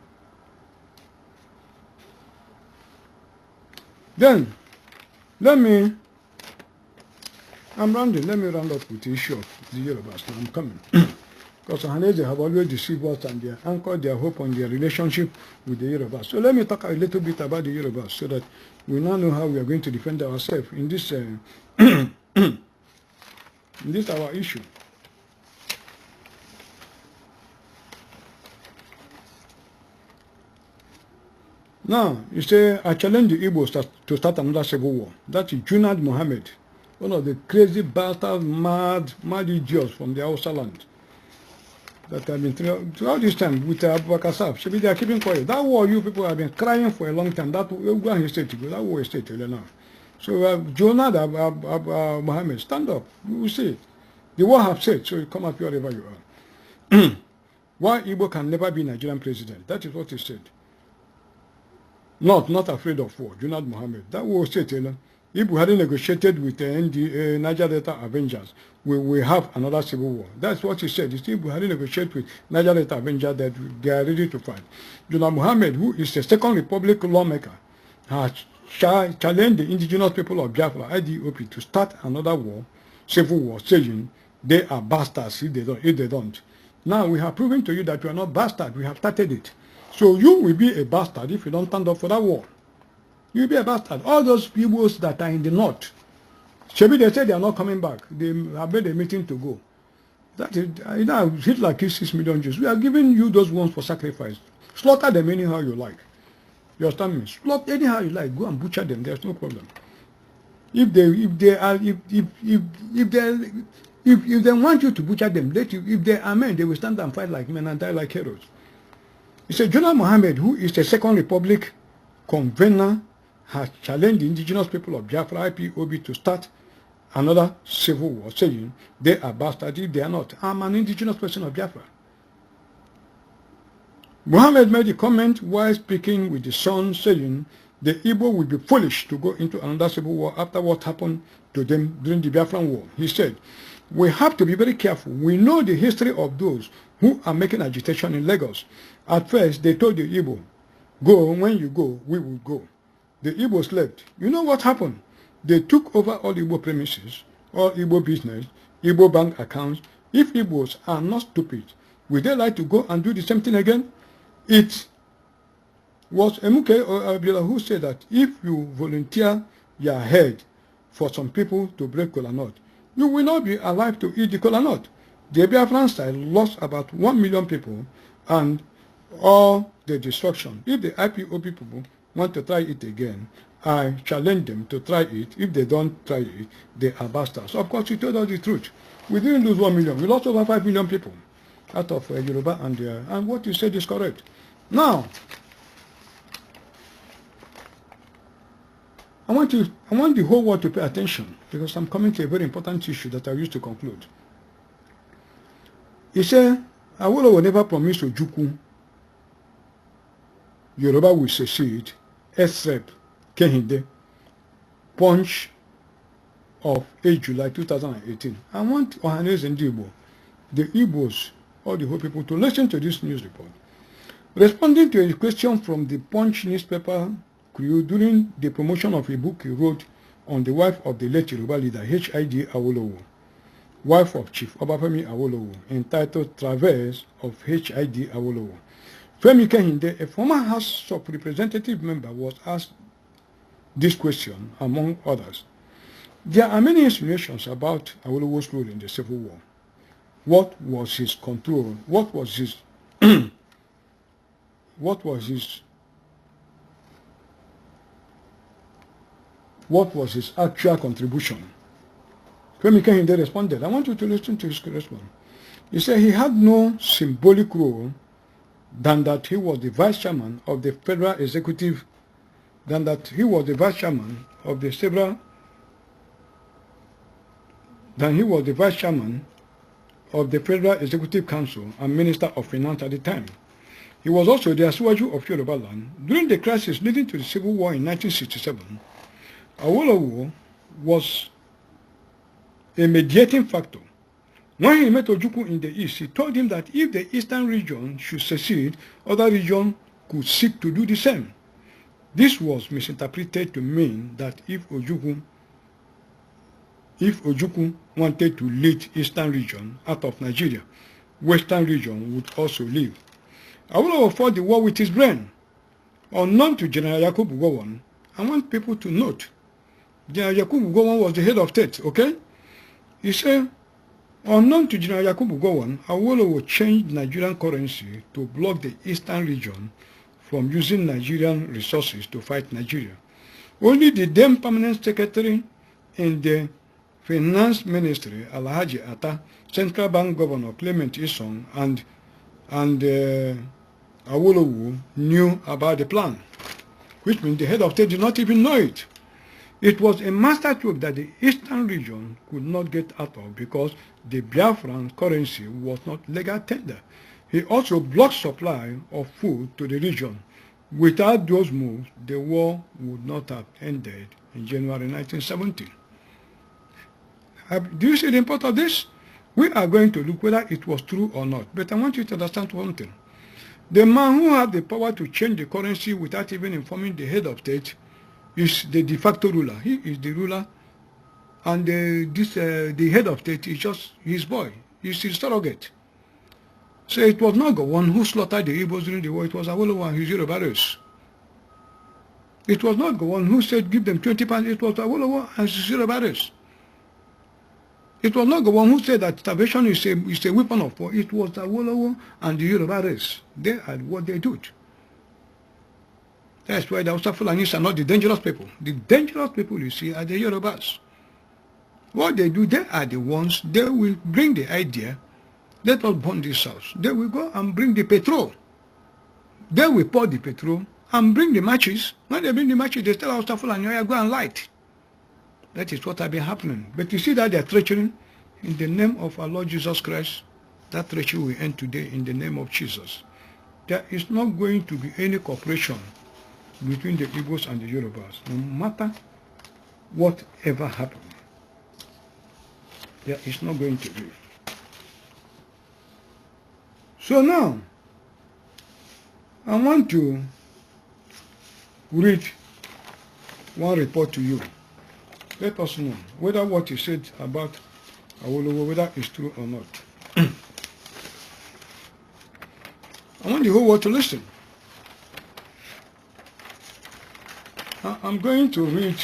I'm rounding. Let me round up with the issue of the Yorubas. I'm coming. Because Ohanese have always deceived us and they anchored their hope on their relationship with the Yorubas. So let me talk a little bit about the Yorubas so that we now know how we are going to defend ourselves in this in this our issue. Now, you say, I challenge the Igbos to start another civil war. That is Junad Mohammed, one of the crazy bastard, mad idiots from the Hausa land that have been throughout this time with Abu Bakr. Should be they are keeping quiet. That war you people have been crying for a long time. That war is state to go. That war is state now. So Junad Mohammed, stand up. You will see it. The war have said, so you come up wherever you are. Why Igbo can never be Nigerian president? That is what he said. Not afraid of war, Junad Mohammed. That was said, if we hadn't negotiated with the Niger Delta Avengers, we will have another civil war. That's what he said. If we hadn't negotiated with Niger Delta Avengers, that they are ready to fight. Junad Mohammed, who is a Second Republic lawmaker, has challenged the indigenous people of Biafra, IDOP, to start another war, civil war, saying they are bastards if they don't. Now we have proven to you that we are not bastards. We have started it. So you will be a bastard if you don't stand up for that war. You will be a bastard. All those people that are in the north, Shebi, they say they are not coming back. They have made a meeting to go. That is, Hitler killed 6 million Jews. We are giving you those ones for sacrifice. Slaughter them anyhow you like. You understand me? Slaughter anyhow you like. Go and butcher them. There's no problem. If they want you to butcher them, if they are men, they will stand and fight like men and die like heroes. It's a Junad Mohammed, who is the Second Republic convener, has challenged the indigenous people of Biafra, IPOB, to start another civil war, saying they are bastards if they are not. I'm an indigenous person of Biafra. Mohammed made a comment while speaking with the Sun, saying the Igbo will be foolish to go into another civil war after what happened to them during the Biafran war. He said, we have to be very careful. We know the history of those who are making agitation in Lagos. At first, they told the Igbo, go, when you go, we will go. The Igbos left. You know what happened? They took over all Igbo premises, all Igbo business, Igbo bank accounts. If Igbos are not stupid, would they like to go and do the same thing again? It was Emuke or Abdullah who said that if you volunteer your head for some people to break kola nut, you will not be alive to eat the kola nut. The Biafran side lost about 1 million people and all the destruction. If the IPO people want to try it again, I challenge them to try it. If they don't try it, they are bastards. Of course, you told us the truth. We didn't lose 1 million. We lost over 5 million people out of Yoruba, and what you said is correct. Now, I want the whole world to pay attention because I'm coming to a very important issue that I used to conclude. He said, Awolowo never promised Ojukwu Yoruba will secede, except Kehinde, punch of 8 July 2018. I want Ohanese and Igbo, the Igbos, all the whole people to listen to this news report. Responding to a question from the Punch newspaper crew during the promotion of a book he wrote on the wife of the late Yoruba leader H.I.D. Awolowo, wife of Chief Obafemi Awolowo, entitled Traverse of H.I.D. Awolowo. Femi Kehinde, a former House of Representative member, was asked this question, among others. There are many insinuations about Awolowo's role in the Civil War. what was his control, what was his what was his actual contribution. Kwame Kehinde responded. I want you to listen to his response. He said he had no symbolic role than that he was the vice chairman of the federal executive, than that he was the vice chairman of the several, than he was the vice chairman of the Federal Executive Council and Minister of Finance at the time. He was also the Asiwaju of Yoruba land. During the crisis leading to the Civil War in 1967, Awolowo was a mediating factor. When he met Ojukwu in the East, he told him that if the Eastern region should secede, other regions could seek to do the same. This was misinterpreted to mean that if Ojukwu wanted to lead Eastern region out of Nigeria, Western region would also leave. Awolowo fought the war with his brain. Unknown to General Yakubu Gowon, I want people to note, General Yakubu Gowon was the head of state, okay? He said, unknown to General Yakubu Gowon, Awolowo changed Nigerian currency to block the Eastern region from using Nigerian resources to fight Nigeria. Only the then permanent secretary in the Finance Ministry, Alhaji Atta, Central Bank Governor Clement Isong, and Awolowo knew about the plan, which means the head of state did not even know it. It was a masterstroke that the Eastern region could not get out of because the Biafran currency was not legal tender. He also blocked supply of food to the region. Without those moves, the war would not have ended in January 1970. Do you see the import of this? We are going to look whether it was true or not. But I want you to understand one thing. The man who had the power to change the currency without even informing the head of state is the de facto ruler. He is the ruler, and the head of state is just his boy. He's his surrogate. So it was not Gowon who slaughtered the Igbos during the war. It was Awolowo and his Yoruba race. It was not Gowon who said give them 20 pounds. It was Awolowo and his Yoruba race. It was not Gowon who said that starvation is a weapon of war. It was Awolowo and the Yoruba race. They had what they did. That's why the Hausa Fulanis are not the dangerous people. The dangerous people you see are the Yorubas. What they do, they are the ones, they will bring the idea, let us burn this house. They will go and bring the petrol. They will pour the petrol and bring the matches. When they bring the matches, they tell Hausa Fulani, go and light. That is what has been happening. But you see that they are treachery in the name of our Lord Jesus Christ. That treachery will end today in the name of Jesus. There is not going to be any cooperation between the Igbos and the Yorubas, no matter whatever happens. There is not going to be. So now, I want to read one report to you. Let us know whether what you said about Awolowo, whether it's true or not. I want the whole world to listen. I'm going to read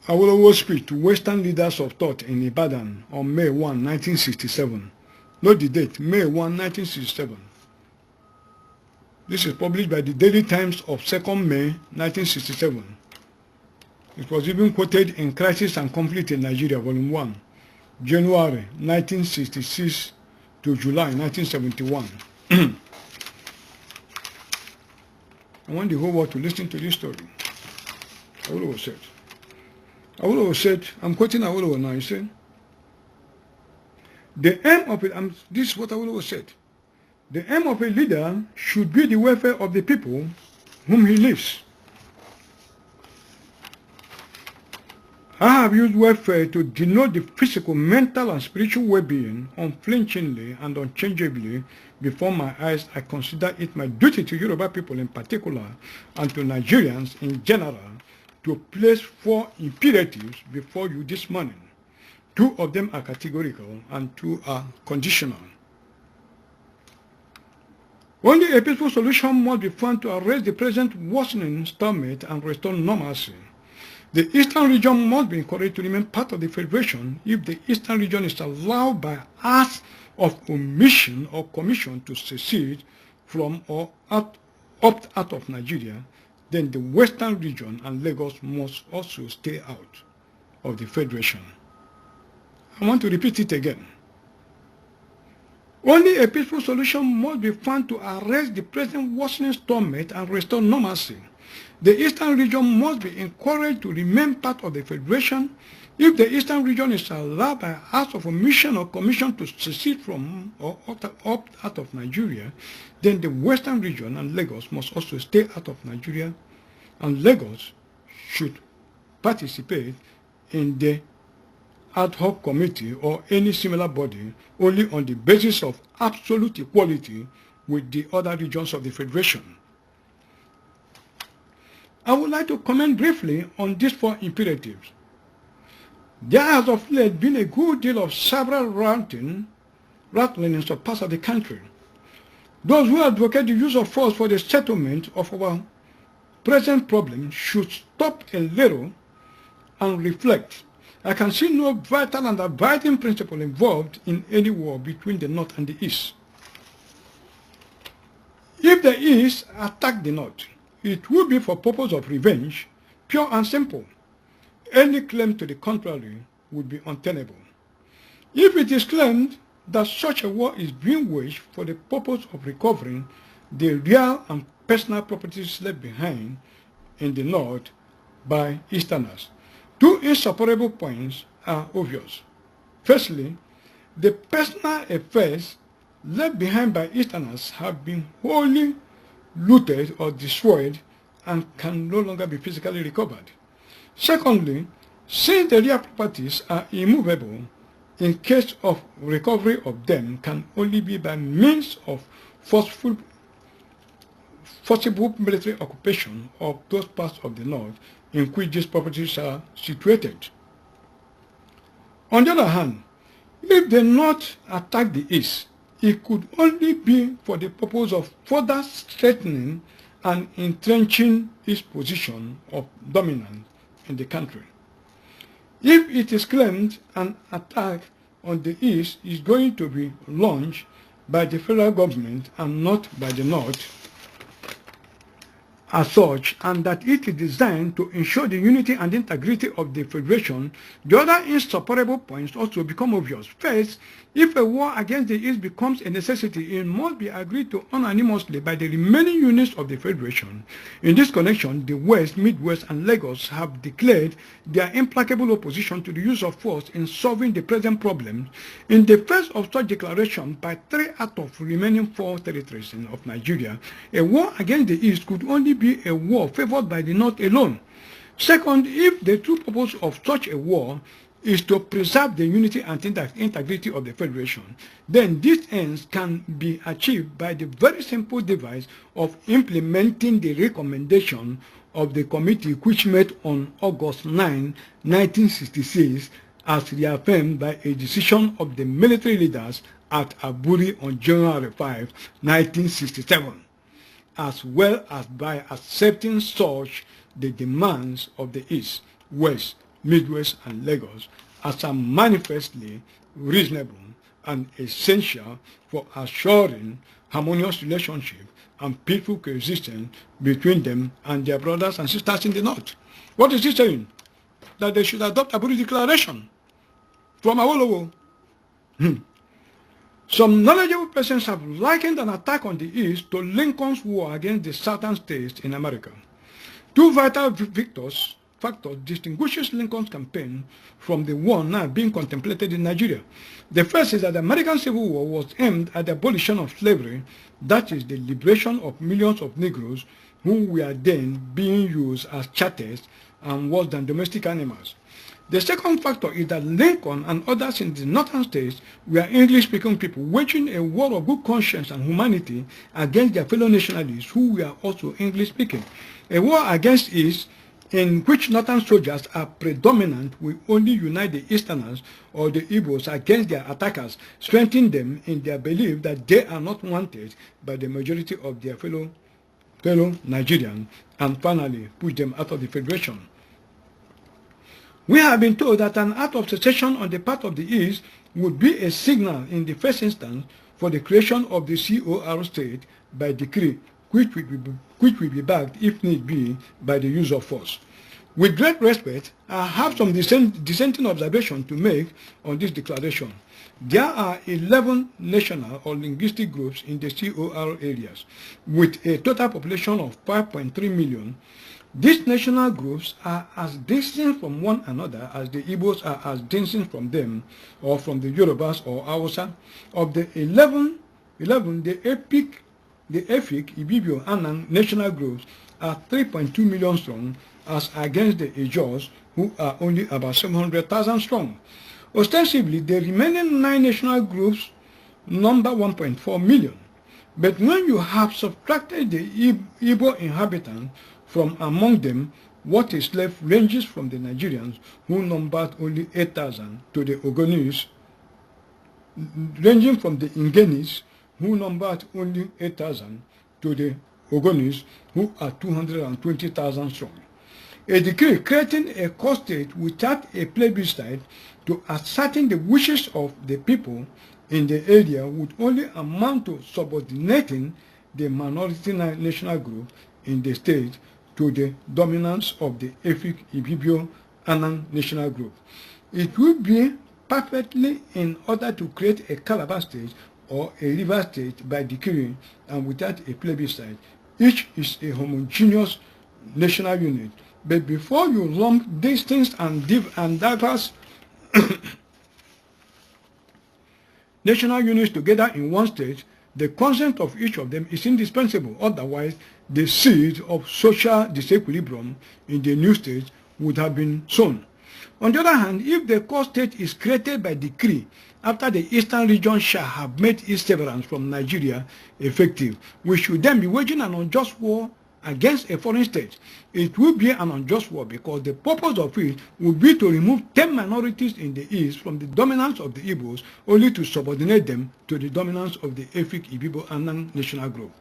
Awolowo's speech to Western leaders of thought in Ibadan on May 1, 1967. Note the date, May 1, 1967. This is published by the Daily Times of 2nd May, 1967. It was even quoted in Crisis and Conflict in Nigeria, Volume 1, January 1966 to July 1971. I want the whole world to listen to this story. Awolowo said, I'm quoting Awolowo now, he said, the aim of it, this is what Awolowo said, the aim of a leader should be the welfare of the people whom he leads. I have used welfare to denote the physical, mental, and spiritual well-being unflinchingly and unchangeably before my eyes. I consider it my duty to Yoruba people in particular and to Nigerians in general to place 4 imperatives before you this morning. 2 of them are categorical and 2 are conditional. Only a peaceful solution must be found to arrest the present worsening stalemate and restore normalcy. The Eastern region must be encouraged to remain part of the Federation if the Eastern region is allowed by acts of omission or commission to secede from or opt out of Nigeria. Then the Western region and Lagos must also stay out of the Federation. I want to repeat it again. Only a peaceful solution must be found to arrest the present worsening stalemate and restore normalcy. The Eastern region must be encouraged to remain part of the Federation. If the Eastern region is allowed by acts of omission or commission to secede from or opt out of Nigeria, then the Western region and Lagos must also stay out of Nigeria, and Lagos should participate in the ad hoc committee or any similar body only on the basis of absolute equality with the other regions of the Federation. I would like to comment briefly on these 4 imperatives. There has of late been a good deal of several rattling in some parts of the country. Those who advocate the use of force for the settlement of our present problem should stop a little and reflect. I can see no vital and abiding principle involved in any war between the North and the East. If the East attack the North, it will be for purpose of revenge, pure and simple. Any claim to the contrary would be untenable. If it is claimed that such a war is being waged for the purpose of recovering the real and personal properties left behind in the North by Easterners, 2 inseparable points are obvious. Firstly, the personal effects left behind by Easterners have been wholly looted or destroyed and can no longer be physically recovered. Secondly, since the real properties are immovable, in case of recovery of them can only be by means of forcible military occupation of those parts of the North in which these properties are situated. On the other hand, if the North attack the East, it could only be for the purpose of further strengthening and entrenching its position of dominance in the country. If it is claimed an attack on the East is going to be launched by the federal government and not by the North as such, and that it is designed to ensure the unity and integrity of the Federation, the other inseparable points also become obvious. First, if a war against the East becomes a necessity, it must be agreed to unanimously by the remaining units of the Federation. In this connection, the West, Midwest, and Lagos have declared their implacable opposition to the use of force in solving the present problems. In the first of such declaration by 3 out of remaining 4 territories of Nigeria, a war against the East could only be a war favored by the North alone. Second, if the true purpose of such a war is to preserve the unity and integrity of the Federation, then these ends can be achieved by the very simple device of implementing the recommendation of the committee which met on August 9, 1966, as reaffirmed by a decision of the military leaders at Aburi on January 5, 1967, as well as by accepting such the demands of the East, West, Midwest, and Lagos as are manifestly reasonable and essential for assuring harmonious relationship and peaceful coexistence between them and their brothers and sisters in the North. What is he saying? That they should adopt a Aburi Declaration from Awolowo. Some knowledgeable persons have likened an attack on the East to Lincoln's war against the Southern states in America. 2 vital factors distinguishes Lincoln's campaign from the one now being contemplated in Nigeria. The first is that the American Civil War was aimed at the abolition of slavery, that is, the liberation of millions of Negroes who were then being used as chattels and worse than domestic animals. The second factor is that Lincoln and others in the northern states were English-speaking people waging a war of good conscience and humanity against their fellow nationalists who were also English-speaking. A war against East in which northern soldiers are predominant, will only unite the Easterners or the Igbos against their attackers, strengthen them in their belief that they are not wanted by the majority of their fellow Nigerians, and finally push them out of the Federation. We have been told that an act of secession on the part of the East would be a signal in the first instance for the creation of the COR state by decree, which will be backed, if need be, by the use of force. With great respect, I have some dissenting observations to make on this declaration. There are 11 national or linguistic groups in the COR areas, with a total population of 5.3 million. These national groups are as distant from one another as the Igbos are as distant from them, or from the Yorubas or Hausa. Of the 11, the Efik, Ibibio, Anang national groups are 3.2 million strong, as against the Ijos, who are only about 700,000 strong. Ostensibly, the remaining 9 national groups number 1.4 million. But when you have subtracted the Igbo inhabitants from among them, what is left ranges from the Nigerians, who numbered only 8,000, to the Ogonis, ranging from the Ingenis, who numbered only 8,000, to the Ogonis, who are 220,000 strong. A decree creating a core state without a plebiscite to ascertain the wishes of the people in the area would only amount to subordinating the minority national group in the state to the dominance of the Efik, Ibibio, Anang national group. It would be perfectly in order to create a Calabar state or a river state by decree and without a plebiscite. Each is a homogeneous national unit. But before you lump these things and diverse national units together in one state, the consent of each of them is indispensable. Otherwise, the seed of social disequilibrium in the new state would have been sown. On the other hand, if the core state is created by decree after the eastern region shall have made its severance from Nigeria effective, we should then be waging an unjust war against a foreign state. It will be an unjust war because the purpose of it would be to remove 10 minorities in the east from the dominance of the Igbos, only to subordinate them to the dominance of the Efik, Ibibo, and national group.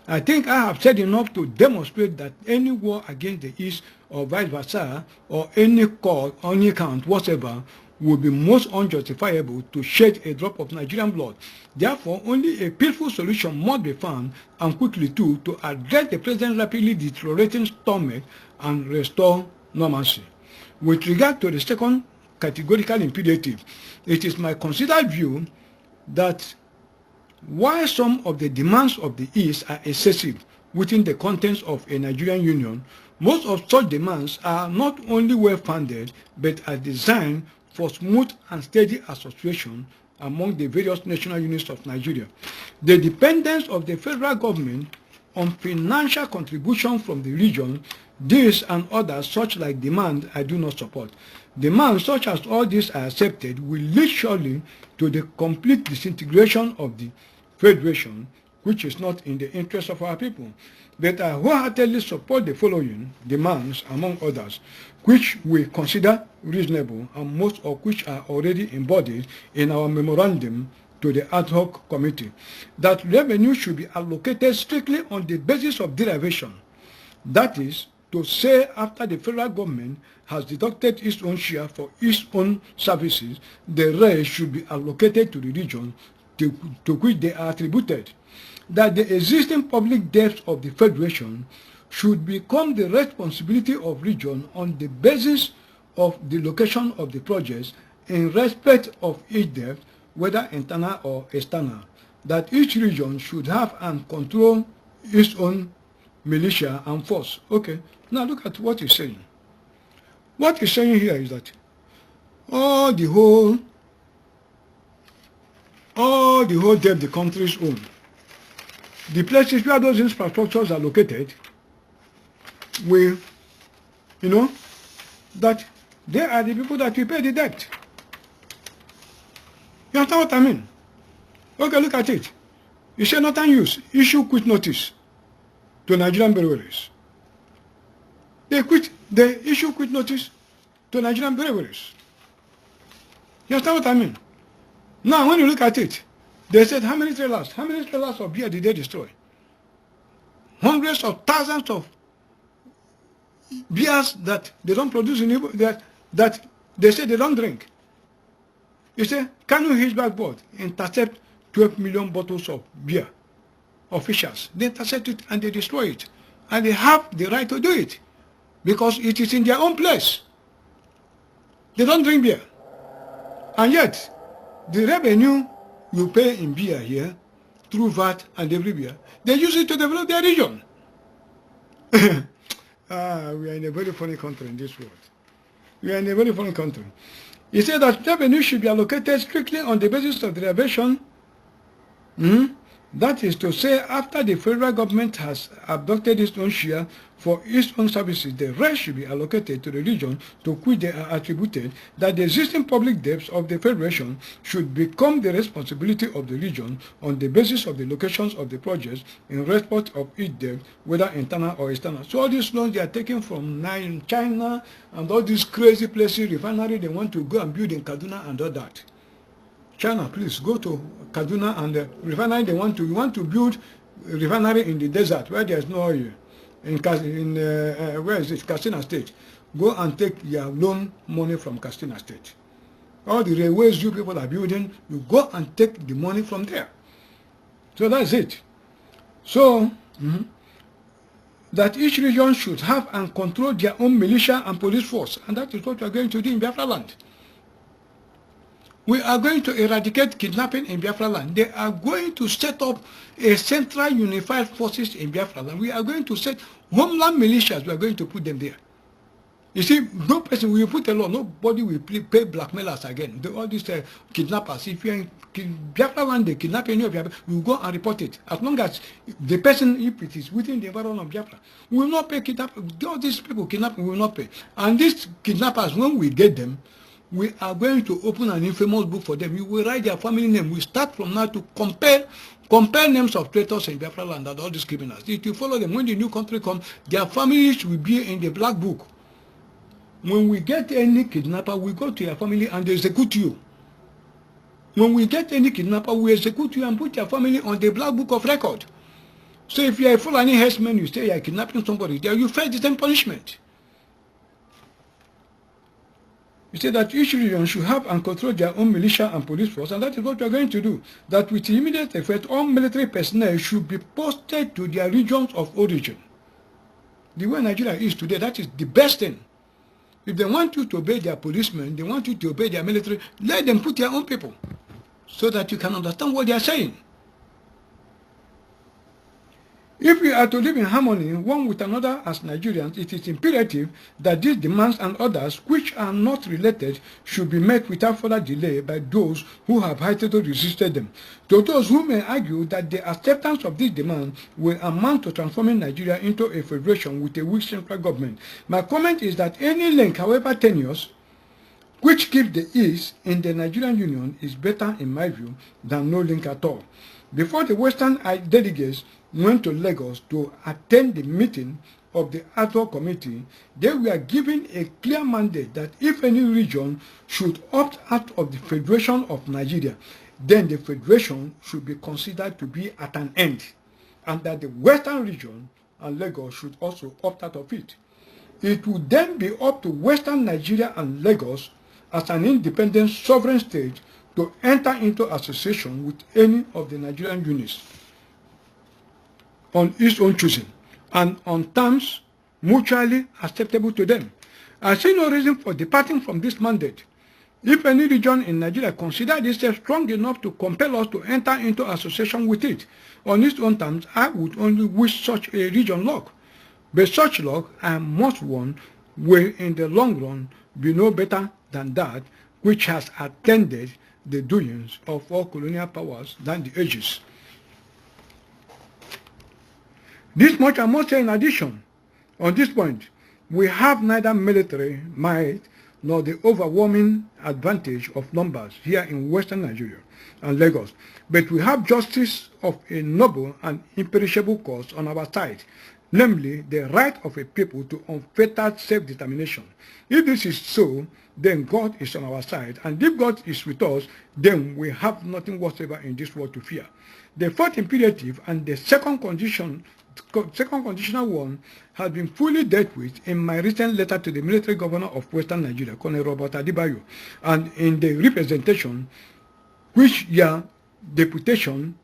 I think I have said enough to demonstrate that any war against the east or vice versa, or any count whatsoever, would be most unjustifiable to shed a drop of Nigerian blood. Therefore, only a peaceful solution must be found, and quickly too, to address the present rapidly deteriorating stomach and restore normalcy. With regard to the second categorical imperative, it is my considered view that while some of the demands of the East are excessive within the contents of a Nigerian union, most of such demands are not only well-founded, but are designed for smooth and steady association among the various national units of Nigeria. The dependence of the federal government on financial contribution from the region, this and others such like demand, I do not support. Demands such as all these are accepted will lead surely to the complete disintegration of the federation, which is not in the interest of our people. But I wholeheartedly support the following demands, among others, which we consider reasonable and most of which are already embodied in our memorandum to the ad hoc committee. That revenue should be allocated strictly on the basis of derivation. That is to say, after the federal government has deducted its own share for its own services, the rest should be allocated to the region to which they are attributed. That the existing public debts of the Federation should become the responsibility of region on the basis of the location of the projects in respect of each debt, whether internal or external. That each region should have and control its own militia and force. Okay, now look at what he's saying. What he's saying here is that all the whole debt the countries own, the places where those infrastructures are located, will, that they are the people that will pay the debt. You understand what I mean? Okay, look at it. You say nothing use, issue quit notice to Nigerian breweries. They issue quit notice to Nigerian breweries. You understand what I mean? Now, when you look at it, they said how many trailers of beer did they destroy? Hundreds of thousands of beers that they don't produce in Igbo, that they say they don't drink. You say, Kano Hitchback Board intercept 12 million bottles of beer, officials. They intercept it and they destroy it. And they have the right to do it because it is in their own place. They don't drink beer. And yet, the revenue you pay in beer here, through VAT and every beer, they use it to develop their region. We are in a very funny country in this world. We are in a very funny country. He said that revenue should be allocated strictly on the basis of the reservation. That is to say, after the federal government has abducted its own share for its own services, the rest should be allocated to the region to which they are attributed, that the existing public debts of the federation should become the responsibility of the region on the basis of the locations of the projects in respect of each debt, whether internal or external. So all these loans they are taken from China and all these crazy places, refinery they want to go and build in Kaduna and all that. China, please go to Kaduna and the refinery you want to build a refinery in the desert where there is no oil. Where is it? Katsina State. Go and take your loan money from Katsina State. All the railways you people are building, you go and take the money from there. So that's it. So, that each region should have and control their own militia and police force. And that is what we are going to do in Biafra land. We are going to eradicate kidnapping in Biafra land. They are going to set up a central unified forces in Biafra land. We are going to set homeland militias. We are going to put them there. You see, no person will put a law. Nobody will pay blackmailers again. All these kidnappers. If you are in Biafra land, they kidnap any of Biafra, you go and report it. As long as the person, if it is within the environment of Biafra, will not pay kidnapping. All these people kidnapping will not pay. And these kidnappers, when we get them, we are going to open an infamous book for them. You will write their family name. We start from now to compare names of traitors in Biafra land and all these criminals. If you follow them, when the new country comes, their families will be in the black book. When we get any kidnapper, we go to your family and they execute you. When we get any kidnapper, we execute you and put your family on the black book of record. So if you are a Fulani herdsman, you say you are kidnapping somebody, there you face the same punishment. You say that each region should have and control their own militia and police force, and that is what we are going to do. That with immediate effect, all military personnel should be posted to their regions of origin. The way Nigeria is today, that is the best thing. If they want you to obey their policemen, they want you to obey their military, let them put their own people, so that you can understand what they are saying. If we are to live in harmony one with another as Nigerians, it is imperative that these demands and others which are not related should be met without further delay by those who have heartily resisted them. To those who may argue that the acceptance of these demands will amount to transforming Nigeria into a federation with a weak central government, my comment is that any link, however tenuous, which keeps the ease in the Nigerian Union is better, in my view, than no link at all. Before the Western delegates went to Lagos to attend the meeting of the ad hoc committee, they were given a clear mandate that if any region should opt out of the Federation of Nigeria, then the Federation should be considered to be at an end, and that the Western region and Lagos should also opt out of it. It would then be up to Western Nigeria and Lagos as an independent sovereign state to enter into association with any of the Nigerian units on its own choosing and on terms mutually acceptable to them. I see no reason for departing from this mandate. If any region in Nigeria considers itself strong enough to compel us to enter into association with it on its own terms, I would only wish such a region luck. But such luck, I must warn, will in the long run be no better than that which has attended the doings of all colonial powers than the ages. This much I must say in addition. On this point, we have neither military might nor the overwhelming advantage of numbers here in Western Nigeria and Lagos, but we have justice of a noble and imperishable cause on our side, namely the right of a people to unfettered self-determination. If this is so, then God is on our side, and if God is with us, then we have nothing whatsoever in this world to fear. The fourth imperative and the second conditional one has been fully dealt with in my recent letter to the military governor of Western Nigeria, Colonel Robert Adebayo, and in the representation which your deputation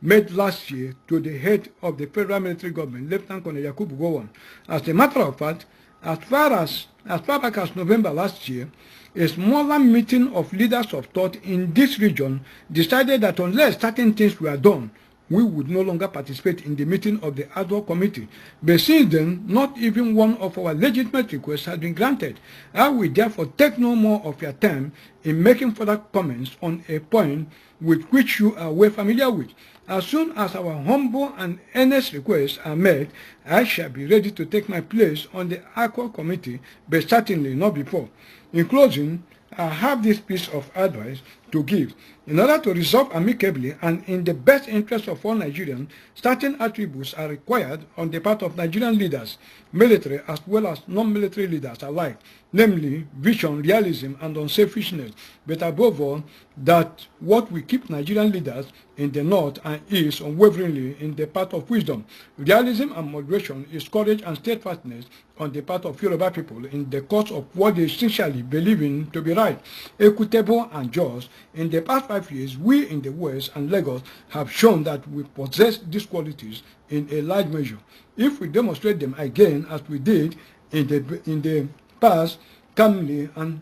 made last year to the head of the federal military government, Lieutenant Colonel Yakubu Gowon. As a matter of fact, as far back as November last year, a smaller meeting of leaders of thought in this region decided that unless certain things were done, we would no longer participate in the meeting of the ad hoc committee. But since then, not even one of our legitimate requests has been granted. I will therefore take no more of your time in making further comments on a point with which you are well familiar with. As soon as our humble and earnest requests are met, I shall be ready to take my place on the ad hoc committee, but certainly not before. In closing, I have this piece of advice to give. In order to resolve amicably and in the best interest of all Nigerians, certain attributes are required on the part of Nigerian leaders, military as well as non-military leaders alike, namely vision, realism, and unselfishness. But above all, that what will keep Nigerian leaders in the north and east unwaveringly in the path of wisdom. Realism and moderation is courage and steadfastness on the part of Yoruba people in the cause of what they essentially believe in to be right, equitable and just. In the past 5 years, we in the West and Lagos have shown that we possess these qualities in a large measure. If we demonstrate them again as we did in the past, calmly and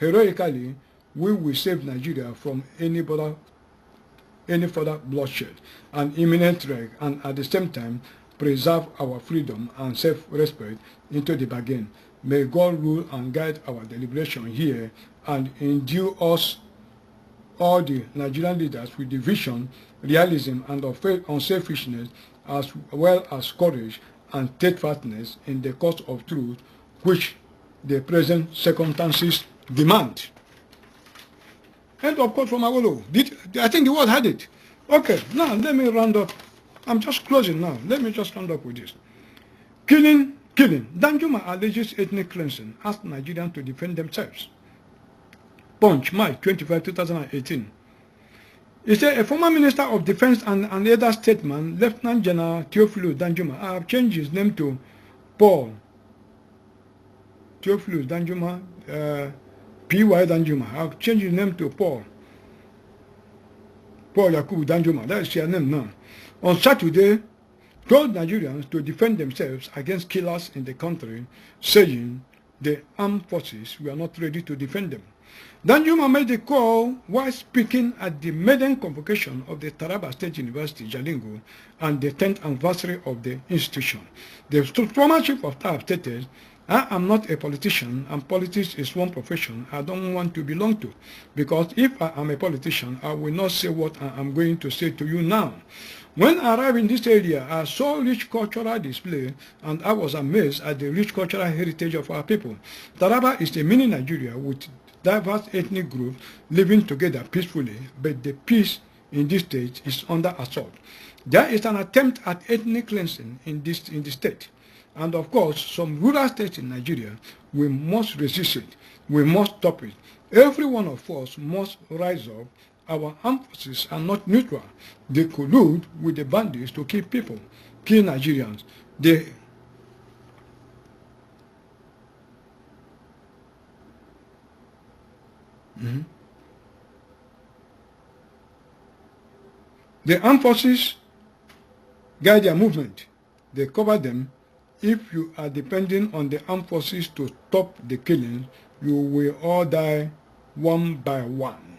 heroically, we will save Nigeria from any further bloodshed and imminent wreck, and at the same time preserve our freedom and self-respect into the bargain. May God rule and guide our deliberation here and endue us, all the Nigerian leaders, with the vision, realism, and unselfishness, as well as courage and steadfastness in the cause of truth, which the present circumstances demand. End of quote from Awolowo. I think the world had it. Okay, now let me round up. I'm just closing now. Let me just round up with this. Killing. Danjuma alleges ethnic cleansing, asked Nigerians to defend themselves. Punch, March 25, 2018. He said, a former Minister of Defense and other statesman, Lieutenant General Theophilus Danjuma, I have changed his name to Paul. Theophilus Danjuma, P.Y. Danjuma. I have changed his name to Paul. Paul Yakubu Danjuma. That is your name now. On Saturday, told Nigerians to defend themselves against killers in the country, saying the armed forces were not ready to defend them. Danjuma made the call while speaking at the maiden convocation of the Taraba State University, Jalingo, and the 10th anniversary of the institution. The former chief of staff stated, I am not a politician, and politics is one profession I don't want to belong to, because if I am a politician, I will not say what I am going to say to you now. When I arrived in this area, I saw rich cultural display, and I was amazed at the rich cultural heritage of our people. Taraba is a mini Nigeria with diverse ethnic groups living together peacefully, but the peace in this state is under assault. There is an attempt at ethnic cleansing in the state. And of course, some rural states in Nigeria, we must resist it. We must stop it. Every one of us must rise up. Our armed forces are not neutral. They collude with the bandits to kill people, kill Nigerians. The armed forces guide their movement. They cover them. If you are depending on the armed forces to stop the killings, you will all die one by one.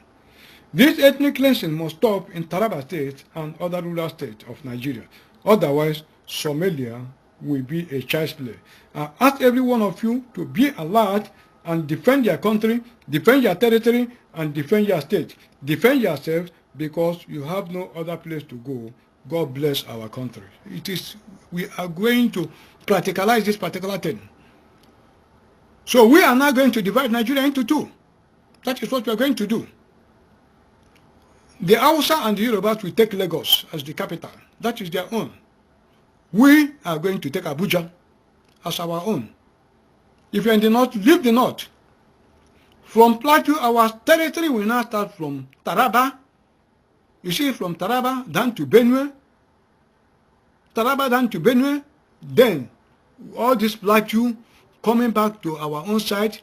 This ethnic cleansing must stop in Taraba State and other rural states of Nigeria. Otherwise, Somalia will be a child's play. I ask every one of you to be alert and defend your country, defend your territory, and defend your state. Defend yourselves, because you have no other place to go. God bless our country. We are going to practicalize this particular thing. So we are now going to divide Nigeria into two. That is what we are going to do. The Hausa and the Yorubas will take Lagos as the capital. That is their own. we are going to take Abuja as our own. If you're in the north, leave the north. From Plateau, our territory will now start from Taraba. You see, from Taraba down to Benue. Taraba down to Benue. Then, all this Plateau coming back to our own side,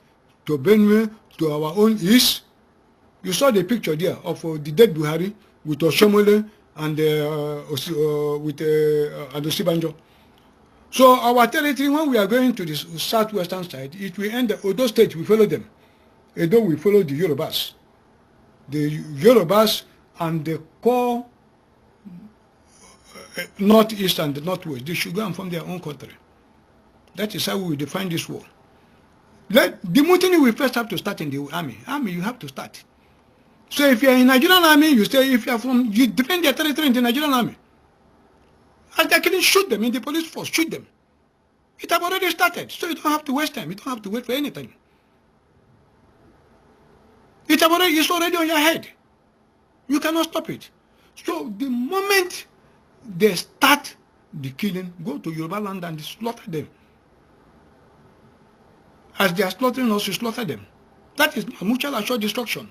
to Benue, to our own east. You saw the picture there of the dead Buhari with Oshomole and Olusegun. So our territory, when we are going to the southwestern side, it will end. Odo State, we follow them. Edo, we follow the Yorubas. The Yorubas and the core northeast and the northwest, they should go and form their own country. That is how we will define this war. The mutiny we first have to start in the army. Army, you have to start. So if you are in Nigerian army, you say if you are from, you defend their territory in the Nigerian army. And they can shoot them in the police force, shoot them. It have already started, so you don't have to waste time. You don't have to wait for anything. It's already on your head. You cannot stop it. So the moment they start the killing, go to Yoruba land and slaughter them. As they are slaughtering us, you slaughter them. That is mutual assured destruction.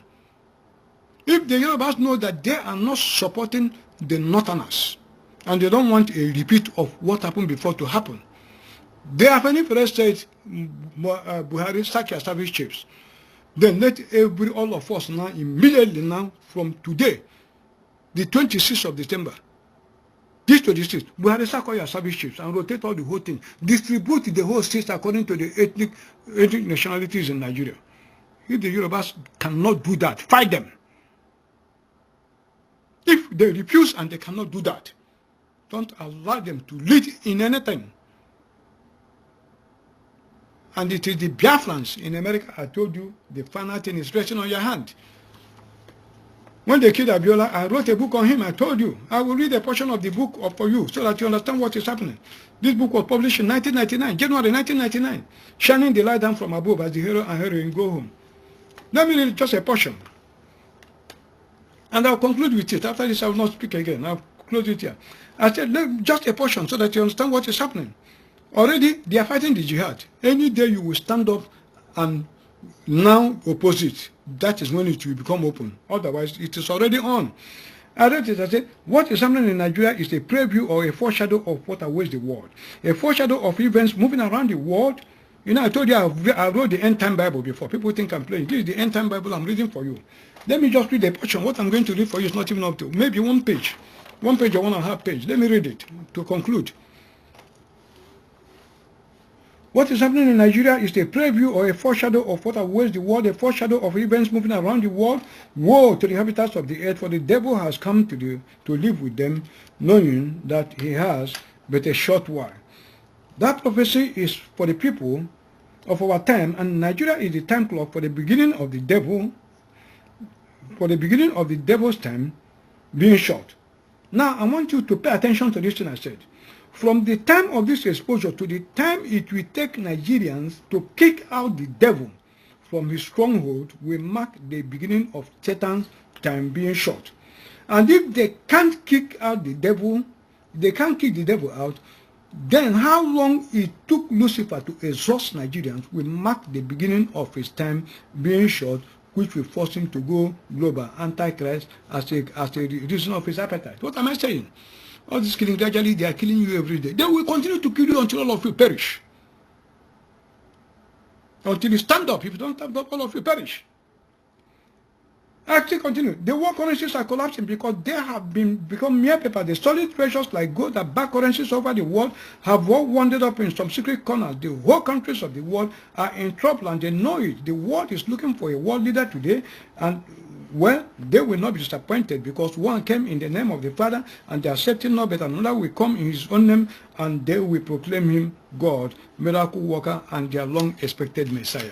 If the Yorubas know that they are not supporting the Northerners, and they don't want a repeat of what happened before to happen, they have any first said, Buhari, sack your service chiefs. Then let all of us now, immediately now, from today, the 26th of December, this 26th, Buhari, sack all your service chiefs and rotate all the whole thing. Distribute the whole state according to the ethnic nationalities in Nigeria. If the Yorubas cannot do that, fight them. If they refuse and they cannot do that, don't allow them to lead in anything. And it is the Biafrans in America, I told you, the final thing is resting on your hand. When they killed Abiola, I wrote a book on him. I told you. I will read a portion of the book for you so that you understand what is happening. This book was published in 1999, January 1999, shining the light down from above as the hero and heroine go home. Let me read just a portion. And I'll conclude with it. After this, I will not speak again. I'll close it here. I said, just a portion so that you understand what is happening. Already, they are fighting the jihad. Any day you will stand up and now oppose it, that is when it will become open. Otherwise, it is already on. I read it, I said, what is happening in Nigeria is a preview or a foreshadow of what awaits the world. A foreshadow of events moving around the world. You know, I told you I wrote the End Time Bible before. People think I'm playing. This is the End Time Bible I'm reading for you. Let me just read a portion. What I'm going to read for you is not even up to maybe one page. 1 page or 1.5 pages. Let me read it to conclude. What is happening in Nigeria is a preview or a foreshadow of what awaits the world, a foreshadow of events moving around the world. Woe to the inhabitants of the earth, for the devil has come to live with them, knowing that he has but a short while. That prophecy is for the people of our time, and Nigeria is the time clock for the beginning of the devil, for the beginning of the devil's time being short. Now, I want you to pay attention to this thing I said. From the time of this exposure to the time it will take Nigerians to kick out the devil from his stronghold will mark the beginning of Satan's time being short. And if they can't kick out the devil, they can't kick the devil out, then how long it took Lucifer to exhaust Nigerians will mark the beginning of his time being short, which will force him to go global, Antichrist, as a reason of his appetite. What am I saying? All this killing, gradually they are killing you every day. They will continue to kill you until all of you perish. Until you stand up. If you don't stand up, all of you perish. Actually, continue. The world currencies are collapsing because they have become mere paper. The solid treasures like gold and back currencies over the world have all wandered up in some secret corners. The whole countries of the world are in trouble and they know it. The world is looking for a world leader today, and well, they will not be disappointed because one came in the name of the Father and they accept him not, but another will come in his own name and they will proclaim him God, miracle worker, and their long-expected Messiah.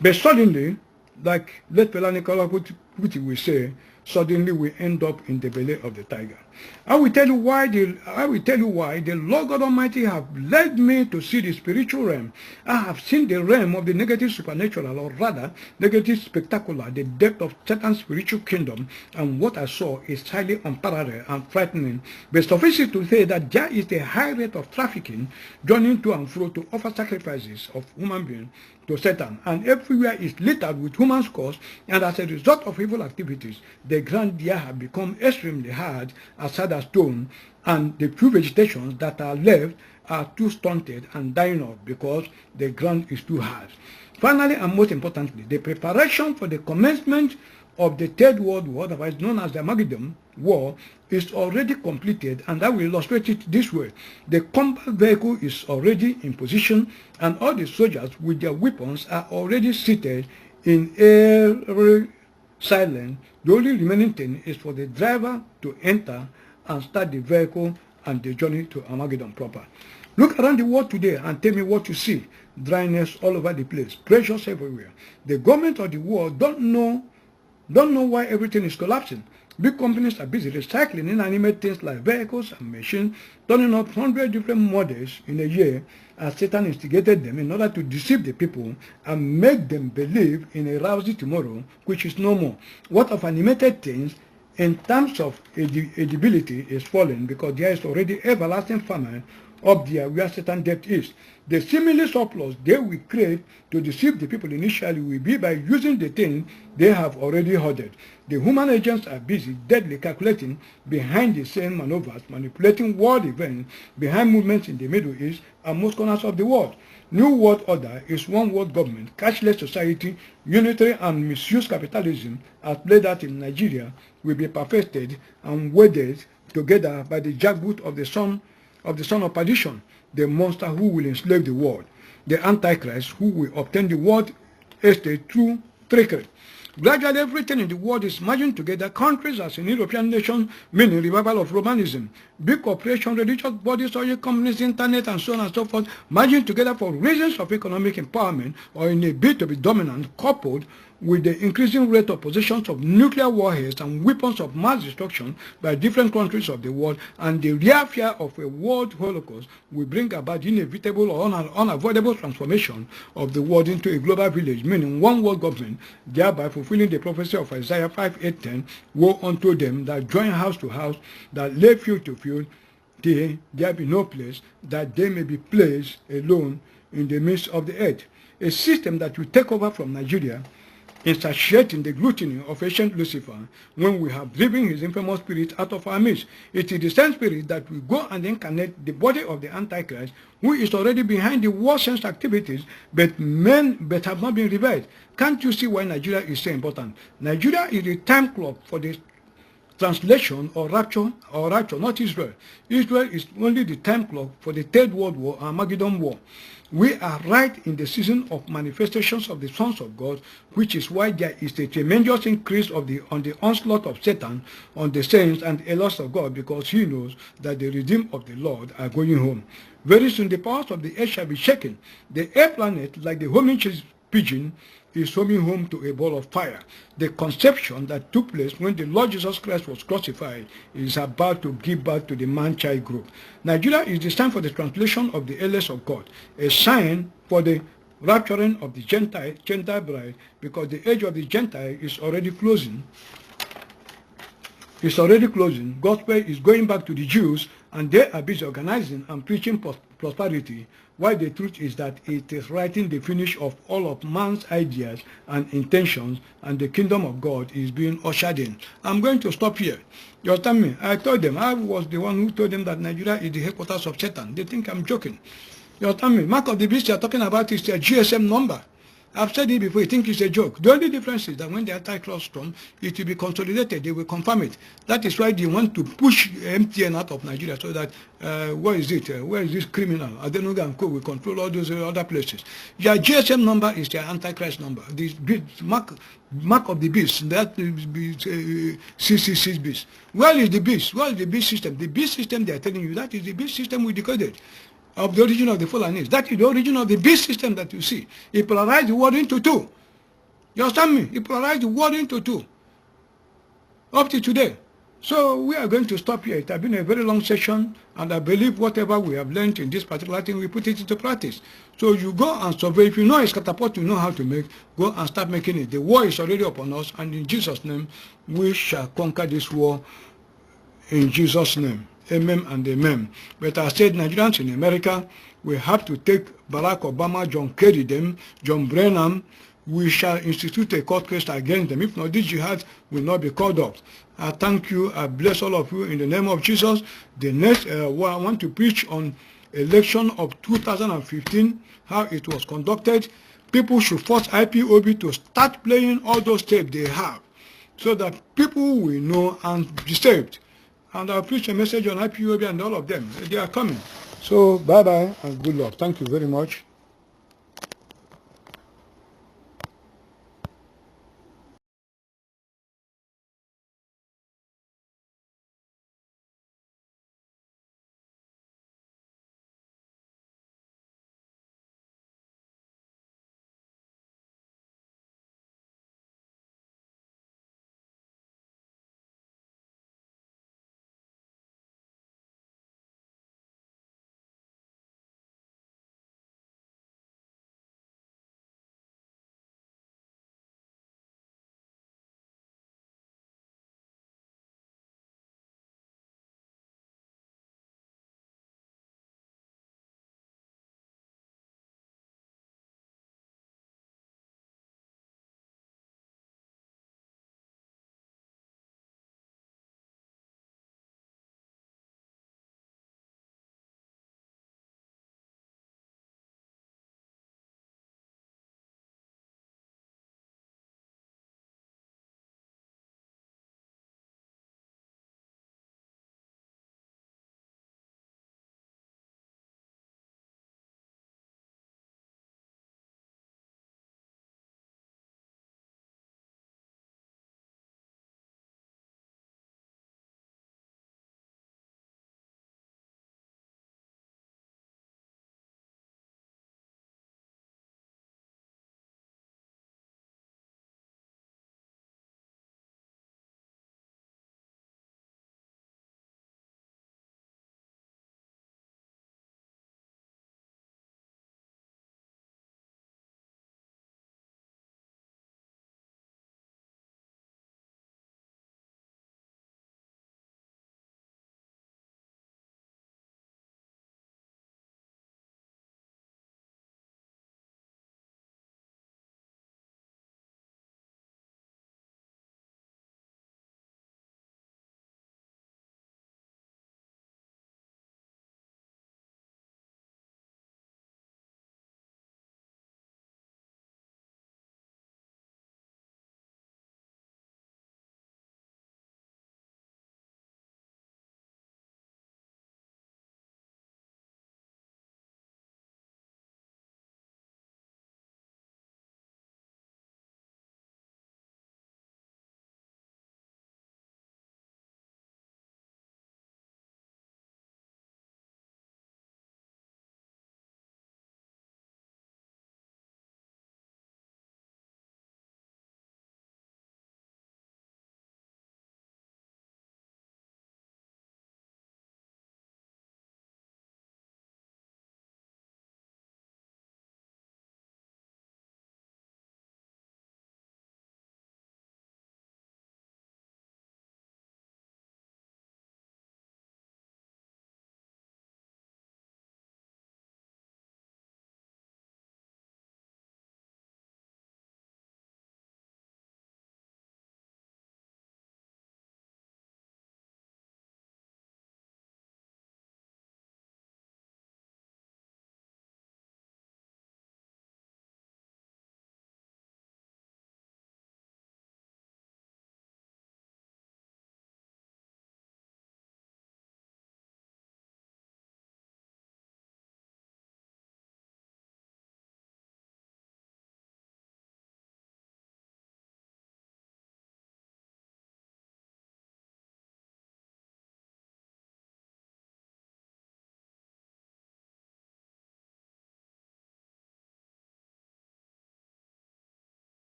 But suddenly, like let Pelanicola which we say, suddenly we end up in the belly of the tiger. I will tell you why the Lord God Almighty have led me to see the spiritual realm. I have seen the realm of the negative supernatural, or rather negative spectacular, the depth of Satan's spiritual kingdom, and what I saw is highly unparalleled and frightening. But suffice it to say that there is a high rate of trafficking, journeying to and fro to offer sacrifices of human beings to Satan, and everywhere is littered with human skulls, and as a result of evil activities, the ground there have become extremely hard as stone, and the few vegetations that are left are too stunted and dying off because the ground is too hard. Finally, and most importantly, the preparation for the commencement of the Third World War, otherwise known as the Armageddon War, is already completed, and I will illustrate it this way. The combat vehicle is already in position, and all the soldiers with their weapons are already seated in every silence. The only remaining thing is for the driver to enter and start the vehicle and the journey to Armageddon proper. Look around the world today and tell me what you see. Dryness all over the place, pressures everywhere. The government of the world don't know why everything is collapsing. Big companies are busy recycling inanimate things like vehicles and machines, turning up 100 different models in a year, as Satan instigated them in order to deceive the people and make them believe in a rosy tomorrow, which is no more. What of animated things in terms of edibility is falling, because there is already everlasting famine up there where Satan's depth is. The seemingly surplus they will create to deceive the people initially will be by using the things they have already hoarded. The human agents are busy deadly calculating behind the same maneuvers, manipulating world events behind movements in the Middle East and most corners of the world. New World Order is one world government, cashless society, unitary and misuse capitalism, as played out in Nigeria, will be perfected and wedded together by the jackboot of the son of perdition, the monster who will enslave the world, the Antichrist who will obtain the world estate through trickery. Gradually, everything in the world is merging together. Countries as in European nations, meaning revival of Romanism, big corporations, religious bodies, oil companies, internet, and so on and so forth, merging together for reasons of economic empowerment or in a bid to be dominant, coupled with the increasing rate of possessions of nuclear warheads and weapons of mass destruction by different countries of the world, and the real fear of a world holocaust will bring about the inevitable or unavoidable transformation of the world into a global village, meaning one world government, thereby fulfilling the prophecy of Isaiah 5:8-10, woe unto them that join house to house, that lay field to field, till there be no place, that they may be placed alone in the midst of the earth. A system that will take over from Nigeria, insatiating the gluttony of ancient Lucifer, when we have driven his infamous spirit out of our midst. It is the same spirit that will go and incarnate the body of the Antichrist, who is already behind the war sense activities, but have not been revealed. Can't you see why Nigeria is so important? Nigeria is the time clock for the translation or rapture, not Israel. Israel is only the time clock for the Third World War, Armageddon War. We are right in the season of manifestations of the sons of God, which is why there is a tremendous increase on the onslaught of Satan on the saints and elders of God, because he knows that the redeemed of the Lord are going home. Very soon the powers of the earth shall be shaken. The air planet, like the homing pigeon, is homing home to a ball of fire. The conception that took place when the Lord Jesus Christ was crucified is about to give birth to the man-child group. Nigeria is the sign for the translation of the elders of God, a sign for the rapturing of the Gentile bride, because the age of the Gentile is already closing. It's already closing. Gospel is going back to the Jews, and they are busy organizing and preaching prosperity, while the truth is that it is writing the finish of all of man's ideas and intentions, and the kingdom of God is being ushered in. I'm going to stop here. You understand me? I told them, I was the one who told them that Nigeria is the headquarters of Satan. They think I'm joking. You understand me? Mark of the beast you're talking about is a GSM number. I've said it before, you think it's a joke. The only difference is that when the Antichrist comes, it will be consolidated, they will confirm it. That is why they want to push MTN out of Nigeria, so that, where is this criminal? Adenuga and Co. will control all those other places. Their GSM number is their Antichrist number. This mark of the beast, that is 666 beast. Where is the beast? Where is the beast system? The beast system they are telling you, that is the beast system we decoded. Of the origin of the Fulanis. That is the origin of the beast system that you see. It polarized the world into two. You understand me? It polarized the world into two. up to today. So we are going to stop here. It has been a very long session, and I believe whatever we have learned in this particular thing, we put it into practice. So you go and survey. If you know a catapult you know how to make, go and start making it. The war is already upon us, and in Jesus' name, we shall conquer this war in Jesus' name. Amen and amen. But I said, Nigerians in America, we have to take Barack Obama, John Kerry, John Brennan. We shall institute a court case against them. If not, this jihad will not be called up. I thank you. I bless all of you in the name of Jesus. The next I want to preach on election of 2015, how it was conducted. People should force IPOB to start playing all those tapes they have, so that people will know and be saved. And I'll preach a message on IPOB and all of them. They are coming. So bye-bye and good luck. Thank you very much.